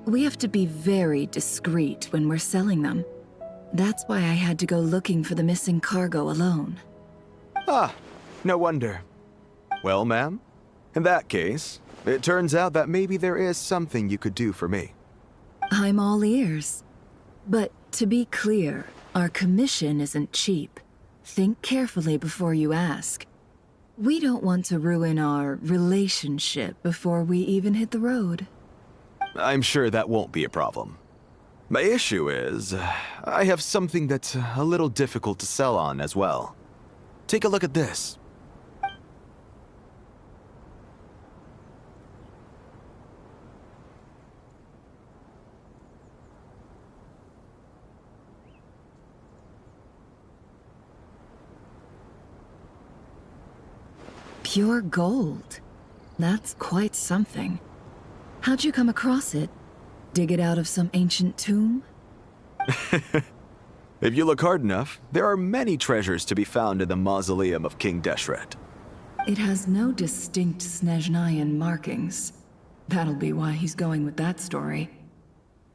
We have to be very discreet when we're selling them. That's why I had to go looking for the missing cargo alone. No wonder. Well, ma'am, in that case, it turns out that maybe there is something you could do for me. I'm all ears. But to be clear, our commission isn't cheap. Think carefully before you ask. We don't want to ruin our relationship before we even hit the road. I'm sure that won't be a problem. My issue is, I have something that's a little difficult to sell on as well. Take a look at this. Pure gold. That's quite something. How'd you come across it? Dig it out of some ancient tomb? If you look hard enough, there are many treasures to be found in the mausoleum of King Deshret. It has no distinct Snezhnayan markings. That'll be why he's going with that story.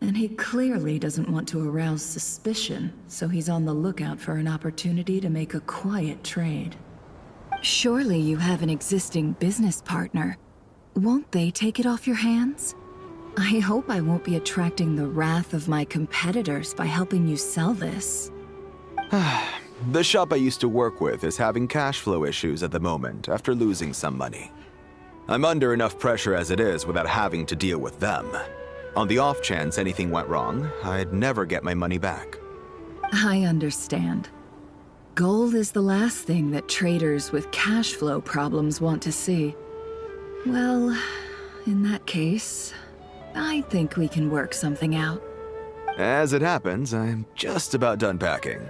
And he clearly doesn't want to arouse suspicion, so he's on the lookout for an opportunity to make a quiet trade. Surely you have an existing business partner. Won't they take it off your hands? I hope I won't be attracting the wrath of my competitors by helping you sell this. The shop I used to work with is having cash flow issues at the moment after losing some money. I'm under enough pressure as it is without having to deal with them. On the off chance anything went wrong, I'd never get my money back. I understand. Gold is the last thing that traders with cash flow problems want to see. Well, in that case, I think we can work something out. As it happens, I'm just about done packing.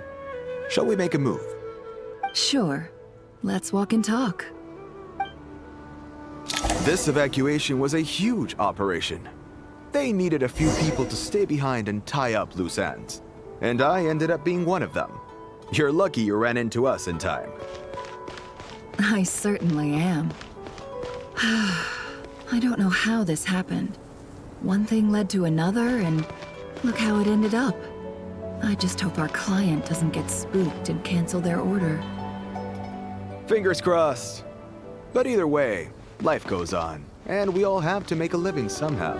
Shall we make a move? Sure. Let's walk and talk. This evacuation was a huge operation. They needed a few people to stay behind and tie up loose ends. And I ended up being one of them. You're lucky you ran into us in time. I certainly am. I don't know how this happened. One thing led to another, and look how it ended up. I just hope our client doesn't get spooked and cancel their order. Fingers crossed. But either way, life goes on, and we all have to make a living somehow.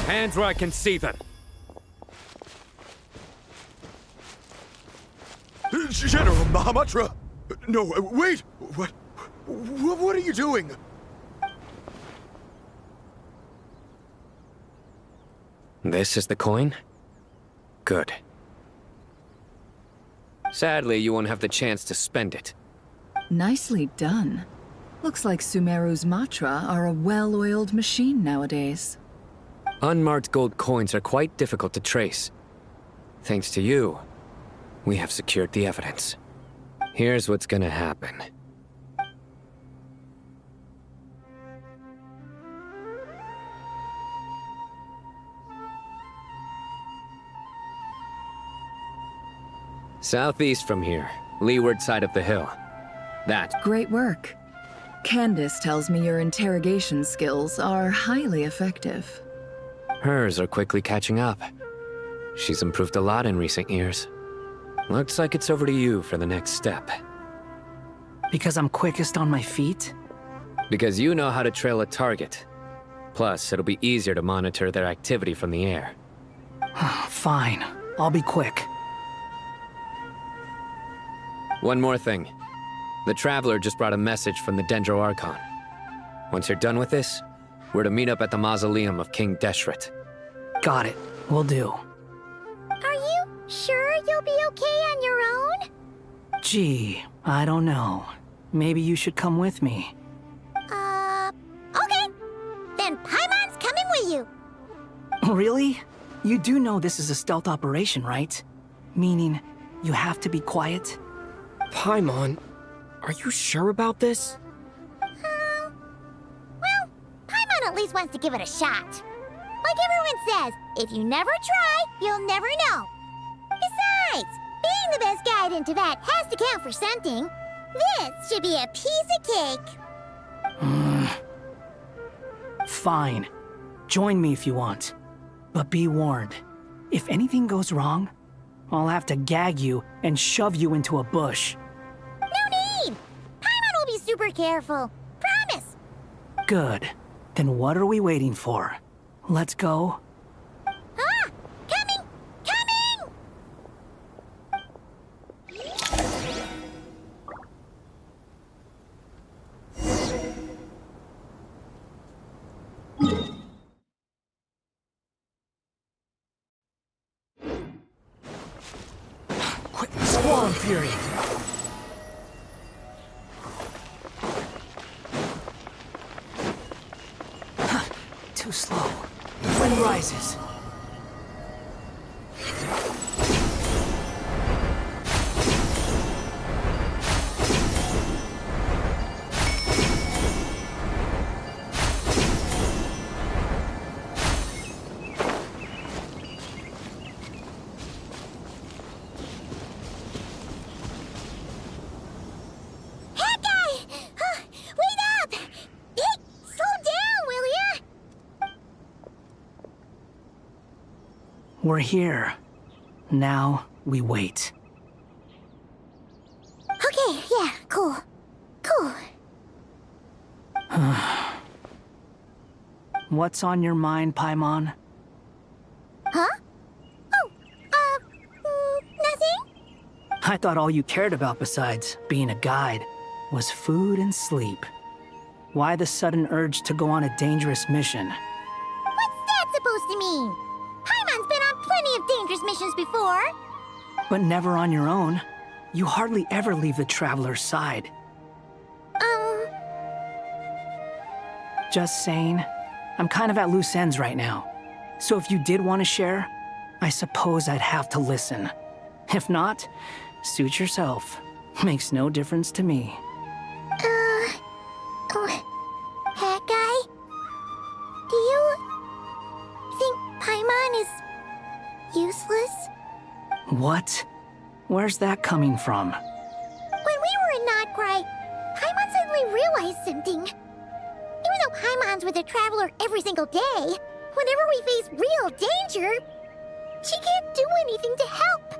Hands where I can see them. General Mahamatra! No, wait! What are you doing? This is the coin? Good. Sadly, you won't have the chance to spend it. Nicely done. Looks like Sumeru's Matra are a well-oiled machine nowadays. Unmarked gold coins are quite difficult to trace. Thanks to you, we have secured the evidence. Here's what's gonna happen. Southeast from here, leeward side of the hill. That. Great work. Candace tells me your interrogation skills are highly effective. Hers are quickly catching up. She's improved a lot in recent years. Looks like it's over to you for the next step. Because I'm quickest on my feet? Because you know how to trail a target. Plus, it'll be easier to monitor their activity from the air. Fine. I'll be quick. One more thing. The Traveler just brought a message from the Dendro Archon. Once you're done with this, we're to meet up at the mausoleum of King Deshret. Got it. Will do. Are you sure you'll be okay on your own? Gee, I don't know. Maybe you should come with me. Okay. Then Paimon's coming with you. Really? You do know this is a stealth operation, right? Meaning, you have to be quiet? Paimon, are you sure about this? Well, Paimon at least wants to give it a shot. Like everyone says, if you never try, you'll never know. Besides, being the best guide in Tibet has to count for something. This should be a piece of cake. Fine. Join me if you want. But be warned, if anything goes wrong, I'll have to gag you and shove you into a bush. No need! Paimon will be super careful. Promise! Good. Then what are we waiting for? Let's go. Ah! Coming! Coming! Quick, Squall and Fury! Too slow. The wind rises. We're here. Now we wait. Okay, yeah, cool. Cool. What's on your mind, Paimon? Huh? Oh, nothing? I thought all you cared about besides being a guide was food and sleep. Why the sudden urge to go on a dangerous mission? What's that supposed to mean? Paimon's been on plenty of dangerous missions before. But never on your own. You hardly ever leave the Traveler's side. Just saying, I'm kind of at loose ends right now. So if you did want to share, I suppose I'd have to listen. If not, suit yourself. Makes no difference to me. Hat guy? Do you think Paimon is useless? What? Where's that coming from? When we were in Notgrai, Paimon suddenly realized something. Even though Paimon's with the Traveler every single day, whenever we face real danger, she can't do anything to help.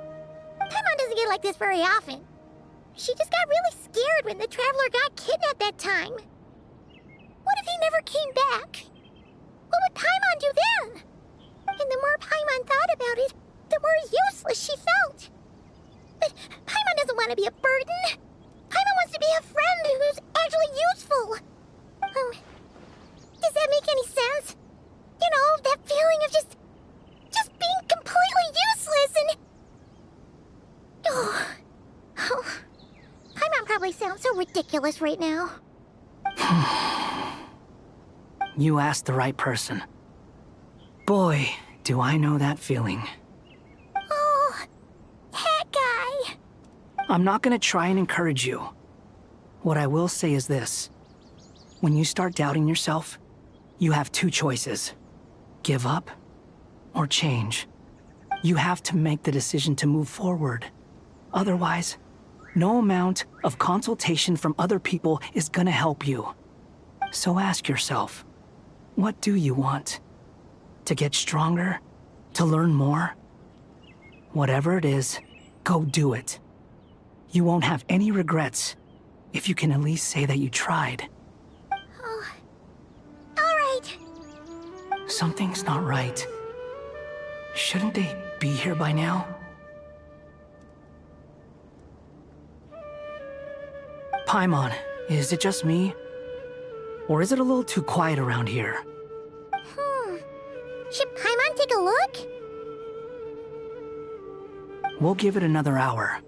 Paimon doesn't get like this very often. She just got really scared when the Traveler got kidnapped that time. What if he never came back? What would Paimon do then? And the more Paimon thought about it, the more useless she felt. But Paimon doesn't want to be a burden. Paimon wants to be a friend who's actually useful. Does that make any sense? You know, that feeling of just being completely useless and... Oh. Paimon probably sounds so ridiculous right now. You asked the right person. Boy, do I know that feeling. Oh, Hat guy. I'm not gonna try and encourage you. What I will say is this. When you start doubting yourself, you have two choices. Give up or change. You have to make the decision to move forward. Otherwise, no amount of consultation from other people is gonna help you. So ask yourself, what do you want? To get stronger? To learn more? Whatever it is, go do it. You won't have any regrets if you can at least say that you tried. Oh. All right. Something's not right. Shouldn't they be here by now? Paimon, is it just me? Or is it a little too quiet around here? Should Paimon take a look? We'll give it another hour.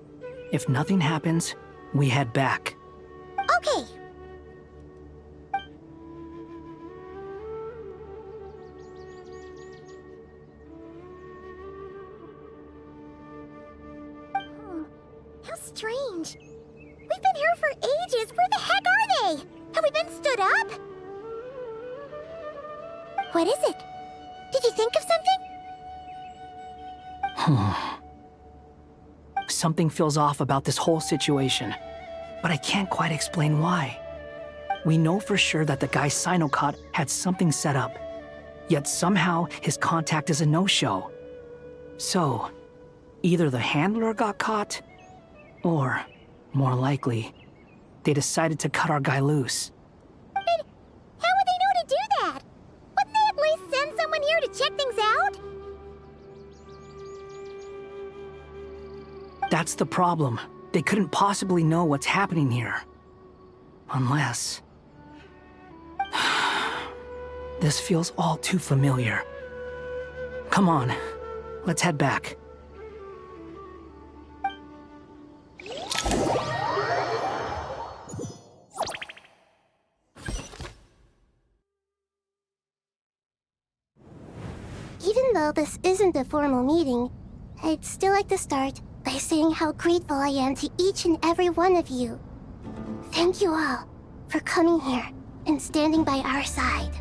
If nothing happens, we head back. Okay. How strange. We've been here for ages. Where the heck are they? Have we been stood up? What is it? Did you think of something? Something feels off about this whole situation, but I can't quite explain why. We know for sure that the guy Sinocot had something set up, yet somehow his contact is a no-show. So, either the handler got caught, or, more likely, they decided to cut our guy loose. But how would they know to do that? Wouldn't they at least send someone here to check things out? That's the problem. They couldn't possibly know what's happening here. Unless... This feels all too familiar. Come on, let's head back. though this isn't a formal meeting, I'd still like to start by saying how grateful I am to each and every one of you. Thank you all for coming here and standing by our side.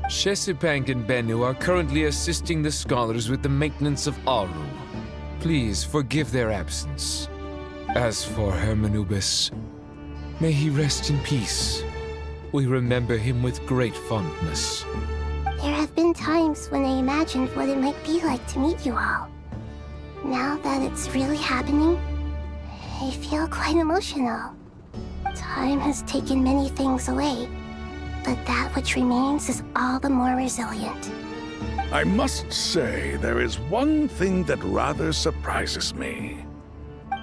Shesipank and Bennu are currently assisting the scholars with the maintenance of Aru. Please forgive their absence. As for Hermanubis, may he rest in peace. We remember him with great fondness. There have been times when I imagined what it might be like to meet you all. Now that it's really happening, I feel quite emotional. Time has taken many things away, but that which remains is all the more resilient. I must say, there is one thing that rather surprises me.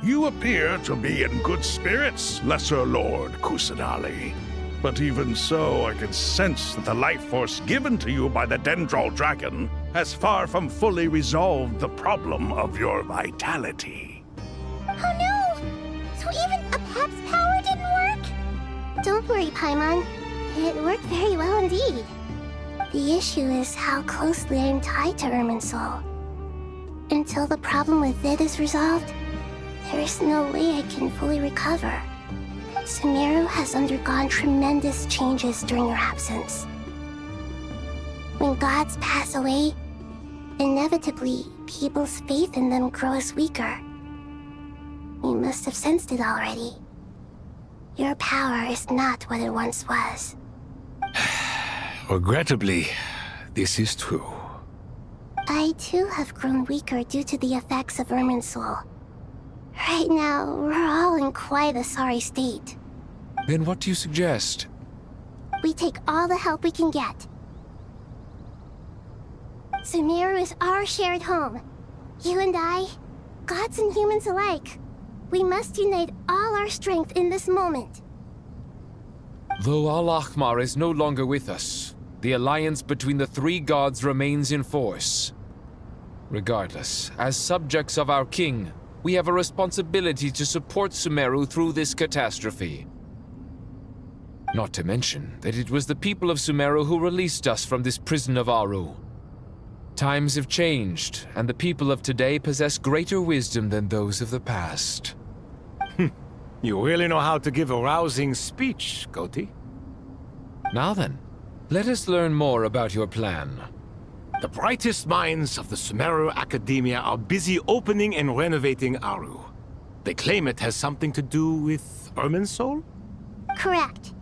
You appear to be in good spirits, Lesser Lord Kusanali. But even so, I can sense that the life force given to you by the Dendral Dragon has far from fully resolved the problem of your vitality. Oh no! So even Apep's power didn't work? Don't worry, Paimon. It worked very well indeed. The issue is how closely I am tied to Irminsul. Until the problem with it is resolved, there is no way I can fully recover. Sumeru has undergone tremendous changes during your absence. When gods pass away, inevitably, people's faith in them grows weaker. You must have sensed it already. Your power is not what it once was. Regrettably, this is true. I too have grown weaker due to the effects of Irminsul. Right now, we're all in quite a sorry state. Then what do you suggest? We take all the help we can get. Sumeru is our shared home. You and I, gods and humans alike. We must unite all our strength in this moment. Though Al-Ahmar is no longer with us, the alliance between the three gods remains in force. Regardless, as subjects of our king, we have a responsibility to support Sumeru through this catastrophe. Not to mention that it was the people of Sumeru who released us from this prison of Aru. Times have changed, and the people of today possess greater wisdom than those of the past. You really know how to give a rousing speech, Goti. Now then, let us learn more about your plan. The brightest minds of the Sumeru Academia are busy opening and renovating Aru. They claim it has something to do with Irminsul? Correct.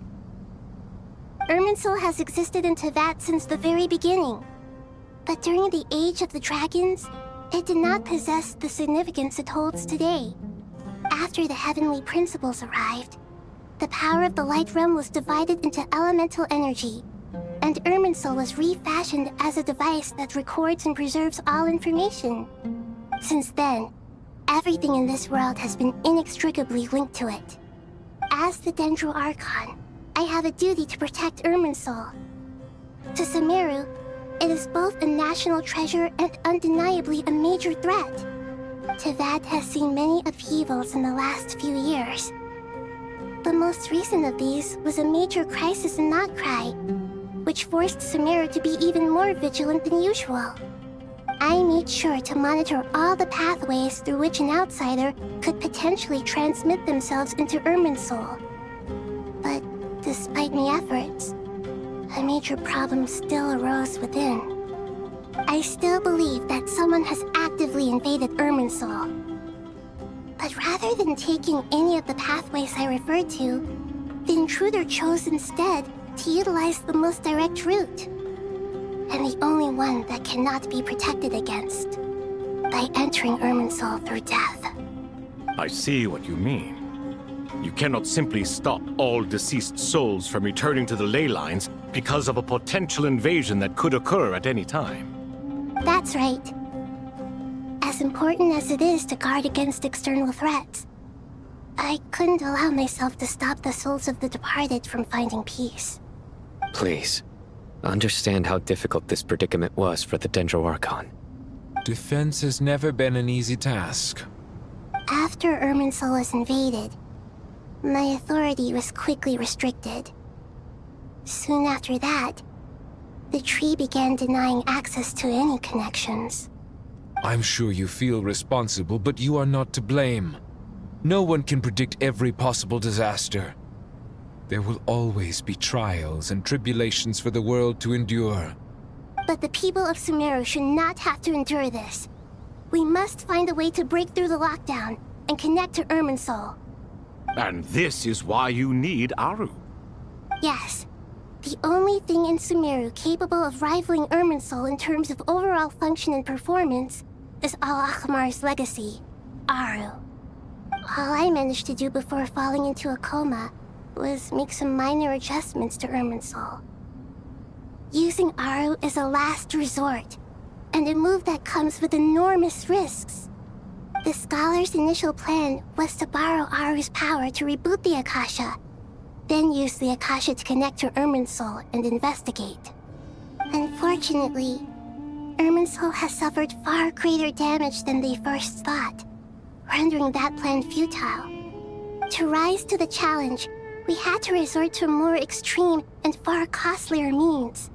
Irminsul has existed in Teyvat since the very beginning. But during the Age of the Dragons, it did not possess the significance it holds today. After the heavenly principles arrived, the power of the Light Realm was divided into elemental energy, and Irminsul was refashioned as a device that records and preserves all information. Since then, everything in this world has been inextricably linked to it. As the Dendro Archon, I have a duty to protect Irminsul. To Sumeru, it is both a national treasure and undeniably a major threat. Teyvat has seen many upheavals in the last few years. The most recent of these was a major crisis in Notcry, which forced Sumeru to be even more vigilant than usual. I made sure to monitor all the pathways through which an outsider could potentially transmit themselves into Irminsul. But despite my efforts, a major problem still arose within. I still believe that someone has actively invaded Irminsul. But rather than taking any of the pathways I referred to, the intruder chose instead to utilize the most direct route, and the only one that cannot be protected against, by entering Irminsul through death. I see what you mean. You cannot simply stop all deceased souls from returning to the ley lines because of a potential invasion that could occur at any time. That's right. As important as it is to guard against external threats, I couldn't allow myself to stop the souls of the departed from finding peace. Please, understand how difficult this predicament was for the Dendro Archon. Defense has never been an easy task. After Irminsul was invaded, my authority was quickly restricted. Soon after that, the tree began denying access to any connections. I'm sure you feel responsible, but you are not to blame. No one can predict every possible disaster. There will always be trials and tribulations for the world to endure. But the people of Sumeru should not have to endure this. We must find a way to break through the lockdown and connect to Irminsul. And this is why you need Aru. Yes. The only thing in Sumeru capable of rivaling Irminsul in terms of overall function and performance is Al-Akhmar's legacy, Aru. All I managed to do before falling into a coma was make some minor adjustments to Irminsul. Using Aru is a last resort, and a move that comes with enormous risks. The Scholar's initial plan was to borrow Aru's power to reboot the Akasha, then use the Akasha to connect to Irminsul and investigate. Unfortunately, Irminsul has suffered far greater damage than they first thought, rendering that plan futile. To rise to the challenge, we had to resort to more extreme and far costlier means.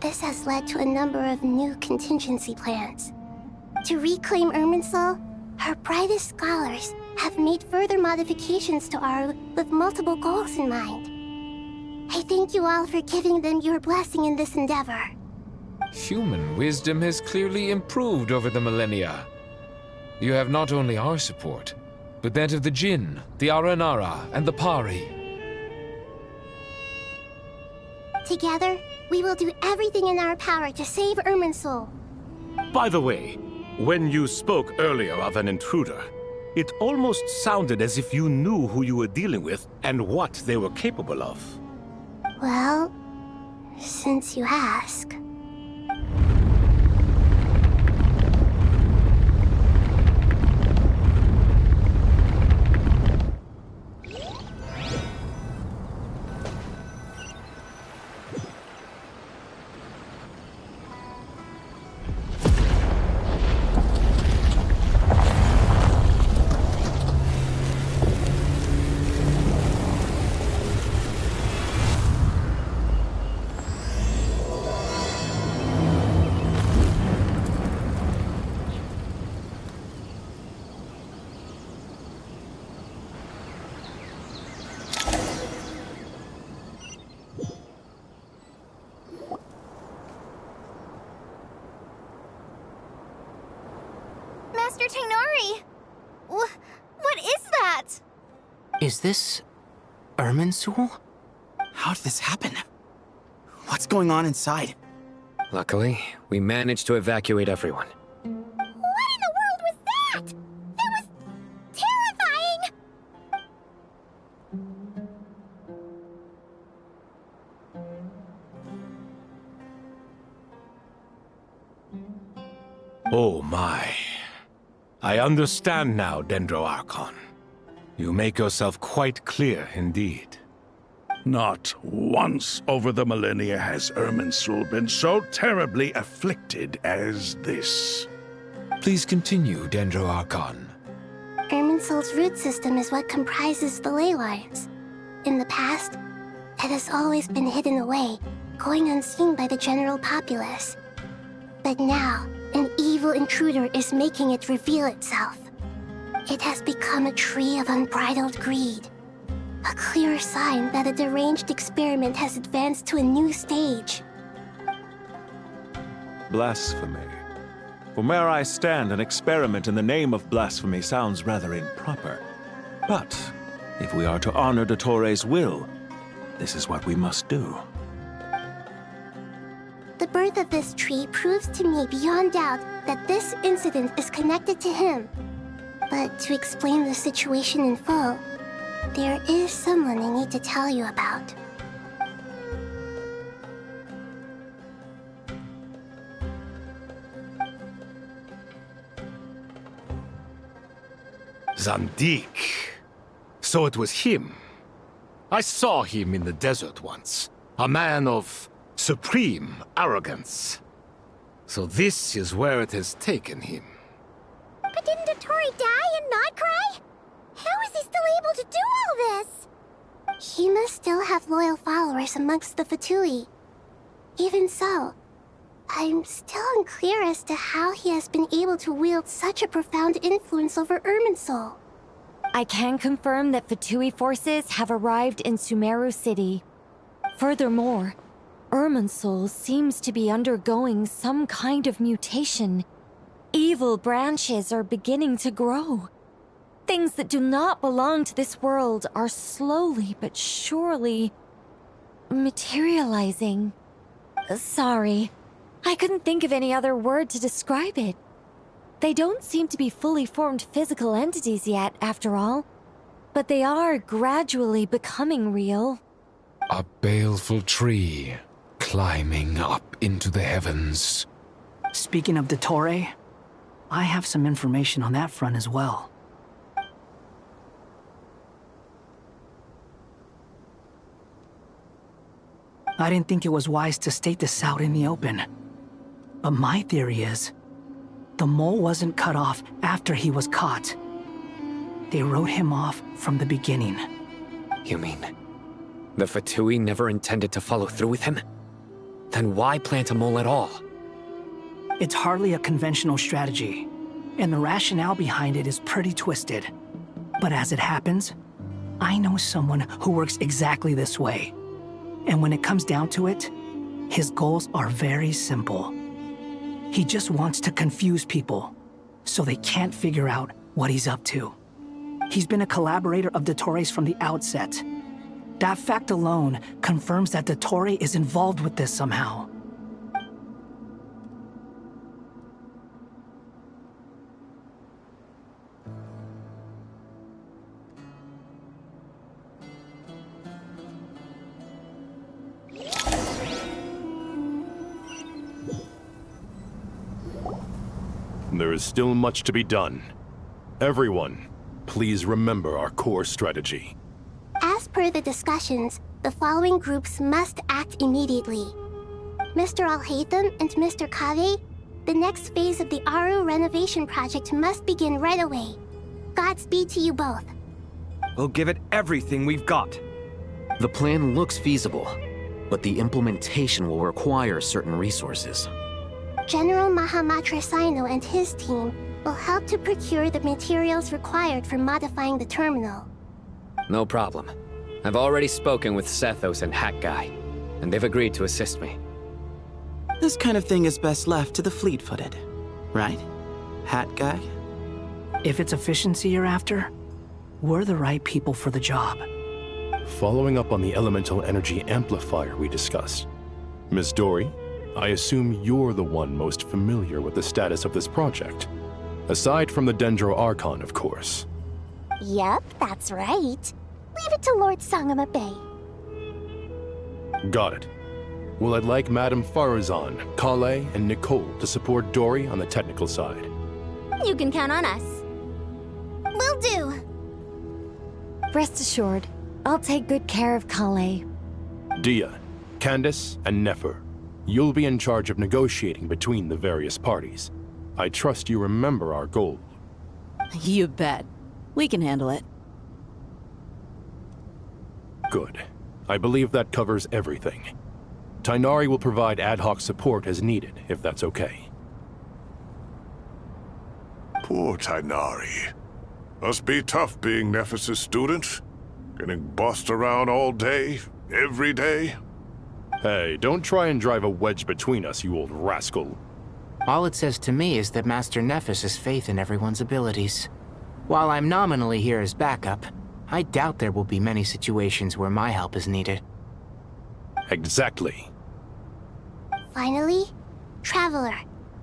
This has led to a number of new contingency plans. To reclaim Irminsul, our brightest scholars have made further modifications to Aru with multiple goals in mind. I thank you all for giving them your blessing in this endeavor. Human wisdom has clearly improved over the millennia. You have not only our support, but that of the Jinn, the Aranara, and the Pari. Together, we will do everything in our power to save Irminsul. By the way, when you spoke earlier of an intruder, it almost sounded as if you knew who you were dealing with and what they were capable of. Well, since you ask. Master Tainari! What is that? Is this Irminsul? How did this happen? What's going on inside? Luckily, we managed to evacuate everyone. What in the world was that? That was terrifying! Oh my. I understand now, Dendro Archon. You make yourself quite clear indeed. Not once over the millennia has Irminsul been so terribly afflicted as this. Please continue, Dendro Archon. Irminsul's root system is what comprises the ley lines. In the past, it has always been hidden away, going unseen by the general populace. But now, an evil intruder is making it reveal itself. It has become a tree of unbridled greed. A clear sign that a deranged experiment has advanced to a new stage. Blasphemy. From where I stand, an experiment in the name of blasphemy sounds rather improper. But if we are to honor Dottores' will, this is what we must do. The birth of this tree proves to me beyond doubt that this incident is connected to him. But to explain the situation in full, there is someone I need to tell you about. Zandik. So it was him. I saw him in the desert once. A man of supreme arrogance. So this is where it has taken him. But didn't Dottore die and not cry? How is he still able to do all this? He must still have loyal followers amongst the Fatui. Even so, I'm still unclear as to how he has been able to wield such a profound influence over Irminsul. I can confirm that Fatui forces have arrived in Sumeru City. Furthermore, Irminsul seems to be undergoing some kind of mutation. Evil branches are beginning to grow. Things that do not belong to this world are slowly but surely materializing. Sorry, I couldn't think of any other word to describe it. They don't seem to be fully formed physical entities yet, after all, but they are gradually becoming real. A baleful tree climbing up into the heavens. Speaking of Dottore, I have some information on that front as well. I didn't think it was wise to state this out in the open. But my theory is, the mole wasn't cut off after he was caught. They wrote him off from the beginning. You mean, the Fatui never intended to follow through with him? Then why plant a mole at all? It's hardly a conventional strategy, and the rationale behind it is pretty twisted. But as it happens, I know someone who works exactly this way. And when it comes down to it, his goals are very simple. He just wants to confuse people, so they can't figure out what he's up to. He's been a collaborator of Dottore's from the outset. That fact alone confirms that Dottore is involved with this somehow. There is still much to be done. Everyone, please remember our core strategy. As per the discussions, the following groups must act immediately. Mr. Al-Haytham and Mr. Kave, the next phase of the Aru renovation project must begin right away. Godspeed to you both. We'll give it everything we've got. The plan looks feasible, but the implementation will require certain resources. General Mahamatra Sino and his team will help to procure the materials required for modifying the terminal. No problem. I've already spoken with Sethos and Hat Guy, and they've agreed to assist me. This kind of thing is best left to the fleet-footed, right, Hat Guy? If it's efficiency you're after, we're the right people for the job. Following up on the elemental energy amplifier we discussed, Ms. Dory, I assume you're the one most familiar with the status of this project. Aside from the Dendro Archon, of course. Yep, that's right. Leave it to Lord Sangamabe. Got it. Well, I'd like Madame Farazan, Kale, and Nicole to support Dory on the technical side. You can count on us. Will do. Rest assured, I'll take good care of Kale. Dia, Candace, and Nefer, you'll be in charge of negotiating between the various parties. I trust you remember our goal. You bet. We can handle it. Good. I believe that covers everything. Tainari will provide ad hoc support as needed, if that's okay. Poor Tainari. Must be tough being Nephis' student. Getting bossed around all day, every day. Hey, don't try and drive a wedge between us, you old rascal. All it says to me is that Master Nephis has faith in everyone's abilities. While I'm nominally here as backup, I doubt there will be many situations where my help is needed. Exactly. Finally, Traveler,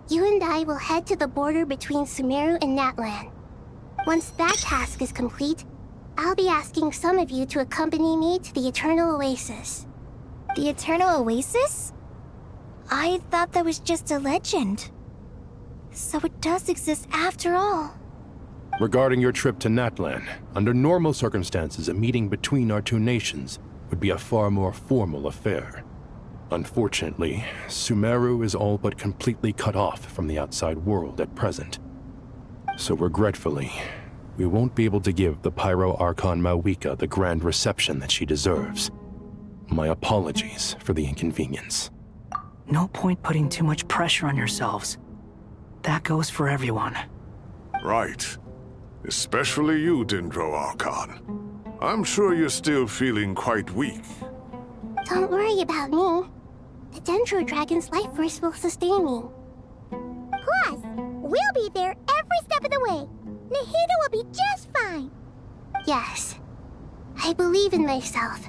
you and I will head to the border between Sumeru and Natlan. Once that task is complete, I'll be asking some of you to accompany me to the Eternal Oasis. The Eternal Oasis? I thought that was just a legend. So it does exist after all. Regarding your trip to Natlan, under normal circumstances, a meeting between our two nations would be a far more formal affair. Unfortunately, Sumeru is all but completely cut off from the outside world at present. So regretfully, we won't be able to give the Pyro Archon Mawika the grand reception that she deserves. My apologies for the inconvenience. No point putting too much pressure on yourselves. That goes for everyone. Right. Especially you, Dendro Archon. I'm sure you're still feeling quite weak. Don't worry about me. The Dendro Dragon's life force will sustain me. Plus, we'll be there every step of the way. Nahida will be just fine. Yes, I believe in myself.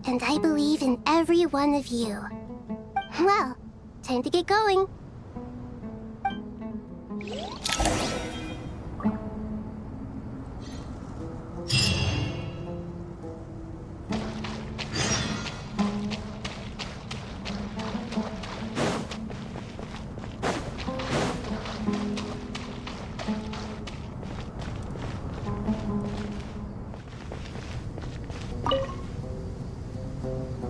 And I believe in every one of you. Well, time to get going.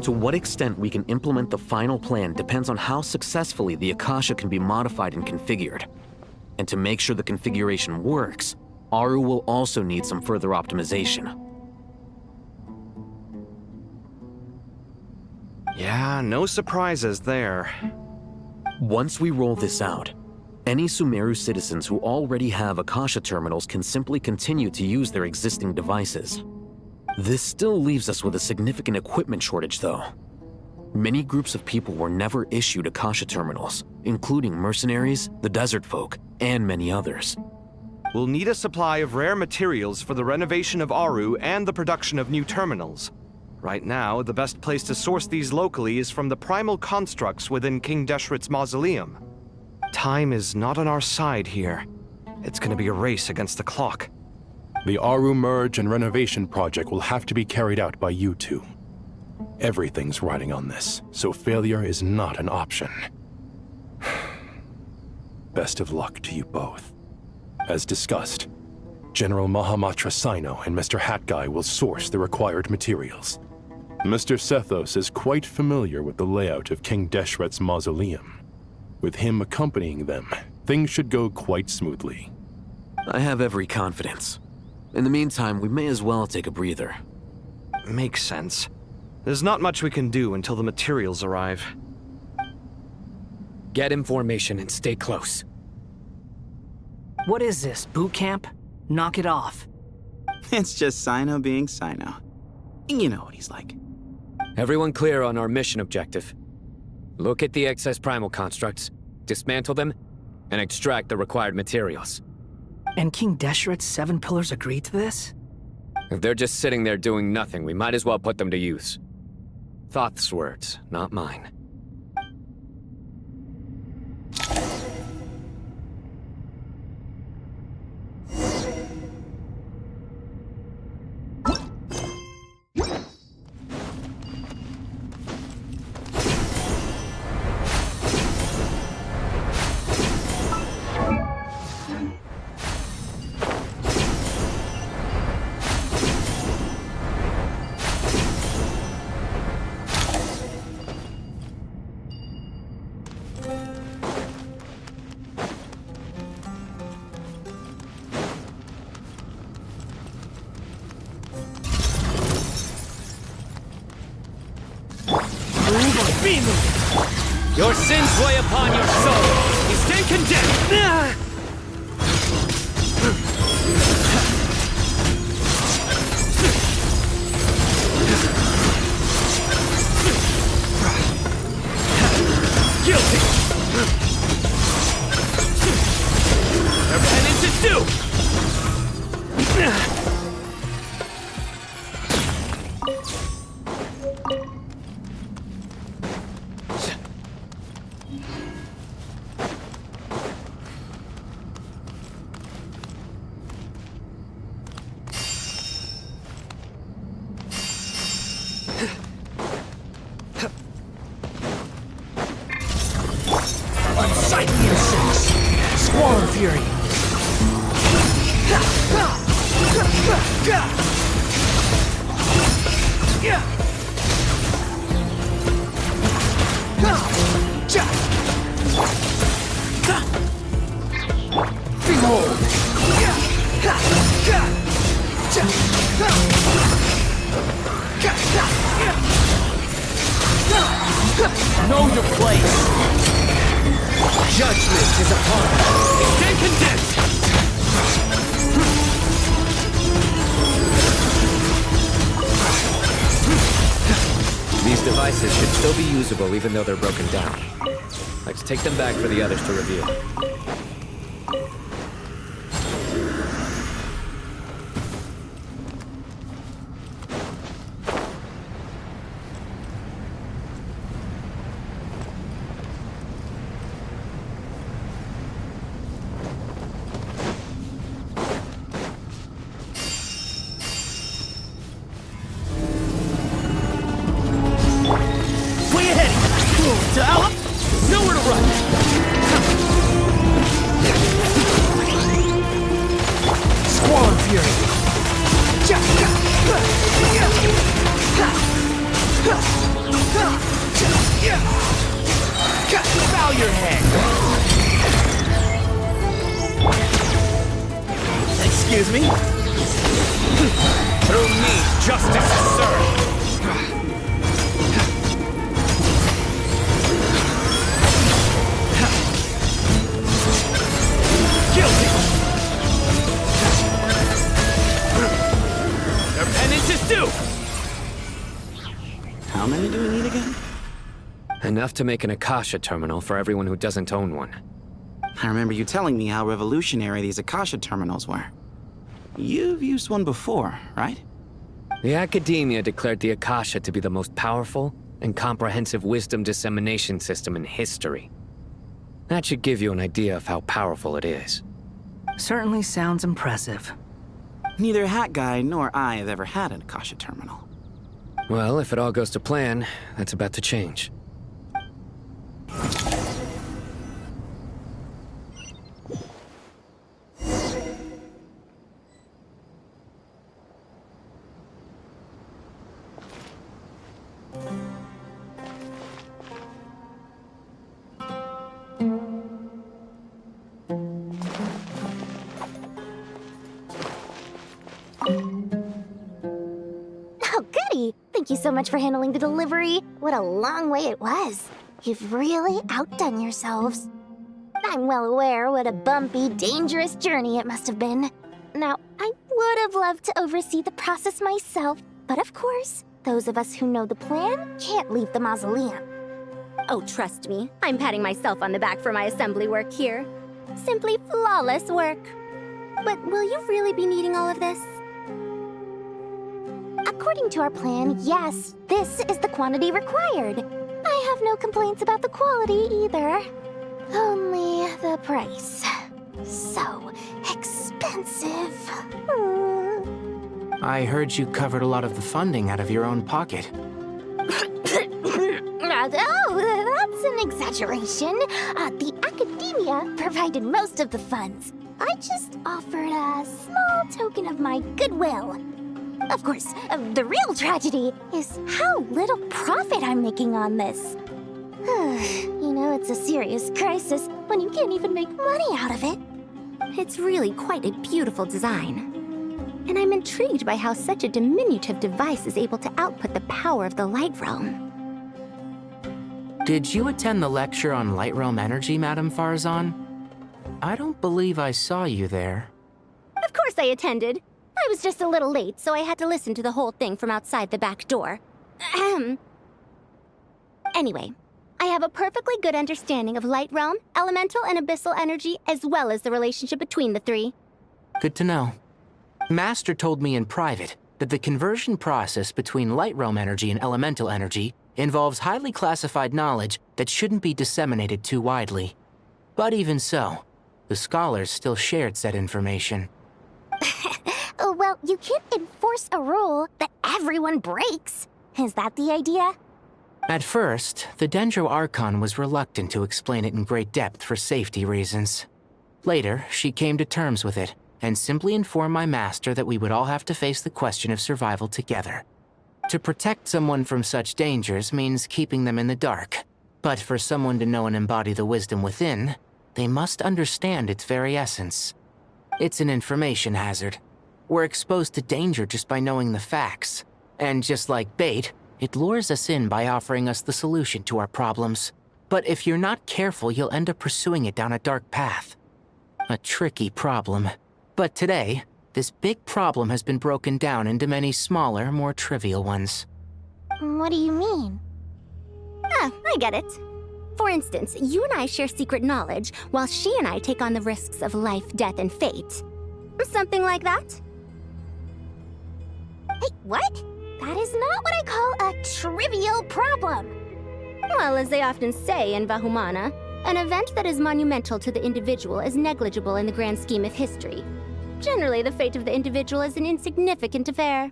To what extent we can implement the final plan depends on how successfully the Akasha can be modified and configured. And to make sure the configuration works, Aru will also need some further optimization. Yeah, no surprises there. Once we roll this out, any Sumeru citizens who already have Akasha terminals can simply continue to use their existing devices. This still leaves us with a significant equipment shortage, though. Many groups of people were never issued Akasha terminals, including mercenaries, the desert folk, and many others. We'll need a supply of rare materials for the renovation of Aru and the production of new terminals. Right now, the best place to source these locally is from the primal constructs within King Deshret's mausoleum. Time is not on our side here. It's gonna be a race against the clock. The Aru merge and renovation project will have to be carried out by you two. Everything's riding on this, so failure is not an option. Best of luck to you both. As discussed, General Mahamatra Sino and Mr. Hat Guy will source the required materials. Mr. Sethos is quite familiar with the layout of King Deshret's mausoleum. With him accompanying them, things should go quite smoothly. I have every confidence. In the meantime, we may as well take a breather. Makes sense. There's not much we can do until the materials arrive. Get in formation and stay close. What is this, boot camp? Knock it off. It's just Sino being Sino. You know what he's like. Everyone clear on our mission objective. Look at the excess primal constructs, dismantle them, and extract the required materials. And King Deshret's 7 pillars agreed to this? If they're just sitting there doing nothing, we might as well put them to use. Thoth's words, not mine. Your sins weigh upon your soul. You stand condemned. Guilty. Your penance is due. Squall Fury! Behold! Know your place! Judgment is upon us! Stay condensed! These devices should still be usable even though they're broken down. Let's take them back for the others to review. Excuse me? Through me, justice is served. Guilty! Their penance is due! How many do we need again? Enough to make an Akasha terminal for everyone who doesn't own one. I remember you telling me how revolutionary these Akasha terminals were. You've used one before, right? The Academia declared the Akasha to be the most powerful and comprehensive wisdom dissemination system in history. That should give you an idea of how powerful it is. Certainly sounds impressive. Neither Hat Guy nor I have ever had an Akasha terminal. Well, if it all goes to plan, that's about to change. Oh, goody! Thank you so much for handling the delivery. What a long way it was. You've really outdone yourselves. I'm well aware what a bumpy, dangerous journey it must have been. Now, I would have loved to oversee the process myself, but of course, those of us who know the plan can't leave the mausoleum. Oh, trust me, I'm patting myself on the back for my assembly work here. Simply flawless work. But will you really be needing all of this? According to our plan, yes, this is the quantity required. I have no complaints about the quality either. Only the price. So expensive. I heard you covered a lot of the funding out of your own pocket. Oh, that's an exaggeration. The Academia provided most of the funds. I just offered a small token of my goodwill. Of course, the real tragedy is how little profit I'm making on this. You know, it's a serious crisis when you can't even make money out of it. It's really quite a beautiful design. And I'm intrigued by how such a diminutive device is able to output the power of the Light Realm. Did you attend the lecture on Light Realm energy, Madame Farzan? I don't believe I saw you there. Of course I attended. I was just a little late, so I had to listen to the whole thing from outside the back door. Ahem. Anyway, I have a perfectly good understanding of Light Realm, elemental and abyssal energy, as well as the relationship between the three. Good to know. Master told me in private that the conversion process between Light Realm energy and elemental energy involves highly classified knowledge that shouldn't be disseminated too widely. But even so, the scholars still shared said information. Well, you can't enforce a rule that everyone breaks. Is that the idea? At first, the Dendro Archon was reluctant to explain it in great depth for safety reasons. Later, she came to terms with it, and simply informed my master that we would all have to face the question of survival together. To protect someone from such dangers means keeping them in the dark. But for someone to know and embody the wisdom within, they must understand its very essence. It's an information hazard. We're exposed to danger just by knowing the facts. And just like bait, It lures us in by offering us the solution to our problems. But if you're not careful, you'll end up pursuing it down a dark path. A tricky problem. But today, this big problem has been broken down into many smaller, more trivial ones. What do you mean? Ah, I get it. For instance, you and I share secret knowledge, while she and I take on the risks of life, death, and fate. Something like that? Hey, what? That is not what I call a trivial problem. Well, as they often say in Vahumana, an event that is monumental to the individual is negligible in the grand scheme of history. Generally, the fate of the individual is an insignificant affair.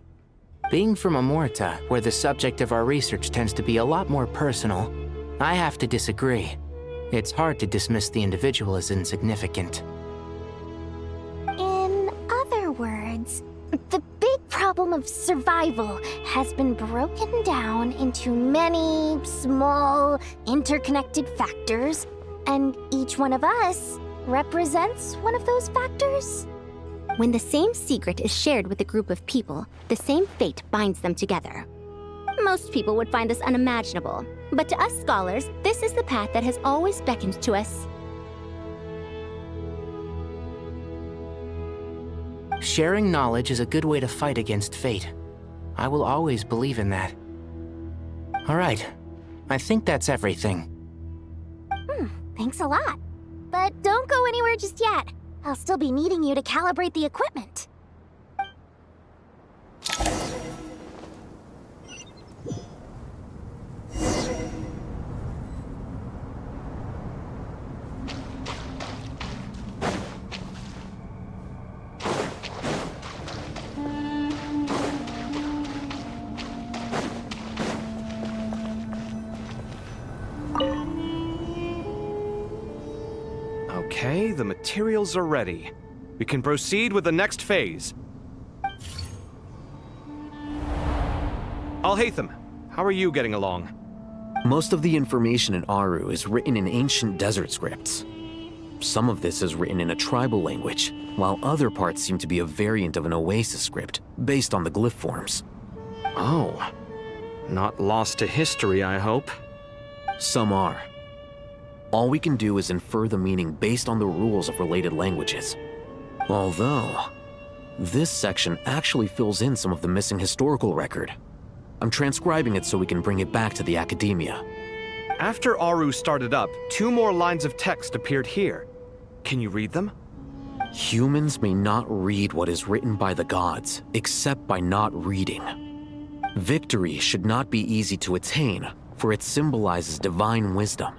Being from Amorta, where the subject of our research tends to be a lot more personal, I have to disagree. It's hard to dismiss the individual as insignificant. In other words, the big problem of survival has been broken down into many small, interconnected factors, and each one of us represents one of those factors. When the same secret is shared with a group of people, the same fate binds them together. Most people would find this unimaginable, but to us scholars, this is the path that has always beckoned to us. Sharing knowledge is a good way to fight against fate. I will always believe in that. All right, I think that's everything. Thanks a lot. But don't go anywhere just yet. I'll still be needing you to calibrate the equipment. Okay, the materials are ready. We can proceed with the next phase. Al-Haytham, how are you getting along? Most of the information in Aru is written in ancient desert scripts. Some of this is written in a tribal language, while other parts seem to be a variant of an Oasis script, based on the glyph forms. Oh. Not lost to history, I hope. Some are. All we can do is infer the meaning based on the rules of related languages. Although, this section actually fills in some of the missing historical record. I'm transcribing it so we can bring it back to the academia. After Aru started up, 2 more lines of text appeared here. Can you read them? Humans may not read what is written by the gods, except by not reading. Victory should not be easy to attain, for it symbolizes divine wisdom.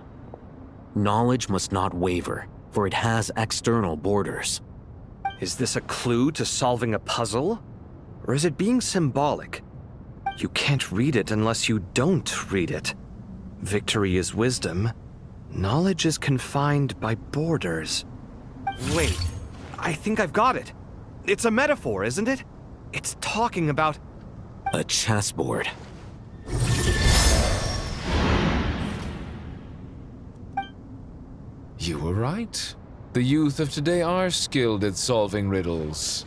Knowledge must not waver, for it has external borders. Is this a clue to solving a puzzle? Or is it being symbolic? You can't read it unless you don't read it. Victory is wisdom. Knowledge is confined by borders. Wait, I think I've got it. It's a metaphor, isn't it? It's talking about... a chessboard. You were right. The youth of today are skilled at solving riddles.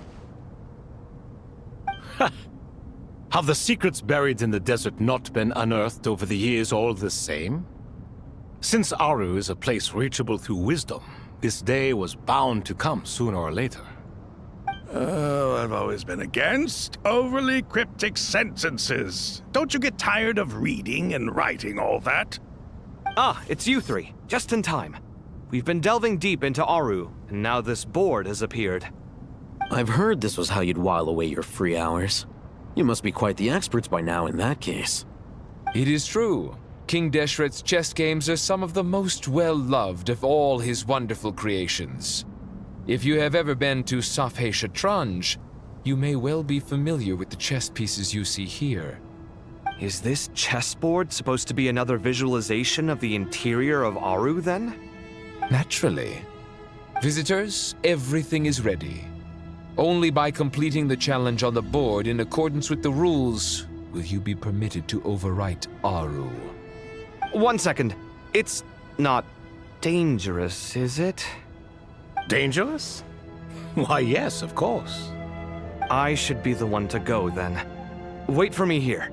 Have the secrets buried in the desert not been unearthed over the years all the same? Since Aru is a place reachable through wisdom, this day was bound to come sooner or later. Oh, I've always been against overly cryptic sentences. Don't you get tired of reading and writing all that? Ah, it's you 3. Just in time. We've been delving deep into Aru, and now this board has appeared. I've heard this was how you'd while away your free hours. You must be quite the experts by now in that case. It is true. King Deshret's chess games are some of the most well-loved of all his wonderful creations. If you have ever been to Safhe Shatranj, you may well be familiar with the chess pieces you see here. Is this chessboard supposed to be another visualization of the interior of Aru, then? Naturally. Visitors, everything is ready. Only by completing the challenge on the board in accordance with the rules will you be permitted to overwrite Aru. 1 second. It's not dangerous, is it? Dangerous? Why, yes, of course. I should be the one to go, then. Wait for me here.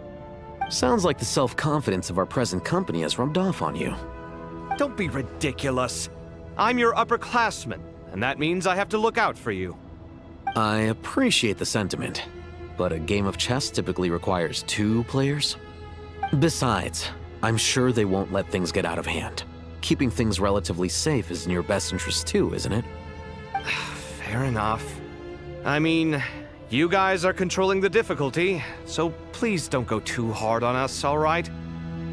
Sounds like the self-confidence of our present company has rubbed off on you. Don't be ridiculous. I'm your upperclassman, and that means I have to look out for you. I appreciate the sentiment, but a game of chess typically requires 2 players. Besides, I'm sure they won't let things get out of hand. Keeping things relatively safe is in your best interest too, isn't it? Fair enough. I mean, you guys are controlling the difficulty, so please don't go too hard on us, all right?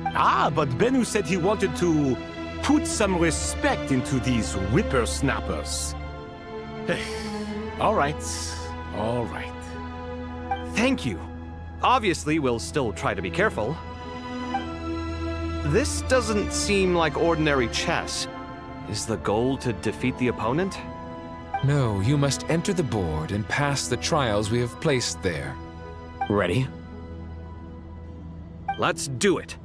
Ah, but Bennu said he wanted to put some respect into these whippersnappers. All right, all right. Thank you. Obviously, we'll still try to be careful. This doesn't seem like ordinary chess. Is the goal to defeat the opponent? No, you must enter the board and pass the trials we have placed there. Ready? Let's do it.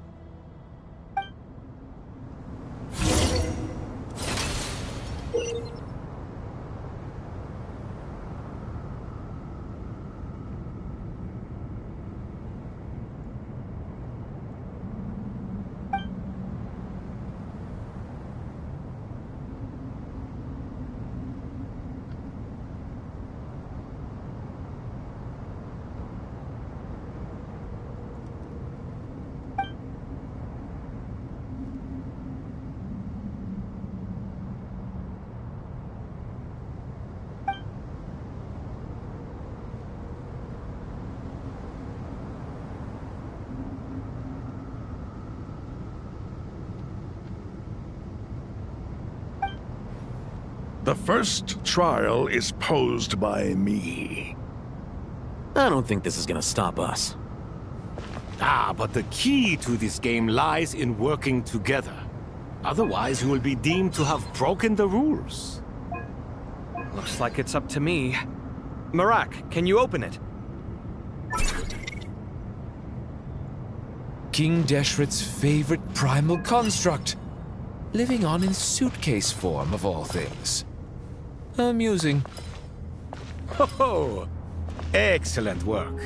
The first trial is posed by me. I don't think this is gonna stop us. Ah, but the key to this game lies in working together. Otherwise, you will be deemed to have broken the rules. Looks like it's up to me. Marak, can you open it? King Deshret's favorite primal construct. Living on in suitcase form, of all things. Amusing. Ho-ho! Excellent work.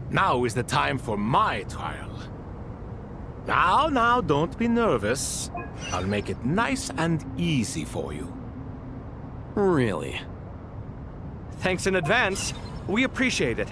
Now is the time for my trial. Now, don't be nervous. I'll make it nice and easy for you. Really? Thanks in advance. We appreciate it.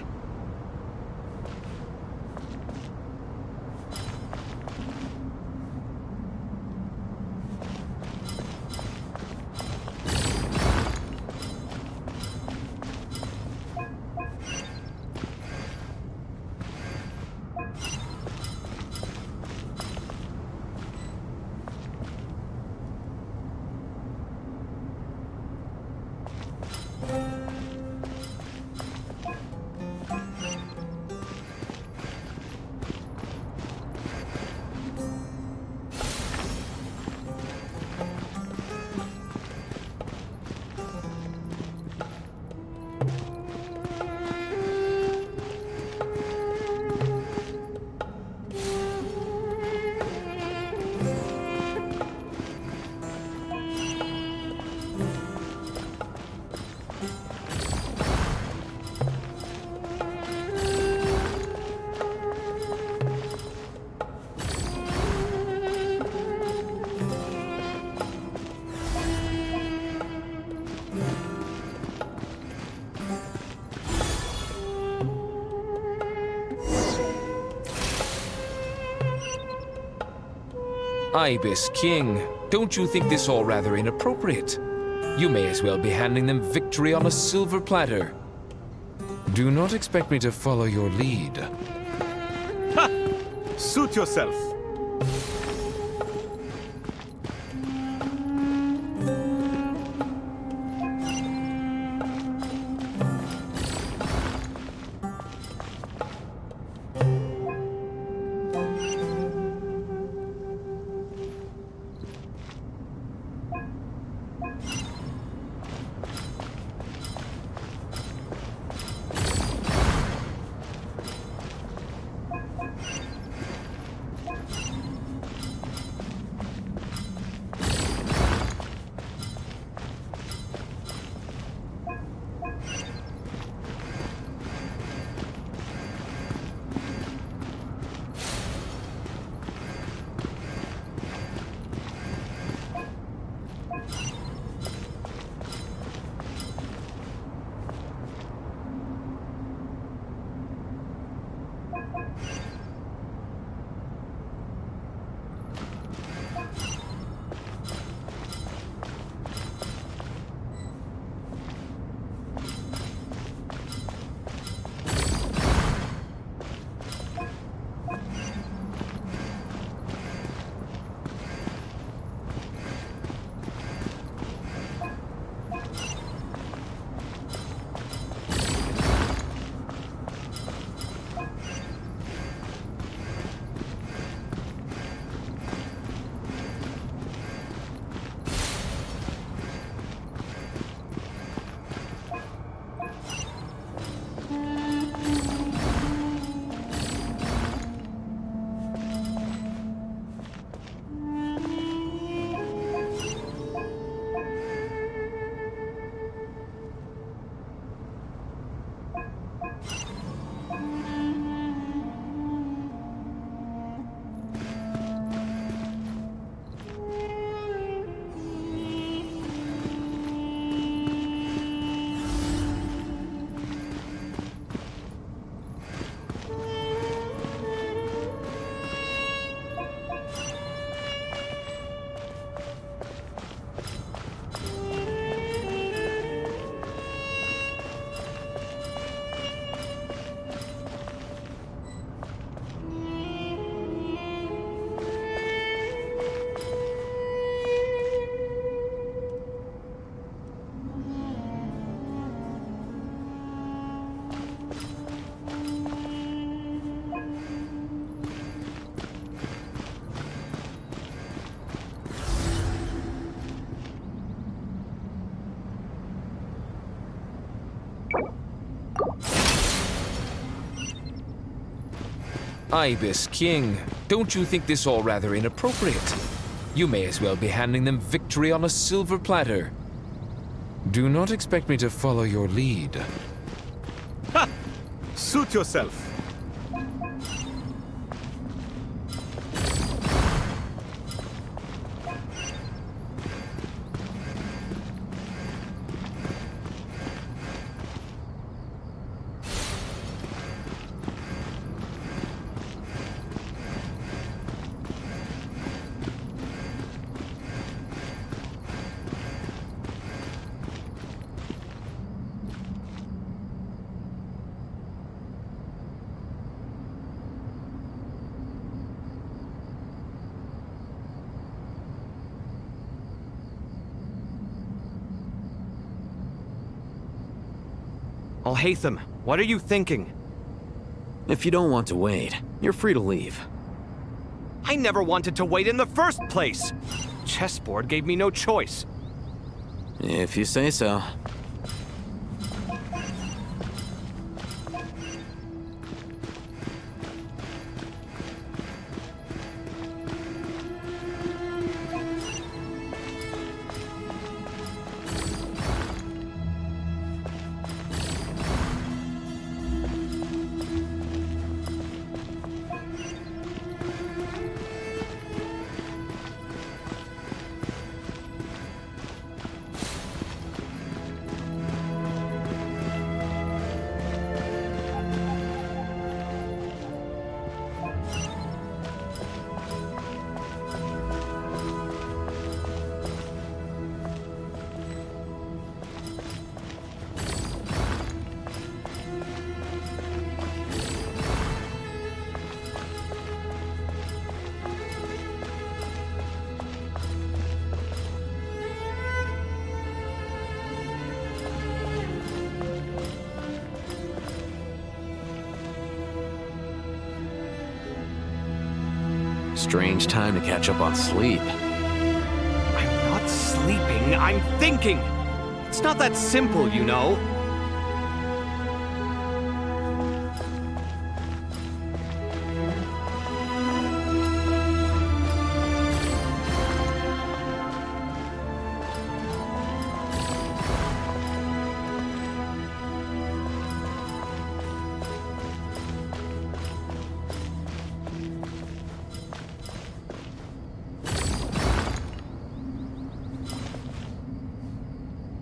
Ibis King, don't you think this all rather inappropriate? You may as well be handing them victory on a silver platter. Do not expect me to follow your lead. Ha! Suit yourself. Ibis King, don't you think this all rather inappropriate? You may as well be handing them victory on a silver platter. Do not expect me to follow your lead. Ha! Suit yourself. Alhaitham, what are you thinking? If you don't want to wait, you're free to leave. I never wanted to wait in the first place! Chessboard gave me no choice. If you say so. Strange time to catch up on sleep. I'm not sleeping, I'm thinking! It's not that simple, you know.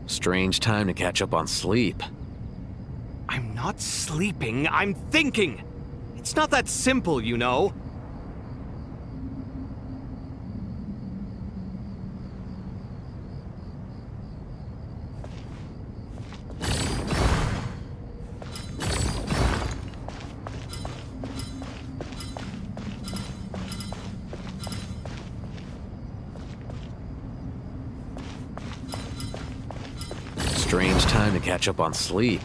Strange time to catch up on sleep. I'm not sleeping, I'm thinking! It's not that simple, you know. Strange time to catch up on sleep.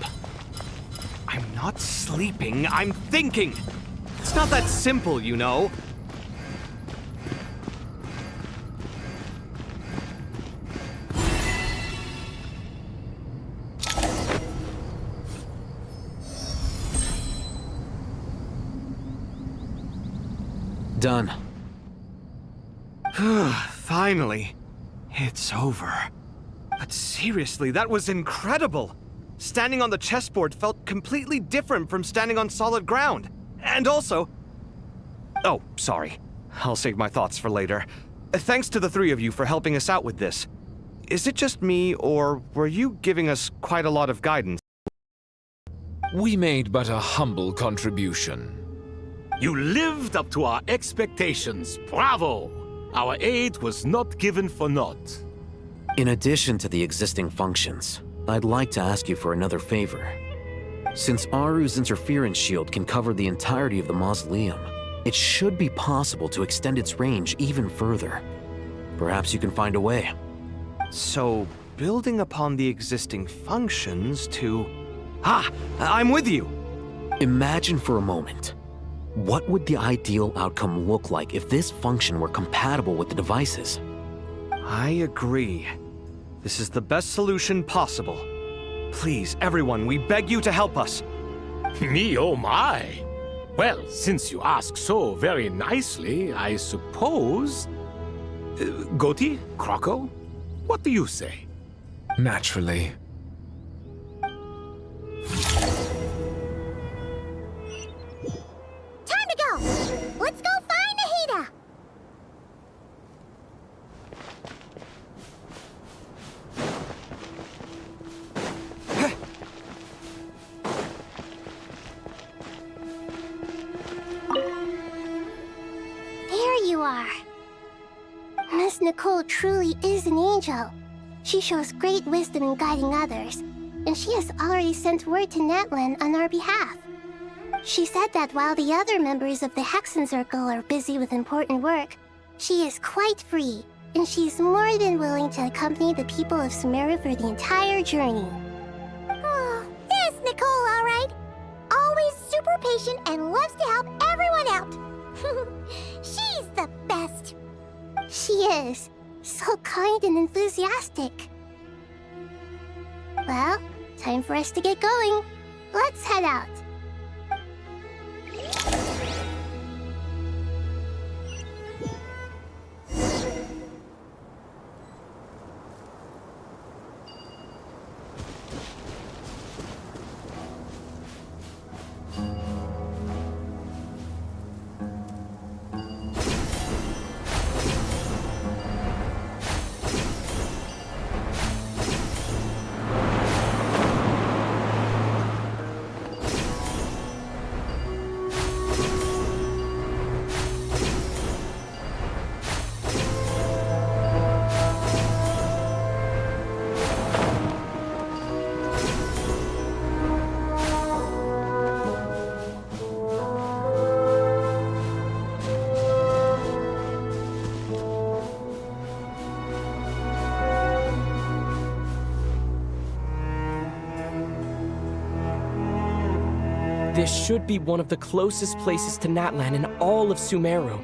I'm not sleeping, I'm thinking! It's not that simple, you know. Done. Finally. It's over. But seriously, that was incredible! Standing on the chessboard felt completely different from standing on solid ground. And also... Oh, sorry. I'll save my thoughts for later. Thanks to the three of you for helping us out with this. Is it just me, or were you giving us quite a lot of guidance? We made but a humble contribution. You lived up to our expectations. Bravo! Our aid was not given for naught. In addition to the existing functions, I'd like to ask you for another favor. Since Aru's interference shield can cover the entirety of the mausoleum, it should be possible to extend its range even further. Perhaps you can find a way. So, building upon the existing functions to... Ah! I'm with you! Imagine for a moment. What would the ideal outcome look like if this function were compatible with the devices? I agree. This is the best solution possible. Please, everyone, we beg you to help us. Me, oh my! Well, since you ask so very nicely, I suppose... Goti? Croco? What do you say? Naturally. Time to go! Let's go find Nahida! There you are. Miss Nicole truly is an angel. She shows great wisdom in guiding others, and she has already sent word to Natlan on our behalf. She said that while the other members of the Hexen Circle are busy with important work, she is quite free, and she's more than willing to accompany the people of Sumeru for the entire journey. Oh, there's Nicole, all right. Always super patient and loves to help everyone out. She's the best. She is. So kind and enthusiastic. Well, time for us to get going. Let's head out. This should be one of the closest places to Natlan in all of Sumeru.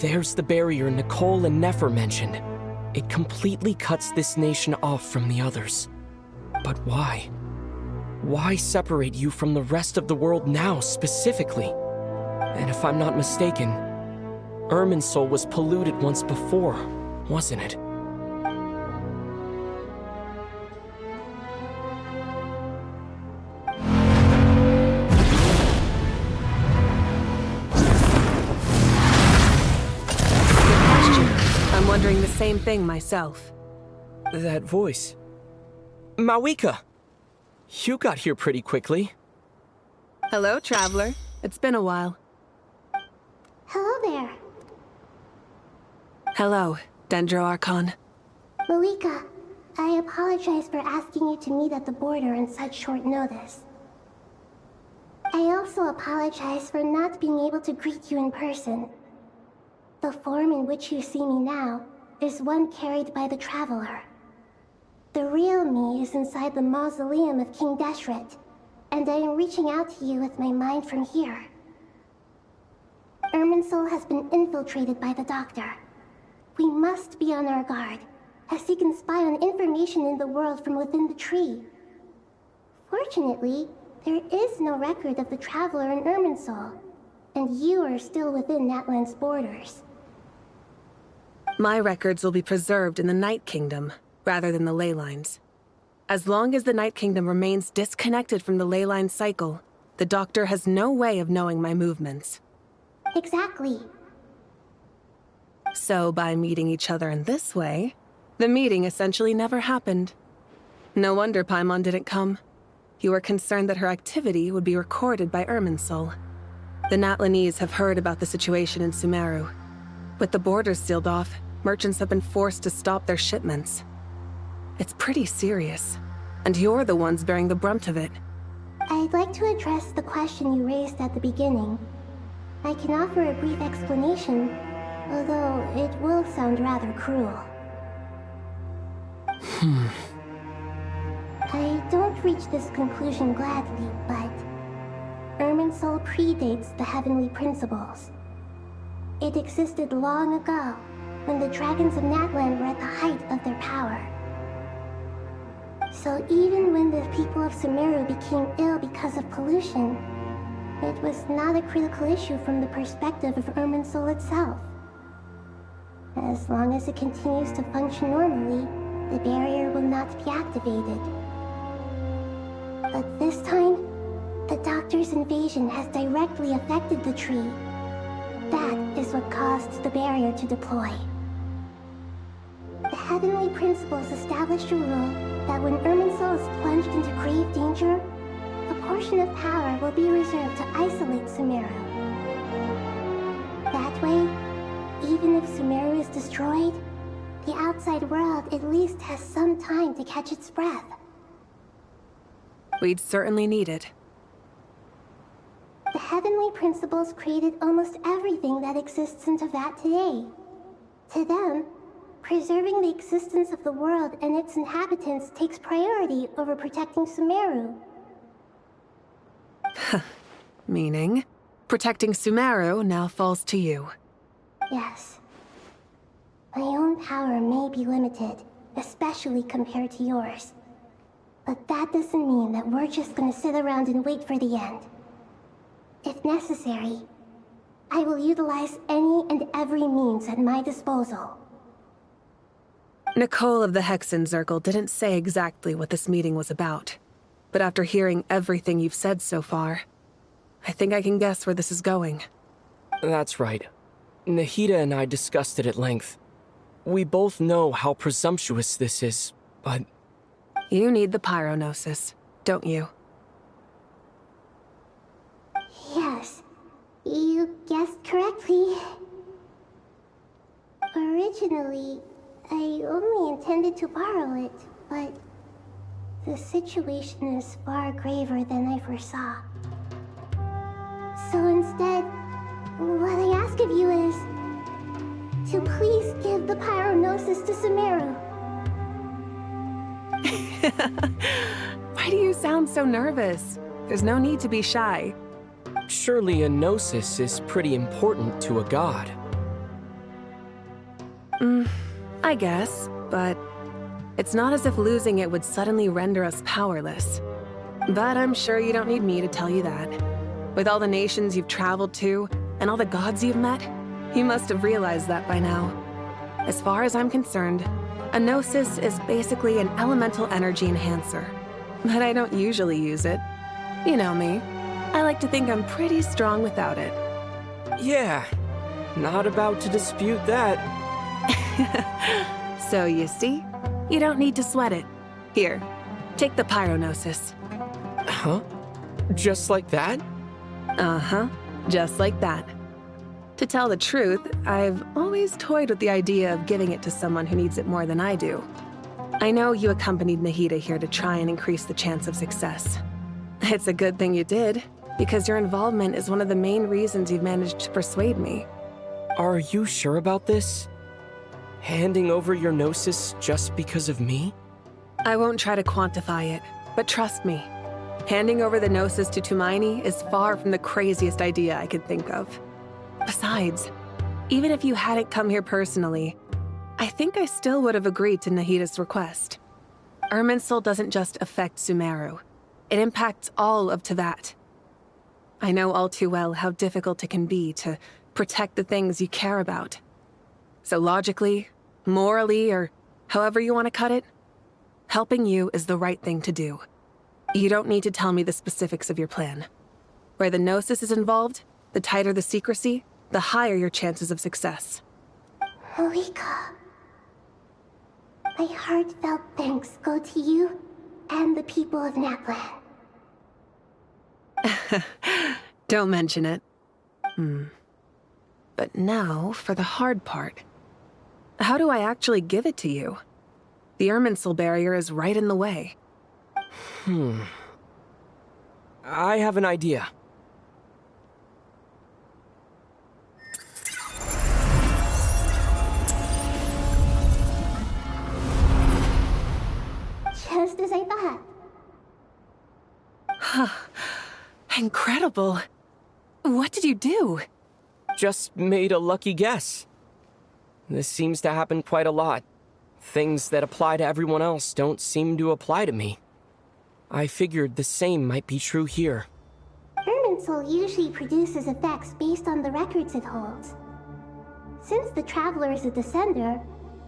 There's the barrier Nicole and Nefer mentioned. It completely cuts this nation off from the others. But why? Why separate you from the rest of the world now, specifically? And if I'm not mistaken, Irminsul was polluted once before, wasn't it? I'm wondering the same thing myself. That voice. Mawika! You got here pretty quickly. Hello, traveler. It's been a while. Hello there. Hello, Dendro Archon. Mawika, I apologize for asking you to meet at the border on such short notice. I also apologize for not being able to greet you in person. The form in which you see me now is one carried by the Traveler. The real me is inside the mausoleum of King Deshret, and I am reaching out to you with my mind from here. Irminsul has been infiltrated by the Doctor. We must be on our guard, as he can spy on information in the world from within the tree. Fortunately, there is no record of the Traveler in Irminsul, and you are still within Natlan's borders. My records will be preserved in the Night Kingdom, rather than the ley lines. As long as the Night Kingdom remains disconnected from the ley line cycle, the Doctor has no way of knowing my movements. Exactly. So by meeting each other in this way, the meeting essentially never happened. No wonder Paimon didn't come. You were concerned that her activity would be recorded by Irminsul. The Natlanese have heard about the situation in Sumeru. With the borders sealed off, merchants have been forced to stop their shipments. It's pretty serious, and you're the ones bearing the brunt of it. I'd like to address the question you raised at the beginning. I can offer a brief explanation, although it will sound rather cruel. I don't reach this conclusion gladly, but Irminsul predates the heavenly principles. It existed long ago, when the dragons of Natlan were at the height of their power. So even when the people of Sumeru became ill because of pollution, it was not a critical issue from the perspective of Irminsul itself. As long as it continues to function normally, the barrier will not be activated. But this time, the Doctor's invasion has directly affected the tree. That is what caused the barrier to deploy. The heavenly principles established a rule that when Irminsul is plunged into grave danger, a portion of power will be reserved to isolate Sumeru. That way, even if Sumeru is destroyed, the outside world at least has some time to catch its breath. We'd certainly need it. The heavenly principles created almost everything that exists in Teyvat today. To them, preserving the existence of the world and its inhabitants takes priority over protecting Sumeru. Meaning, protecting Sumeru now falls to you. Yes. My own power may be limited, especially compared to yours. But that doesn't mean that we're just gonna sit around and wait for the end. If necessary, I will utilize any and every means at my disposal. Nicole of the Hexen Circle didn't say exactly what this meeting was about. But after hearing everything you've said so far, I think I can guess where this is going. That's right. Nahida and I discussed it at length. We both know how presumptuous this is, but... You need the pyronosis, don't you? Yes, you guessed correctly. Originally, I only intended to borrow it, but the situation is far graver than I foresaw. So instead, what I ask of you is to please give the pyronosis to Sumeru. Why do you sound so nervous? There's no need to be shy. Surely a gnosis is pretty important to a god. I guess, but it's not as if losing it would suddenly render us powerless. But I'm sure you don't need me to tell you that. With all the nations you've traveled to, and all the gods you've met, you must have realized that by now. As far as I'm concerned, a Gnosis is basically an elemental energy enhancer. But I don't usually use it. You know me. I like to think I'm pretty strong without it. Yeah, not about to dispute that. So you see, you don't need to sweat it. Here, take the Pyronosis. Huh? Just like that? Uh-huh, just like that. To tell the truth, I've always toyed with the idea of giving it to someone who needs it more than I do. I know you accompanied Nahida here to try and increase the chance of success. It's a good thing you did, because your involvement is one of the main reasons you've managed to persuade me. Are you sure about this? Handing over your Gnosis just because of me? I won't try to quantify it, but trust me. Handing over the Gnosis to Tumaini is far from the craziest idea I could think of. Besides, even if you hadn't come here personally, I think I still would have agreed to Nahida's request. Irminsul doesn't just affect Sumeru. It impacts all of Teyvat. I know all too well how difficult it can be to protect the things you care about. So logically, morally, or however you want to cut it, helping you is the right thing to do. You don't need to tell me the specifics of your plan. Where the Gnosis is involved, the tighter the secrecy, the higher your chances of success. Marika, my heartfelt thanks go to you and the people of Naplan. Don't mention it. But now for the hard part. How do I actually give it to you? The Irminsul barrier is right in the way. I have an idea. Just as I thought. Incredible. What did you do? Just made a lucky guess. This seems to happen quite a lot. Things that apply to everyone else don't seem to apply to me. I figured the same might be true here. Irminsul usually produces effects based on the records it holds. Since the Traveler is a Descender,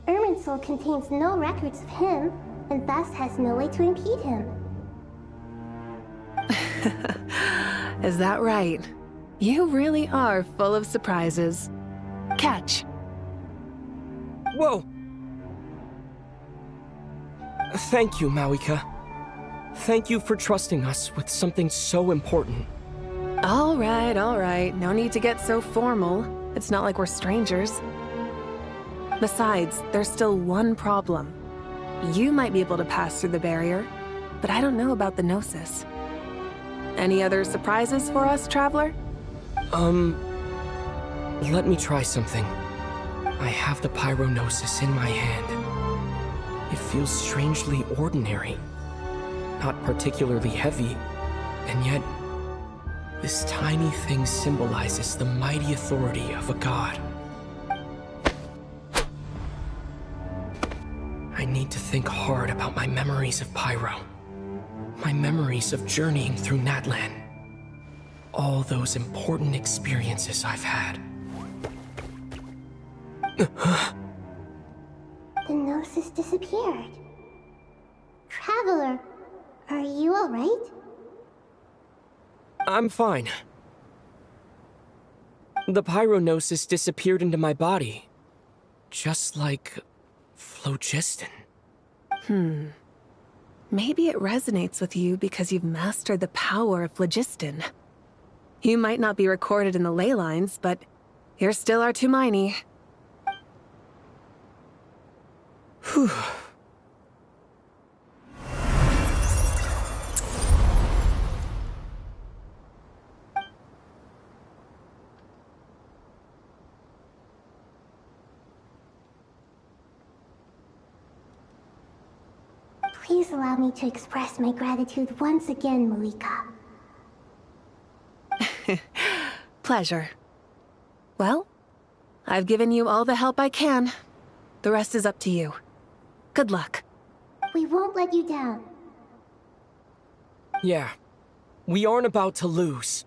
Irminsul contains no records of him, and thus has no way to impede him. Is that right? You really are full of surprises. Catch. Whoa! Thank you, Mawika. Thank you for trusting us with something so important. All right. No need to get so formal. It's not like we're strangers. Besides, there's still one problem. You might be able to pass through the barrier, but I don't know about the Gnosis. Any other surprises for us, Traveler? Let me try something. I have the Pyronosis in my hand. It feels strangely ordinary. Not particularly heavy, and yet this tiny thing symbolizes the mighty authority of a god. I need to think hard about my memories of Pyro. My memories of journeying through Natlan. All those important experiences I've had. The Gnosis disappeared. Traveler, are you alright? I'm fine. The Pyronosis disappeared into my body. Just like phlogiston. Maybe it resonates with you because you've mastered the power of phlogiston. You might not be recorded in the ley lines, but you're still our Tumaini. Whew. Please allow me to express my gratitude once again, Marika. Pleasure. Well, I've given you all the help I can. The rest is up to you. Good luck. We won't let you down. Yeah, we aren't about to lose.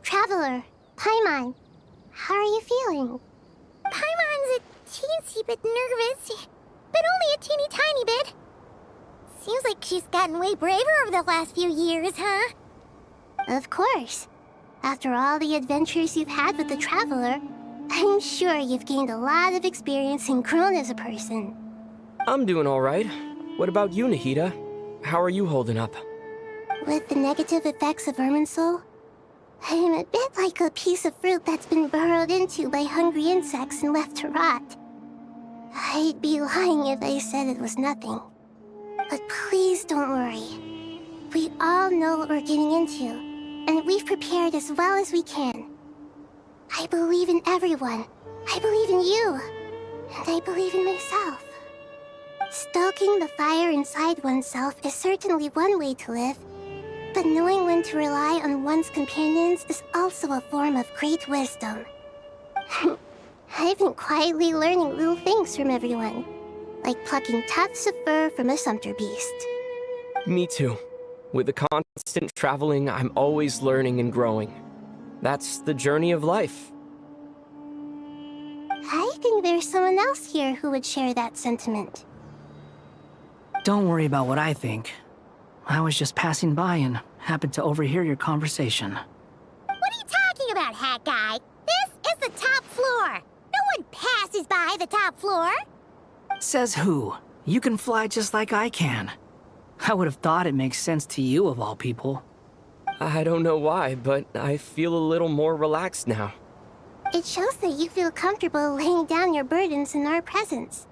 Traveler, Paimon, how are you feeling? Paimon's a teensy bit nervous, but only a teeny tiny bit. Seems like she's gotten way braver over the last few years, huh? Of course. After all the adventures you've had with the Traveler, I'm sure you've gained a lot of experience and grown as a person. I'm doing all right. What about you, Nahida? How are you holding up? With the negative effects of Irminsul, I'm a bit like a piece of fruit that's been burrowed into by hungry insects and left to rot. I'd be lying if I said it was nothing. But please don't worry. We all know what we're getting into, and we've prepared as well as we can. I believe in everyone. I believe in you. And I believe in myself. Stoking the fire inside oneself is certainly one way to live, but knowing when to rely on one's companions is also a form of great wisdom. I've been quietly learning little things from everyone, like plucking tufts of fur from a sumpter beast. Me too. With the constant traveling, I'm always learning and growing. That's the journey of life. I think there's someone else here who would share that sentiment. Don't worry about what I think. I was just passing by and happened to overhear your conversation. What are you talking about, Hat Guy? This is the top floor. No one passes by the top floor. Says who? You can fly just like I can. I would have thought it makes sense to you of all people. I don't know why, but I feel a little more relaxed now. It shows that you feel comfortable laying down your burdens in our presence.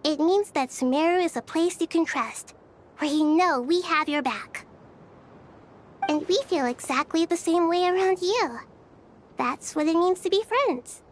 It means that Sumeru is a place you can trust, where you know we have your back. And we feel exactly the same way around you. That's what it means to be friends.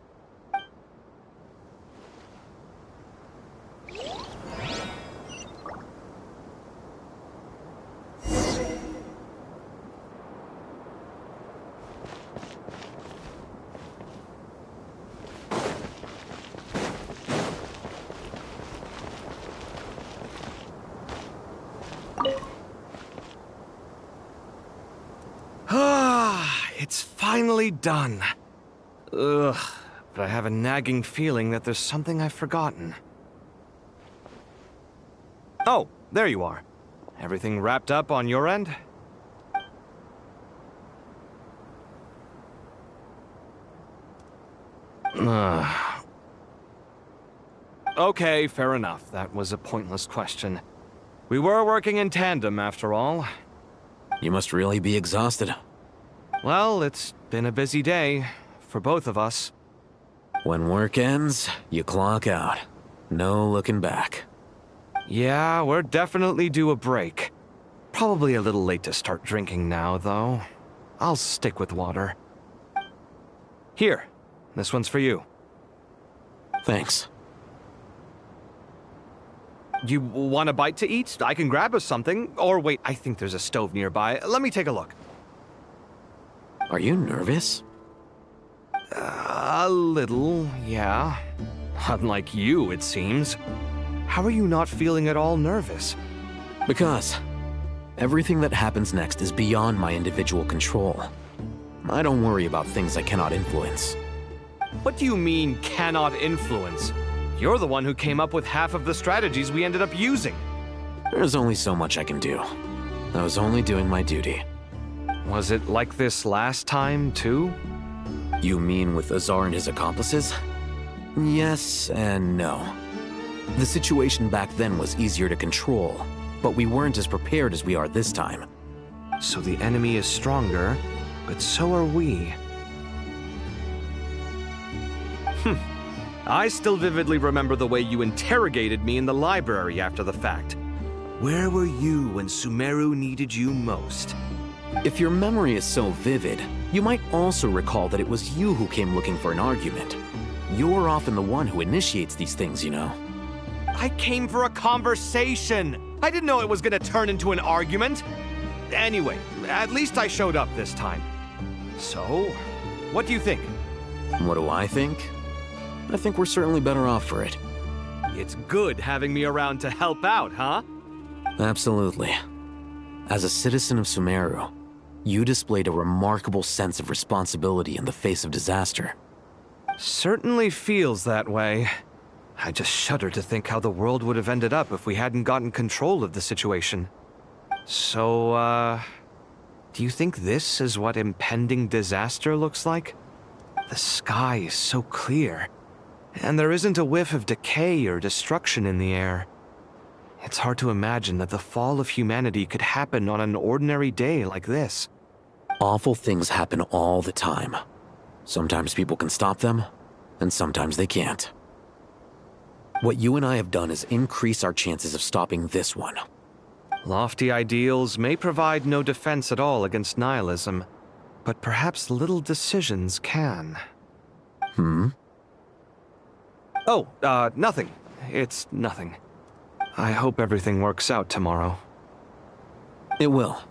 It's finally done. Ugh, but I have a nagging feeling that there's something I've forgotten. Oh, there you are. Everything wrapped up on your end? Okay, fair enough. That was a pointless question. We were working in tandem, after all. You must really be exhausted. Well, it's been a busy day for both of us. When work ends, you clock out. No looking back. Yeah, we're definitely due a break. Probably a little late to start drinking now, though. I'll stick with water. Here, this one's for you. Thanks. You want a bite to eat? I can grab us something. Or wait, I think there's a stove nearby. Let me take a look. Are you nervous? A little, yeah. Unlike you, it seems. How are you not feeling at all nervous? Because everything that happens next is beyond my individual control. I don't worry about things I cannot influence. What do you mean, cannot influence? You're the one who came up with half of the strategies we ended up using. There's only so much I can do. I was only doing my duty. Was it like this last time, too? You mean with Azar and his accomplices? Yes and no. The situation back then was easier to control, but we weren't as prepared as we are this time. So the enemy is stronger, but so are we. I still vividly remember the way you interrogated me in the library after the fact. Where were you when Sumeru needed you most? If your memory is so vivid, you might also recall that it was you who came looking for an argument. You're often the one who initiates these things, you know. I came for a conversation. I didn't know it was gonna turn into an argument. Anyway, at least I showed up this time. So, what do you think? What do I think? I think we're certainly better off for it. It's good having me around to help out, huh? Absolutely. As a citizen of Sumeru, you displayed a remarkable sense of responsibility in the face of disaster. Certainly feels that way. I just shudder to think how the world would have ended up if we hadn't gotten control of the situation. So, do you think this is what impending disaster looks like? The sky is so clear, and there isn't a whiff of decay or destruction in the air. It's hard to imagine that the fall of humanity could happen on an ordinary day like this. Awful things happen all the time. Sometimes people can stop them, and sometimes they can't. What you and I have done is increase our chances of stopping this one. Lofty ideals may provide no defense at all against nihilism, but perhaps little decisions can. Oh, nothing. It's nothing. I hope everything works out tomorrow. It will.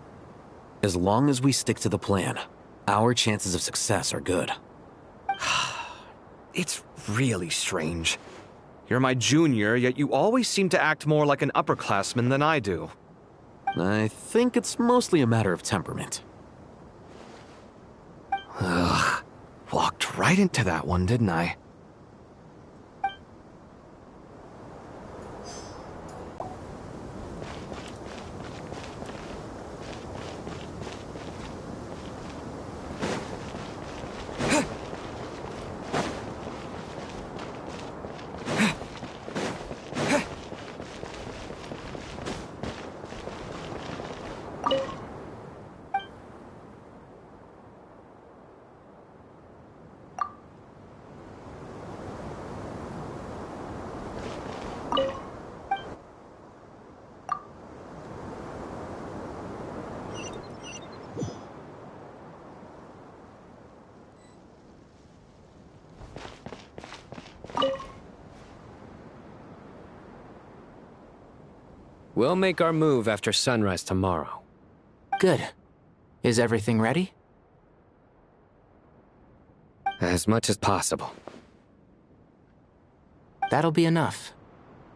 As long as we stick to the plan, our chances of success are good. It's really strange. You're my junior, yet you always seem to act more like an upperclassman than I do. I think it's mostly a matter of temperament. Ugh. Walked right into that one, didn't I? We'll make our move after sunrise tomorrow. Good. Is everything ready? As much as possible. That'll be enough.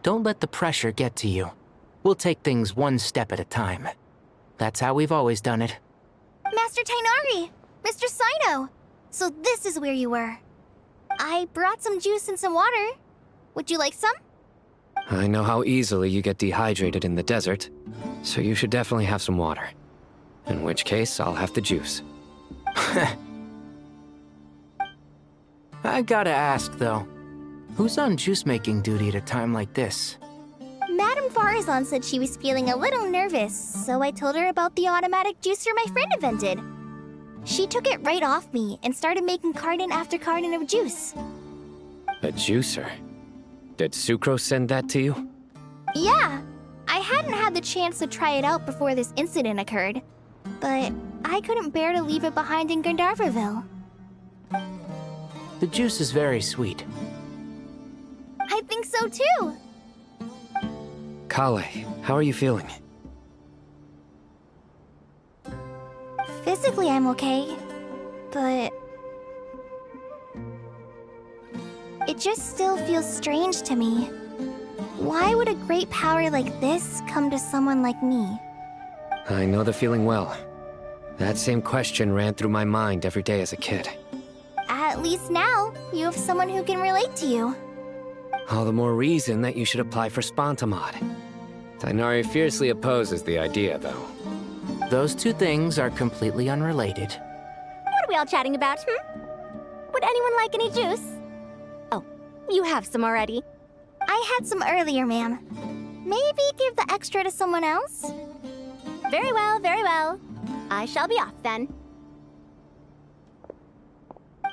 Don't let the pressure get to you. We'll take things one step at a time. That's how we've always done it. Master Tainari! Mr. Sino! So this is where you were. I brought some juice and some water. Would you like some? I know how easily you get dehydrated in the desert, so you should definitely have some water. In which case, I'll have the juice. I gotta ask, though. Who's on juice-making duty at a time like this? Madame Farazan said she was feeling a little nervous, so I told her about the automatic juicer my friend invented. She took it right off me and started making carton after carton of juice. A juicer? Did Sucrose send that to you? Yeah. I hadn't had the chance to try it out before this incident occurred, but I couldn't bear to leave it behind in Gandharvaville. The juice is very sweet. I think so too. Kale, how are you feeling? Physically, I'm okay, but it just still feels strange to me. Why would a great power like this come to someone like me? I know the feeling well. That same question ran through my mind every day as a kid. At least now, you have someone who can relate to you. All the more reason that you should apply for Spontamod. Tainari fiercely opposes the idea, though. Those two things are completely unrelated. What are we all chatting about, Would anyone like any juice? Oh, you have some already. I had some earlier, ma'am. Maybe give the extra to someone else? Very well, very well. I shall be off then.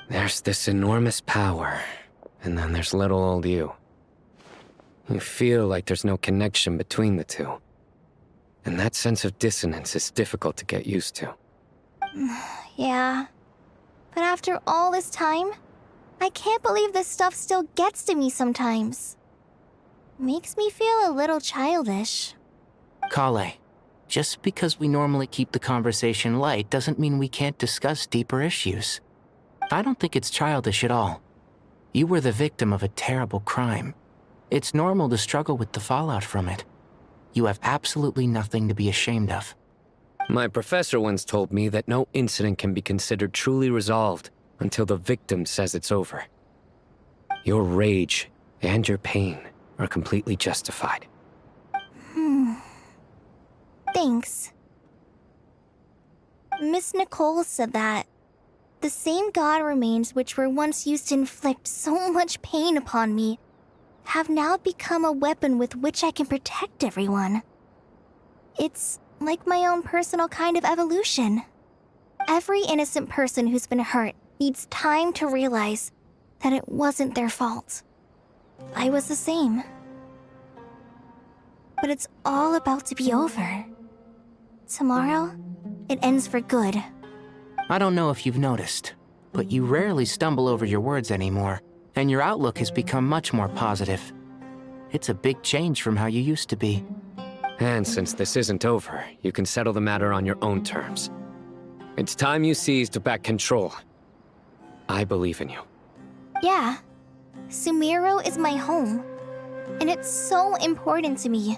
There's this enormous power, and then there's little old you. You feel like there's no connection between the two. And that sense of dissonance is difficult to get used to. Yeah. But after all this time, I can't believe this stuff still gets to me sometimes. Makes me feel a little childish. Kale, just because we normally keep the conversation light doesn't mean we can't discuss deeper issues. I don't think it's childish at all. You were the victim of a terrible crime. It's normal to struggle with the fallout from it. You have absolutely nothing to be ashamed of. My professor once told me that no incident can be considered truly resolved until the victim says it's over. Your rage and your pain are completely justified. Thanks. Miss Nicole said that the same god remains which were once used to inflict so much pain upon me have now become a weapon with which I can protect everyone. It's like my own personal kind of evolution. Every innocent person who's been hurt needs time to realize that it wasn't their fault. I was the same. But it's all about to be over. Tomorrow, it ends for good. I don't know if you've noticed, but you rarely stumble over your words anymore, and your outlook has become much more positive. It's a big change from how you used to be. And since this isn't over, you can settle the matter on your own terms. It's time you seized back control. I believe in you. Yeah, Sumeru is my home, and it's so important to me.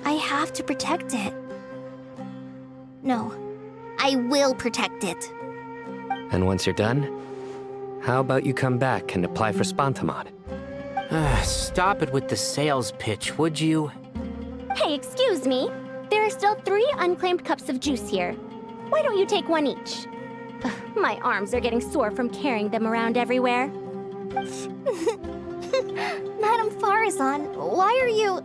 I have to protect it. No, I will protect it. And once you're done, how about you come back and apply for Spantamod? Stop it with the sales pitch, would you? Hey, excuse me. There are still 3 unclaimed cups of juice here. Why don't you take one each? Ugh, my arms are getting sore from carrying them around everywhere. Madame Farazan, why are you...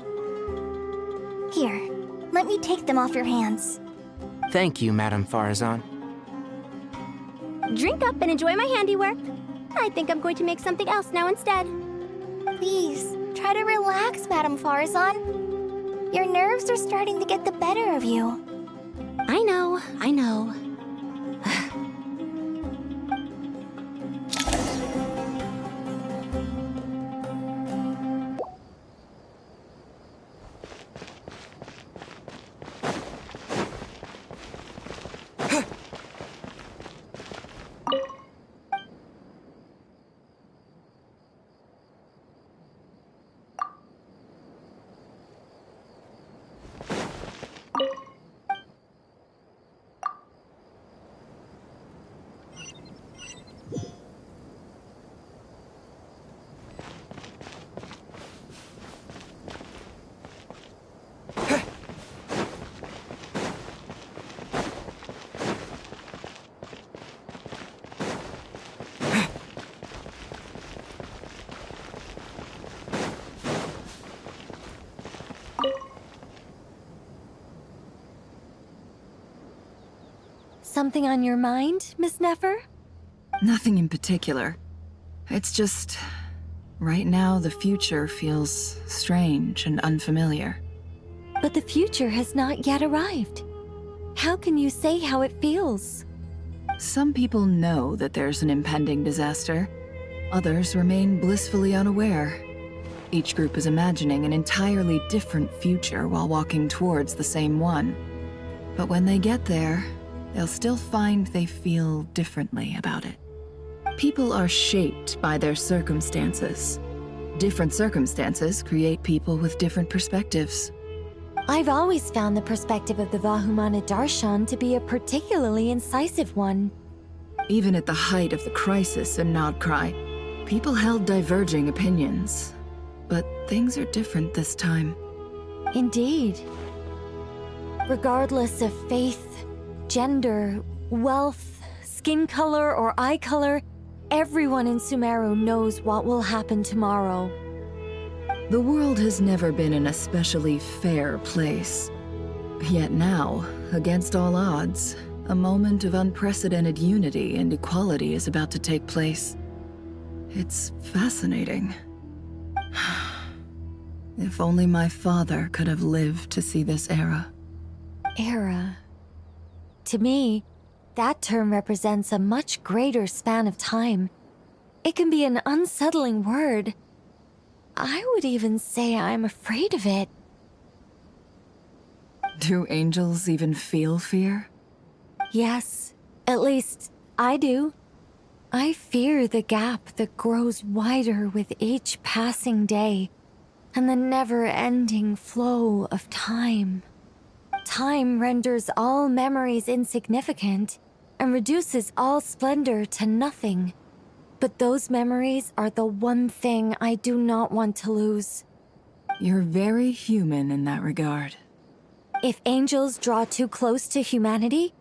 Here, let me take them off your hands. Thank you, Madame Farazan. Drink up and enjoy my handiwork. I think I'm going to make something else now instead. Please, try to relax, Madame Farazan. Your nerves are starting to get the better of you. I know, I know. Something on your mind, Miss Nefer? Nothing in particular. It's just... right now, the future feels strange and unfamiliar. But the future has not yet arrived. How can you say how it feels? Some people know that there's an impending disaster. Others remain blissfully unaware. Each group is imagining an entirely different future while walking towards the same one. But when they get there, they'll still find they feel differently about it. People are shaped by their circumstances. Different circumstances create people with different perspectives. I've always found the perspective of the Vahumana Darshan to be a particularly incisive one. Even at the height of the crisis in Nodcry, people held diverging opinions. But things are different this time. Indeed. Regardless of faith, gender, wealth, skin color, or eye color, everyone in Sumeru knows what will happen tomorrow. The world has never been an especially fair place. Yet now, against all odds, a moment of unprecedented unity and equality is about to take place. It's fascinating. If only my father could have lived to see this era. Era. To me, that term represents a much greater span of time. It can be an unsettling word. I would even say I'm afraid of it. Do angels even feel fear? Yes, at least I do. I fear the gap that grows wider with each passing day and the never-ending flow of time. Time renders all memories insignificant and reduces all splendor to nothing. But those memories are the one thing I do not want to lose. You're very human in that regard. If angels draw too close to humanity,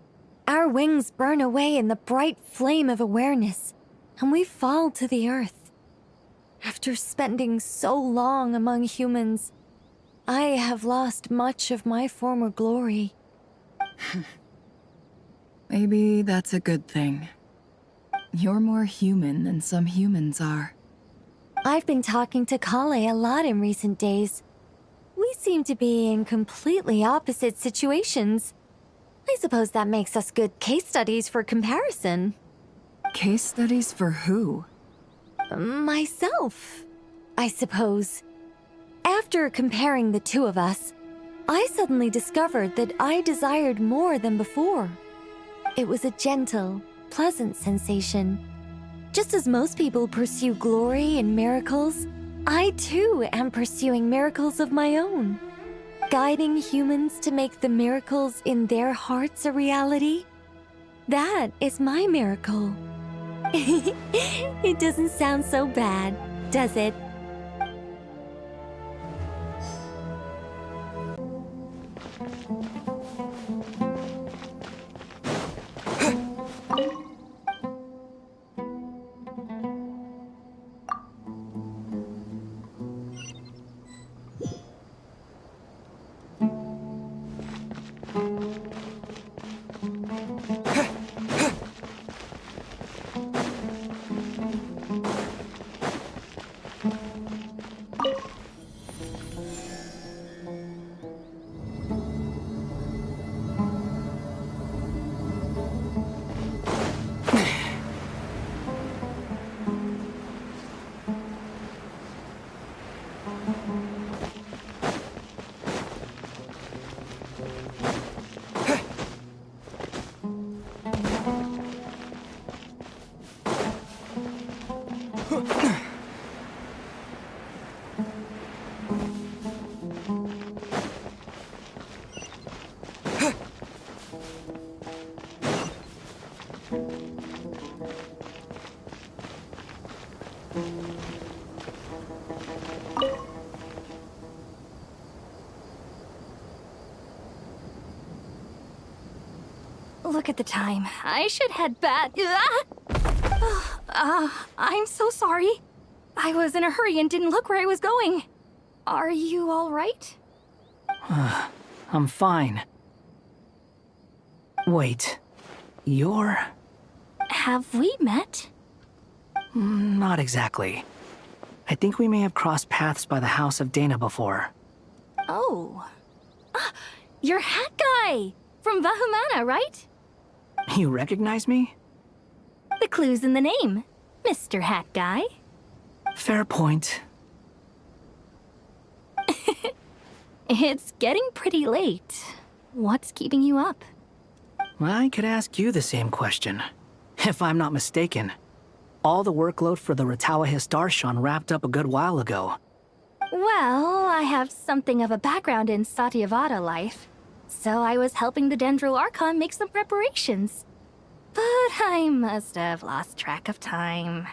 our wings burn away in the bright flame of awareness, and we fall to the earth. After spending so long among humans, I have lost much of my former glory. Maybe that's a good thing. You're more human than some humans are. I've been talking to Kale a lot in recent days. We seem to be in completely opposite situations. I suppose that makes us good case studies for comparison. Case studies for who? Myself, I suppose. After comparing the two of us, I suddenly discovered that I desired more than before. It was a gentle, pleasant sensation. Just as most people pursue glory and miracles, I too am pursuing miracles of my own. Guiding humans to make the miracles in their hearts a reality. That is my miracle. It doesn't sound so bad, does it? Look at the time. I should head back. I'm so sorry. I was in a hurry and didn't look where I was going. Are you all right? I'm fine. Wait, you're... Have we met? Not exactly. I think we may have crossed paths by the house of Dana before. Oh. You're Hat Guy! From Vahumana, right? You recognize me? The clue's in the name, Mr. Hat Guy. Fair point. It's getting pretty late. What's keeping you up? I could ask you the same question. If I'm not mistaken, all the workload for the Ratawa Histarshon wrapped up a good while ago. Well, I have something of a background in Satyavada life, so I was helping the Dendro Archon make some preparations. But I must have lost track of time.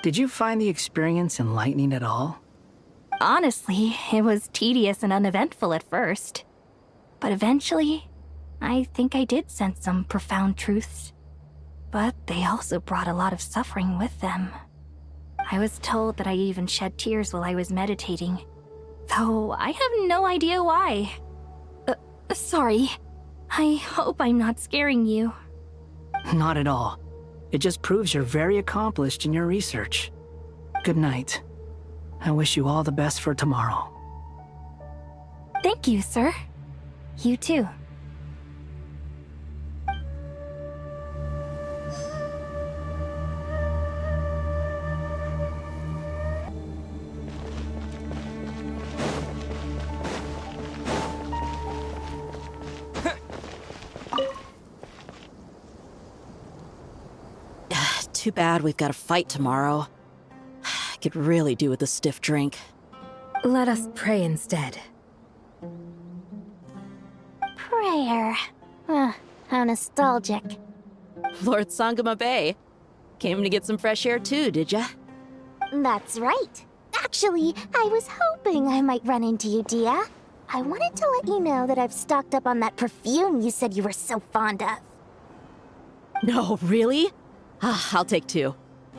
Did you find the experience enlightening at all? Honestly, it was tedious and uneventful at first. But eventually, I think I did sense some profound truths. But they also brought a lot of suffering with them. I was told that I even shed tears while I was meditating, though I have no idea why. Sorry. I hope I'm not scaring you. Not at all. It just proves you're very accomplished in your research. Good night. I wish you all the best for tomorrow. Thank you, sir. You too. Too bad we've got a fight tomorrow. I could really do with a stiff drink. Let us pray instead. Prayer. How nostalgic. Lord Sangama Bay. Came to get some fresh air too, did ya? That's right. Actually, I was hoping I might run into you, Dia. I wanted to let you know that I've stocked up on that perfume you said you were so fond of. No, really? I'll take 2.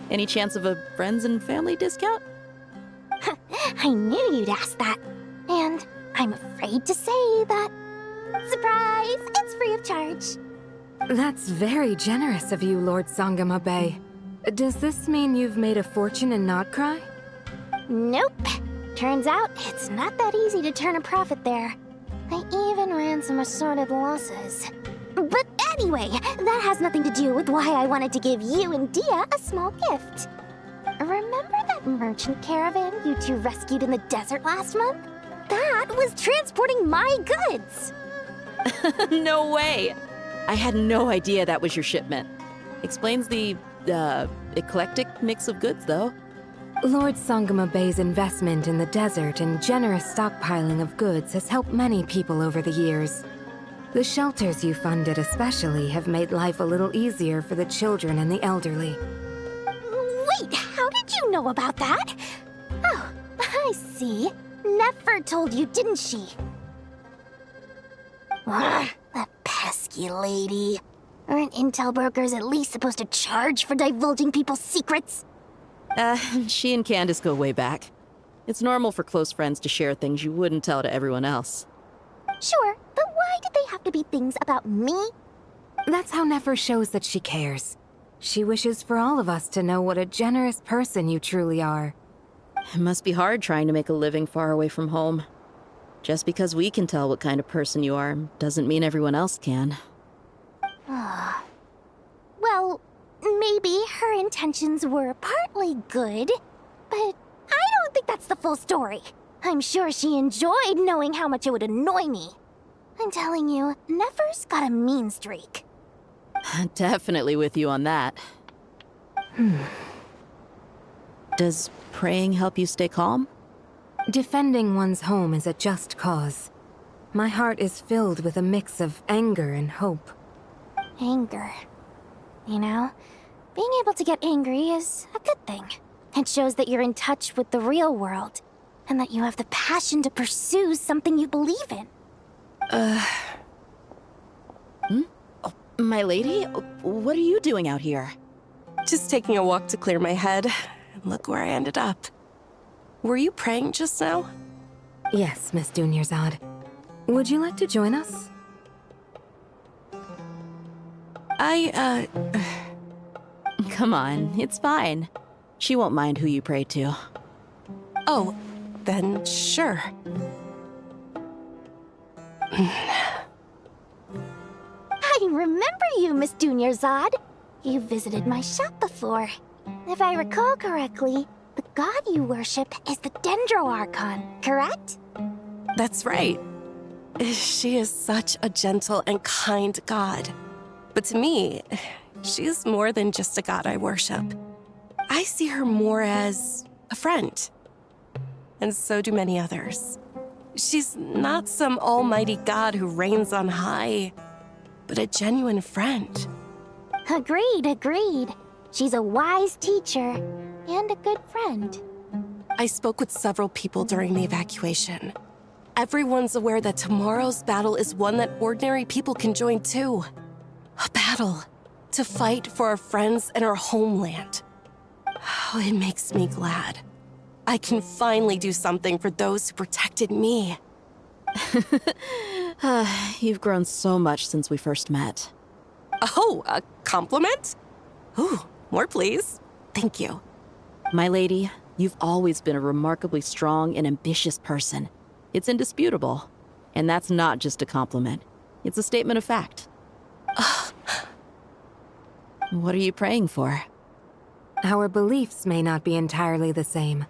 Any chance of a friends and family discount? I knew you'd ask that. And I'm afraid to say that... Surprise! It's free of charge. That's very generous of you, Lord Sangama Bay. Does this mean you've made a fortune in Not Cry? Nope. Turns out it's not that easy to turn a profit there. I even ran some assorted losses. But anyway, that has nothing to do with why I wanted to give you and Dia a small gift. Remember that merchant caravan you two rescued in the desert last month? That was transporting my goods! No way! I had no idea that was your shipment. Explains the, eclectic mix of goods, though. Lord Sangama Bay's investment in the desert and generous stockpiling of goods has helped many people over the years. The shelters you funded especially have made life a little easier for the children and the elderly. Wait, how did you know about that? Oh, I see. Nefer told you, didn't she? That pesky lady. Aren't intel brokers at least supposed to charge for divulging people's secrets? She and Candace go way back. It's normal for close friends to share things you wouldn't tell to everyone else. Sure, but why did they have to be things about me? That's how Nefer shows that she cares. She wishes for all of us to know what a generous person you truly are. It must be hard trying to make a living far away from home. Just because we can tell what kind of person you are doesn't mean everyone else can. Well, maybe her intentions were partly good, but I don't think that's the full story. I'm sure she enjoyed knowing how much it would annoy me. I'm telling you, Nefer's got a mean streak. Definitely with you on that. Does praying help you stay calm? Defending one's home is a just cause. My heart is filled with a mix of anger and hope. Anger. You know, being able to get angry is a good thing. It shows that you're in touch with the real world, and that you have the passion to pursue something you believe in. Oh, my lady? What are you doing out here? Just taking a walk to clear my head. And look where I ended up. Were you praying just now? Yes, Miss Dunyarzad. Would you like to join us? Come on, it's fine. She won't mind who you pray to. Oh, then sure. I remember you, Miss Dunyarzad. You visited my shop before. If I recall correctly, the god you worship is the Dendro Archon, correct? That's right. She is such a gentle and kind god. But to me, she's more than just a god I worship. I see her more as a friend. And so do many others. She's not some almighty god who reigns on high, but a genuine friend. Agreed. She's a wise teacher and a good friend. I spoke with several people during the evacuation. Everyone's aware that tomorrow's battle is one that ordinary people can join too. A battle to fight for our friends and our homeland. Oh, it makes me glad. I can finally do something for those who protected me. You've grown so much since we first met. Oh, a compliment? Ooh, more please. Thank you. My lady, you've always been a remarkably strong and ambitious person. It's indisputable. And that's not just a compliment. It's a statement of fact. What are you praying for? Our beliefs may not be entirely the same,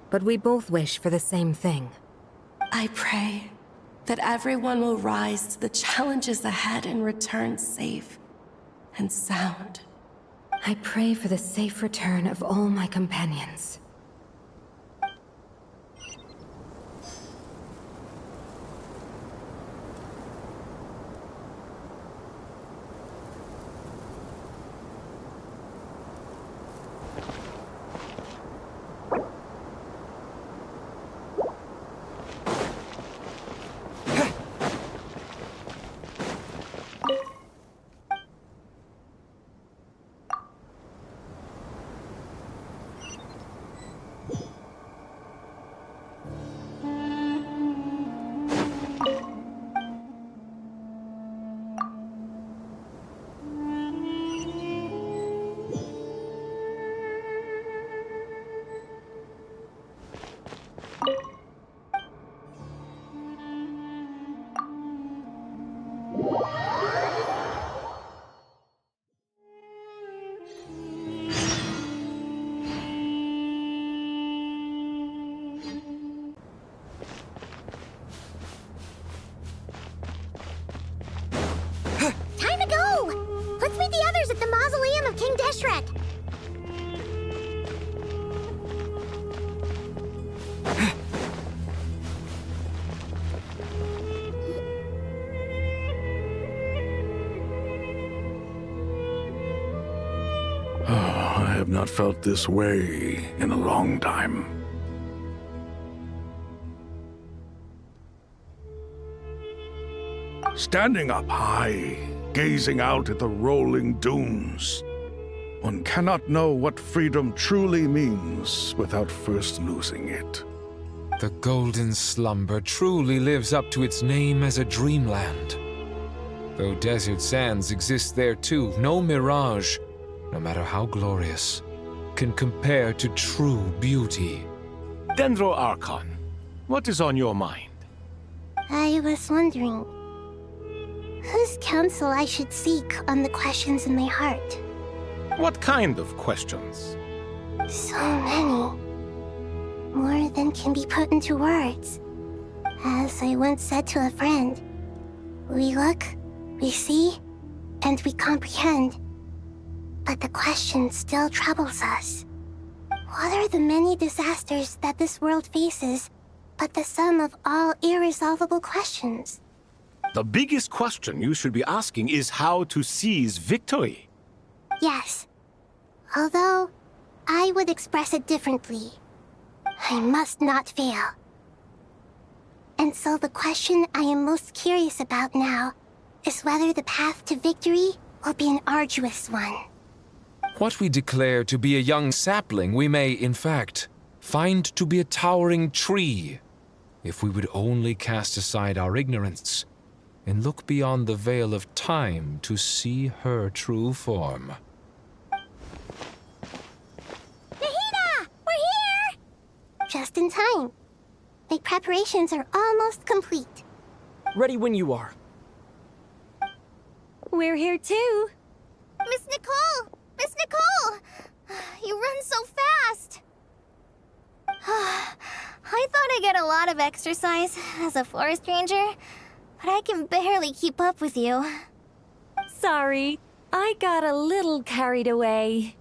but we both wish for the same thing. I pray that everyone will rise to the challenges ahead and return safe and sound. I pray for the safe return of all my companions. Time to go! Let's meet the others at the mausoleum of King Deshret. I have not felt this way in a long time. Standing up high, gazing out at the rolling dunes, one cannot know what freedom truly means without first losing it. The golden slumber truly lives up to its name as a dreamland. Though desert sands exist there too, no mirage, no matter how glorious, can compare to true beauty. Dendro Archon, what is on your mind? I was wondering whose counsel I should seek on the questions in my heart. What kind of questions? So many. More than can be put into words. As I once said to a friend, we look, we see, and we comprehend. But the question still troubles us. What are the many disasters that this world faces, but the sum of all irresolvable questions? The biggest question you should be asking is how to seize victory. Yes. Although, I would express it differently. I must not fail. And so the question I am most curious about now is whether the path to victory will be an arduous one. What we declare to be a young sapling, we may, in fact, find to be a towering tree, if we would only cast aside our ignorance and look beyond the veil of time to see her true form. Nahida! We're here! Just in time. My preparations are almost complete. Ready when you are. We're here too. Miss Nicole! Miss Nicole! You run so fast! I thought I'd get a lot of exercise as a forest ranger, but I can barely keep up with you. Sorry, I got a little carried away.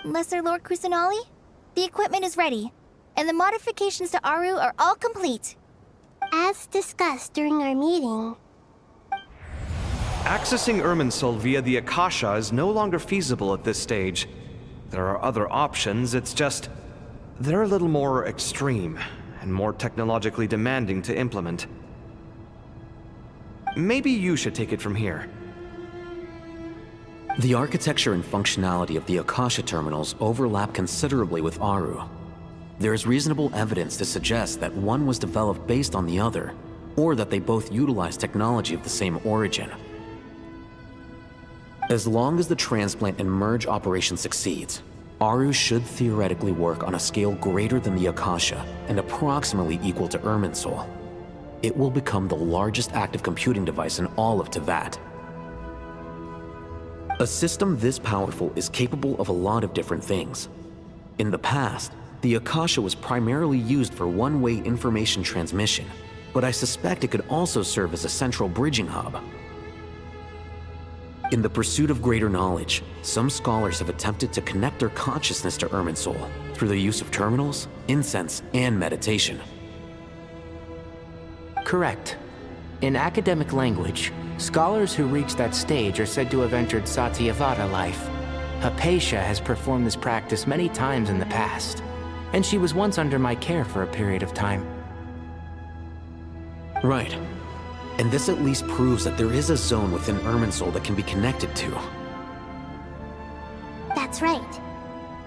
Lesser Lord Kusanali, the equipment is ready, and the modifications to Aru are all complete. As discussed during our meeting, Accessing Irminsul via the Akasha is no longer feasible at this stage. There are other options, it's just they're a little more extreme and more technologically demanding to implement. Maybe you should take it from here. The architecture and functionality of the Akasha terminals overlap considerably with Aru. There is reasonable evidence to suggest that one was developed based on the other, or that they both utilize technology of the same origin. As long as the transplant and merge operation succeeds, Aru should theoretically work on a scale greater than the Akasha and approximately equal to Irminsul. It will become the largest active computing device in all of Teyvat. A system this powerful is capable of a lot of different things. In the past, the Akasha was primarily used for one-way information transmission, but I suspect it could also serve as a central bridging hub. In the pursuit of greater knowledge, some scholars have attempted to connect their consciousness to Irminsul through the use of terminals, incense, and meditation. Correct. In academic language, scholars who reach that stage are said to have entered Satyavada life. Hypatia has performed this practice many times in the past, and she was once under my care for a period of time. Right. And this at least proves that there is a zone within Irminsul that can be connected to. That's right.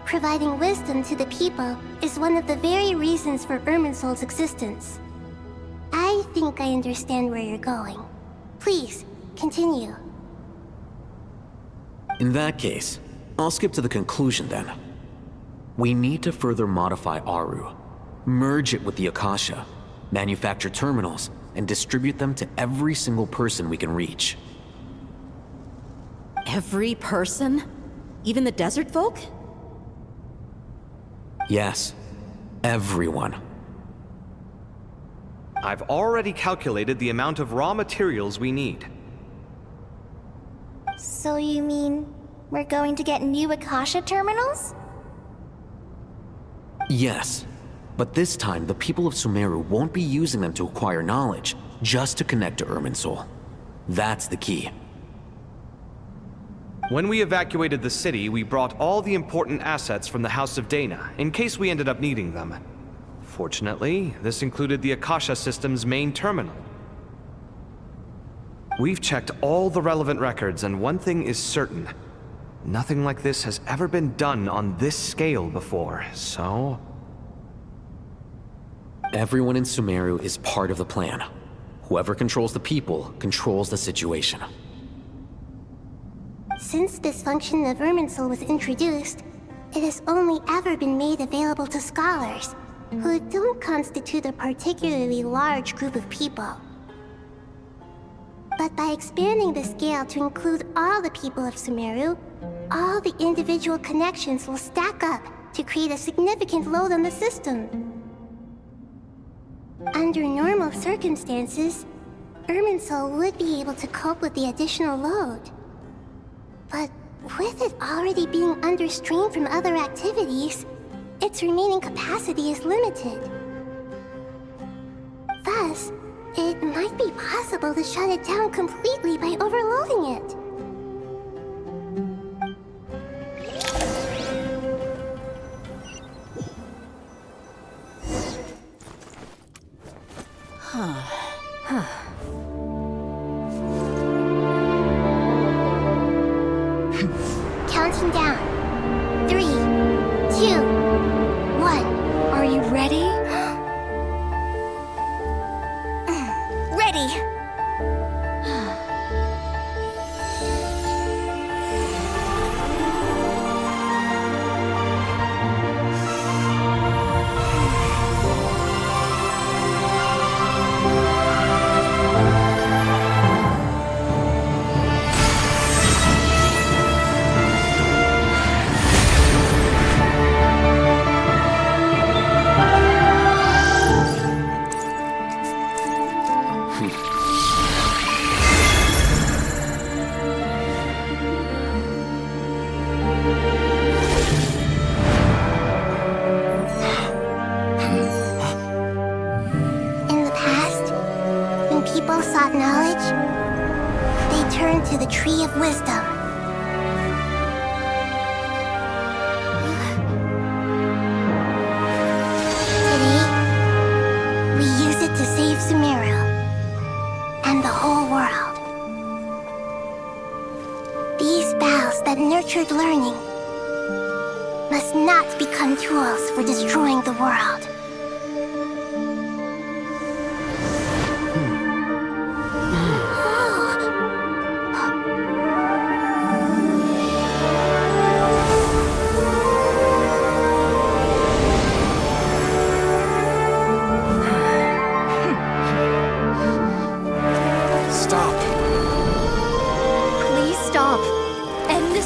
Providing wisdom to the people is one of the very reasons for Irminsul's existence. I think I understand where you're going. Please, continue. In that case, I'll skip to the conclusion then. We need to further modify Aru, merge it with the Akasha, manufacture terminals, and distribute them to every single person we can reach. Every person? Even the desert folk? Yes, everyone. I've already calculated the amount of raw materials we need. So you mean we're going to get new Akasha terminals? Yes, but this time the people of Sumeru won't be using them to acquire knowledge, just to connect to Irminsul. That's the key. When we evacuated the city, we brought all the important assets from the House of Dana, in case we ended up needing them. Fortunately, this included the Akasha system's main terminal. We've checked all the relevant records, and one thing is certain. Nothing like this has ever been done on this scale before, so... Everyone in Sumeru is part of the plan. Whoever controls the people controls the situation. Since this function of Irminsul was introduced, it has only ever been made available to scholars, who don't constitute a particularly large group of people. But by expanding the scale to include all the people of Sumeru, all the individual connections will stack up to create a significant load on the system. Under normal circumstances, Irminsul would be able to cope with the additional load. But with it already being under strain from other activities, its remaining capacity is limited. Thus, it might be possible to shut it down completely by overloading it. Counting down. 3, 2, 1. Are you ready? Ready! Sought knowledge, they turned to the Tree of Wisdom. Today, we use it to save Sumeru and the whole world. These boughs that nurtured learning must not become tools for destroying the world.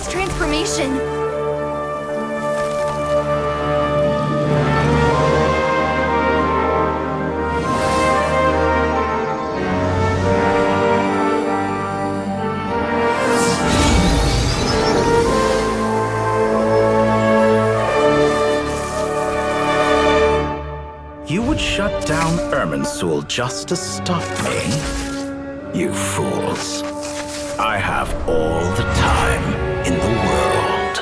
Transformation. Irminsul just to stop me? You fools. I have all the time in the world.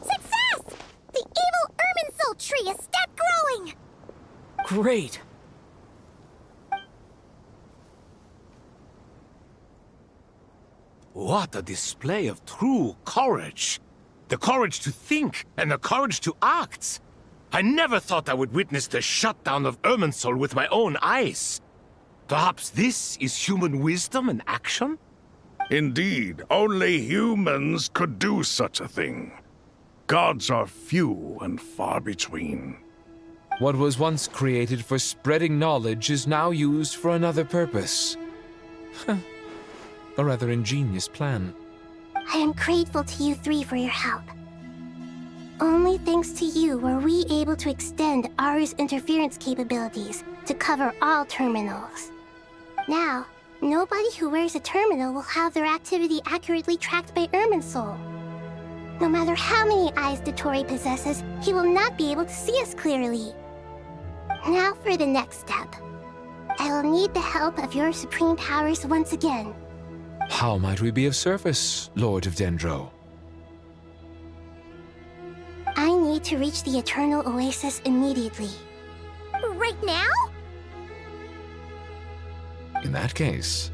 Success! The evil Irminsul tree has stopped growing! Great! What a display of true courage! The courage to think and the courage to act! I never thought I would witness the shutdown of Irminsul with my own eyes. Perhaps this is human wisdom in action? Indeed, only humans could do such a thing. Gods are few and far between. What was once created for spreading knowledge is now used for another purpose. A rather ingenious plan. I am grateful to you three for your help. Only thanks to you were we able to extend Aru's interference capabilities to cover all terminals. Now, nobody who wears a terminal will have their activity accurately tracked by Irminsul. No matter how many eyes Dottore possesses, he will not be able to see us clearly. Now for the next step. I will need the help of your supreme powers once again. How might we be of service, Lord of Dendro? I need to reach the Eternal Oasis immediately. Right now? In that case,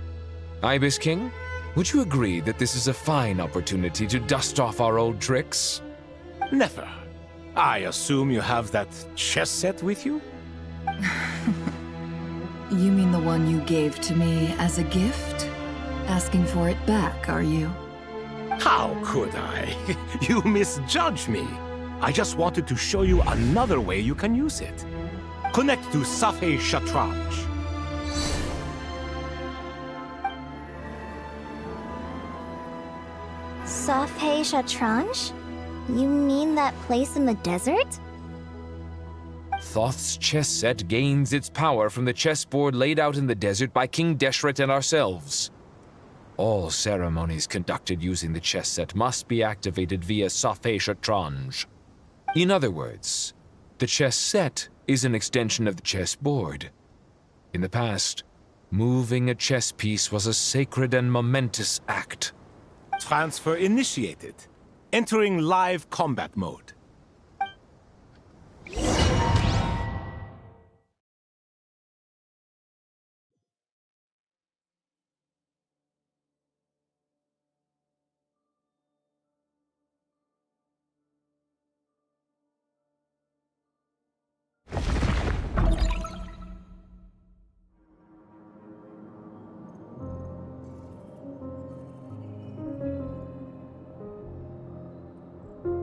Ibis King, would you agree that this is a fine opportunity to dust off our old tricks? Never. I assume you have that chess set with you? You mean the one you gave to me as a gift? Asking for it back, are you? How could I? You misjudge me. I just wanted to show you another way you can use it. Connect to Safei Shatranj. Safei Shatranj? You mean that place in the desert? Thoth's chess set gains its power from the chessboard laid out in the desert by King Deshret and ourselves. All ceremonies conducted using the chess set must be activated via Safei Shatranj. In other words, the chess set is an extension of the chessboard. In the past, moving a chess piece was a sacred and momentous act. Transfer initiated. Entering live combat mode.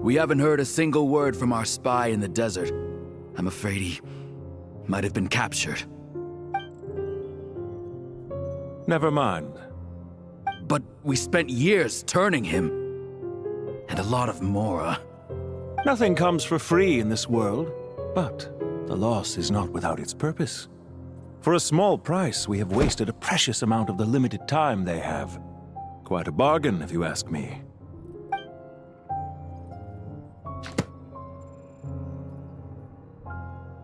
We haven't heard a single word from our spy in the desert. I'm afraid he might have been captured. Never mind. But we spent years turning him. And a lot of Mora. Nothing comes for free in this world, but the loss is not without its purpose. For a small price, we have wasted a precious amount of the limited time they have. Quite a bargain, if you ask me.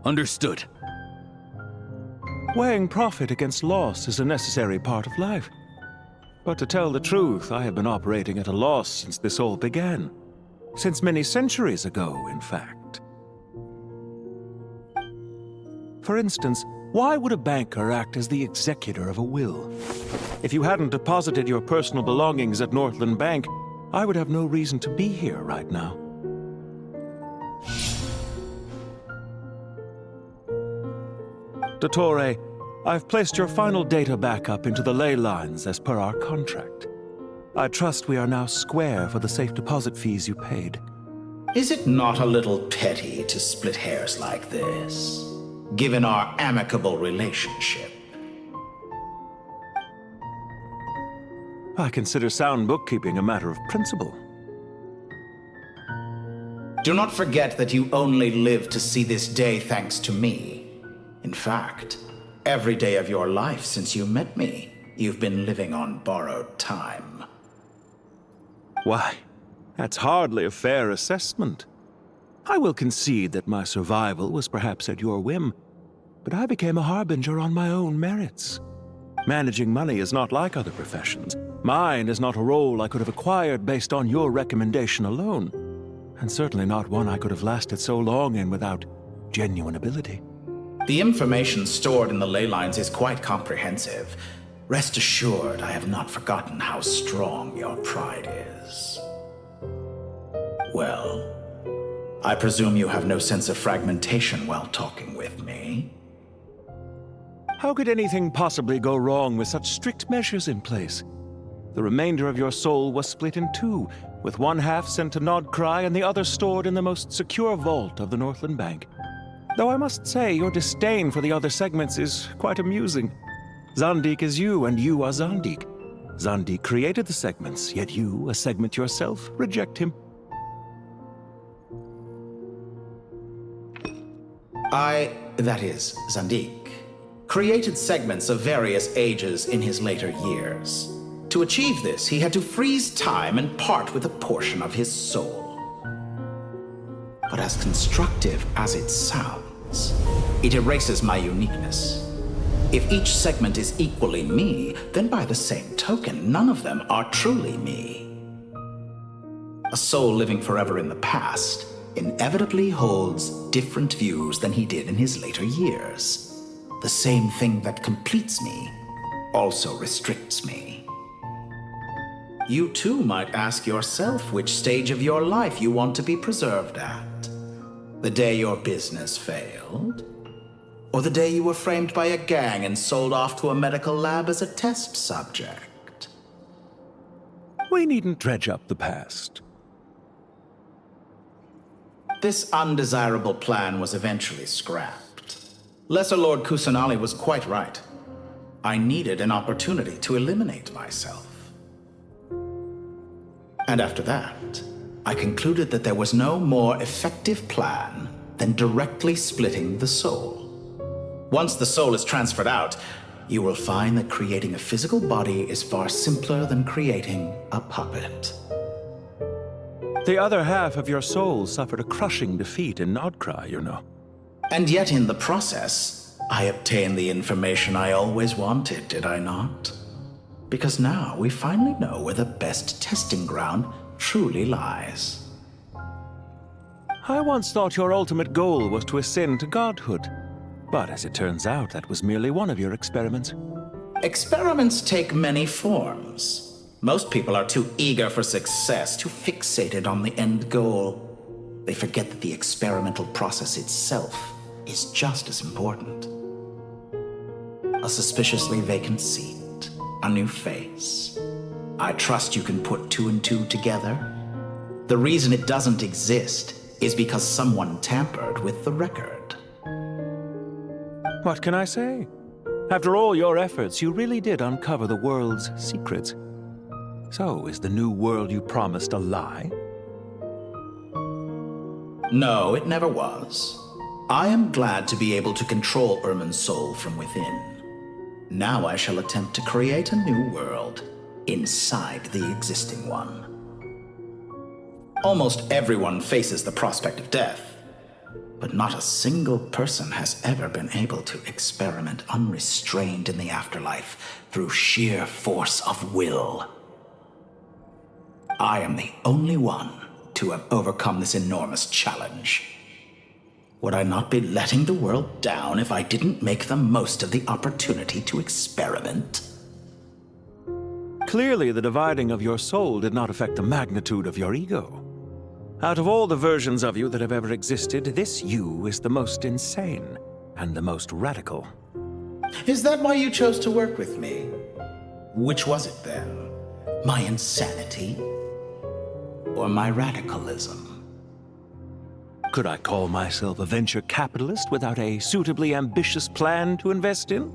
Understood. Weighing profit against loss is a necessary part of life. But to tell the truth, I have been operating at a loss since this all began. Since many centuries ago, in fact. For instance, why would a banker act as the executor of a will? If you hadn't deposited your personal belongings at Northland Bank, I would have no reason to be here right now. Dottore, I've placed your final data backup into the ley lines as per our contract. I trust we are now square for the safe deposit fees you paid. Is it not a little petty to split hairs like this, given our amicable relationship? I consider sound bookkeeping a matter of principle. Do not forget that you only live to see this day thanks to me. In fact, every day of your life since you met me, you've been living on borrowed time. Why, That's hardly a fair assessment. I will concede that my survival was perhaps at your whim, but I became a harbinger on my own merits. Managing money is not like other professions. Mine is not a role I could have acquired based on your recommendation alone, and certainly not one I could have lasted so long in without genuine ability. The information stored in the ley lines is quite comprehensive. Rest assured, I have not forgotten how strong your pride is. Well, I presume you have no sense of fragmentation while talking with me. How could anything possibly go wrong with such strict measures in place? The remainder of your soul was split in two, with one half sent to Nodcry and the other stored in the most secure vault of the Northland Bank. Though I must say, your disdain for the other segments is quite amusing. Zandik is you, and you are Zandik. Zandik created the segments, yet you, a segment yourself, reject him. That is, Zandik, created segments of various ages in his later years. To achieve this, he had to freeze time and part with a portion of his soul. But as constructive as it sounds, it erases my uniqueness. If each segment is equally me, then by the same token, none of them are truly me. A soul living forever in the past inevitably holds different views than he did in his later years. The same thing that completes me also restricts me. You too might ask yourself which stage of your life you want to be preserved at. The day your business failed? Or the day you were framed by a gang and sold off to a medical lab as a test subject? We needn't dredge up the past. This undesirable plan was eventually scrapped. Lesser Lord Kusanali was quite right. I needed an opportunity to eliminate myself. And after that, I concluded that there was no more effective plan than directly splitting the soul. Once the soul is transferred out, you will find that creating a physical body is far simpler than creating a puppet. The other half of your soul suffered a crushing defeat in Nodcry, you know. And yet in the process, I obtained the information I always wanted, did I not? Because now we finally know where the best testing ground truly lies. I once thought your ultimate goal was to ascend to godhood. But as it turns out, that was merely one of your experiments. Experiments take many forms. Most people are too eager for success, too fixated on the end goal. They forget that the experimental process itself is just as important. A suspiciously vacant seat, a new face. I trust you can put two and two together. The reason it doesn't exist is because someone tampered with the record. What can I say? After all your efforts, you really did uncover the world's secrets. So, is the new world you promised a lie? No, it never was. I am glad to be able to control Irmin's soul from within. Now I shall attempt to create a new world inside the existing one. Almost everyone faces the prospect of death, but not a single person has ever been able to experiment unrestrained in the afterlife through sheer force of will. I am the only one to have overcome this enormous challenge. Would I not be letting the world down if I didn't make the most of the opportunity to experiment? Clearly, the dividing of your soul did not affect the magnitude of your ego. Out of all the versions of you that have ever existed, this you is the most insane and the most radical. Is that why you chose to work with me? Which was it then? My insanity? Or my radicalism? Could I call myself a venture capitalist without a suitably ambitious plan to invest in?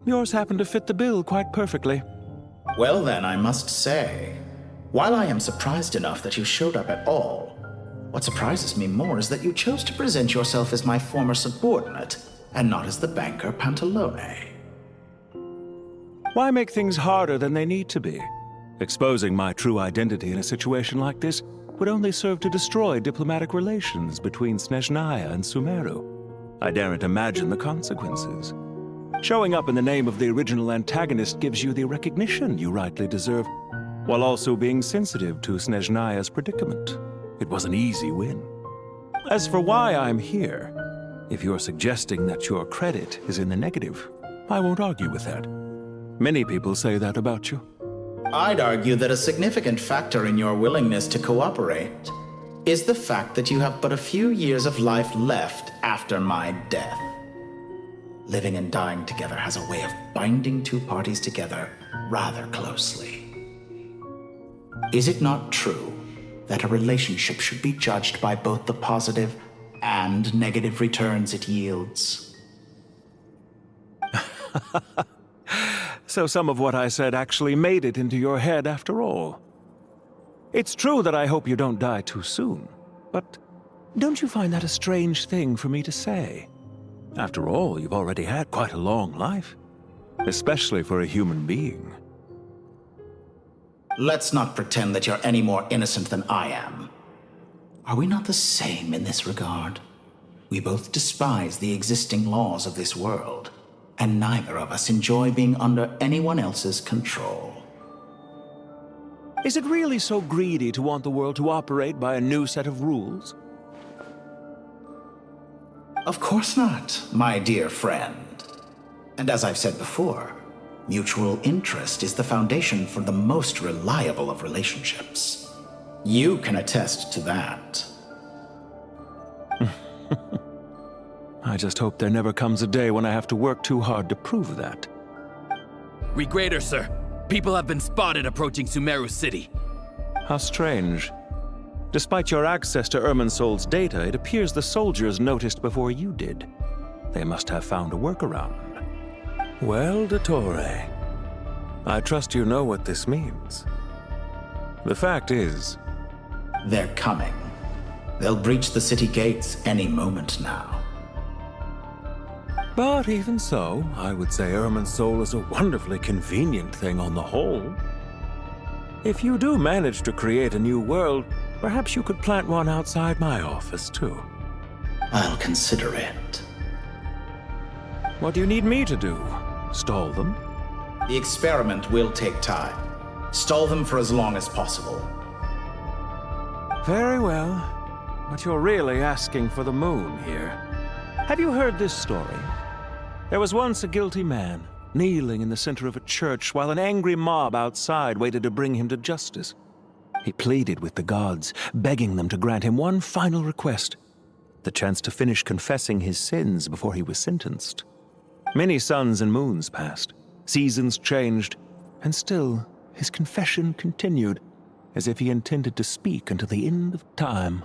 Yours happened to fit the bill quite perfectly. Well then, I must say, while I am surprised enough that you showed up at all, what surprises me more is that you chose to present yourself as my former subordinate, and not as the banker Pantalone. Why make things harder than they need to be? Exposing my true identity in a situation like this would only serve to destroy diplomatic relations between Snezhnaya and Sumeru. I daren't imagine the consequences. Showing up in the name of the original antagonist gives you the recognition you rightly deserve, while also being sensitive to Snezhnaya's predicament. It was an easy win. As for why I'm here, if you're suggesting that your credit is in the negative, I won't argue with that. Many people say that about you. I'd argue that a significant factor in your willingness to cooperate is the fact that you have but a few years of life left after my death. Living and dying together has a way of binding two parties together rather closely. Is it not true that a relationship should be judged by both the positive and negative returns it yields? So some of what I said actually made it into your head after all. It's true that I hope you don't die too soon, but don't you find that a strange thing for me to say? After all, you've already had quite a long life, especially for a human being. Let's not pretend that you're any more innocent than I am. Are we not the same in this regard? We both despise the existing laws of this world, and neither of us enjoy being under anyone else's control. Is it really so greedy to want the world to operate by a new set of rules? Of course not, my dear friend. And as I've said before, mutual interest is the foundation for the most reliable of relationships. You can attest to that. I just hope there never comes a day when I have to work too hard to prove that. Regrader, sir. People have been spotted approaching Sumeru City. How strange. Despite your access to Irminsol's data, it appears the soldiers noticed before you did. They must have found a workaround. Well, Dottore, I trust you know what this means. The fact is... They're coming. They'll breach the city gates any moment now. But even so, I would say Irminsol is a wonderfully convenient thing on the whole. If you do manage to create a new world, perhaps you could plant one outside my office, too. I'll consider it. What do you need me to do? Stall them? The experiment will take time. Stall them for as long as possible. Very well. But you're really asking for the moon here. Have you heard this story? There was once a guilty man, kneeling in the center of a church while an angry mob outside waited to bring him to justice. He pleaded with the gods, begging them to grant him one final request, the chance to finish confessing his sins before he was sentenced. Many suns and moons passed, seasons changed, and still his confession continued, as if he intended to speak until the end of time.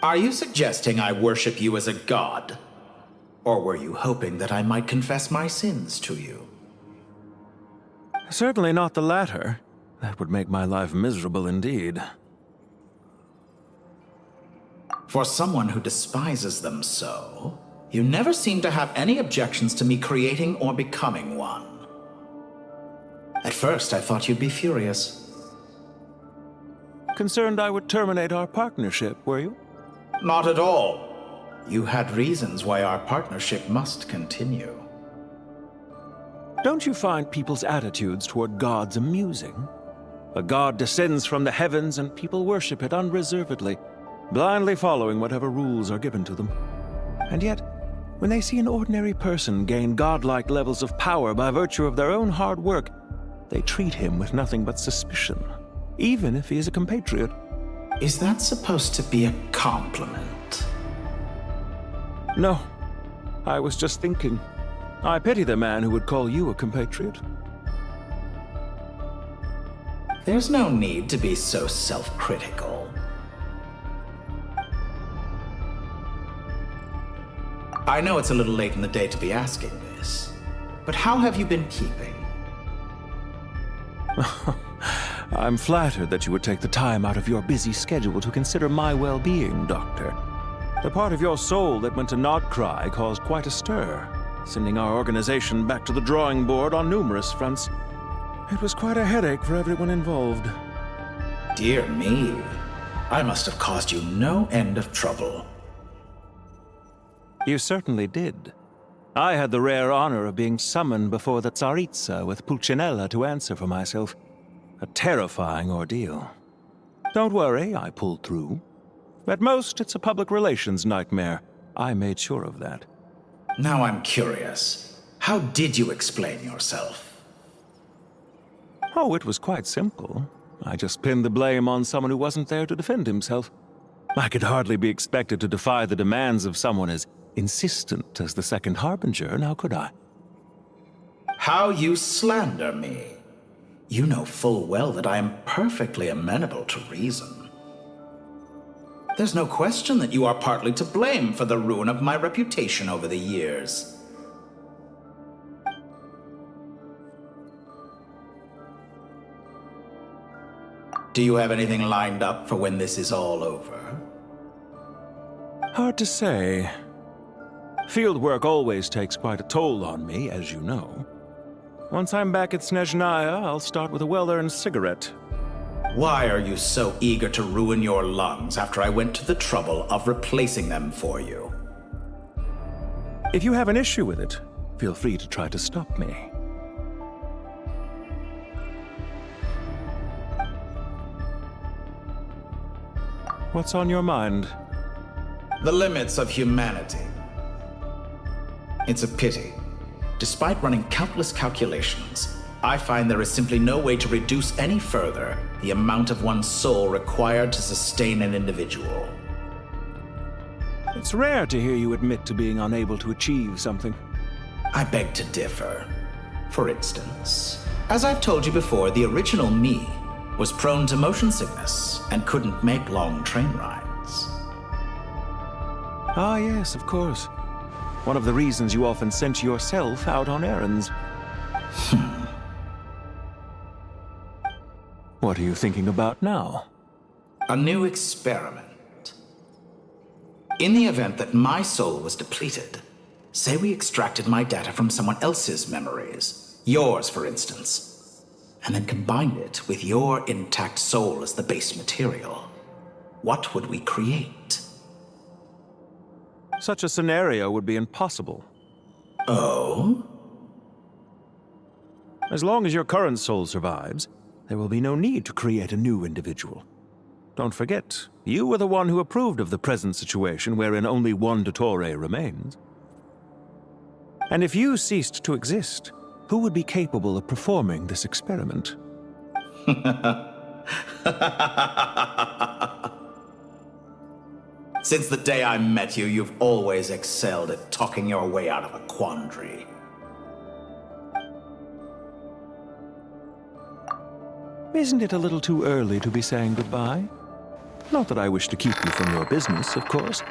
Are you suggesting I worship you as a god? Or were you hoping that I might confess my sins to you? Certainly not the latter. That would make my life miserable indeed. For someone who despises them so, you never seem to have any objections to me creating or becoming one. At first, I thought you'd be furious. Concerned I would terminate our partnership, were you? Not at all. You had reasons why our partnership must continue. Don't you find people's attitudes toward gods amusing? A god descends from the heavens and people worship it unreservedly, blindly following whatever rules are given to them. And yet, when they see an ordinary person gain godlike levels of power by virtue of their own hard work, they treat him with nothing but suspicion, even if he is a compatriot. Is that supposed to be a compliment? No. I was just thinking. I pity the man who would call you a compatriot. There's no need to be so self-critical. I know it's a little late in the day to be asking this, but how have you been keeping? I'm flattered that you would take the time out of your busy schedule to consider my well-being, Doctor. The part of your soul that went to Nodcry caused quite a stir, sending our organization back to the drawing board on numerous fronts. It was quite a headache for everyone involved. Dear me. I must have caused you no end of trouble. You certainly did. I had the rare honor of being summoned before the Tsaritsa with Pulcinella to answer for myself. A terrifying ordeal. Don't worry, I pulled through. At most, it's a public relations nightmare. I made sure of that. Now I'm curious. How did you explain yourself? Oh, it was quite simple. I just pinned the blame on someone who wasn't there to defend himself. I could hardly be expected to defy the demands of someone as insistent as the Second Harbinger, now could I? How you slander me. You know full well that I am perfectly amenable to reason. There's no question that you are partly to blame for the ruin of my reputation over the years. Do you have anything lined up for when this is all over? Hard to say. Field work always takes quite a toll on me, as you know. Once I'm back at Snezhnaya, I'll start with a well-earned cigarette. Why are you so eager to ruin your lungs after I went to the trouble of replacing them for you? If you have an issue with it, feel free to try to stop me. What's on your mind? The limits of humanity. It's a pity. Despite running countless calculations, I find there is simply no way to reduce any further the amount of one's soul required to sustain an individual. It's rare to hear you admit to being unable to achieve something. I beg to differ. For instance, as I've told you before, the original me was prone to motion sickness and couldn't make long train rides. Ah, yes, of course. One of the reasons you often sent yourself out on errands. What are you thinking about now? A new experiment. In the event that my soul was depleted, say we extracted my data from someone else's memories, yours for instance, and then combined it with your intact soul as the base material, what would we create? Such a scenario would be impossible. Oh? As long as your current soul survives, there will be no need to create a new individual. Don't forget, you were the one who approved of the present situation wherein only one Dottore remains. And if you ceased to exist, who would be capable of performing this experiment? Since the day I met you, you've always excelled at talking your way out of a quandary. Isn't it a little too early to be saying goodbye? Not that I wish to keep you from your business, of course.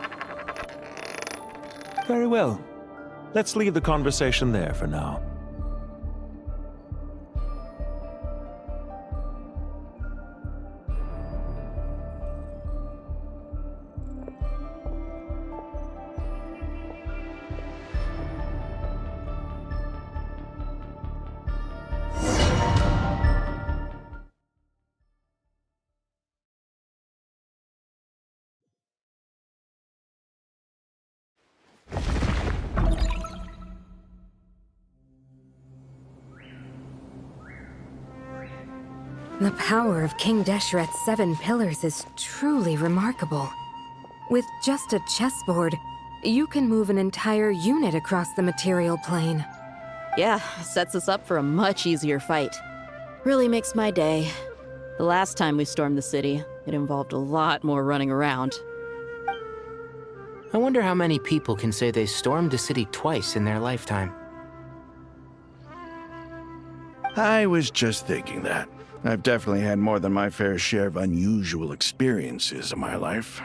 Very well. Let's leave the conversation there for now. The power of King Deshret's 7 pillars is truly remarkable. With just a chessboard, you can move an entire unit across the material plane. Yeah, sets us up for a much easier fight. Really makes my day. The last time we stormed the city, it involved a lot more running around. I wonder how many people can say they stormed a city twice in their lifetime. I was just thinking that. I've definitely had more than my fair share of unusual experiences in my life.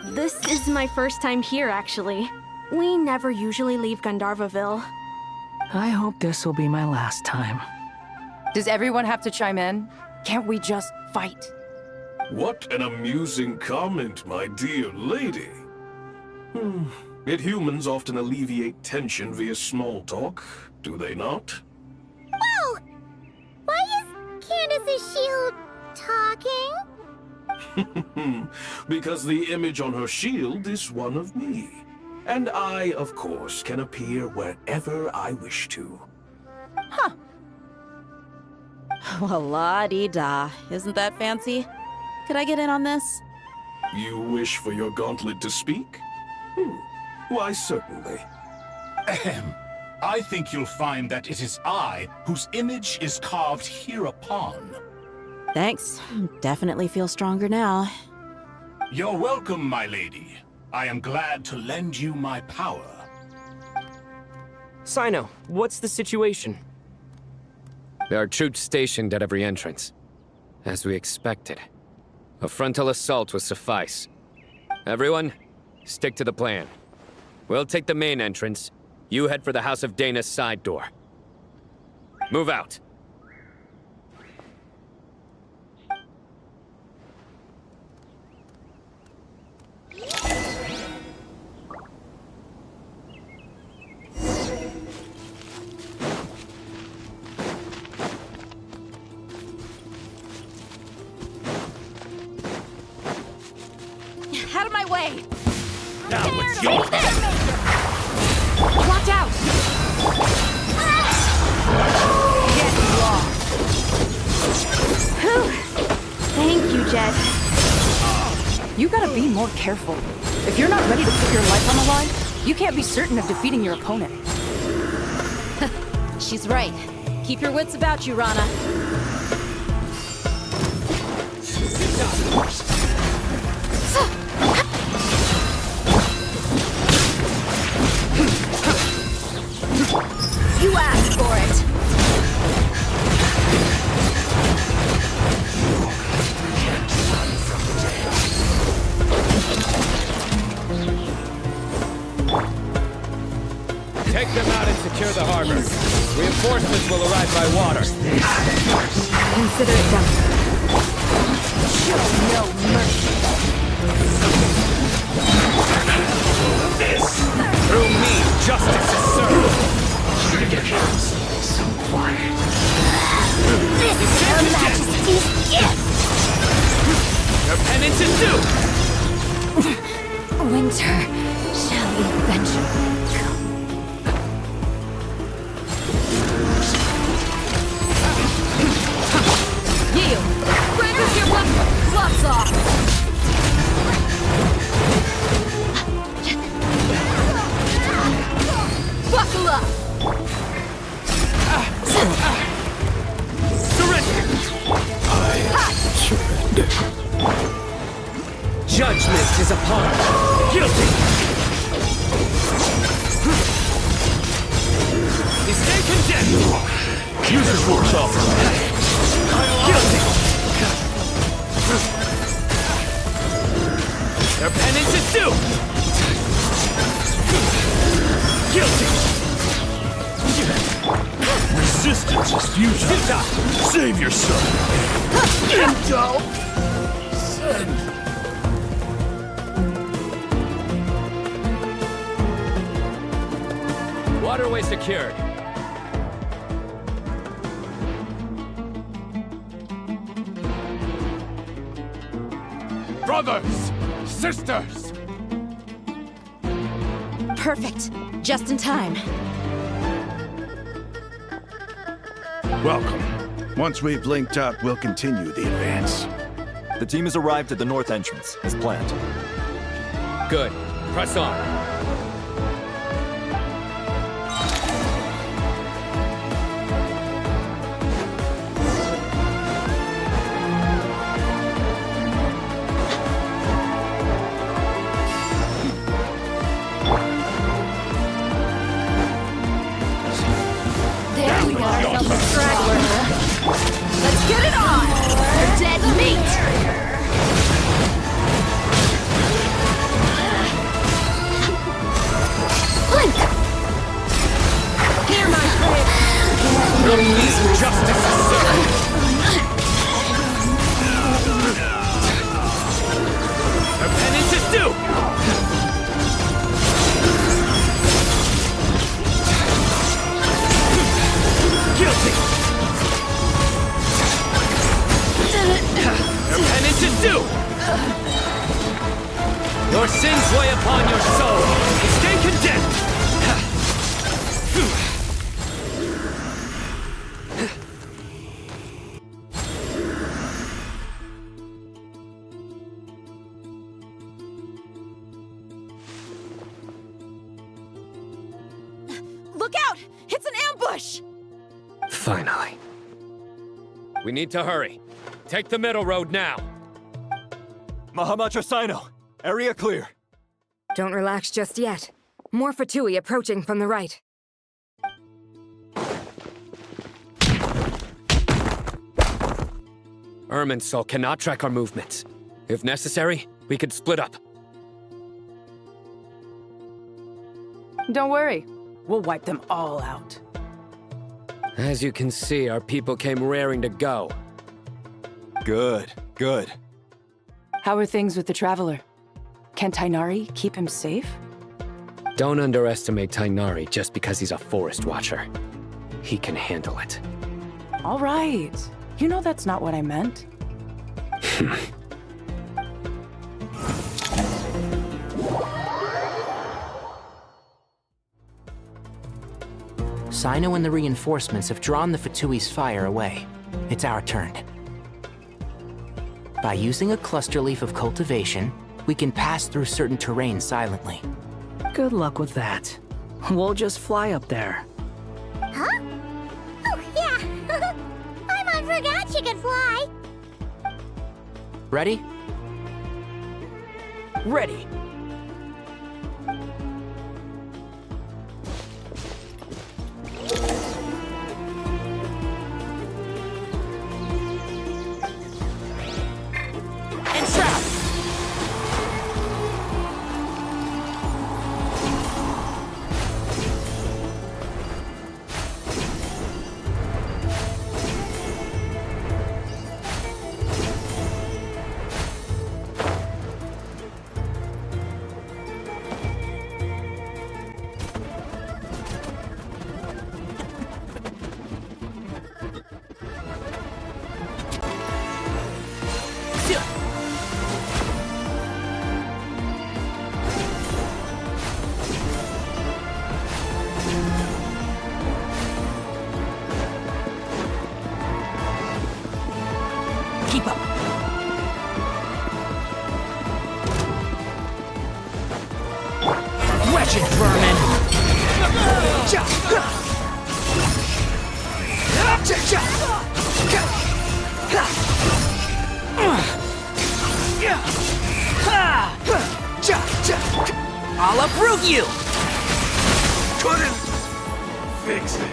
This is my first time here, actually. We never usually leave Gandharvaville. I hope this will be my last time. Does everyone have to chime in? Can't we just fight? What an amusing comment, my dear lady. Yet humans often alleviate tension via small talk, do they not? Whoa! is shield talking? Because the image on her shield is one of me. And I, of course, can appear wherever I wish to. Well, la-di-da. Isn't that fancy? Could I get in on this? You wish for your gauntlet to speak? Why, certainly. Ahem. I think you'll find that it is I whose image is carved hereupon. Thanks. Definitely feel stronger now. You're welcome, my lady. I am glad to lend you my power. Sino, what's the situation? There are troops stationed at every entrance. As we expected. A frontal assault will suffice. Everyone, stick to the plan. We'll take the main entrance. You head for the House of Dana's side door. Move out. Out of my way! Now it's your turn! Watch out! Get lost! Whew. Thank you, Jet. You gotta be more careful. If you're not ready to put your life on the line, you can't be certain of defeating your opponent. She's right. Keep your wits about you, Rana. You asked for it! Take them out and secure the harbor. Reinforcements will arrive by water. Consider it done. Show no mercy. This! Through me, justice is served! This is Her Majesty's gift! Your penance is due! Winter shall eventually come. Yield! Grant us your weapon! Gloves off! Buckle up! Surrender! I surrender. Judgment is upon us. Guilty! Stay condemned! Use your force off. Guilty! Their penance is due! Guilty! Resistance is futile. Save yourself. Indulge. Send. Waterway secured. Brothers! Sisters! Perfect. Just in time. Welcome. Once we've linked up, we'll continue the advance. The team has arrived at the north entrance, as planned. Good. Press on. There we got ourselves a straggler. Let's get it on! For dead meat! Blink! Hear my prayer! Through me, justice is served. Their penance is due! Guilty! Your sins weigh upon your soul. Stay condemned! Look out! It's an ambush! Finally. We need to hurry. Take the middle road now. Mahamacha Sino, area clear. Don't relax just yet. More Fatui approaching from the right. Irminsul cannot track our movements. If necessary, we could split up. Don't worry. We'll wipe them all out. As you can see, our people came raring to go. Good, good. How are things with the Traveler? Can Tainari keep him safe? Don't underestimate Tainari just because he's a forest watcher. He can handle it. All right. You know that's not what I meant. Sino and the reinforcements have drawn the Fatui's fire away. It's our turn. By using a cluster leaf of cultivation, we can pass through certain terrain silently. Good luck with that. We'll just fly up there. Huh? Oh, yeah. I forgot you could fly. Ready? Ready. Keep up. Wretched vermin! I'll uproot you! Couldn't fix it.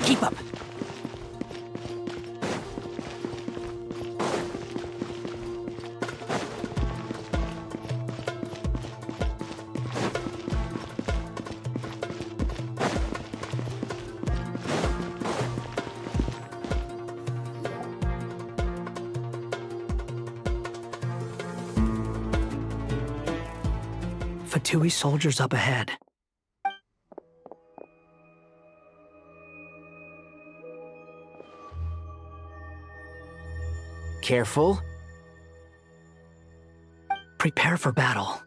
Keep up. Fatui soldiers up ahead. Careful. Prepare for battle.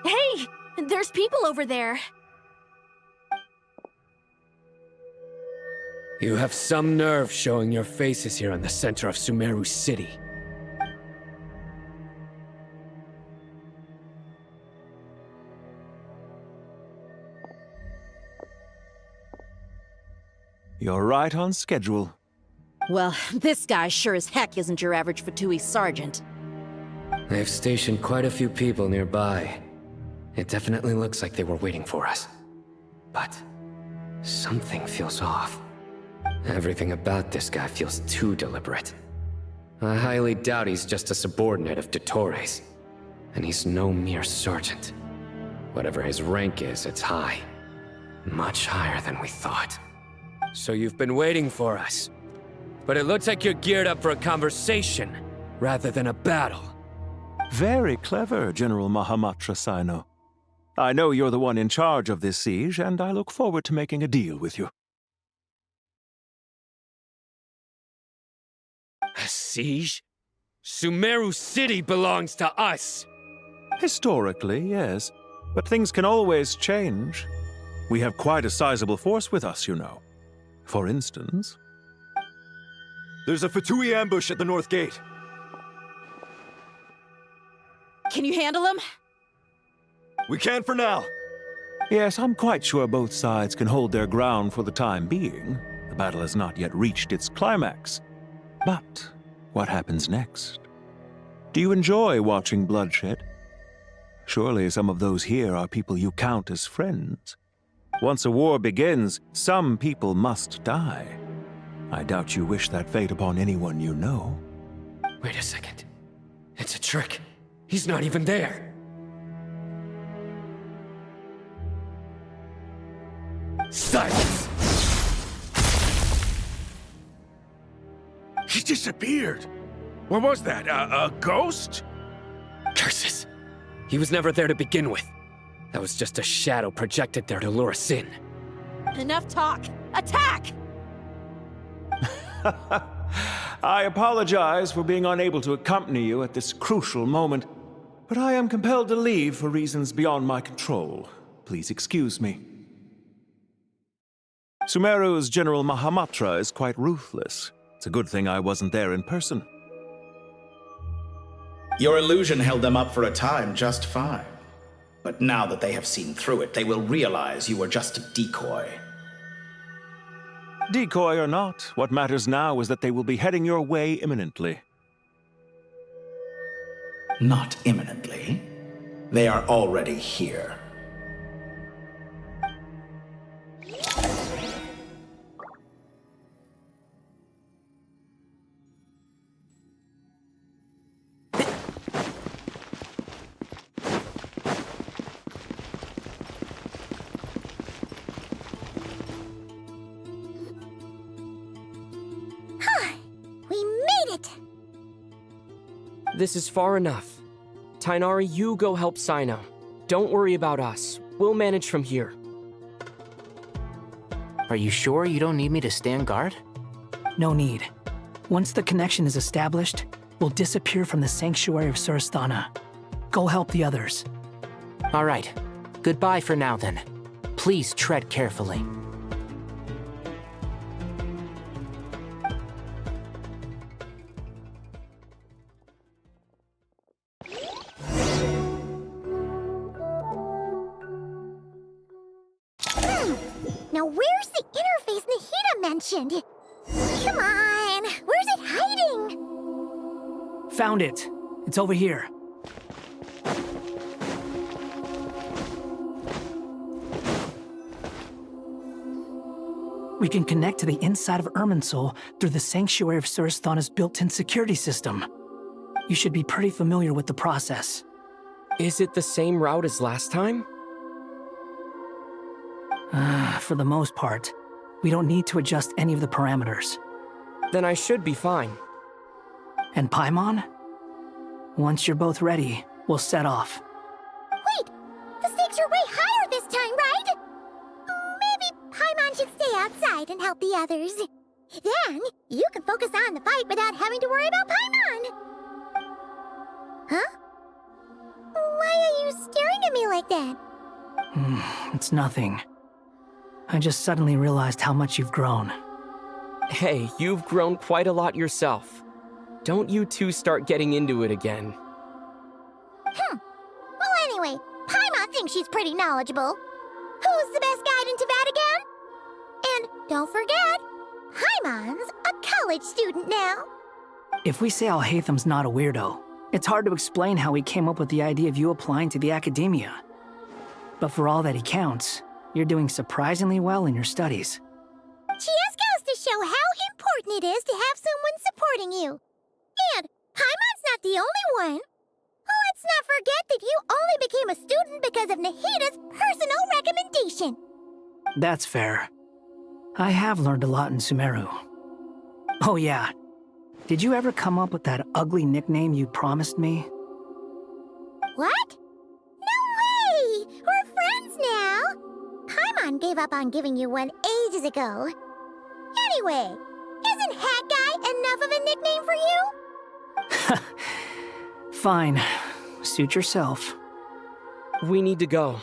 Hey! There's people over there. You have some nerve showing your faces here in the center of Sumeru City. You're right on schedule. Well, this guy sure as heck isn't your average Fatui sergeant. They've stationed quite a few people nearby. It definitely looks like they were waiting for us. But something feels off. Everything about this guy feels too deliberate. I highly doubt he's just a subordinate of Dottores. And he's no mere sergeant. Whatever his rank is, it's high. Much higher than we thought. So you've been waiting for us. But it looks like you're geared up for a conversation, rather than a battle. Very clever, General Mahamatra Sino. I know you're the one in charge of this siege, and I look forward to making a deal with you. A siege? Sumeru City belongs to us! Historically, yes. But things can always change. We have quite a sizable force with us, you know. For instance... There's a Fatui ambush at the north gate. Can you handle him? We can for now. Yes, I'm quite sure both sides can hold their ground for the time being. The battle has not yet reached its climax. But what happens next? Do you enjoy watching bloodshed? Surely some of those here are people you count as friends. Once a war begins, some people must die. I doubt you wish that fate upon anyone you know. Wait a second. It's a trick. He's not even there. Silence! He disappeared. What was that? A ghost? Curses! He was never there to begin with. That was just a shadow projected there to lure us in. Enough talk! Attack! I apologize for being unable to accompany you at this crucial moment, but I am compelled to leave for reasons beyond my control. Please excuse me. Sumeru's General Mahamatra is quite ruthless. It's a good thing I wasn't there in person. Your illusion held them up for a time just fine. But now that they have seen through it, they will realize you were just a decoy. Decoy or not, what matters now is that they will be heading your way imminently. Not imminently. They are already here. This is far enough. Tainari, you go help Sino. Don't worry about us. We'll manage from here. Are you sure you don't need me to stand guard? No need. Once the connection is established, we'll disappear from the Sanctuary of Surasthana. Go help the others. All right. Goodbye for now, then. Please tread carefully. Now where's the interface Nahida mentioned? Come on, where's it hiding? Found it. It's over here. We can connect to the inside of Irminsul through the Sanctuary of Surasthana's built-in security system. You should be pretty familiar with the process. Is it the same route as last time? For the most part, we don't need to adjust any of the parameters. Then I should be fine. And Paimon? Once you're both ready, we'll set off. Wait! The stakes are way higher this time, right? Maybe Paimon should stay outside and help the others. Then, you can focus on the fight without having to worry about Paimon. Huh? Why are you staring at me like that? It's nothing. I just suddenly realized how much you've grown. Hey, you've grown quite a lot yourself. Don't you two start getting into it again. Well, anyway, Paimon thinks she's pretty knowledgeable. Who's the best guide in Tibet again? And don't forget, Paimon's a college student now. If we say Alhatham's not a weirdo, it's hard to explain how he came up with the idea of you applying to the academia. But for all that he counts, you're doing surprisingly well in your studies. She just goes to show how important it is to have someone supporting you. And Paimon's not the only one. Let's not forget that you only became a student because of Nahida's personal recommendation. That's fair. I have learned a lot in Sumeru. Oh yeah. Did you ever come up with that ugly nickname you promised me? What? No way! We're friends now! Paimon gave up on giving you one ages ago. Anyway, isn't Hat Guy enough of a nickname for you? Fine. Suit yourself. We need to go.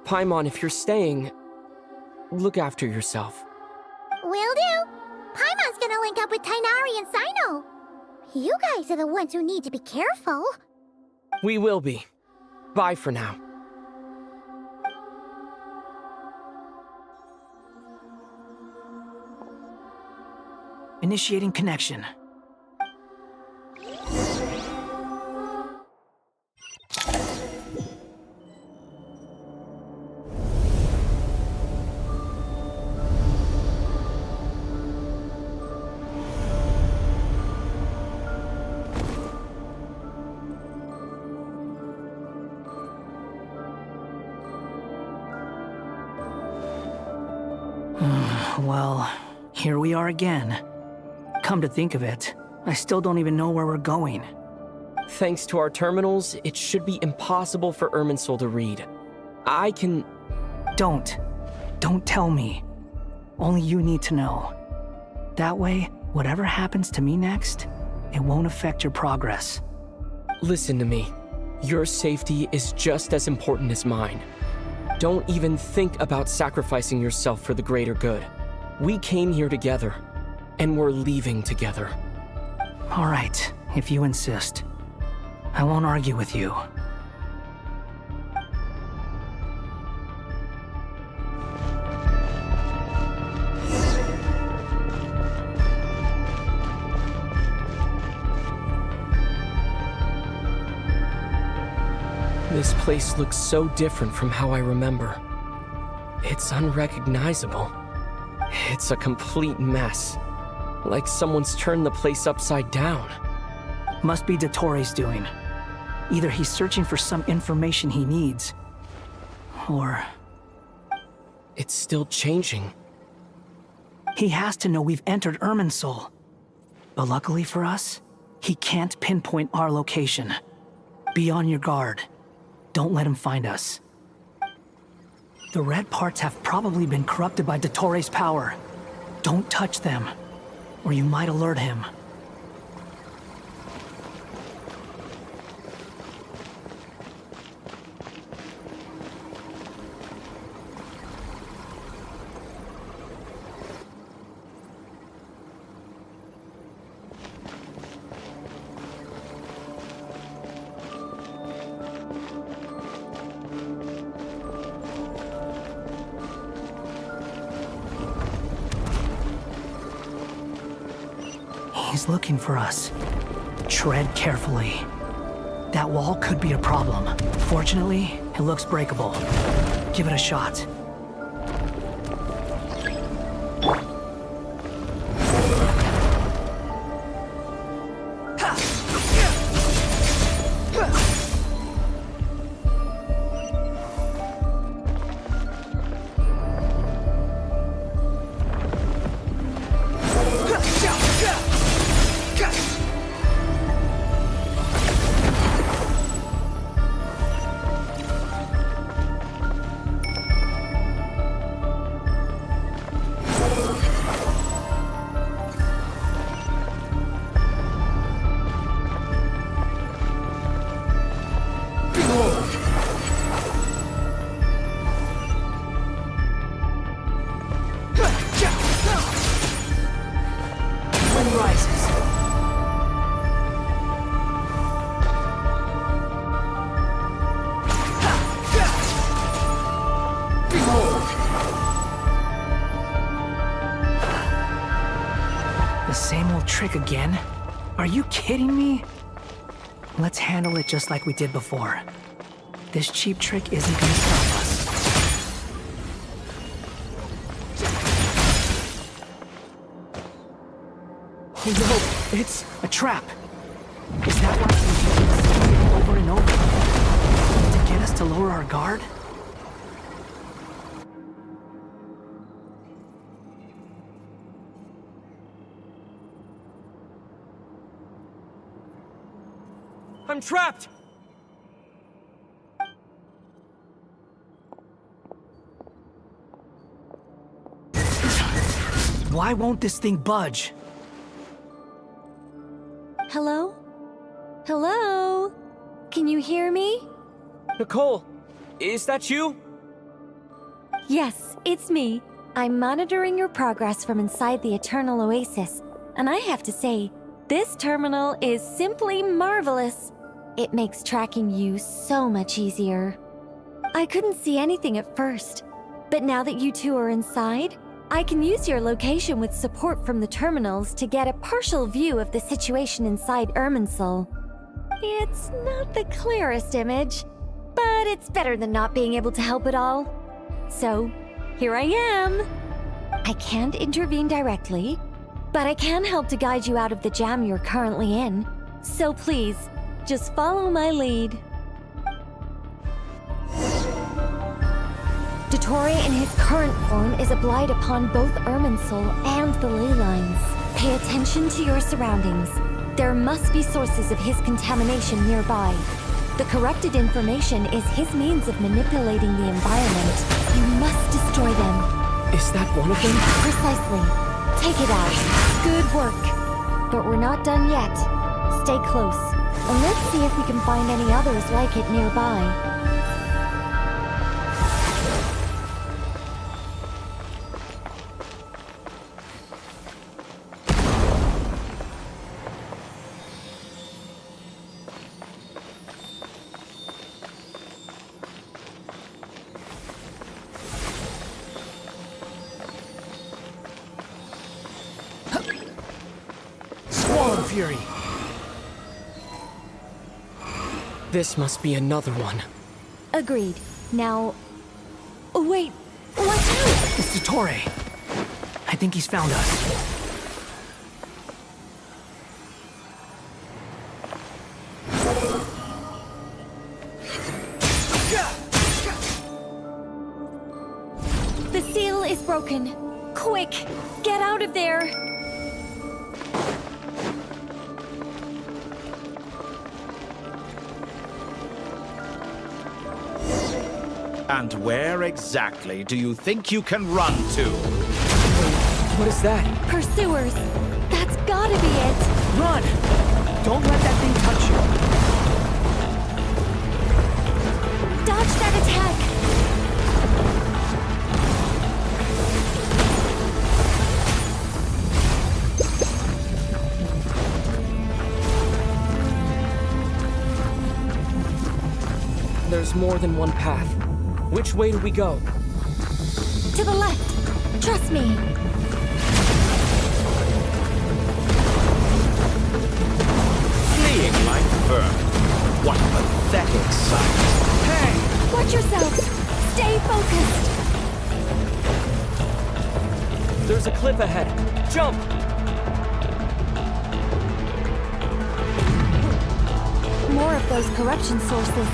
Paimon, if you're staying, look after yourself. Will do. Paimon's gonna link up with Tainari and Sino. You guys are the ones who need to be careful. We will be. Bye for now. Initiating connection. Well, here we are again. Come to think of it, I still don't even know where we're going. Thanks to our terminals, it should be impossible for Irminsul to read. I can... Don't tell me. Only you need to know. That way, whatever happens to me next, it won't affect your progress. Listen to me. Your safety is just as important as mine. Don't even think about sacrificing yourself for the greater good. We came here together, and we're leaving together. All right, if you insist. I won't argue with you. This place looks so different from how I remember. It's unrecognizable. It's a complete mess. Like someone's turned the place upside down. Must be Dottoro's doing. Either he's searching for some information he needs, or... It's still changing. He has to know we've entered Irminsul. But luckily for us, he can't pinpoint our location. Be on your guard. Don't let him find us. The red parts have probably been corrupted by Dottoro's power. Don't touch them, or you might alert him. He's looking for us. Tread carefully. That wall could be a problem. Fortunately, it looks breakable. Give it a shot. Again? Are you kidding me? Let's handle it just like we did before. This cheap trick isn't gonna stop us. Oh no, it's a trap. Is that why he keeps doing it over and over? To get us to lower our guard? I'm trapped! Why won't this thing budge? Hello? Hello? Can you hear me? Nicole, is that you? Yes, it's me. I'm monitoring your progress from inside the Eternal Oasis, and I have to say, this terminal is simply marvelous. It makes tracking you so much easier. I couldn't see anything at first, but now that you two are inside, I can use your location with support from the terminals to get a partial view of the situation inside Irminsul. It's not the clearest image, but it's better than not being able to help at all. So, here I am. I can't intervene directly, but I can help to guide you out of the jam you're currently in. So please, just follow my lead. Dottore in his current form is a blight upon both Irminsul and the ley lines. Pay attention to your surroundings. There must be sources of his contamination nearby. The corrupted information is his means of manipulating the environment. You must destroy them. Is that one of them? Precisely. Take it out. Good work. But we're not done yet. Stay close, and let's see if we can find any others like it nearby. Fury. This must be another one. Agreed. Now... Oh, wait! Watch out! It's Dottore. I think he's found us. The seal is broken. Quick! Get out of there! And where exactly do you think you can run to? What is that? Pursuers! That's gotta be it! Run! Don't let that thing touch you! Dodge that attack! There's more than one path. Which way do we go? To the left! Trust me! Fleeing like vermin. What a pathetic sight. Hey! Watch yourself! Stay focused! There's a cliff ahead. Jump! More of those corruption sources.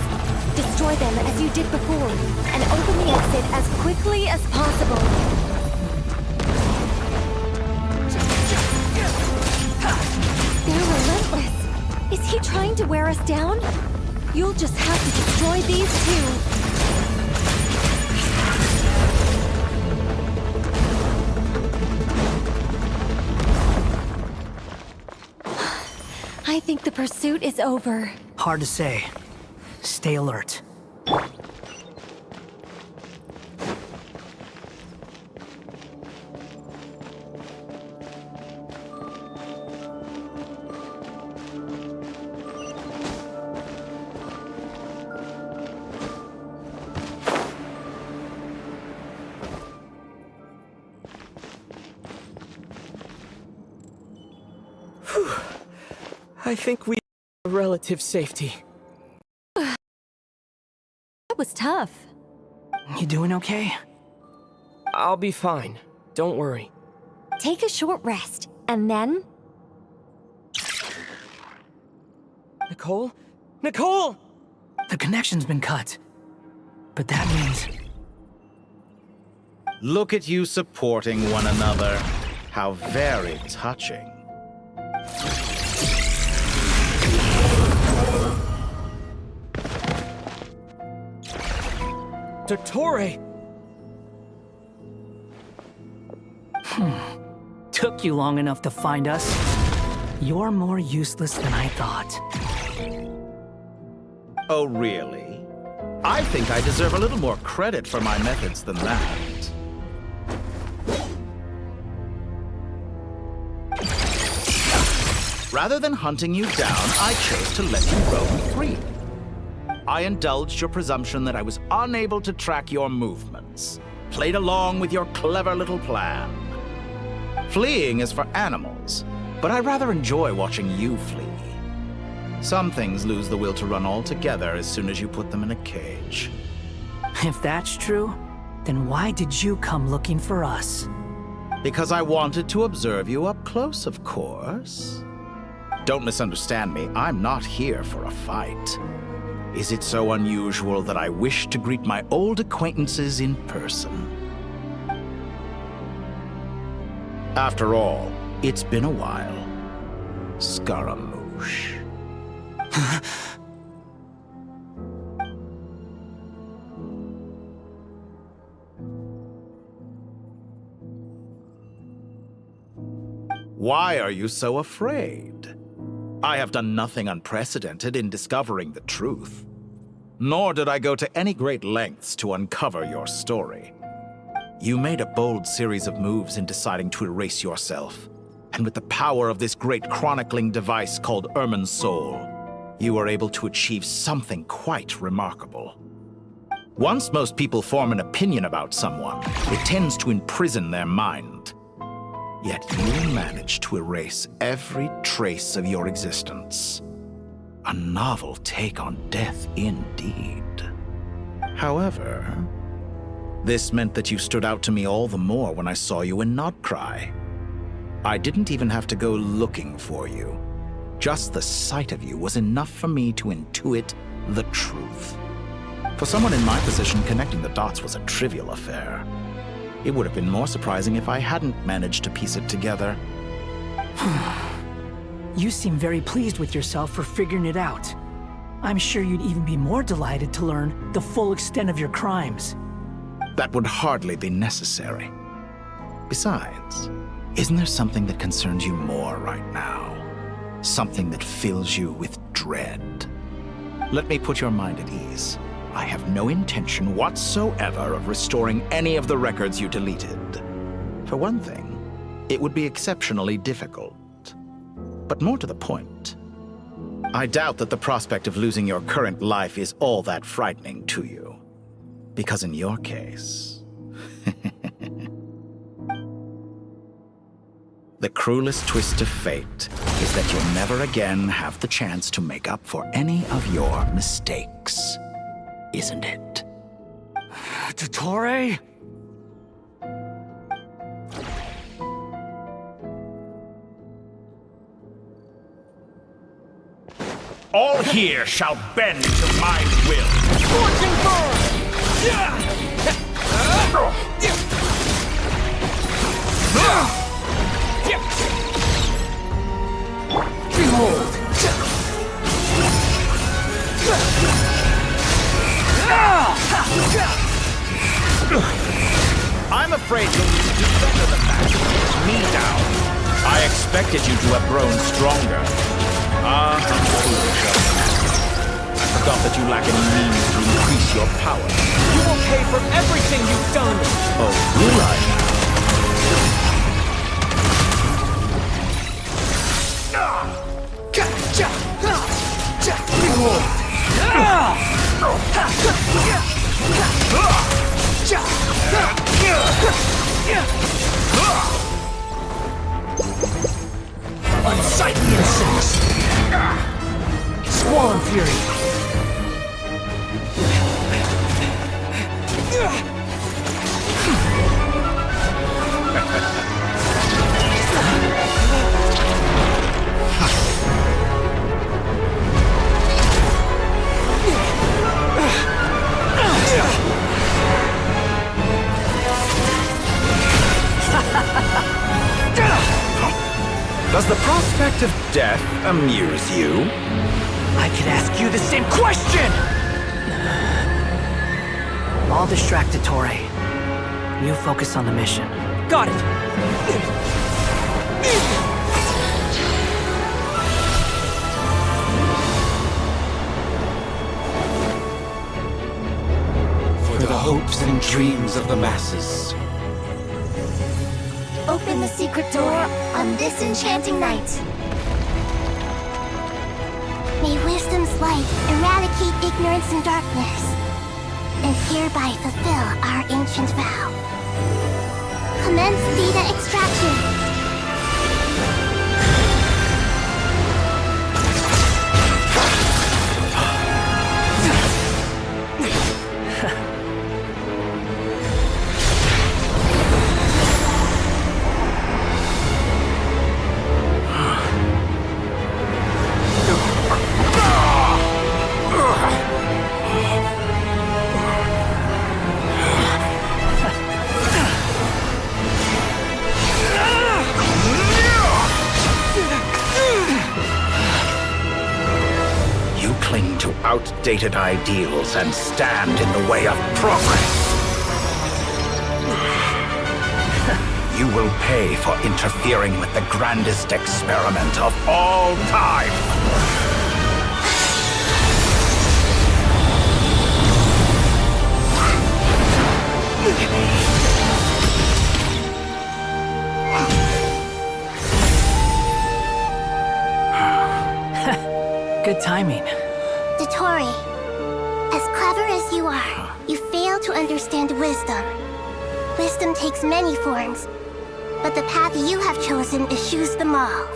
Destroy them as you did before, and open the exit as quickly as possible. They're relentless. Is he trying to wear us down? You'll just have to destroy these too. I think the pursuit is over. Hard to say. Stay alert. I think we have relative safety. That was tough. You doing okay? I'll be fine. Don't worry. Take a short rest, and then... Nicole? Nicole! The connection's been cut. But that means... Look at you supporting one another. How very touching. Dottore! Took you long enough to find us. You're more useless than I thought. Oh, really? I think I deserve a little more credit for my methods than that. Rather than hunting you down, I chose to let you roam free. I indulged your presumption that I was unable to track your movements, played along with your clever little plan. Fleeing is for animals, but I rather enjoy watching you flee. Some things lose the will to run altogether as soon as you put them in a cage. If that's true, then why did you come looking for us? Because I wanted to observe you up close, of course. Don't misunderstand me, I'm not here for a fight. Is it so unusual that I wish to greet my old acquaintances in person? After all, it's been a while. Scaramouche. Why are you so afraid? I have done nothing unprecedented in discovering the truth. Nor did I go to any great lengths to uncover your story. You made a bold series of moves in deciding to erase yourself. And with the power of this great chronicling device called Irmin's Soul, you were able to achieve something quite remarkable. Once most people form an opinion about someone, it tends to imprison their mind. Yet you managed to erase every trace of your existence. A novel take on death indeed. However, this meant that you stood out to me all the more when I saw you in Nodcry. I didn't even have to go looking for you. Just the sight of you was enough for me to intuit the truth. For someone in my position, connecting the dots was a trivial affair. It would have been more surprising if I hadn't managed to piece it together. You seem very pleased with yourself for figuring it out. I'm sure you'd even be more delighted to learn the full extent of your crimes. That would hardly be necessary. Besides, isn't there something that concerns you more right now? Something that fills you with dread? Let me put your mind at ease. I have no intention whatsoever of restoring any of the records you deleted. For one thing, it would be exceptionally difficult. But more to the point, I doubt that the prospect of losing your current life is all that frightening to you. Because in your case, the cruelest twist of fate is that you'll never again have the chance to make up for any of your mistakes. Isn't it? Dottore? All here shall bend to my will. Scorching burn! Behold! I'm afraid you'll need to do better than that to take me down. I expected you to have grown stronger. Ah, how foolish of me. I forgot that you lack any means to increase your power. You will pay for everything you've done! Oh, will I? Unsightly insects! Squall and Fury! Does the prospect of death amuse you? I can ask you the same question! I'll distract Ettore. You focus on the mission. Got it! For the hopes and dreams of the masses. Open the secret door on this enchanting night. May wisdom's light eradicate ignorance and darkness, and hereby fulfill our ancient vow. Commence data extraction. Outdated ideals and stand in the way of progress. You will pay for interfering with the grandest experiment of all time. Good timing. Ettore, as clever as you are, you fail to understand wisdom. Wisdom takes many forms, but the path you have chosen eschews them all.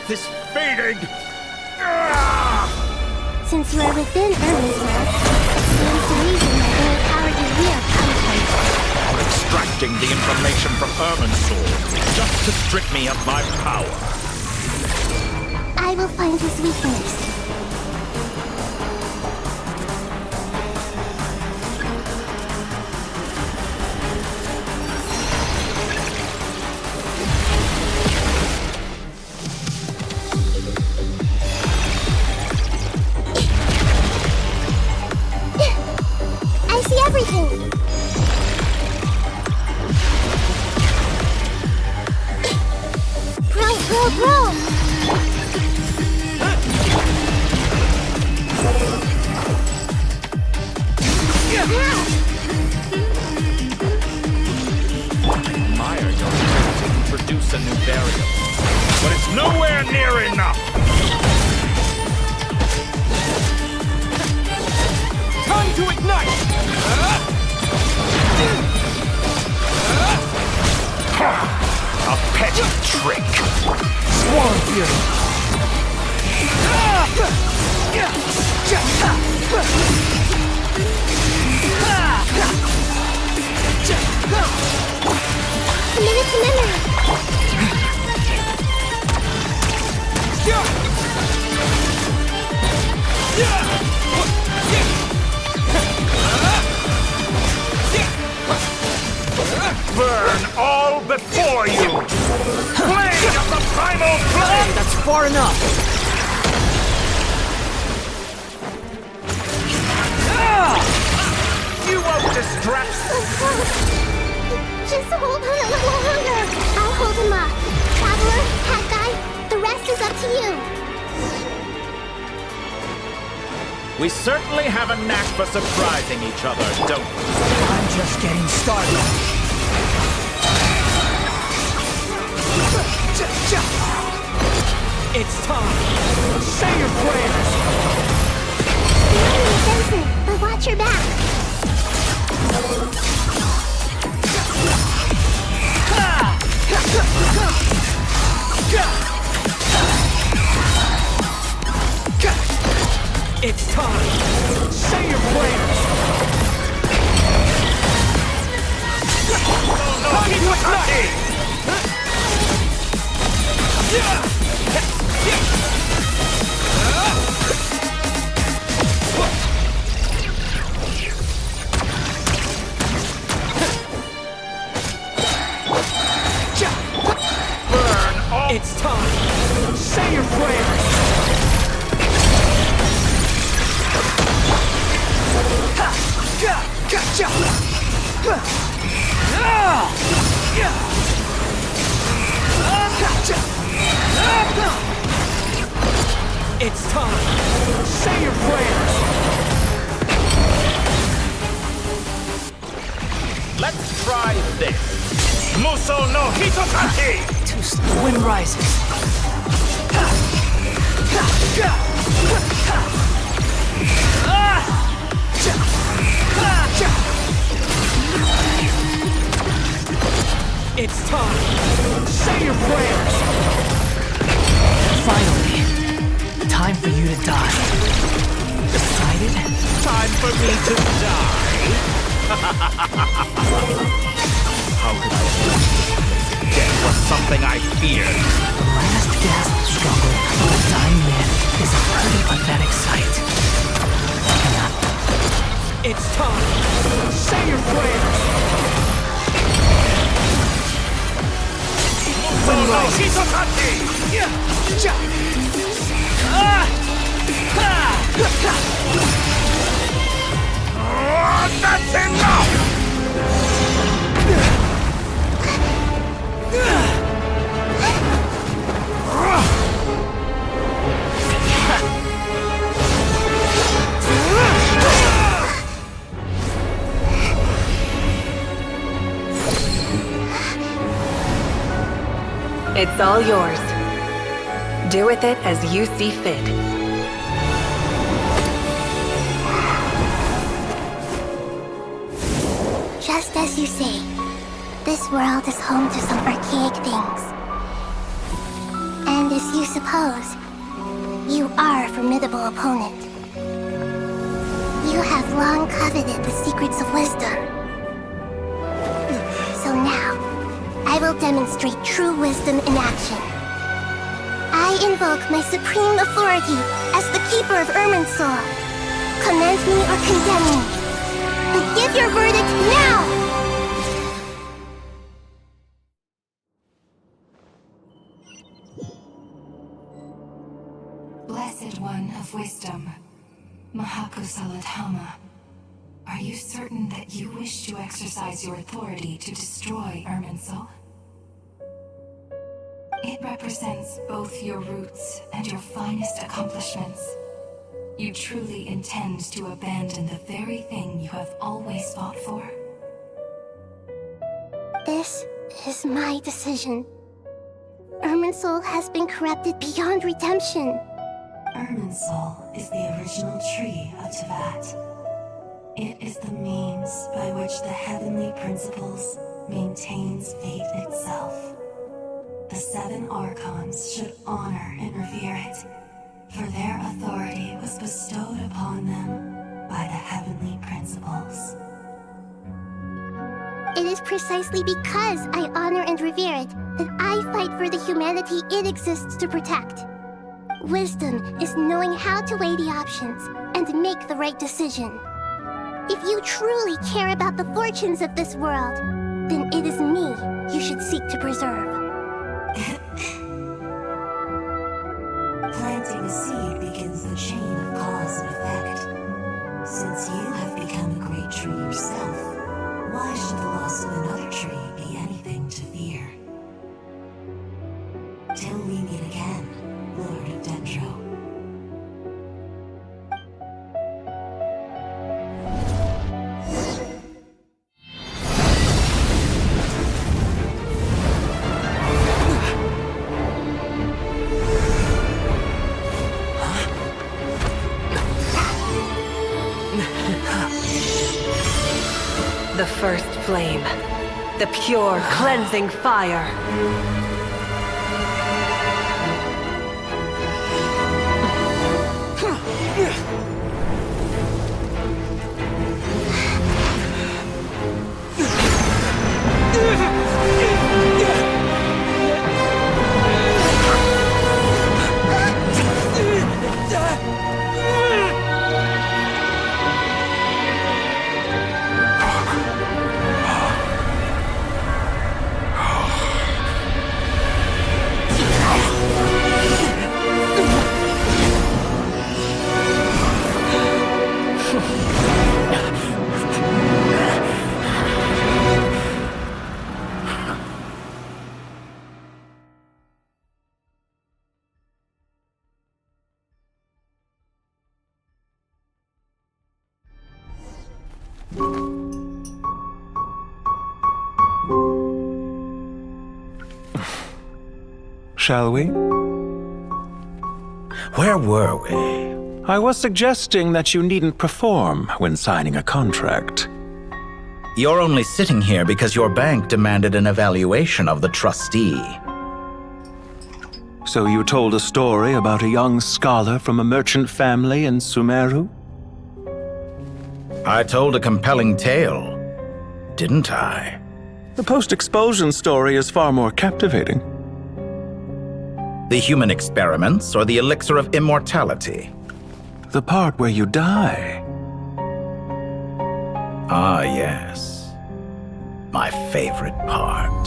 This fading! Since you are within Irmin's world, it stands to reason that any power you wield comes from it. I'm extracting the information from Irmin's soul, just to strip me of my power. I will find his weakness. Everything! Bro! Admire your ability to produce a new variable, but it's nowhere near enough! Time to ignite! A petty trick! Swarm Fury! Minute to memory! Burn all before you! Blade of the primal flame! That's far enough! You won't distract! Just hold on a little longer. I'll hold him off. Traveler, Hat Guy, the rest is up to you. We certainly have a knack for surprising each other, don't we? I'm just getting started. It's time! Say your prayers! The enemy senses, but watch your back. It's time! Say your prayers! It's time! Say your prayers! Gotcha! It's time! Say your prayers! Let's try this! Muso no Hitotaki! Too slow. Wind rises. It's time! Say your prayers! Finally, time for you to die. Decided? Time for me to die? How could I? Death was something I feared. The last gasp struggle of a dying man is a pretty pathetic sight. It's time! Say your prayers! That's enough! It's all yours. Do with it as you see fit. Just as you say, this world is home to some archaic things. And as you suppose, you are a formidable opponent. You have long coveted the secrets of wisdom. So now, I will demonstrate true wisdom in action. I invoke my supreme authority as the keeper of Irminsul. Commend me or condemn me. But give your verdict now! Blessed One of Wisdom, Mahakusaladhama, are you certain that you wish to exercise your authority to destroy Irminsul? It represents both your roots and your finest accomplishments. You truly intend to abandon the very thing you have always fought for? This is my decision. Irminsul has been corrupted beyond redemption. Irminsul is the original tree of Tevat. It is the means by which the heavenly principles maintains fate itself. The 7 Archons should honor and revere it, for their authority was bestowed upon them by the heavenly principles. It is precisely because I honor and revere it that I fight for the humanity it exists to protect. Wisdom is knowing how to weigh the options and make the right decision. If you truly care about the fortunes of this world, then it is me you should seek to preserve. Planting a seed begins the chain of cause and effect. Since you have become a great tree yourself, why should the loss of another tree be anything to fear? Till we meet again, Lord of Dendro. The first flame. The pure, cleansing fire. shall we? Where were we? I was suggesting that you needn't perform when signing a contract. You're only sitting here because your bank demanded an evaluation of the trustee. So you told a story about a young scholar from a merchant family in Sumeru? I told a compelling tale, didn't I? The post-expulsion story is far more captivating. The human experiments or the elixir of immortality? The part where you die. Ah, yes. My favorite part.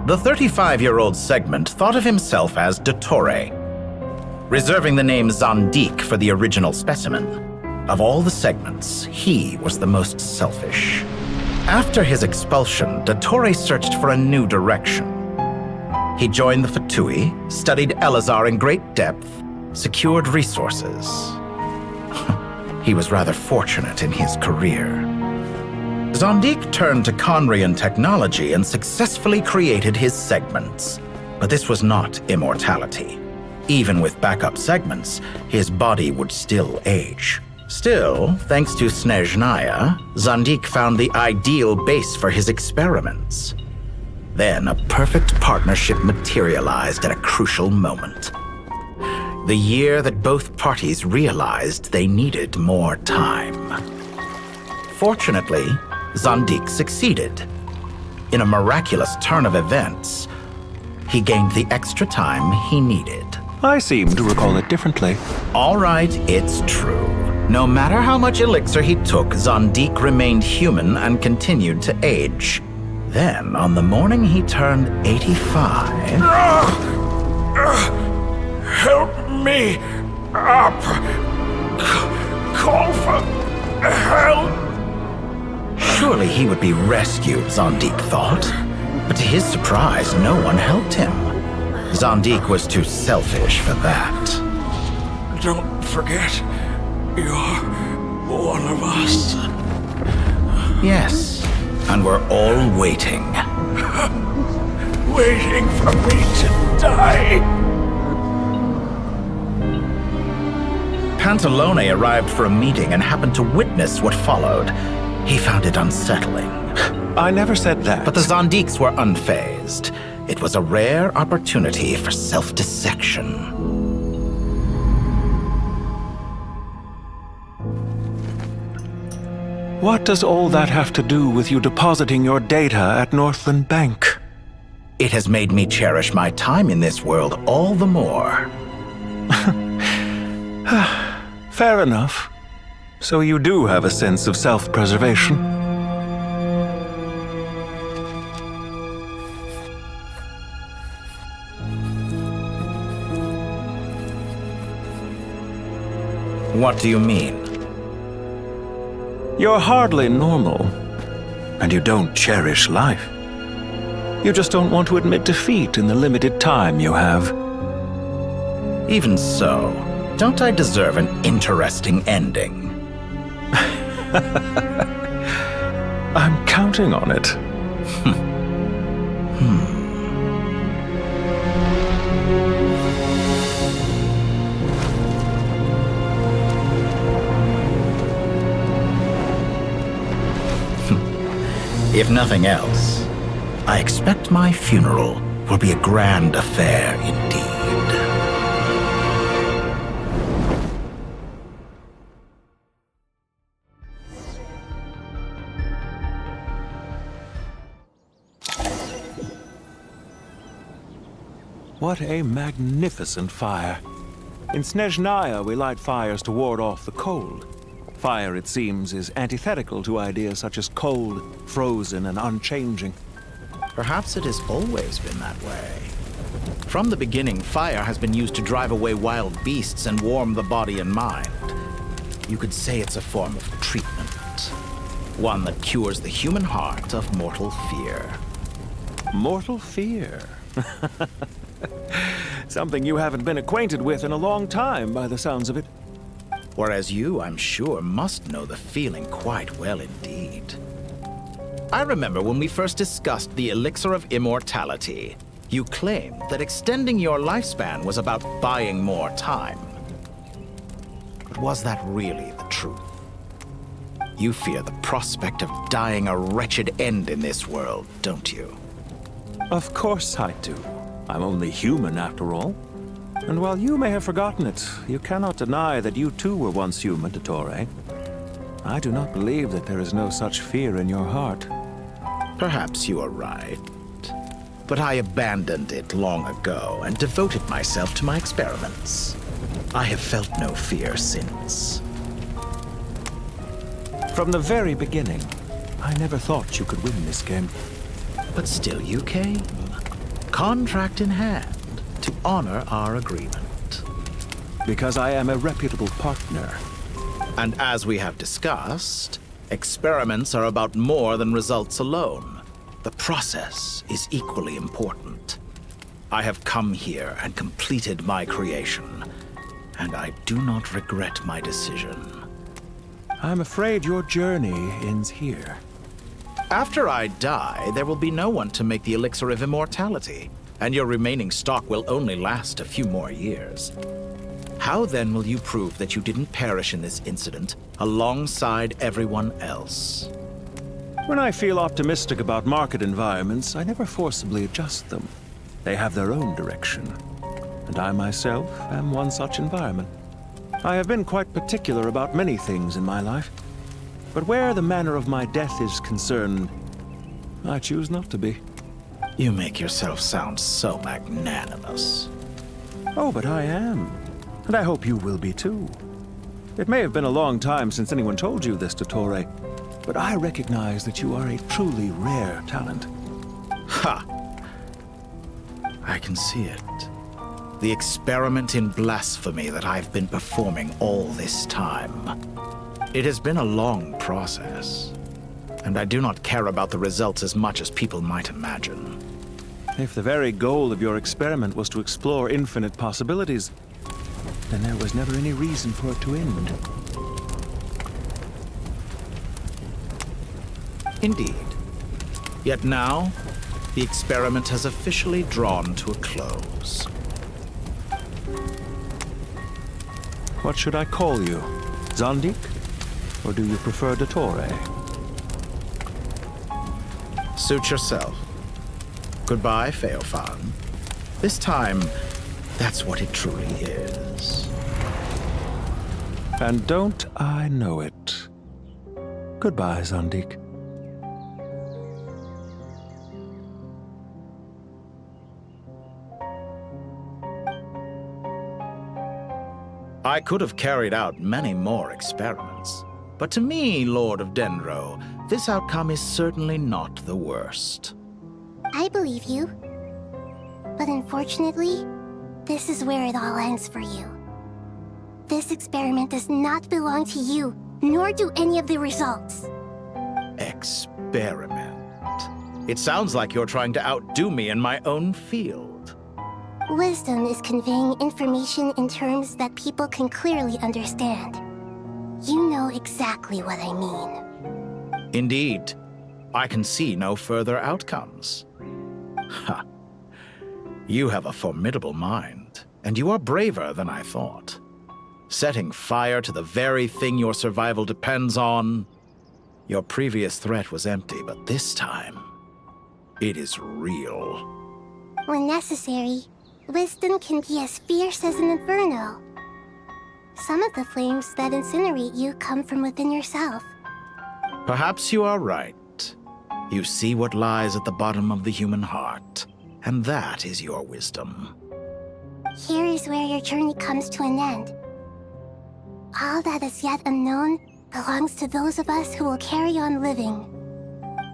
The 35-year-old Segment thought of himself as Dottore, reserving the name Zandik for the original specimen. Of all the Segments, he was the most selfish. After his expulsion, Dottore searched for a new direction. He joined the Fatui, studied Elazar in great depth, secured resources. He was rather fortunate in his career. Zandik turned to Conrian technology and successfully created his segments. But this was not immortality. Even with backup segments, his body would still age. Still, thanks to Snezhnaya, Zandik found the ideal base for his experiments. Then a perfect partnership materialized at a crucial moment. The year that both parties realized they needed more time. Fortunately, Zandik succeeded. In a miraculous turn of events, he gained the extra time he needed. I seem to recall it differently. All right, it's true. No matter how much elixir he took, Zandik remained human and continued to age. Then, on the morning he turned 85... Help me up! Call for help! Surely he would be rescued, Zandik thought. But to his surprise, no one helped him. Zandik was too selfish for that. Don't forget, you're one of us. Yes, and we're all waiting. Waiting for me to die. Pantalone arrived for a meeting and happened to witness what followed. He found it unsettling. I never said that. But the Zandiks were unfazed. It was a rare opportunity for self-dissection. What does all that have to do with you depositing your data at Northland Bank? It has made me cherish my time in this world all the more. Fair enough. So you do have a sense of self-preservation. What do you mean? You're hardly normal, and you don't cherish life. You just don't want to admit defeat in the limited time you have. Even so, don't I deserve an interesting ending? I'm counting on it. If nothing else, I expect my funeral will be a grand affair indeed. What a magnificent fire. In Snezhnaya, we light fires to ward off the cold. Fire, it seems, is antithetical to ideas such as cold, frozen, and unchanging. Perhaps it has always been that way. From the beginning, fire has been used to drive away wild beasts and warm the body and mind. You could say it's a form of treatment. One that cures the human heart of mortal fear. Mortal fear? Something you haven't been acquainted with in a long time, by the sounds of it. Whereas you, I'm sure, must know the feeling quite well indeed. I remember when we first discussed the elixir of immortality. You claimed that extending your lifespan was about buying more time. But was that really the truth? You fear the prospect of dying a wretched end in this world, don't you? Of course I do. I'm only human after all. And while you may have forgotten it, you cannot deny that you too were once human, Dottore. I do not believe that there is no such fear in your heart. Perhaps you are right. But I abandoned it long ago and devoted myself to my experiments. I have felt no fear since. From the very beginning, I never thought you could win this game. But still you came, contract in hand, to honor our agreement. Because I am a reputable partner. And as we have discussed, experiments are about more than results alone. The process is equally important. I have come here and completed my creation, and I do not regret my decision. I'm afraid your journey ends here. After I die, there will be no one to make the elixir of immortality, and your remaining stock will only last a few more years. How then will you prove that you didn't perish in this incident alongside everyone else? When I feel optimistic about market environments, I never forcibly adjust them. They have their own direction. And I myself am one such environment. I have been quite particular about many things in my life. But where the manner of my death is concerned, I choose not to be. You make yourself sound so magnanimous. Oh, but I am. And I hope you will be too. It may have been a long time since anyone told you this, Dottore, but I recognize that you are a truly rare talent. Ha! I can see it. The experiment in blasphemy that I've been performing all this time. It has been a long process, and I do not care about the results as much as people might imagine. If the very goal of your experiment was to explore infinite possibilities, then there was never any reason for it to end. Indeed. Yet now, the experiment has officially drawn to a close. What should I call you? Zandik? Or do you prefer Dottore? Suit yourself. Goodbye, Feofan. This time, that's what it truly is. And don't I know it? Goodbye, Zandik. I could have carried out many more experiments, but to me, Lord of Dendro, this outcome is certainly not the worst. I believe you. But unfortunately, this is where it all ends for you. This experiment does not belong to you, nor do any of the results. Experiment? It sounds like you're trying to outdo me in my own field. Wisdom is conveying information in terms that people can clearly understand. You know exactly what I mean. Indeed. I can see no further outcomes. Ha. You have a formidable mind, and you are braver than I thought. Setting fire to the very thing your survival depends on. Your previous threat was empty, but this time, it is real. When necessary, wisdom can be as fierce as an inferno. Some of the flames that incinerate you come from within yourself. Perhaps you are right. You see what lies at the bottom of the human heart, and that is your wisdom. Here is where your journey comes to an end. All that is yet unknown belongs to those of us who will carry on living.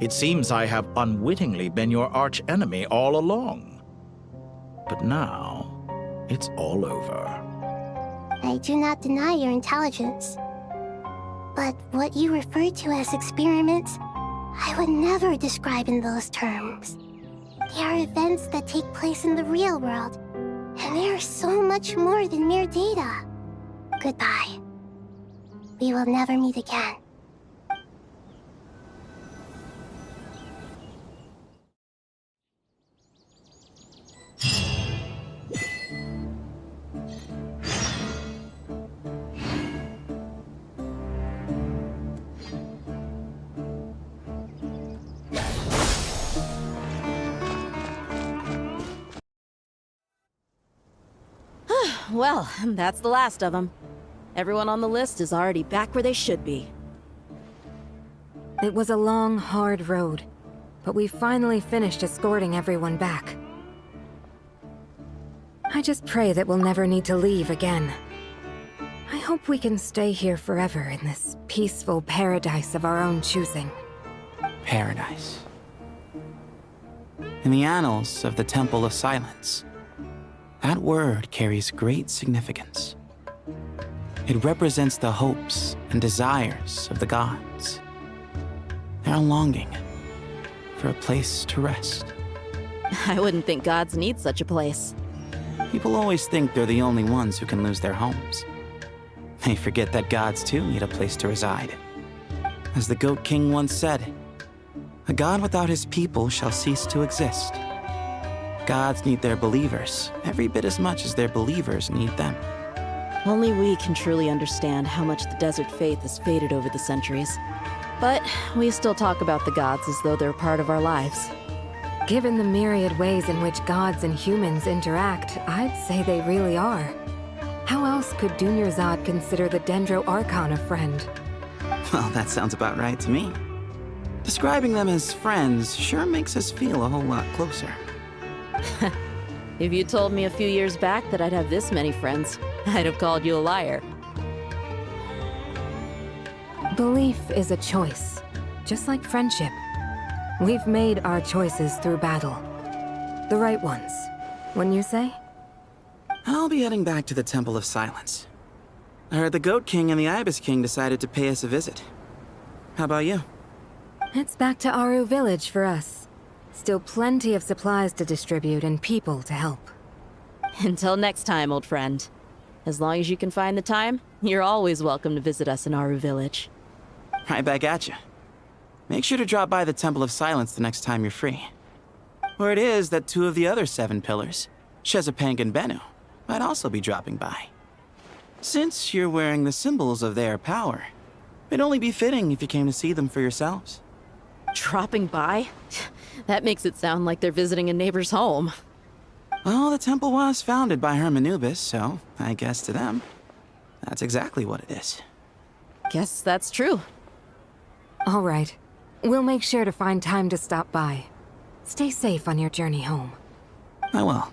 It seems I have unwittingly been your arch-enemy all along. But now, it's all over. I do not deny your intelligence. But what you refer to as experiments, I would never describe in those terms. They are events that take place in the real world, and they are so much more than mere data. Goodbye. We will never meet again. Well, that's the last of them. Everyone on the list is already back where they should be. It was a long, hard road, but we finally finished escorting everyone back. I just pray that we'll never need to leave again. I hope we can stay here forever in this peaceful paradise of our own choosing. Paradise. In the annals of the Temple of Silence, that word carries great significance. It represents the hopes and desires of the gods. Their longing for a place to rest. I wouldn't think gods need such a place. People always think they're the only ones who can lose their homes. They forget that gods too need a place to reside. As the Goat King once said, "A god without his people shall cease to exist." Gods need their believers every bit as much as their believers need them. Only we can truly understand how much the desert faith has faded over the centuries. But we still talk about the gods as though they're part of our lives. Given the myriad ways in which gods and humans interact, I'd say they really are. How else could Dunyarzad consider the Dendro Archon a friend? Well, that sounds about right to me. Describing them as friends sure makes us feel a whole lot closer. If you told me a few years back that I'd have this many friends, I'd have called you a liar. Belief is a choice, just like friendship. We've made our choices through battle. The right ones, wouldn't you say? I'll be heading back to the Temple of Silence. I heard the Goat King and the Ibis King decided to pay us a visit. How about you? It's back to Aru Village for us. Still plenty of supplies to distribute and people to help. Until next time, old friend. As long as you can find the time, you're always welcome to visit us in Aru Village. Right back at you. Make sure to drop by the Temple of Silence the next time you're free. Word is that 2 of the other 7 pillars, Shezapang and Bennu, might also be dropping by. Since you're wearing the symbols of their power, it'd only be fitting if you came to see them for yourselves. Dropping by? That makes it sound like they're visiting a neighbor's home. Well, the temple was founded by Hermanubis, so I guess to them, that's exactly what it is. Guess that's true. All right. We'll make sure to find time to stop by. Stay safe on your journey home. I will.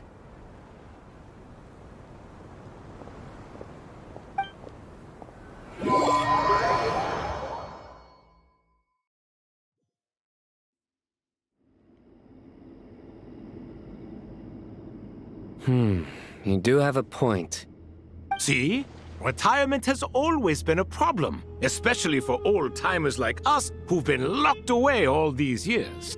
You do have a point. See? Retirement has always been a problem, especially for old-timers like us who've been locked away all these years.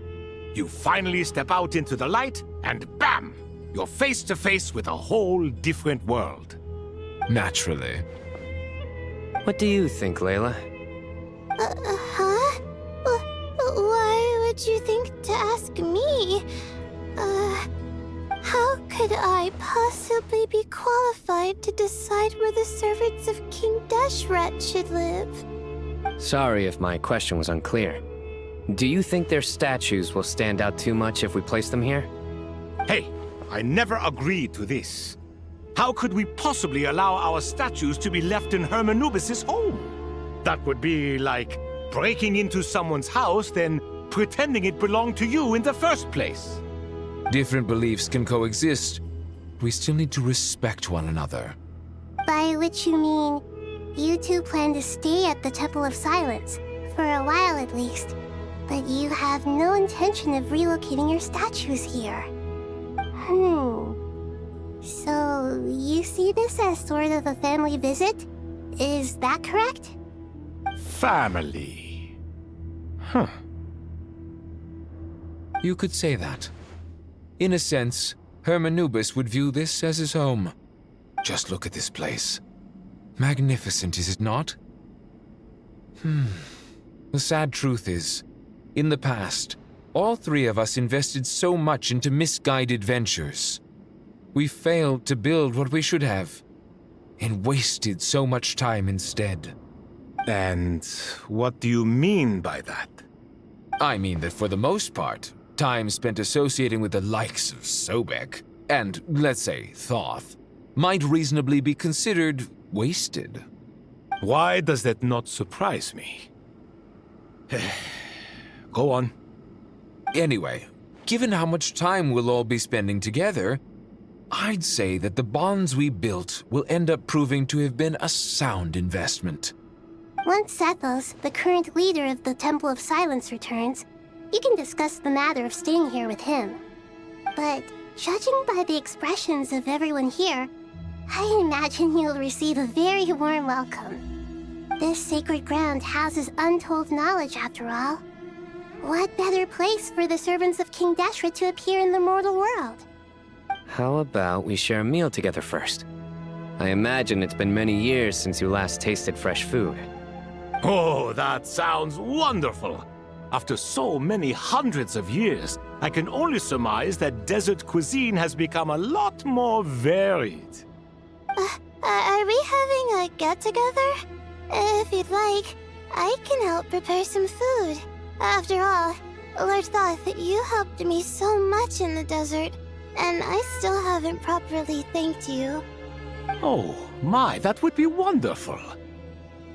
You finally step out into the light, and bam! You're face to face with a whole different world. Naturally. What do you think, Layla? Huh? Why would you think to ask me? How could I possibly be qualified to decide where the servants of King Deshret should live? Sorry if my question was unclear. Do you think their statues will stand out too much if we place them here? Hey, I never agreed to this. How could we possibly allow our statues to be left in Hermanubis' home? That would be like breaking into someone's house, then pretending it belonged to you in the first place. Different beliefs can coexist. We still need to respect one another. By which you mean, you two plan to stay at the Temple of Silence, for a while at least, but you have no intention of relocating your statues here. So, you see this as sort of a family visit? Is that correct? Family. Huh. You could say that. In a sense, Hermanubis would view this as his home. Just look at this place. Magnificent, is it not? The sad truth is, in the past, all 3 of us invested so much into misguided ventures. We failed to build what we should have, and wasted so much time instead. And what do you mean by that? I mean that for the most part, time spent associating with the likes of Sobek, and, let's say, Thoth, might reasonably be considered wasted. Why does that not surprise me? Go on. Anyway, given how much time we'll all be spending together, I'd say that the bonds we built will end up proving to have been a sound investment. Once Sethos, the current leader of the Temple of Silence, returns, you can discuss the matter of staying here with him. But judging by the expressions of everyone here, I imagine you'll receive a very warm welcome. This sacred ground houses untold knowledge, after all. What better place for the servants of King Deshret to appear in the mortal world? How about we share a meal together first? I imagine it's been many years since you last tasted fresh food. Oh, that sounds wonderful! After so many hundreds of years, I can only surmise that desert cuisine has become a lot more varied. Are we having a get-together? If you'd like, I can help prepare some food. After all, Lord Thoth, you helped me so much in the desert, and I still haven't properly thanked you. Oh, my, that would be wonderful.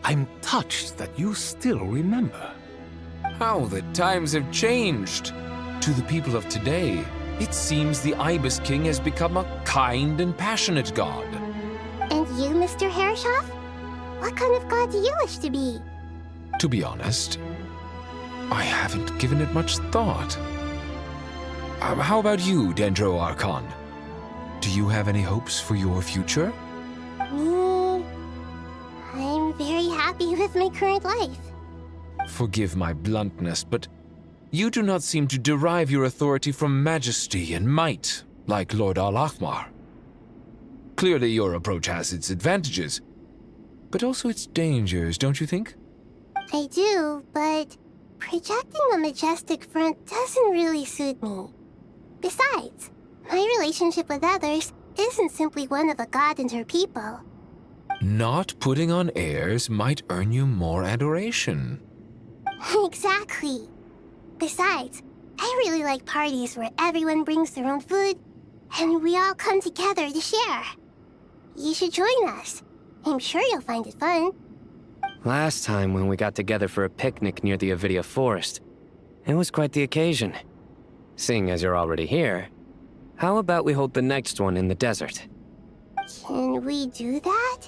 I'm touched that you still remember. How the times have changed. To the people of today, it seems the Ibis King has become a kind and passionate god. And you, Mr. Herreshoff? What kind of god do you wish to be? To be honest, I haven't given it much thought. How about you, Dendro Archon? Do you have any hopes for your future? Me? I'm very happy with my current life. Forgive my bluntness, but you do not seem to derive your authority from majesty and might, like Lord Al-Ahmar. Clearly your approach has its advantages, but also its dangers, don't you think? I do, but projecting a majestic front doesn't really suit me. Besides, my relationship with others isn't simply one of a god and her people. Not putting on airs might earn you more adoration. Exactly. Besides, I really like parties where everyone brings their own food, and we all come together to share. You should join us. I'm sure you'll find it fun. Last time when we got together for a picnic near the Avidia Forest, it was quite the occasion. Seeing as you're already here, how about we hold the next one in the desert? Can we do that?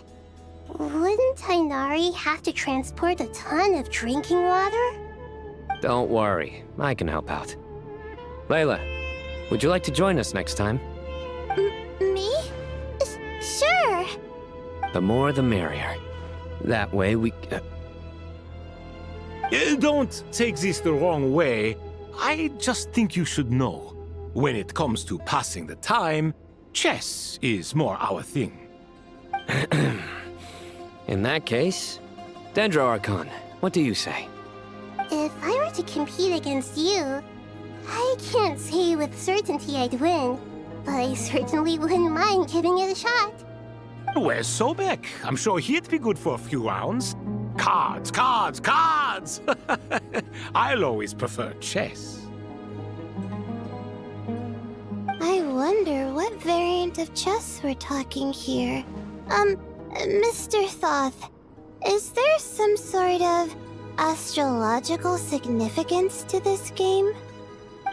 Wouldn't Tainari have to transport a ton of drinking water? Don't worry, I can help out. Layla, would you like to join us next time? Me? Sure. The more the merrier. That way we... Don't take this the wrong way. I just think you should know. When it comes to passing the time, chess is more our thing. In that case, Dendro Archon, what do you say? If I were to compete against you, I can't say with certainty I'd win, but I certainly wouldn't mind giving it a shot. Where's Sobek? I'm sure he'd be good for a few rounds. Cards, cards, cards! I'll always prefer chess. I wonder what variant of chess we're talking here. Mr. Thoth, is there some sort of astrological significance to this game?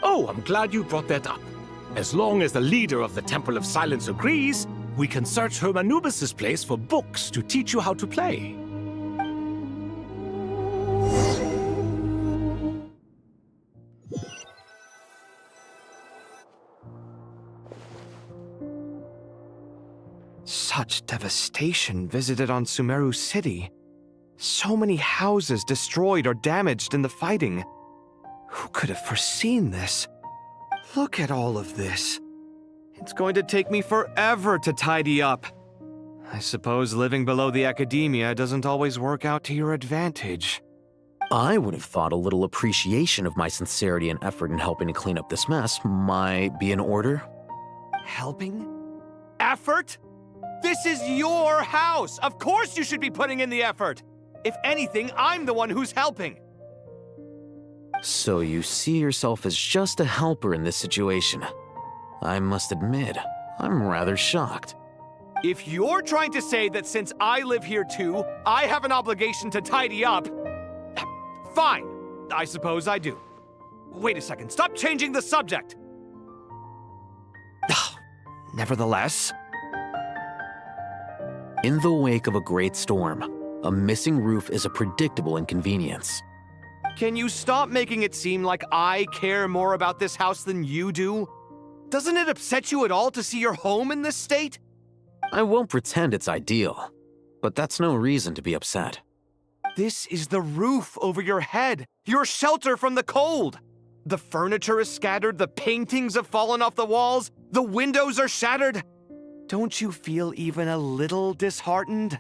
Oh, I'm glad you brought that up. As long as the leader of the Temple of Silence agrees, we can search Hermanubis' place for books to teach you how to play. Such devastation visited on Sumeru City. So many houses destroyed or damaged in the fighting. Who could have foreseen this? Look at all of this. It's going to take me forever to tidy up. I suppose living below the academia doesn't always work out to your advantage. I would have thought a little appreciation of my sincerity and effort in helping to clean up this mess might be in order. Helping? Effort? This is your house! Of course you should be putting in the effort! If anything, I'm the one who's helping! So you see yourself as just a helper in this situation. I must admit, I'm rather shocked. If you're trying to say that since I live here too, I have an obligation to tidy up, fine. I suppose I do. Wait a second, stop changing the subject! Nevertheless... In the wake of a great storm, a missing roof is a predictable inconvenience. Can you stop making it seem like I care more about this house than you do? Doesn't it upset you at all to see your home in this state? I won't pretend it's ideal, but that's no reason to be upset. This is the roof over your head, your shelter from the cold. The furniture is scattered, the paintings have fallen off the walls, the windows are shattered. Don't you feel even a little disheartened?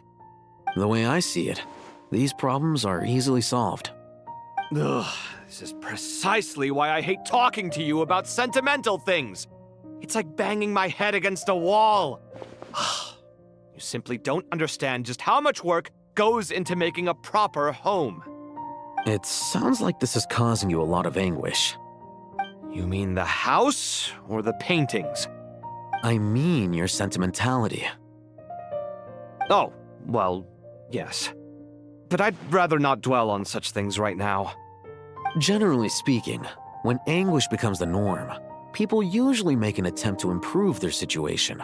The way I see it, these problems are easily solved. Ugh, this is precisely why I hate talking to you about sentimental things. It's like banging my head against a wall. You simply don't understand just how much work goes into making a proper home. It sounds like this is causing you a lot of anguish. You mean the house or the paintings? I mean your sentimentality. Oh, well, yes. But I'd rather not dwell on such things right now. Generally speaking, when anguish becomes the norm, people usually make an attempt to improve their situation.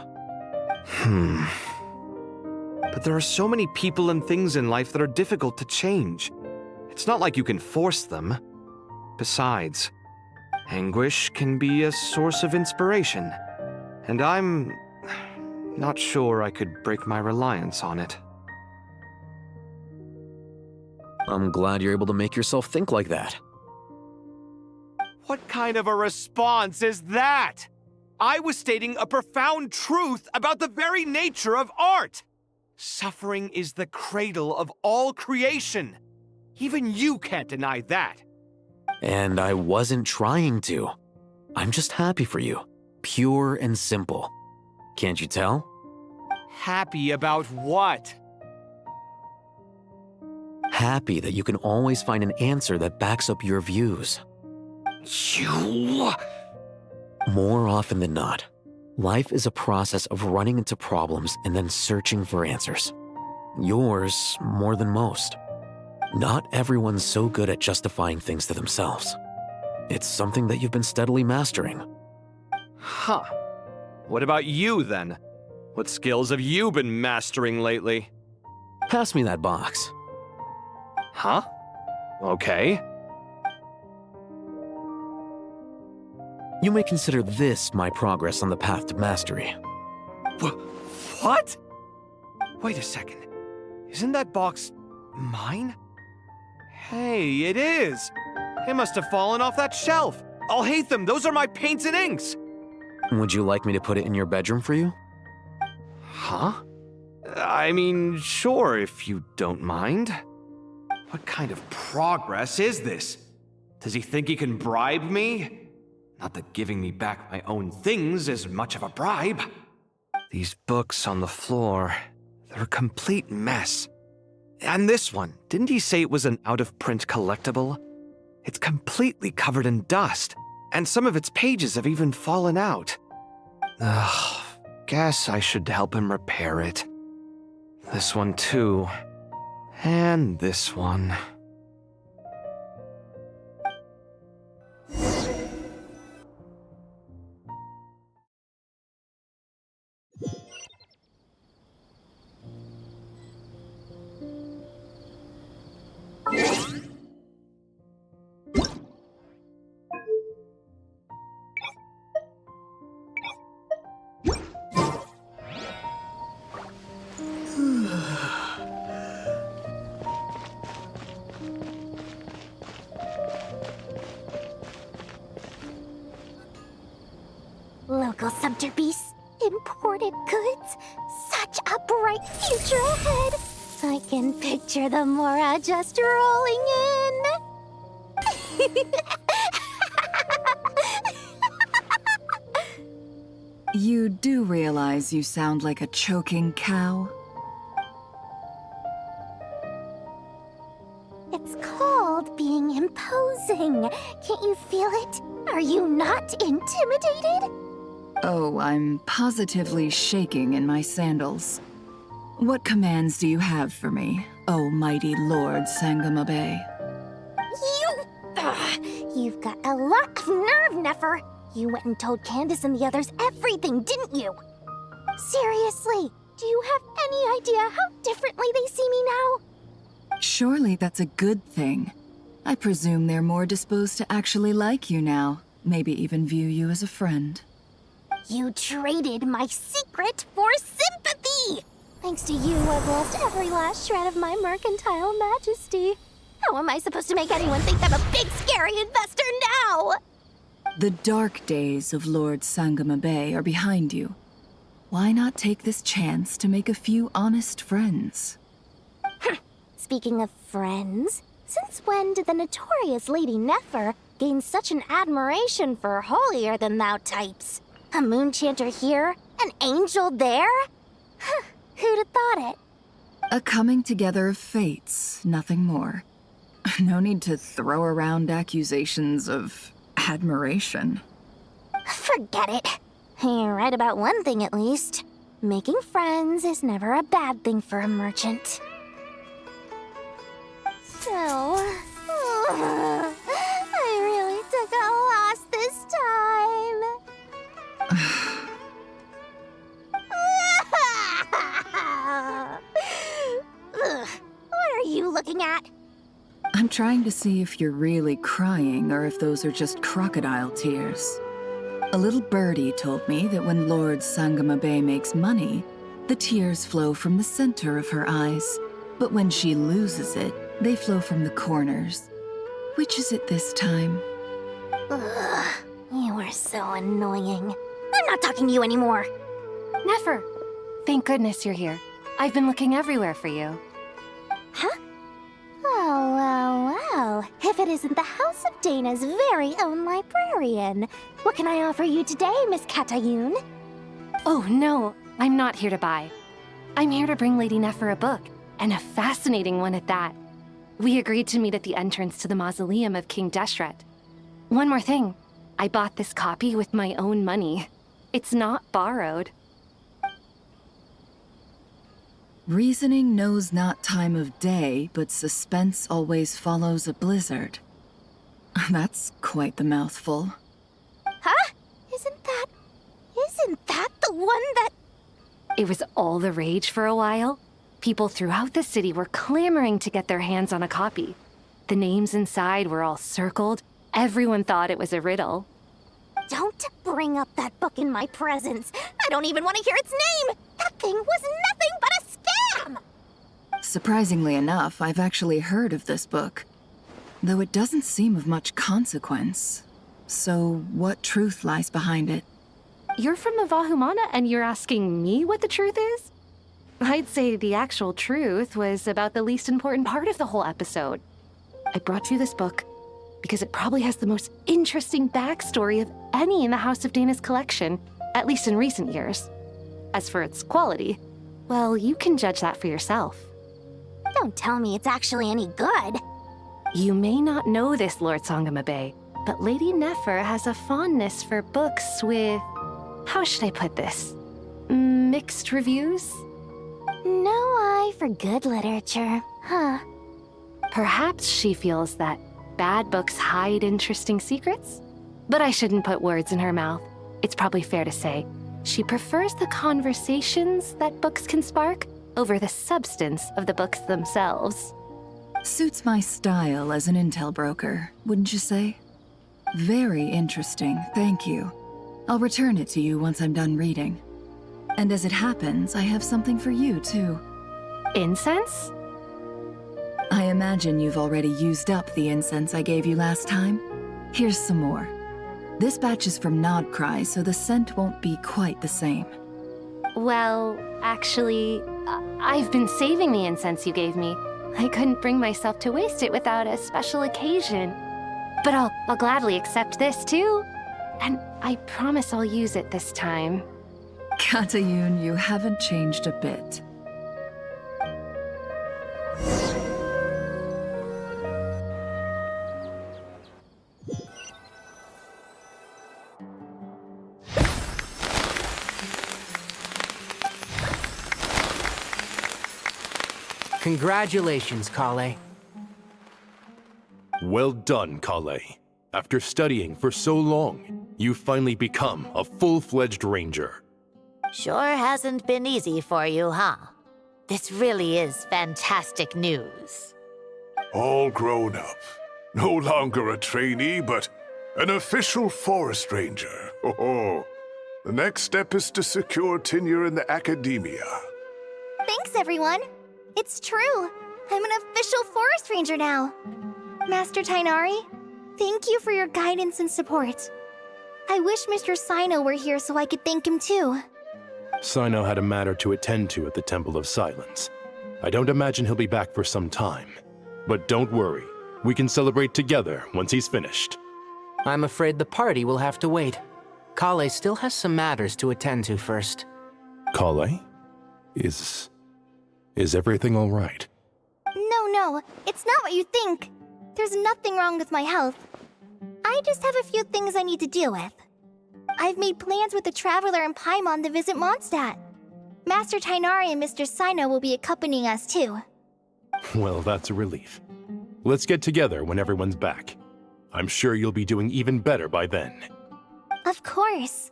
But there are so many people and things in life that are difficult to change. It's not like you can force them. Besides, anguish can be a source of inspiration, and I'm not sure I could break my reliance on it. I'm glad you're able to make yourself think like that. What kind of a response is that? I was stating a profound truth about the very nature of art. Suffering is the cradle of all creation. Even you can't deny that. And I wasn't trying to. I'm just happy for you. Pure and simple. Can't you tell? Happy about what? Happy that you can always find an answer that backs up your views. You... More often than not, life is a process of running into problems and then searching for answers. Yours more than most. Not everyone's so good at justifying things to themselves. It's something that you've been steadily mastering. Huh. What about you, then? What skills have you been mastering lately? Pass me that box. Huh? Okay. You may consider this my progress on the path to mastery. What? Wait a second. Isn't that box mine? Hey, it is! It must have fallen off that shelf. I'll hate them. Those are my paints and inks. Would you like me to put it in your bedroom for you? Huh? I mean, sure, if you don't mind. What kind of progress is this? Does he think he can bribe me? Not that giving me back my own things is much of a bribe. These books on the floor, they're a complete mess. And this one, didn't he say it was an out-of-print collectible? It's completely covered in dust, and some of its pages have even fallen out. Ugh, guess I should help him repair it. This one too. And this one. Local subterbeasts, imported goods, such a bright future ahead. I can picture the Mora just rolling in. You do realize you sound like a choking cow? It's called being imposing. Can't you feel it? Are you not intimidated? Oh, I'm positively shaking in my sandals. What commands do you have for me, oh mighty Lord Sangamabe? You've got a lot of nerve, Nefer. You went and told Candace and the others everything, didn't you? Seriously, do you have any idea how differently they see me now? Surely that's a good thing. I presume they're more disposed to actually like you now, maybe even view you as a friend. You traded my secret for sympathy! Thanks to you, I've lost every last shred of my mercantile majesty. How am I supposed to make anyone think I'm a big, scary investor now? The dark days of Lord Sangamabe are behind you. Why not take this chance to make a few honest friends? Speaking of friends, since when did the notorious Lady Nefer gain such an admiration for holier-than-thou types? A moon chanter here, an angel there? Who'd have thought it? A coming together of fates, nothing more. No need to throw around accusations of admiration. Forget it. You're right about one thing at least. Making friends is never a bad thing for a merchant. So, I really took a loss this time. What are you looking at? I'm trying to see if you're really crying or if those are just crocodile tears. A little birdie told me that when Lord Sangamabe makes money, the tears flow from the center of her eyes. But when she loses it, they flow from the corners. Which is it this time? Ugh, you are so annoying. I'm not talking to you anymore. Nefer, thank goodness you're here. I've been looking everywhere for you. Huh? Well, if it isn't the House of Dana's very own librarian. What can I offer you today, Miss Katayun? Oh, no, I'm not here to buy. I'm here to bring Lady Nefer a book, and a fascinating one at that. We agreed to meet at the entrance to the mausoleum of King Deshret. One more thing, I bought this copy with my own money. It's not borrowed. Reasoning knows not time of day, but suspense always follows a blizzard. That's quite the mouthful. Huh? Isn't that the one that... It was all the rage for a while. People throughout the city were clamoring to get their hands on a copy. The names inside were all circled. Everyone thought it was a riddle. Don't bring up that book in my presence. I don't even want to hear its name. That thing was nothing but a scam. Surprisingly enough, I've actually heard of this book, though it doesn't seem of much consequence. So what truth lies behind it? You're from the Vahumana and you're asking me what the truth is? I'd say the actual truth was about the least important part of the whole episode. I brought you this book because it probably has the most interesting backstory of any in the House of Dana's collection, at least in recent years. As for its quality, well, you can judge that for yourself. Don't tell me it's actually any good. You may not know this, Lord Sangamabe, but Lady Nefer has a fondness for books with... how should I put this? Mixed reviews? No eye for good literature, huh? Perhaps she feels that bad books hide interesting secrets? But I shouldn't put words in her mouth. It's probably fair to say she prefers the conversations that books can spark over the substance of the books themselves. Suits my style as an intel broker, wouldn't you say? Very interesting, thank you. I'll return it to you once I'm done reading. And as it happens, I have something for you, too. Incense? I imagine you've already used up the incense I gave you last time. Here's some more. This batch is from Nodcry, so the scent won't be quite the same. Well, actually, I've been saving the incense you gave me. I couldn't bring myself to waste it without a special occasion. But I'll gladly accept this, too. And I promise I'll use it this time. Katayun, you haven't changed a bit. Congratulations, Kale. Well done, Kale. After studying for so long, you've finally become a full-fledged ranger. Sure hasn't been easy for you, huh? This really is fantastic news. All grown up. No longer a trainee, but an official forest ranger. Oh, the next step is to secure tenure in the academia. Thanks, everyone. It's true. I'm an official forest ranger now. Master Tainari, thank you for your guidance and support. I wish Mr. Sino were here so I could thank him too. Sino had a matter to attend to at the Temple of Silence. I don't imagine he'll be back for some time. But don't worry, we can celebrate together once he's finished. I'm afraid the party will have to wait. Kale still has some matters to attend to first. Kale? Is everything all right? No, it's not what you think. There's nothing wrong with my health. I just have a few things I need to deal with. I've made plans with the Traveler and Paimon to visit Mondstadt. Master Tainari and Mr. Sino will be accompanying us too. Well, that's a relief. Let's get together when everyone's back. I'm sure you'll be doing even better by then. Of course.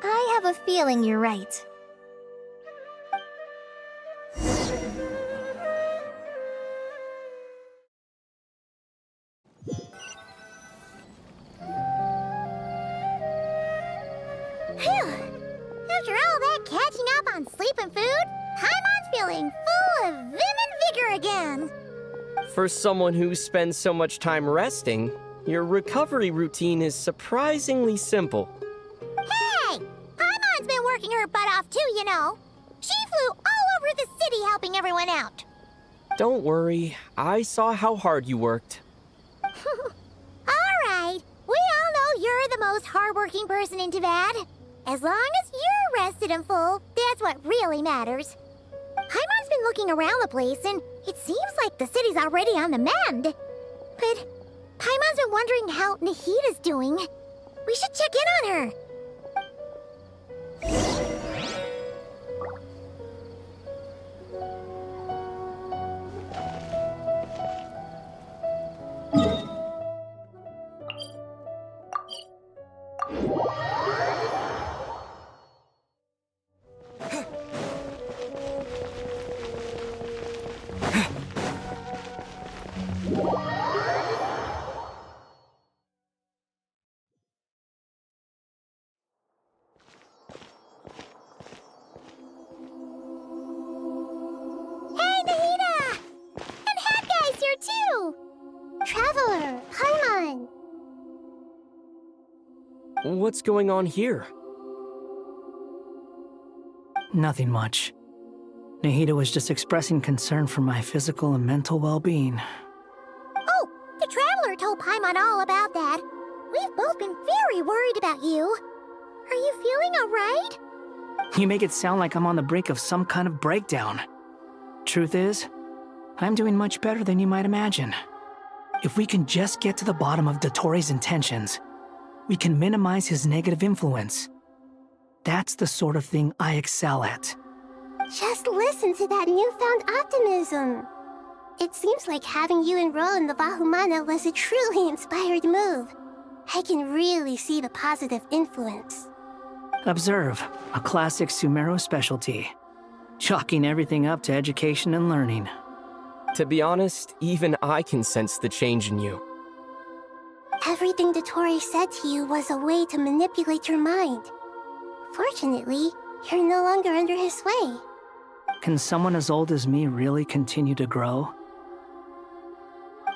I have a feeling you're right. After all that catching up on sleep and food, Paimon's feeling full of vim and vigor again. For someone who spends so much time resting, your recovery routine is surprisingly simple. Hey! Paimon's been working her butt off too, you know. She flew all over the city helping everyone out. Don't worry, I saw how hard you worked. Alright, we all know you're the most hardworking person in Teyvat. As long as you're rested and full, that's what really matters. Paimon's been looking around the place, and it seems like the city's already on the mend. But Paimon's been wondering how Nahita's doing. We should check in on her. Traveler, Paimon! What's going on here? Nothing much. Nahita was just expressing concern for my physical and mental well-being. Oh, the Traveler told Paimon all about that. We've both been very worried about you. Are you feeling alright? You make it sound like I'm on the brink of some kind of breakdown. Truth is, I'm doing much better than you might imagine. If we can just get to the bottom of Dotori's intentions, we can minimize his negative influence. That's the sort of thing I excel at. Just listen to that newfound optimism. It seems like having you enroll in the Vahumana was a truly inspired move. I can really see the positive influence. Observe, a classic Sumeru specialty. Chalking everything up to education and learning. To be honest, even I can sense the change in you. Everything Dotori said to you was a way to manipulate your mind. Fortunately, you're no longer under his sway. Can someone as old as me really continue to grow?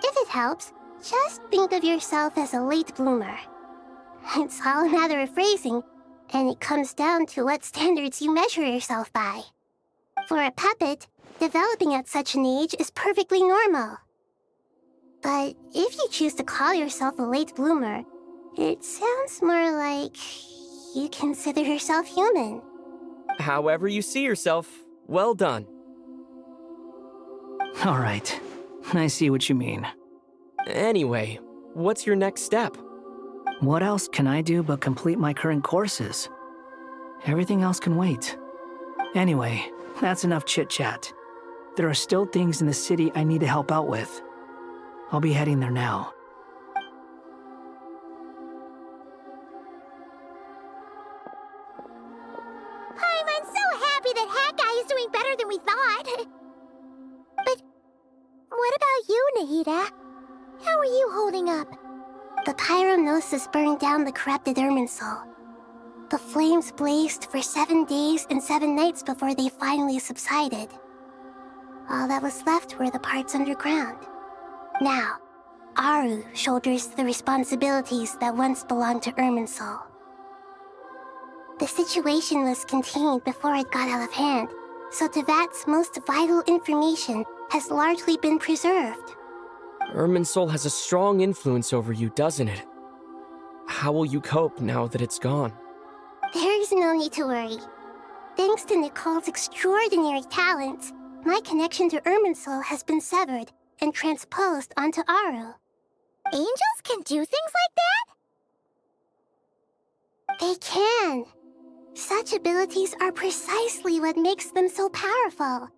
If it helps, just think of yourself as a late bloomer. It's all a matter of phrasing, and it comes down to what standards you measure yourself by. For a puppet, developing at such an age is perfectly normal. But if you choose to call yourself a late bloomer, it sounds more like you consider yourself human. However you see yourself, well done. All right, I see what you mean. Anyway, what's your next step? What else can I do but complete my current courses? Everything else can wait. Anyway, that's enough chit-chat. There are still things in the city I need to help out with. I'll be heading there now. I'm so happy that Hat Guy is doing better than we thought. But what about you, Nahida? How are you holding up? The pyronosis burned down the corrupted Irminsul. The flames blazed for 7 days and 7 nights before they finally subsided. All that was left were the parts underground. Now, Aru shoulders the responsibilities that once belonged to Irminsul. The situation was contained before it got out of hand, so Tevat's most vital information has largely been preserved. Irminsul has a strong influence over you, doesn't it? How will you cope now that it's gone? There is no need to worry. Thanks to Nicole's extraordinary talents, my connection to Irminsul has been severed and transposed onto Aru. Angels can do things like that? They can. Such abilities are precisely what makes them so powerful.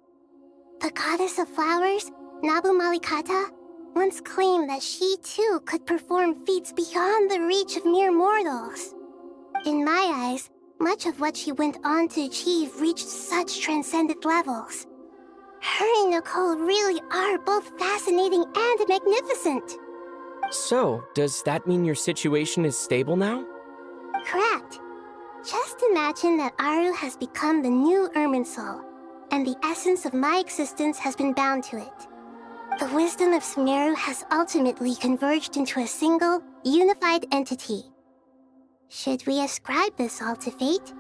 The goddess of flowers, Nabu Malikata, once claimed that she too could perform feats beyond the reach of mere mortals. In my eyes, much of what she went on to achieve reached such transcendent levels. Her and Nicole really are both fascinating and magnificent. So, does that mean your situation is stable now? Correct. Just imagine that Aru has become the new Irminsul, and the essence of my existence has been bound to it. The wisdom of Sumeru has ultimately converged into a single, unified entity. Should we ascribe this all to fate,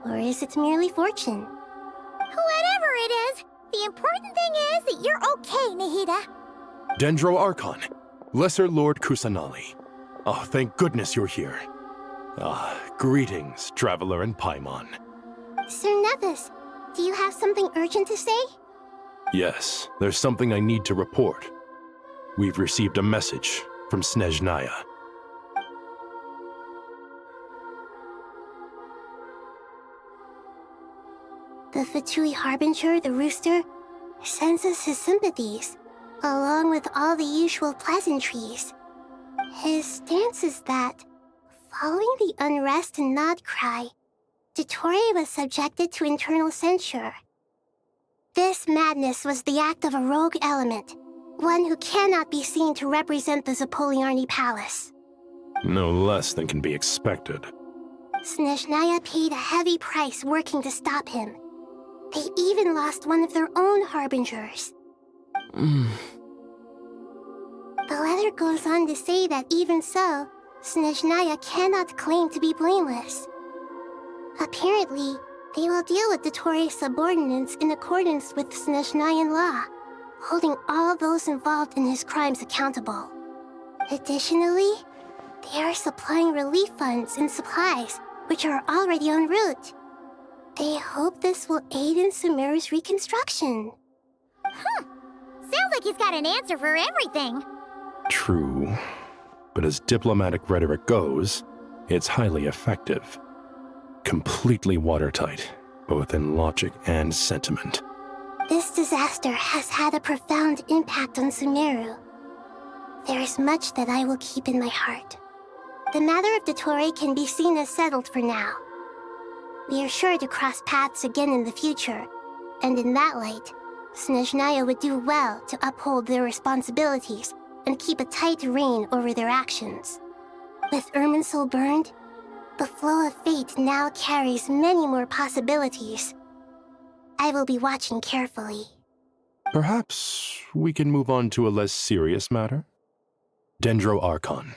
or is it merely fortune? Whatever it is, the important thing is that you're okay, Nahida. Dendro Archon, Lesser Lord Kusanali. Oh, thank goodness you're here. Greetings, Traveler and Paimon. Sir Nevis, do you have something urgent to say? Yes, there's something I need to report. We've received a message from Snezhnaya. The Fatui Harbinger, the Rooster, sends us his sympathies, along with all the usual pleasantries. His stance is that, following the unrest and Nod Cry, Dottore was subjected to internal censure. This madness was the act of a rogue element, one who cannot be seen to represent the Zapoliarni Palace. No less than can be expected. Snezhnaya paid a heavy price working to stop him. They even lost one of their own harbingers. The letter goes on to say that even so, Snezhnaya cannot claim to be blameless. Apparently, they will deal with Dottore's subordinates in accordance with Snezhnayan law, holding all those involved in his crimes accountable. Additionally, they are supplying relief funds and supplies, which are already en route. They hope this will aid in Sumeru's reconstruction. Sounds like he's got an answer for everything. True. But as diplomatic rhetoric goes, it's highly effective. Completely watertight, both in logic and sentiment. This disaster has had a profound impact on Sumeru. There is much that I will keep in my heart. The matter of Dottore can be seen as settled for now. We are sure to cross paths again in the future, and in that light, Snezhnaya would do well to uphold their responsibilities and keep a tight rein over their actions. With Irminsul burned, the flow of fate now carries many more possibilities. I will be watching carefully. Perhaps we can move on to a less serious matter? Dendro Archon,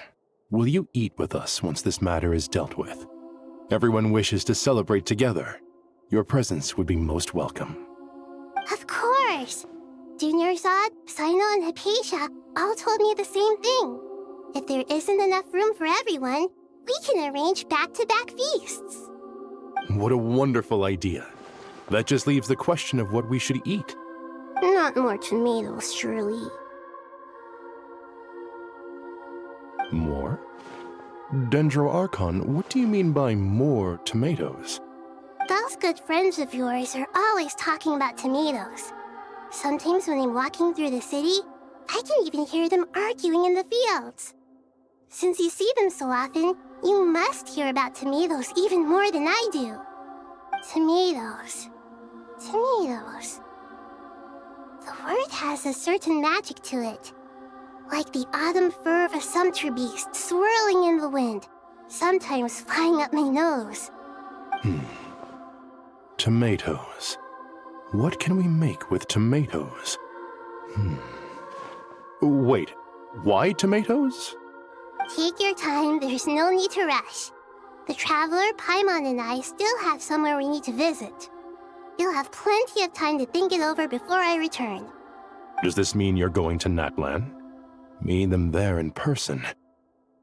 will you eat with us once this matter is dealt with? Everyone wishes to celebrate together. Your presence would be most welcome. Of course! Junior Zod, Sino, and Hypatia all told me the same thing. If there isn't enough room for everyone, we can arrange back-to-back feasts. What a wonderful idea. That just leaves the question of what we should eat. Not more tomatoes, surely. More? Dendro Archon, what do you mean by more tomatoes? Those good friends of yours are always talking about tomatoes. Sometimes when I'm walking through the city, I can even hear them arguing in the fields. Since you see them so often, you must hear about tomatoes even more than I do. Tomatoes. Tomatoes. The word has a certain magic to it. Like the autumn fur of a sumpter beast swirling in the wind, sometimes flying up my nose. Tomatoes. What can we make with tomatoes? Wait, why tomatoes? Take your time, there's no need to rush. The Traveler, Paimon, and I still have somewhere we need to visit. You'll have plenty of time to think it over before I return. Does this mean you're going to Natlan? Meet them there in person.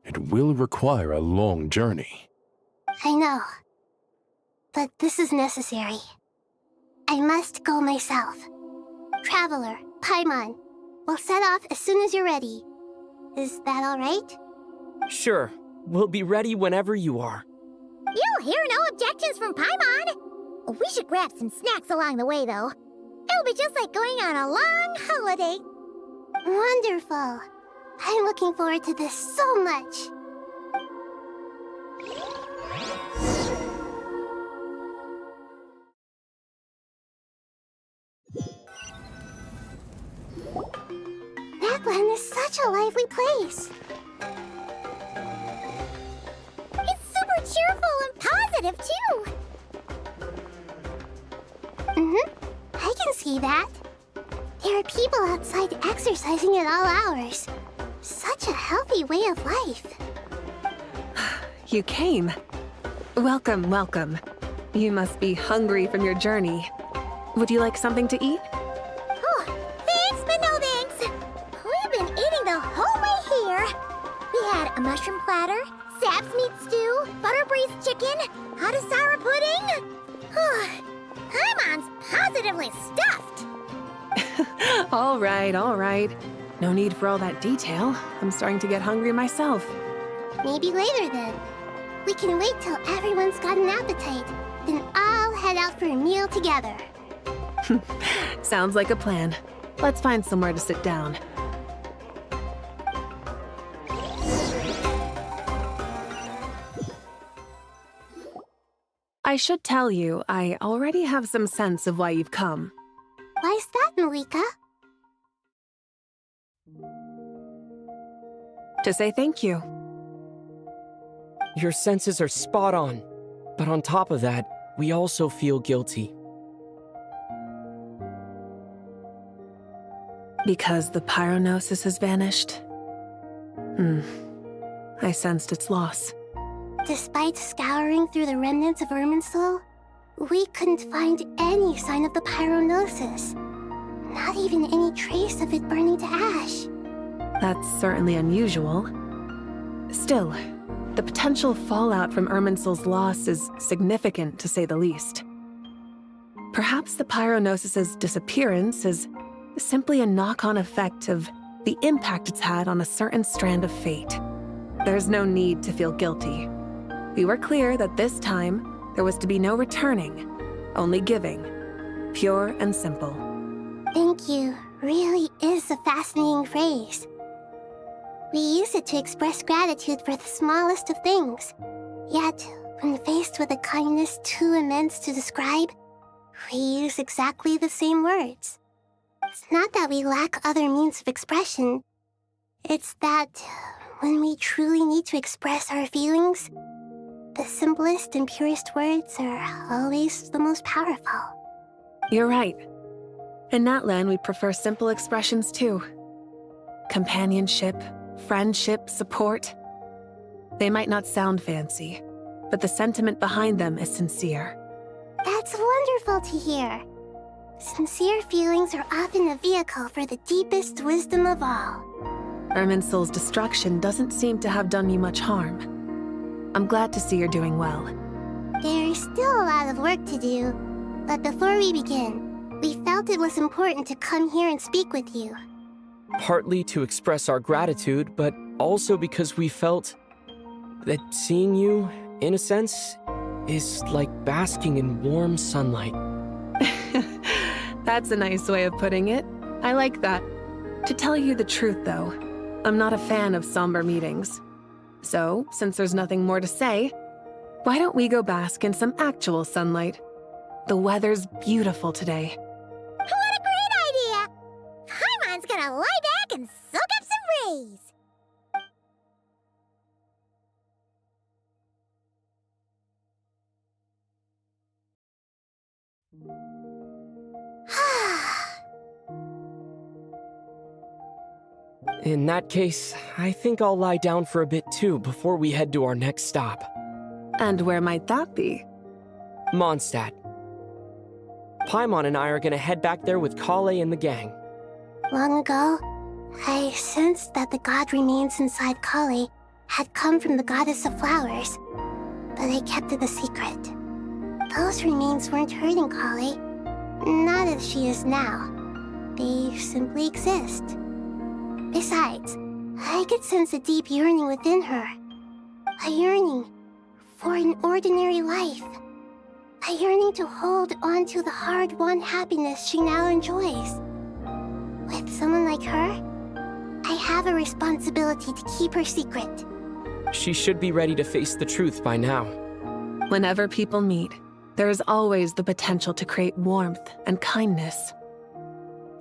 It will require a long journey. I know. But this is necessary. I must go myself. Traveler, Paimon, we'll set off as soon as you're ready. Is that all right? Sure. We'll be ready whenever you are. You'll hear no objections from Paimon. We should grab some snacks along the way, though. It'll be just like going on a long holiday. Wonderful. I'm looking forward to this so much. Natlan is such a lively place. It's super cheerful and positive, too. I can see that. There are people outside exercising at all hours. Such a healthy way of life. You came. Welcome, welcome. You must be hungry from your journey. Would you like something to eat? Oh, thanks, but no thanks. We've been eating the whole way here. We had a mushroom platter, sap's meat stew, butter braised chicken, hot sour pudding. Paimon's positively stuffed. All right, all right. No need for all that detail. I'm starting to get hungry myself. Maybe later then. We can wait till everyone's got an appetite. Then I'll head out for a meal together. Sounds like a plan. Let's find somewhere to sit down. I should tell you, I already have some sense of why you've come. Why's that, Malika? To say thank you. Your senses are spot on. But on top of that, we also feel guilty. Because the pyronosis has vanished? I sensed its loss. Despite scouring through the remnants of Irminsul, we couldn't find any sign of the pyronosis. Not even any trace of it burning to ash. That's certainly unusual. Still, the potential fallout from Irminsul's loss is significant, to say the least. Perhaps the pyronosis's disappearance is simply a knock-on effect of the impact it's had on a certain strand of fate. There's no need to feel guilty. We were clear that this time, there was to be no returning, only giving. Pure and simple. Thank you really is a fascinating phrase. We use it to express gratitude for the smallest of things. Yet, when faced with a kindness too immense to describe, we use exactly the same words. It's not that we lack other means of expression. It's that when we truly need to express our feelings, the simplest and purest words are always the most powerful. You're right. In Natlan, we prefer simple expressions too. Companionship, friendship, support. They might not sound fancy, but the sentiment behind them is sincere. That's wonderful to hear. Sincere feelings are often a vehicle for the deepest wisdom of all. Irminsul's destruction doesn't seem to have done you much harm. I'm glad to see you're doing well. There's still a lot of work to do, but before we begin, we felt it was important to come here and speak with you. Partly to express our gratitude, but also because we felt that seeing you, in a sense, is like basking in warm sunlight. That's a nice way of putting it. I like that. To tell you the truth, though, I'm not a fan of somber meetings. So, since there's nothing more to say, why don't we go bask in some actual sunlight? The weather's beautiful today. What a great idea! Paimon's gonna lie back and soak up some rays. In that case, I think I'll lie down for a bit too before we head to our next stop. And where might that be? Mondstadt. Paimon and I are gonna head back there with Kale and the gang. Long ago, I sensed that the god remains inside Kali had come from the goddess of flowers, but I kept it a secret. Those remains weren't hurting Kali, not as she is now. They simply exist. Besides, I could sense a deep yearning within her. A yearning for an ordinary life. A yearning to hold on to the hard-won happiness she now enjoys. With someone like her, I have a responsibility to keep her secret. She should be ready to face the truth by now. Whenever people meet, there is always the potential to create warmth and kindness.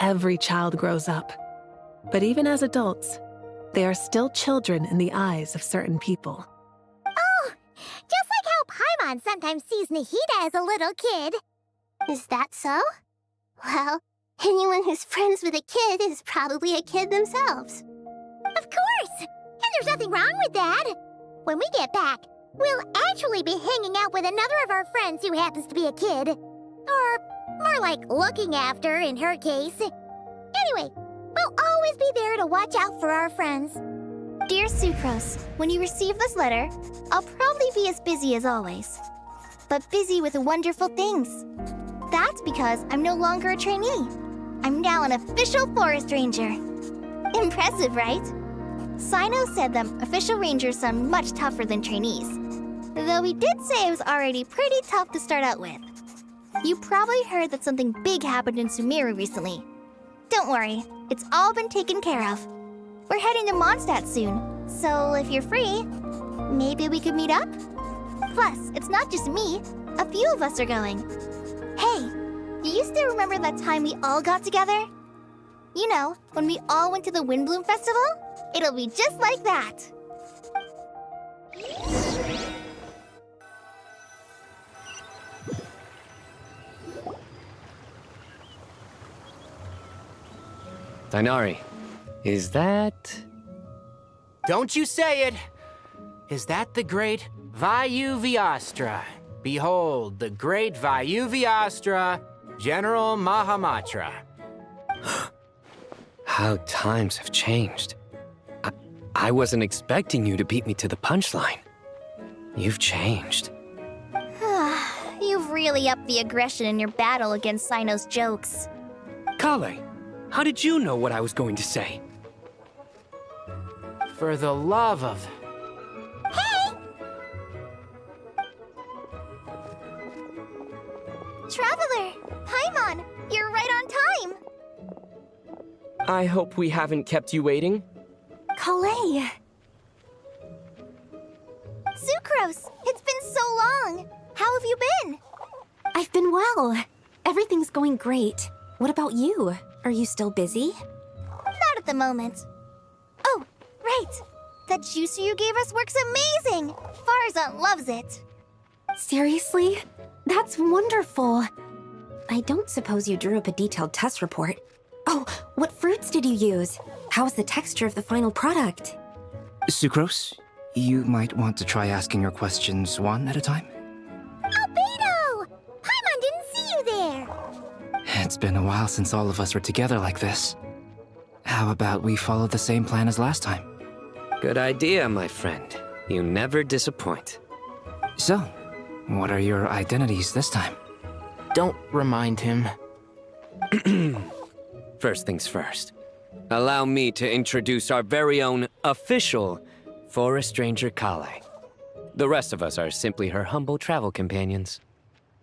Every child grows up, but even as adults, they are still children in the eyes of certain people. Oh, just like how Paimon sometimes sees Nahida as a little kid. Is that so? Well, anyone who's friends with a kid is probably a kid themselves. Of course! And there's nothing wrong with that. When we get back, we'll actually be hanging out with another of our friends who happens to be a kid. Or more like looking after, in her case. Anyway, we'll always be there to watch out for our friends. Dear Sucrose, when you receive this letter, I'll probably be as busy as always. But busy with wonderful things. That's because I'm no longer a trainee. I'm now an official forest ranger. Impressive, right? Sino said them official rangers sound much tougher than trainees. Though he did say it was already pretty tough to start out with. You probably heard that something big happened in Sumeru recently. Don't worry, it's all been taken care of. We're heading to Mondstadt soon, so if you're free, maybe we could meet up? Plus, it's not just me, a few of us are going. Hey, do you still remember that time we all got together? You know, when we all went to the Windbloom Festival? It'll be just like that. Dainari, is that... Don't you say it! Is that the great Vayu-Vyastra? Behold, the great Vayu-Vyastra, General Mahamatra. How times have changed. I wasn't expecting you to beat me to the punchline. You've changed. You've really upped the aggression in your battle against Sino's jokes. Kale, how did you know what I was going to say? For the love of... Hey! Traveler! Paimon! You're right on time! I hope we haven't kept you waiting. Kale! Sucrose! It's been so long! How have you been? I've been well. Everything's going great. What about you? Are you still busy? Not at the moment. Oh, right! That juicer you gave us works amazing! Farzan loves it! Seriously? That's wonderful. I don't suppose you drew up a detailed test report. Oh, what fruits did you use? How's the texture of the final product? Sucrose, you might want to try asking your questions one at a time. Albedo! Paimon didn't see you there! It's been a while since all of us were together like this. How about we follow the same plan as last time? Good idea, my friend. You never disappoint. So, what are your identities this time? Don't remind him. First things first. Allow me to introduce our very own official Forest Ranger Kale. The rest of us are simply her humble travel companions.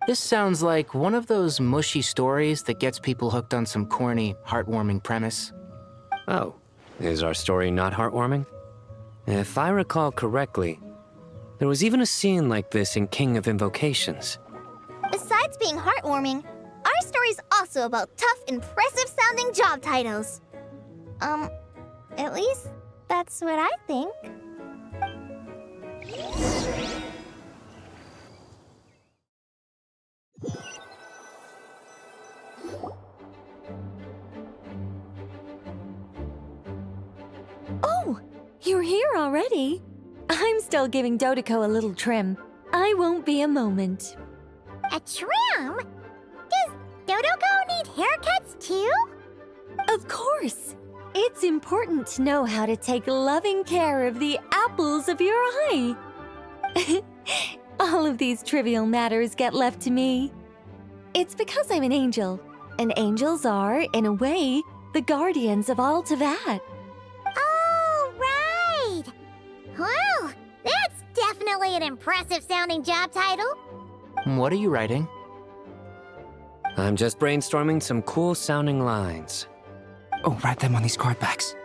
This sounds like one of those mushy stories that gets people hooked on some corny, heartwarming premise. Oh, is our story not heartwarming? If I recall correctly, there was even a scene like this in King of Invocations. Besides being heartwarming, our story's also about tough, impressive-sounding job titles. At least that's what I think. Oh, you're here already? I'm still giving Dodeko a little trim. I won't be a moment. A trim? Does Dodeko need haircuts too? Of course. It's important to know how to take loving care of the apples of your eye. All of these trivial matters get left to me. It's because I'm an angel, and angels are, in a way, the guardians of all Teyvat. Oh, right! Well, that's definitely an impressive-sounding job title. What are you writing? I'm just brainstorming some cool-sounding lines. Oh, write them on these card backs.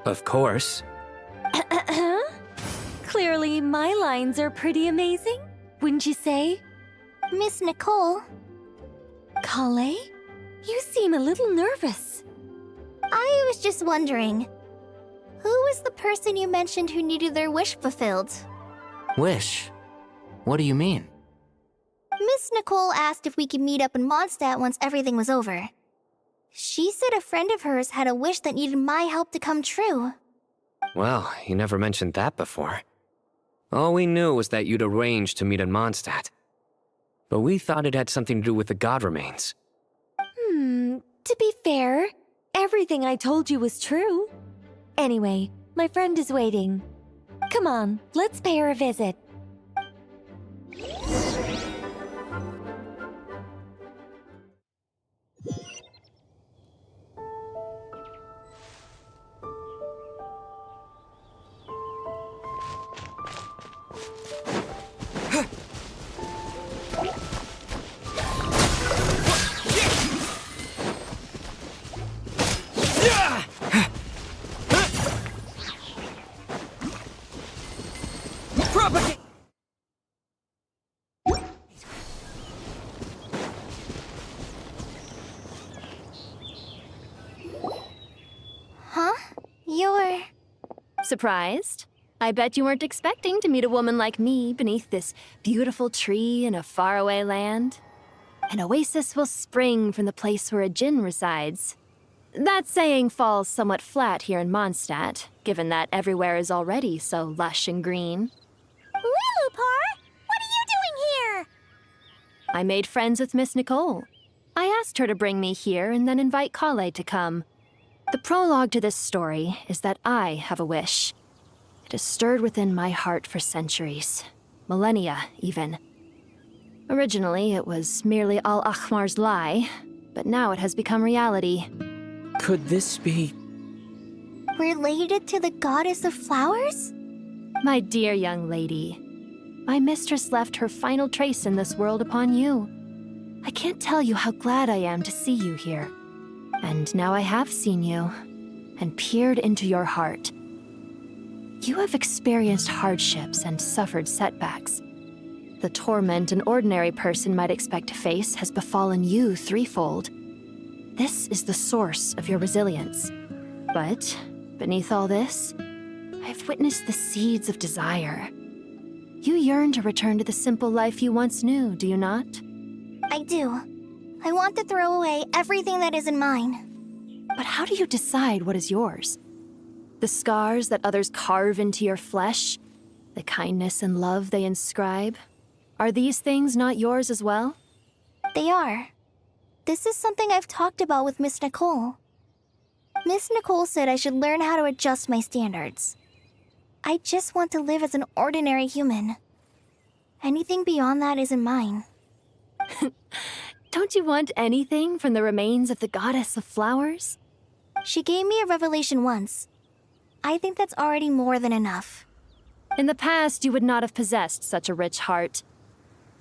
Of course. Clearly, my lines are pretty amazing, wouldn't you say? Miss Nicole. Kale? You seem a little nervous. I was just wondering, who was the person you mentioned who needed their wish fulfilled? Wish? What do you mean? Miss Nicole asked if we could meet up in Mondstadt once everything was over. She said a friend of hers had a wish that needed my help to come true. Well, you never mentioned that before. All we knew was that you'd arranged to meet in Mondstadt. But we thought it had something to do with the god remains. To be fair, everything I told you was true. Anyway, my friend is waiting. Come on, let's pay her a visit. Huh? You're... Surprised? I bet you weren't expecting to meet a woman like me beneath this beautiful tree in a faraway land. An oasis will spring from the place where a djinn resides. That saying falls somewhat flat here in Mondstadt, given that everywhere is already so lush and green. Lilupar, what are you doing here? I made friends with Miss Nicole. I asked her to bring me here and then invite Kale to come. The prologue to this story is that I have a wish. It has stirred within my heart for centuries, millennia even. Originally, it was merely Al-Ahmar's lie, but now it has become reality. Could this be... related to the goddess of flowers? My dear young lady, my mistress left her final trace in this world upon you. I can't tell you how glad I am to see you here. And now I have seen you, and peered into your heart. You have experienced hardships and suffered setbacks. The torment an ordinary person might expect to face has befallen you threefold. This is the source of your resilience. But, beneath all this, I've witnessed the seeds of desire. You yearn to return to the simple life you once knew, do you not? I do. I want to throw away everything that isn't mine. But how do you decide what is yours? The scars that others carve into your flesh? The kindness and love they inscribe? Are these things not yours as well? They are. This is something I've talked about with Miss Nicole. Miss Nicole said I should learn how to adjust my standards. I just want to live as an ordinary human. Anything beyond that isn't mine. Don't you want anything from the remains of the goddess of flowers? She gave me a revelation once. I think that's already more than enough. In the past, you would not have possessed such a rich heart.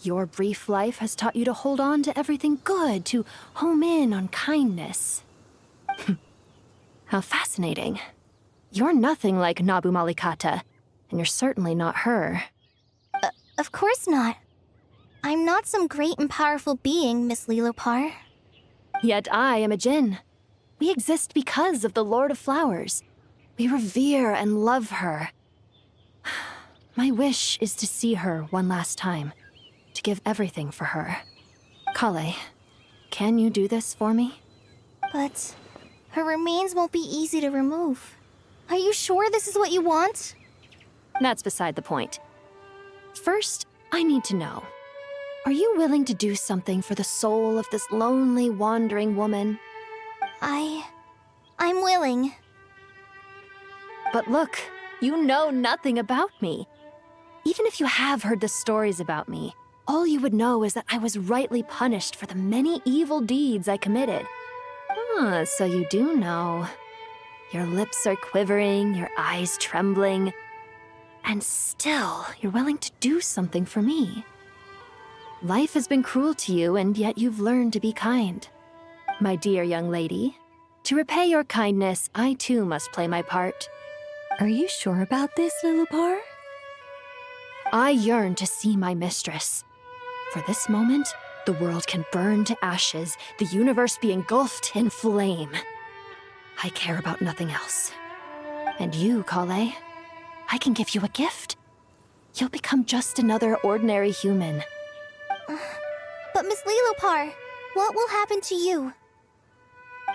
Your brief life has taught you to hold on to everything good, to home in on kindness. How fascinating. You're nothing like Nabu Malikata, and you're certainly not her. Of course not. I'm not some great and powerful being, Miss Lilopar. Yet I am a Jinn. We exist because of the Lord of Flowers. We revere and love her. My wish is to see her one last time, to give everything for her. Kale, can you do this for me? But her remains won't be easy to remove. Are you sure this is what you want? That's beside the point. First, I need to know. Are you willing to do something for the soul of this lonely, wandering woman? I'm willing. But look, you know nothing about me. Even if you have heard the stories about me, all you would know is that I was rightly punished for the many evil deeds I committed. Ah, so you do know. Your lips are quivering, your eyes trembling, and still you're willing to do something for me. Life has been cruel to you, and yet you've learned to be kind. My dear young lady, to repay your kindness, I too must play my part. Are you sure about this, Lilopar? I yearn to see my mistress. For this moment, the world can burn to ashes, the universe be engulfed in flame. I care about nothing else. And you, Kale, I can give you a gift. You'll become just another ordinary human. But Miss Lilopar, what will happen to you?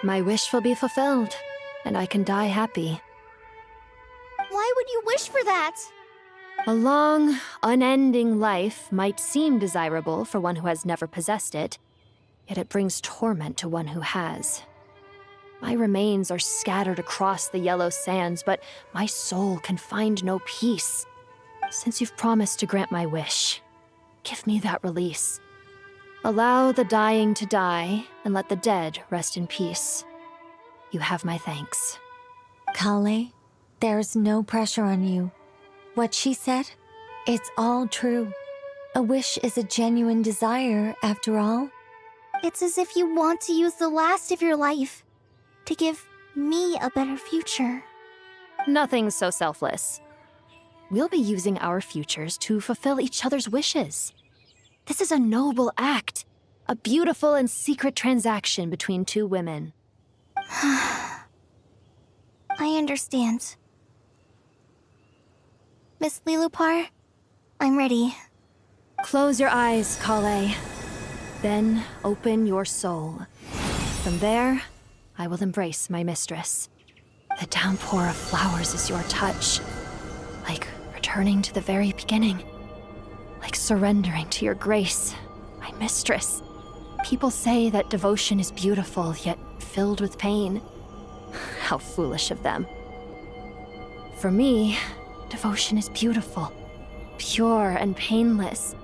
My wish will be fulfilled, and I can die happy. Why would you wish for that? A long, unending life might seem desirable for one who has never possessed it, yet it brings torment to one who has. My remains are scattered across the yellow sands, but my soul can find no peace. Since you've promised to grant my wish, give me that release. Allow the dying to die, and let the dead rest in peace. You have my thanks. Kale, there's no pressure on you. What she said, it's all true. A wish is a genuine desire, after all. It's as if you want to use the last of your life to give me a better future. Nothing so selfless. We'll be using our futures to fulfill each other's wishes. This is a noble act, a beautiful and secret transaction between two women. I understand. Miss Lilopar, I'm ready. Close your eyes, Kale. Then open your soul. From there, I will embrace my mistress. The downpour of flowers is your touch, like returning to the very beginning. Like surrendering to your grace, my mistress. People say that devotion is beautiful, yet filled with pain. How foolish of them. For me, devotion is beautiful, pure and painless.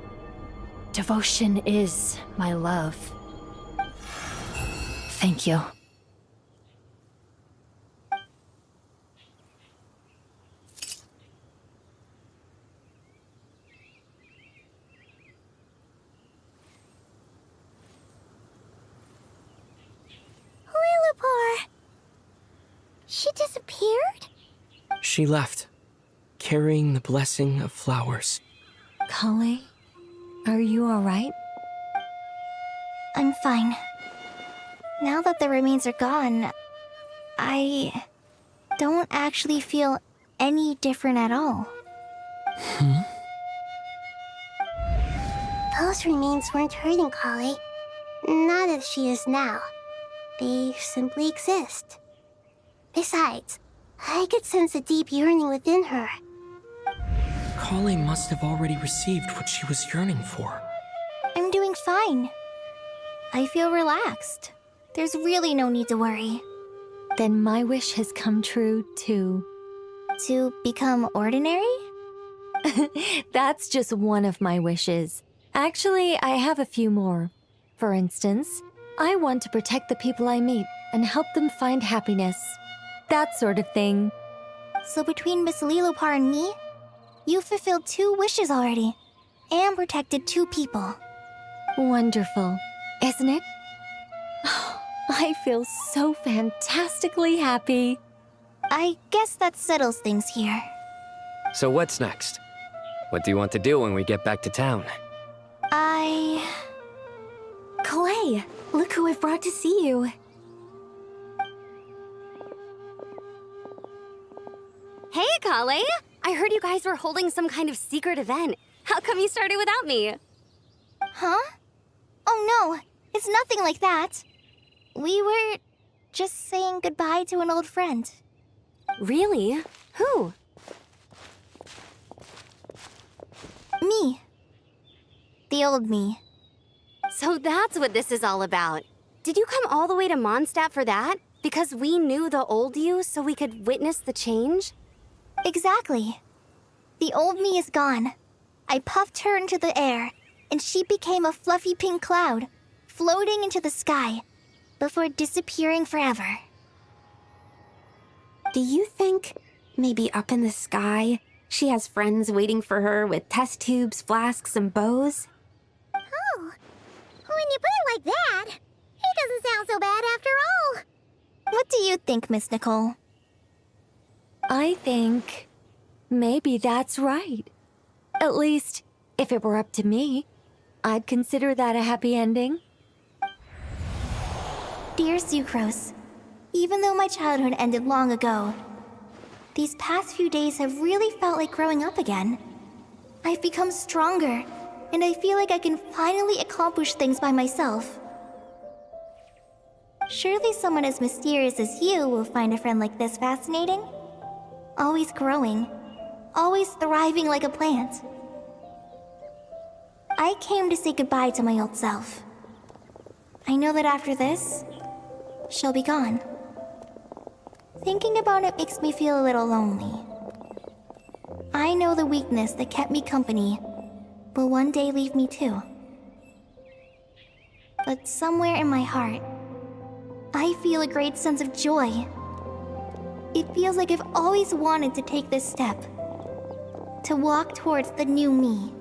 Devotion is my love. Thank you. Lilopar! She disappeared? She left, carrying the blessing of flowers. Kale, are you alright? I'm fine. Now that the remains are gone, I don't actually feel any different at all. Those remains weren't hurting Kale. Not as she is now. They simply exist. Besides, I could sense a deep yearning within her. Kale must have already received what she was yearning for. I'm doing fine. I feel relaxed. There's really no need to worry. Then my wish has come true, too. To become ordinary? That's just one of my wishes. Actually, I have a few more. For instance, I want to protect the people I meet and help them find happiness. That sort of thing. So between Miss Lilopar and me, you fulfilled 2 wishes already. and protected 2 people. Wonderful, isn't it? I feel so fantastically happy. I guess that settles things here. So what's next? What do you want to do when we get back to town? Clay, look who I've brought to see you. Hey, Kale! I heard you guys were holding some kind of secret event. How come you started without me? Huh? Oh no, it's nothing like that. We were just saying goodbye to an old friend. Really? Who? Me. The old me. So that's what this is all about. Did you come all the way to Mondstadt for that? Because we knew the old you so we could witness the change? Exactly. The old me is gone. I puffed her into the air, and she became a fluffy pink cloud, floating into the sky, before disappearing forever. Do you think, maybe up in the sky, she has friends waiting for her with test tubes, flasks, and bows? Oh, when you put it like that, it doesn't sound so bad after all. What do you think, Miss Nicole? I think maybe that's right. At least, if it were up to me, I'd consider that a happy ending. Dear Sucrose, even though my childhood ended long ago, these past few days have really felt like growing up again. I've become stronger, and I feel like I can finally accomplish things by myself. Surely someone as mysterious as you will find a friend like this fascinating? Always growing, always thriving like a plant. I came to say goodbye to my old self. I know that after this, she'll be gone. Thinking about it makes me feel a little lonely. I know the weakness that kept me company will one day leave me too. But somewhere in my heart, I feel a great sense of joy. It feels like I've always wanted to take this step, to walk towards the new me.